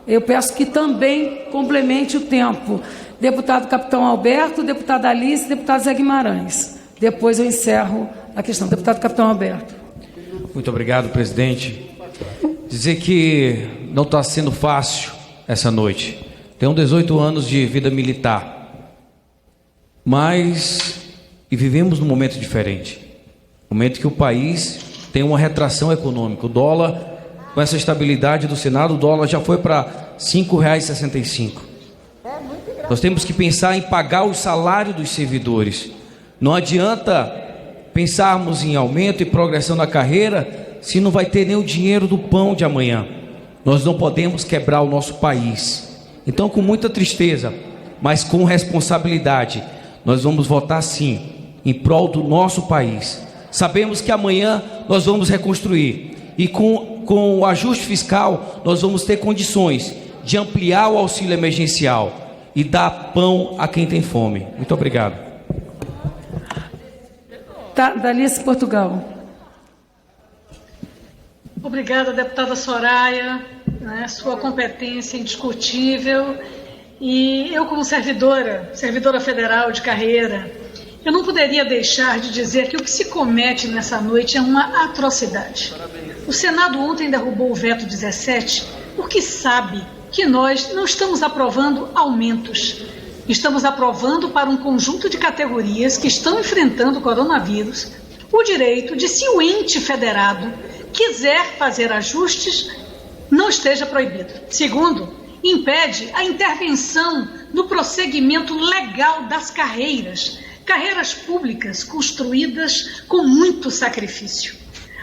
eu peço que também complemente o tempo. Deputado Capitão Alberto, deputada Alice, deputado Zé Guimarães. Depois eu encerro a questão. Deputado Capitão Alberto. Muito obrigado, presidente. Dizer que não está sendo fácil essa noite. Tenho 18 anos de vida militar, e vivemos num momento diferente. Momento que o país tem uma retração econômica. O dólar, com essa estabilidade do Senado, o dólar já foi para R$ 5,65. Nós temos que pensar em pagar o salário dos servidores. Não adianta pensarmos em aumento e progressão na carreira se não vai ter nem o dinheiro do pão de amanhã. Nós não podemos quebrar o nosso país. Então, com muita tristeza, mas com responsabilidade, nós vamos votar sim, em prol do nosso país. Sabemos que amanhã nós vamos reconstruir. E com o ajuste fiscal, nós vamos ter condições de ampliar o auxílio emergencial e dar pão a quem tem fome. Muito obrigado. Dalice Portugal. Obrigada, deputada Soraya, sua competência indiscutível. E eu, como servidora federal de carreira, eu não poderia deixar de dizer que o que se comete nessa noite é uma atrocidade. O Senado ontem derrubou o veto 17 porque sabe que nós não estamos aprovando aumentos. Estamos aprovando para um conjunto de categorias que estão enfrentando o coronavírus o direito de, se o ente federado quiser fazer ajustes, não esteja proibido. Segundo, impede a intervenção no prosseguimento legal das carreiras públicas construídas com muito sacrifício.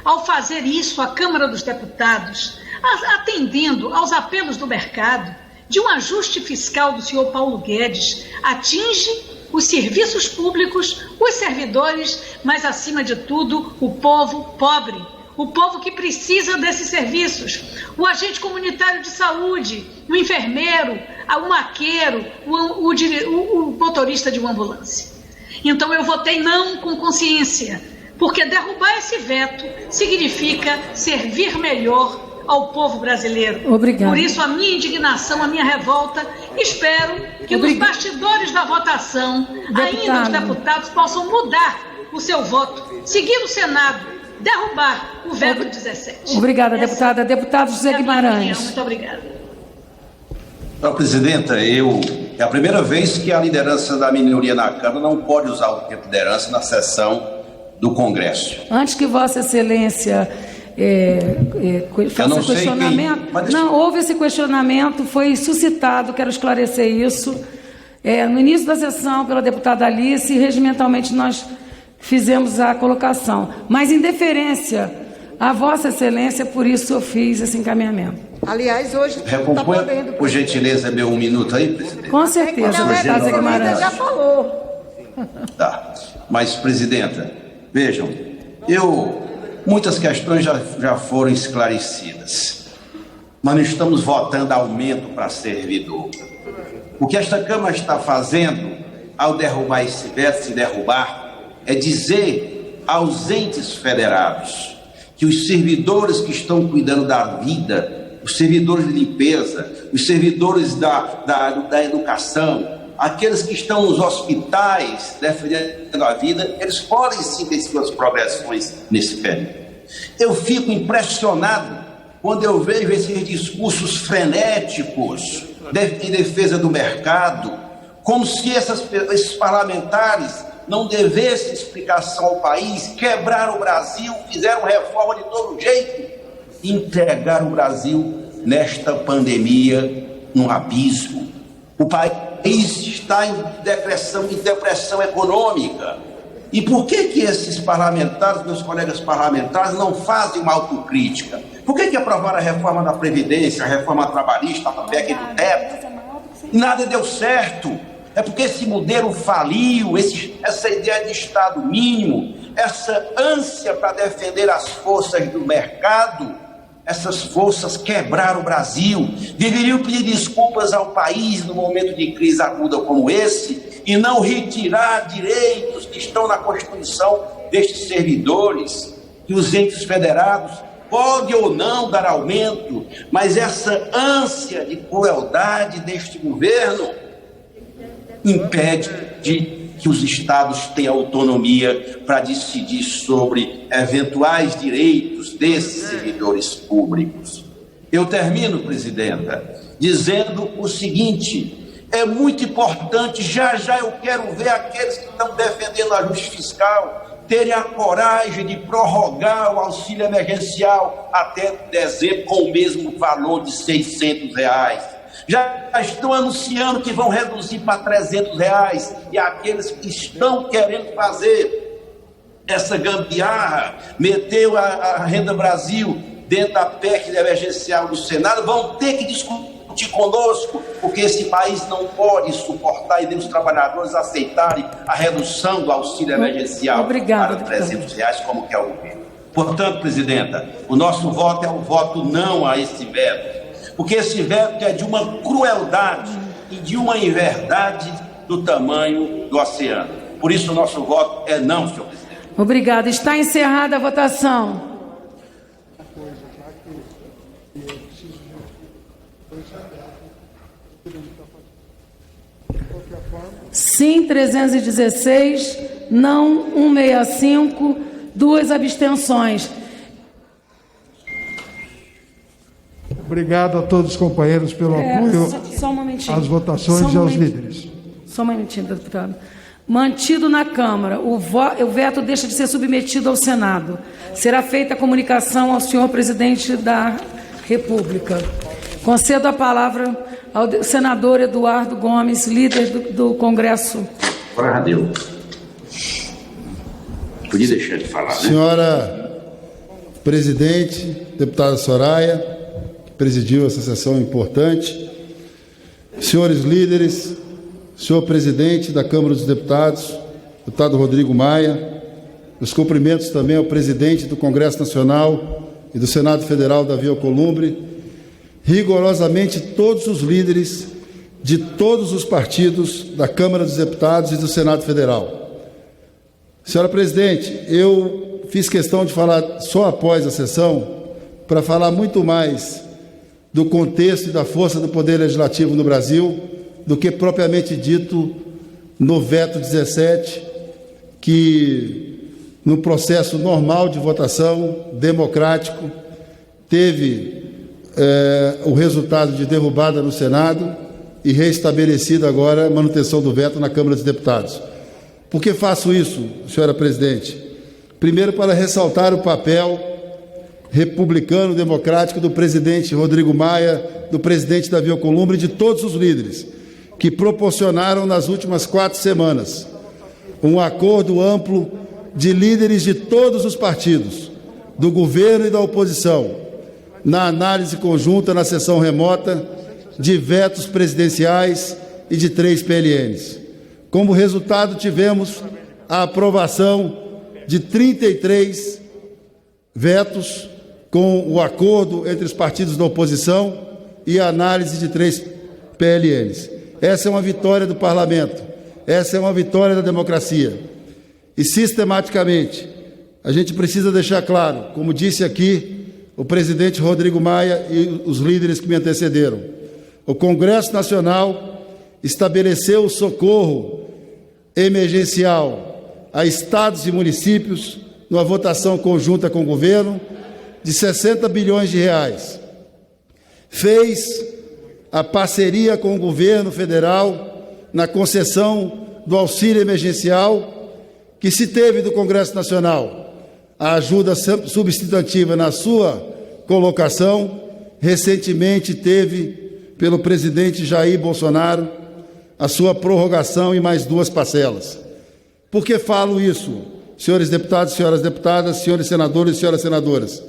Ao fazer isso, a Câmara dos Deputados, atendendo aos apelos do mercado, de um ajuste fiscal do senhor Paulo Guedes, atinge os serviços públicos, os servidores, mas, acima de tudo, o povo pobre, o povo que precisa desses serviços, o agente comunitário de saúde, o enfermeiro, o maqueiro, o motorista de uma ambulância. Então eu votei não com consciência, porque derrubar esse veto significa servir melhor ao povo brasileiro. Obrigada. Por isso a minha indignação, a minha revolta, espero que nos bastidores da votação, ainda os deputados possam mudar o seu voto, seguir o Senado, derrubar o veto 17. Obrigada, deputada. Deputado José Guimarães. Muito obrigada. Presidenta, eu É a primeira vez que a liderança da minoria na Câmara não pode usar o tempo de liderança na sessão do Congresso. Antes que Vossa Excelência faça questionamento, não, houve esse questionamento, foi suscitado, quero esclarecer isso. No início da sessão, pela deputada Alice, regimentalmente nós fizemos a colocação, mas em deferência a Vossa Excelência, por isso eu fiz esse encaminhamento. Aliás, hoje está Recomponha, podendo. por gentileza, meu 1 minuto aí, presidente. Com certeza, deputada Guimarães. Já falou. Tá. Mas, presidenta, vejam, muitas questões já foram esclarecidas, mas não estamos votando aumento para servidor. O que esta Câmara está fazendo, ao derrubar esse veto, se derrubar, é dizer aos entes federados que os servidores que estão cuidando da vida, os servidores de limpeza, os servidores da educação, aqueles que estão nos hospitais defendendo a vida, eles podem sim ter suas progressões nesse período. Eu fico impressionado quando eu vejo esses discursos frenéticos em defesa do mercado, como se esses parlamentares não devessem explicação ao país, quebraram o Brasil, fizeram reforma de todo jeito, entregaram o Brasil nesta pandemia, num abismo. O país está em depressão econômica. E por que esses parlamentares, meus colegas parlamentares, não fazem uma autocrítica? Por que aprovaram a reforma da Previdência, a reforma trabalhista, a PEC do teto? Nada deu certo. É porque esse modelo faliu, essa ideia de Estado mínimo, essa ânsia para defender as forças do mercado, essas forças quebraram o Brasil. Deveriam pedir desculpas ao país no momento de crise aguda como esse e não retirar direitos que estão na Constituição destes servidores, que os entes federados podem ou não dar aumento, mas essa ânsia de crueldade deste governo impede que os estados tenham autonomia para decidir sobre eventuais direitos desses servidores públicos. Eu termino, presidenta, dizendo o seguinte: é muito importante, já eu quero ver aqueles que estão defendendo o ajuste fiscal terem a coragem de prorrogar o auxílio emergencial até dezembro com o mesmo valor de R$600. Já estão anunciando que vão reduzir para R$300, e aqueles que estão querendo fazer essa gambiarra, meteu a Renda Brasil dentro da PEC emergencial do Senado, vão ter que discutir conosco, porque esse país não pode suportar e nem os trabalhadores aceitarem a redução do auxílio emergencial para R$300, como quer o governo. Portanto, presidenta, o nosso voto é um voto não a esse veto, porque esse veto é de uma crueldade e de uma inverdade do tamanho do oceano. Por isso, o nosso voto é não, senhor presidente. Obrigada. Está encerrada a votação. Sim, 316, não 165, 2 abstenções. Obrigado a todos os companheiros pelo apoio só um momentinho. às votações e aos líderes. Só um momentinho, deputado. Mantido na Câmara, o veto deixa de ser submetido ao Senado. Será feita a comunicação ao senhor presidente da República. Concedo a palavra ao senador Eduardo Gomes, líder do Congresso. Glória a Deus. Podia deixar de falar, né? Senhora presidente, deputada Soraya, que presidiu essa sessão importante, senhores líderes, senhor presidente da Câmara dos Deputados, deputado Rodrigo Maia, os cumprimentos também ao presidente do Congresso Nacional e do Senado Federal, Davi Alcolumbre, rigorosamente todos os líderes de todos os partidos da Câmara dos Deputados e do Senado Federal. Senhora presidente, eu fiz questão de falar só após a sessão para falar muito mais do contexto e da força do Poder Legislativo no Brasil do que propriamente dito no veto 17, que no processo normal de votação democrático teve o resultado de derrubada no Senado e reestabelecida agora a manutenção do veto na Câmara dos Deputados. Por que faço isso, senhora presidente? Primeiro, para ressaltar o papel republicano democrático do presidente Rodrigo Maia, do presidente Davi Alcolumbre e de todos os líderes que proporcionaram nas últimas 4 semanas um acordo amplo de líderes de todos os partidos, do governo e da oposição, na análise conjunta na sessão remota de vetos presidenciais e de 3 PLNs. Como resultado, tivemos a aprovação de 33 vetos com o acordo entre os partidos da oposição e a análise de 3 PLNs. Essa é uma vitória do parlamento, essa é uma vitória da democracia. E, sistematicamente, a gente precisa deixar claro, como disse aqui o presidente Rodrigo Maia e os líderes que me antecederam, o Congresso Nacional estabeleceu o socorro emergencial a estados e municípios, numa votação conjunta com o governo, de 60 bilhões de reais. Fez a parceria com o governo federal na concessão do auxílio emergencial, que se teve do Congresso Nacional a ajuda substantiva na sua colocação, recentemente teve pelo presidente Jair Bolsonaro a sua prorrogação em mais 2 parcelas. Por que falo isso, senhores deputados, senhoras deputadas, senhores senadores e senhoras senadoras?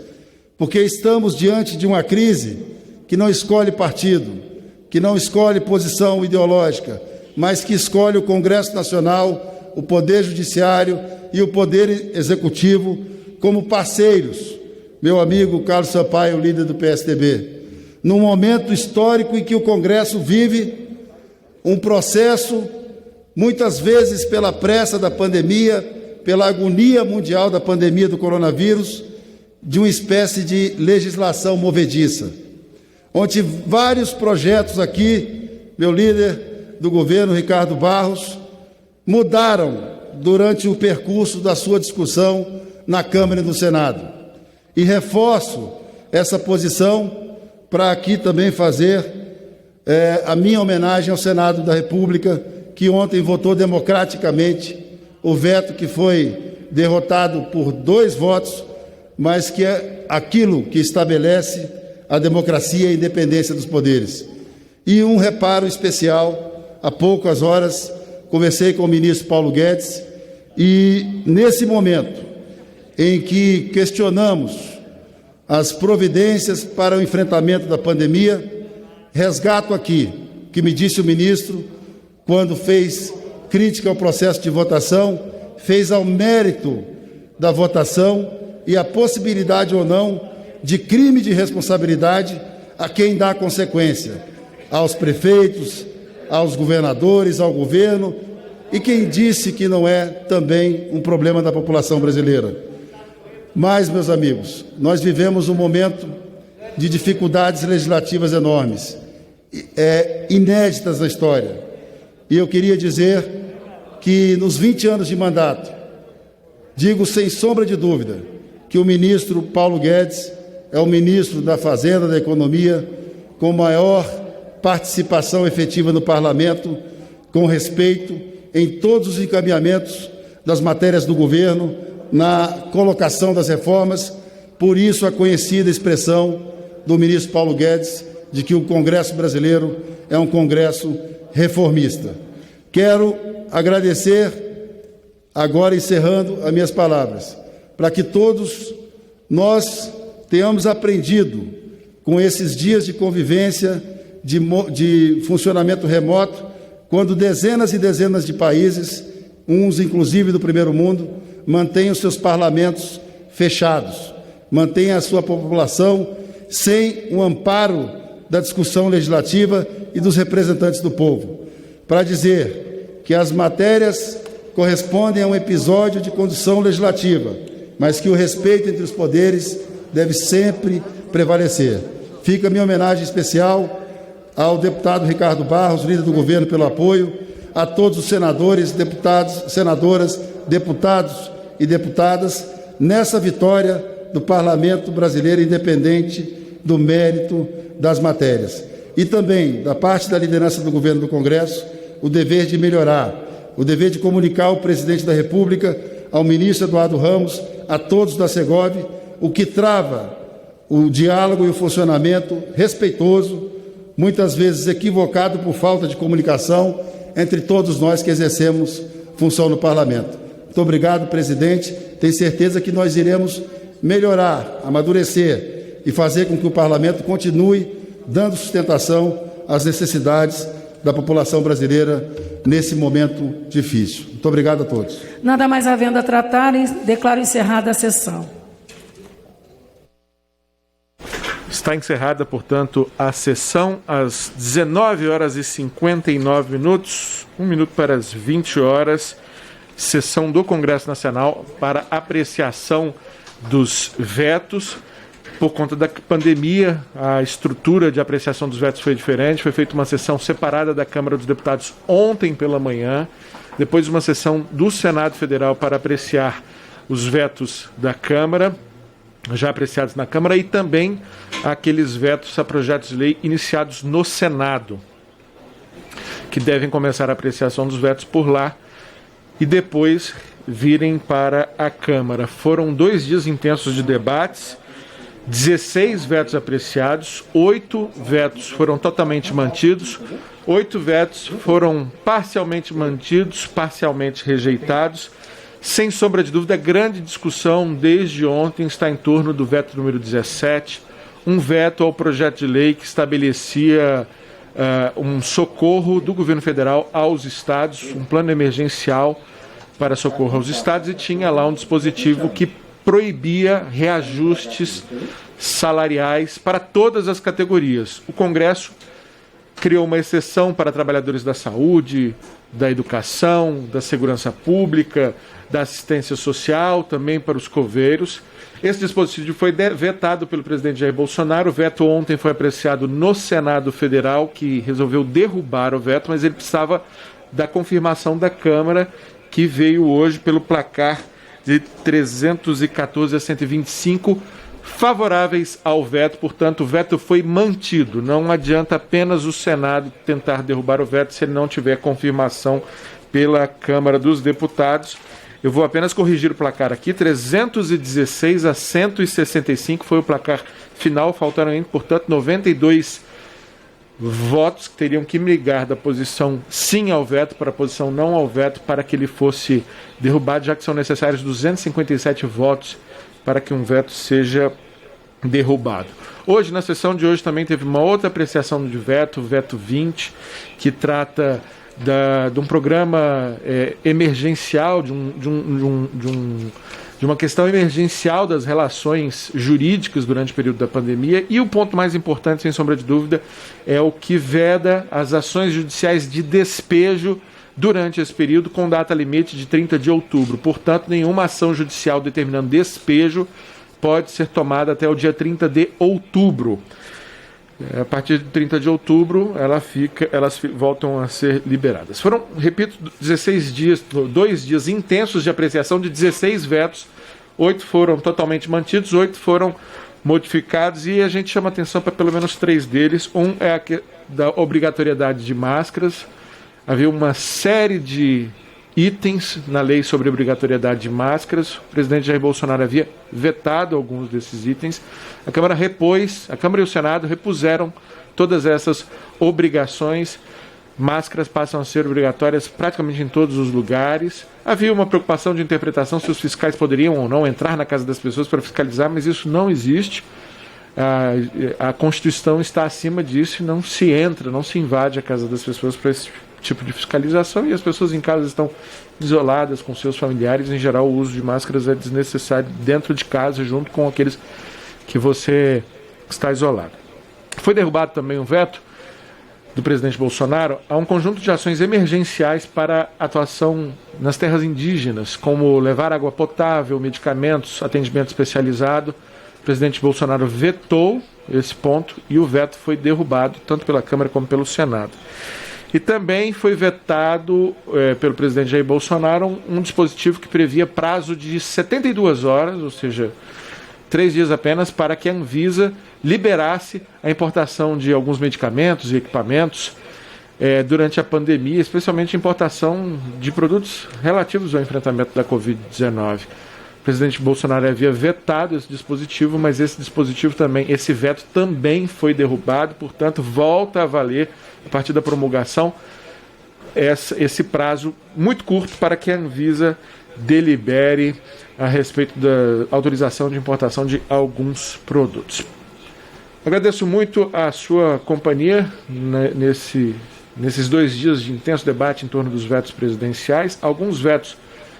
Porque estamos diante de uma crise que não escolhe partido, que não escolhe posição ideológica, mas que escolhe o Congresso Nacional, o Poder Judiciário e o Poder Executivo como parceiros, meu amigo Carlos Sampaio, líder do PSDB, num momento histórico em que o Congresso vive um processo, muitas vezes pela pressa da pandemia, pela agonia mundial da pandemia do coronavírus, de uma espécie de legislação movediça, onde vários projetos aqui, meu líder do governo, Ricardo Barros, mudaram durante o percurso da sua discussão na Câmara e no Senado. E reforço essa posição para aqui também fazer a minha homenagem ao Senado da República, que ontem votou democraticamente o veto que foi derrotado por 2 votos, mas que é aquilo que estabelece a democracia e a independência dos poderes. E um reparo especial, há poucas horas conversei com o ministro Paulo Guedes e, nesse momento em que questionamos as providências para o enfrentamento da pandemia, resgato aqui o que me disse o ministro quando fez crítica ao processo de votação, fez ao mérito da votação e a possibilidade ou não de crime de responsabilidade a quem dá consequência, aos prefeitos, aos governadores, ao governo, e quem disse que não é também um problema da população brasileira. Mas, meus amigos, nós vivemos um momento de dificuldades legislativas enormes, inéditas na história. E eu queria dizer que nos 20 anos de mandato, digo sem sombra de dúvida, que o ministro Paulo Guedes é o ministro da Fazenda, da Economia, com maior participação efetiva no Parlamento, com respeito em todos os encaminhamentos das matérias do governo, na colocação das reformas. Por isso a conhecida expressão do ministro Paulo Guedes de que o Congresso brasileiro é um Congresso reformista. Quero agradecer, agora encerrando as minhas palavras, para que todos nós tenhamos aprendido com esses dias de convivência, de funcionamento remoto, quando dezenas e dezenas de países, uns inclusive do primeiro mundo, mantêm os seus parlamentos fechados, mantêm a sua população sem o amparo da discussão legislativa e dos representantes do povo, para dizer que as matérias correspondem a um episódio de condução legislativa, mas que o respeito entre os poderes deve sempre prevalecer. Fica a minha homenagem especial ao deputado Ricardo Barros, líder do governo, pelo apoio, a todos os senadores, deputados, senadoras, deputados e deputadas, nessa vitória do Parlamento brasileiro independente do mérito das matérias. e também da parte da liderança do governo do Congresso, o dever de melhorar, o dever de comunicar ao presidente da República, ao ministro Eduardo Ramos, a todos da Segov, o que trava o diálogo e o funcionamento respeitoso, muitas vezes equivocado por falta de comunicação entre todos nós que exercemos função no Parlamento. Muito obrigado, presidente. Tenho certeza que nós iremos melhorar, amadurecer e fazer com que o Parlamento continue dando sustentação às necessidades da população brasileira nesse momento difícil. Muito obrigado a todos. Nada mais havendo a tratar, declaro encerrada a sessão. Está encerrada, portanto, a sessão às 19h59, 1 minuto para as 20 horas, sessão do Congresso Nacional para apreciação dos vetos. Por conta da pandemia, a estrutura de apreciação dos vetos foi diferente. Foi feita uma sessão separada da Câmara dos Deputados ontem pela manhã, depois uma sessão do Senado Federal para apreciar os vetos da Câmara, já apreciados na Câmara, e também aqueles vetos a projetos de lei iniciados no Senado, que devem começar a apreciação dos vetos por lá e depois virem para a Câmara. Foram 2 dias intensos de debates, 16 vetos apreciados, 8 vetos foram totalmente mantidos, 8 vetos foram parcialmente mantidos, parcialmente rejeitados. Sem sombra de dúvida, a grande discussão desde ontem está em torno do veto número 17, um veto ao projeto de lei que estabelecia um socorro do governo federal aos estados, um plano emergencial para socorro aos estados, e tinha lá um dispositivo que proibia reajustes salariais para todas as categorias. O Congresso criou uma exceção para trabalhadores da saúde, da educação, da segurança pública, da assistência social, também para os coveiros. Esse dispositivo foi vetado pelo presidente Jair Bolsonaro. O veto ontem foi apreciado no Senado Federal, que resolveu derrubar o veto, mas ele precisava da confirmação da Câmara, que veio hoje pelo placar de 314 a 125 favoráveis ao veto. Portanto, o veto foi mantido. Não adianta apenas o Senado tentar derrubar o veto se ele não tiver confirmação pela Câmara dos Deputados. Eu vou apenas corrigir o placar aqui. 316 a 165 foi o placar final. Faltaram ainda, portanto, 92 votos que teriam que migrar da posição sim ao veto para a posição não ao veto para que ele fosse derrubado, já que são necessários 257 votos para que um veto seja derrubado. Hoje, na sessão de hoje, também teve uma outra apreciação de veto, o veto 20, que trata de um programa emergencial, de uma questão emergencial das relações jurídicas durante o período da pandemia. E o ponto mais importante, sem sombra de dúvida, é o que veda as ações judiciais de despejo durante esse período, com data limite de 30 de outubro. Portanto, nenhuma ação judicial determinando despejo pode ser tomada até o dia 30 de outubro. A partir de 30 de outubro, elas voltam a ser liberadas. Foram, repito, 16 dias, 2 dias intensos de apreciação de 16 vetos. 8 foram totalmente mantidos, 8 foram modificados, e a gente chama atenção para pelo menos 3 deles. Um é da obrigatoriedade de máscaras. Havia uma série de itens na lei sobre obrigatoriedade de máscaras. O presidente Jair Bolsonaro havia vetado alguns desses itens. A Câmara e o Senado repuseram todas essas obrigações. Máscaras passam a ser obrigatórias praticamente em todos os lugares. Havia uma preocupação de interpretação se os fiscais poderiam ou não entrar na casa das pessoas para fiscalizar, mas isso não existe. A Constituição está acima disso e não se entra, não se invade a casa das pessoas para esse tipo de fiscalização, e as pessoas em casa estão isoladas com seus familiares. Em geral, o uso de máscaras é desnecessário dentro de casa, junto com aqueles que você está isolado. Foi derrubado também um veto do presidente Bolsonaro a um conjunto de ações emergenciais para atuação nas terras indígenas, como levar água potável, medicamentos, atendimento especializado. O presidente Bolsonaro vetou esse ponto e o veto foi derrubado tanto pela Câmara como pelo Senado. E também foi vetado pelo presidente Jair Bolsonaro um dispositivo que previa prazo de 72 horas, ou seja, 3 dias apenas, para que a Anvisa liberasse a importação de alguns medicamentos e equipamentos durante a pandemia, especialmente a importação de produtos relativos ao enfrentamento da Covid-19. O presidente Bolsonaro havia vetado esse dispositivo, mas esse veto também foi derrubado, portanto, volta a valer, a partir da promulgação, esse prazo muito curto para que a Anvisa delibere a respeito da autorização de importação de alguns produtos. Agradeço muito a sua companhia nesses 2 dias de intenso debate em torno dos vetos presidenciais. Alguns vetos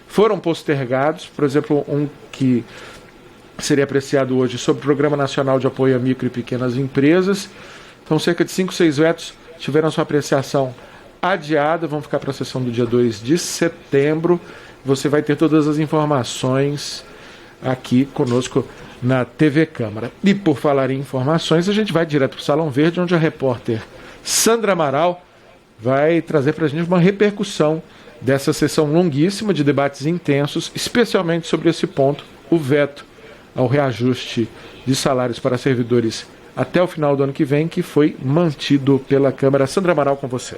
foram postergados, por exemplo, um que seria apreciado hoje sobre o Programa Nacional de Apoio a Micro e Pequenas Empresas. Então, cerca de 5, 6 vetos tiveram sua apreciação adiada, vão ficar para a sessão do dia 2 de setembro. Você vai ter todas as informações aqui conosco na TV Câmara. E por falar em informações, a gente vai direto para o Salão Verde, onde a repórter Sandra Amaral vai trazer para a gente uma repercussão dessa sessão longuíssima de debates intensos, especialmente sobre esse ponto, o veto ao reajuste de salários para servidores até o final do ano que vem, que foi mantido pela Câmara. Sandra Amaral, com você.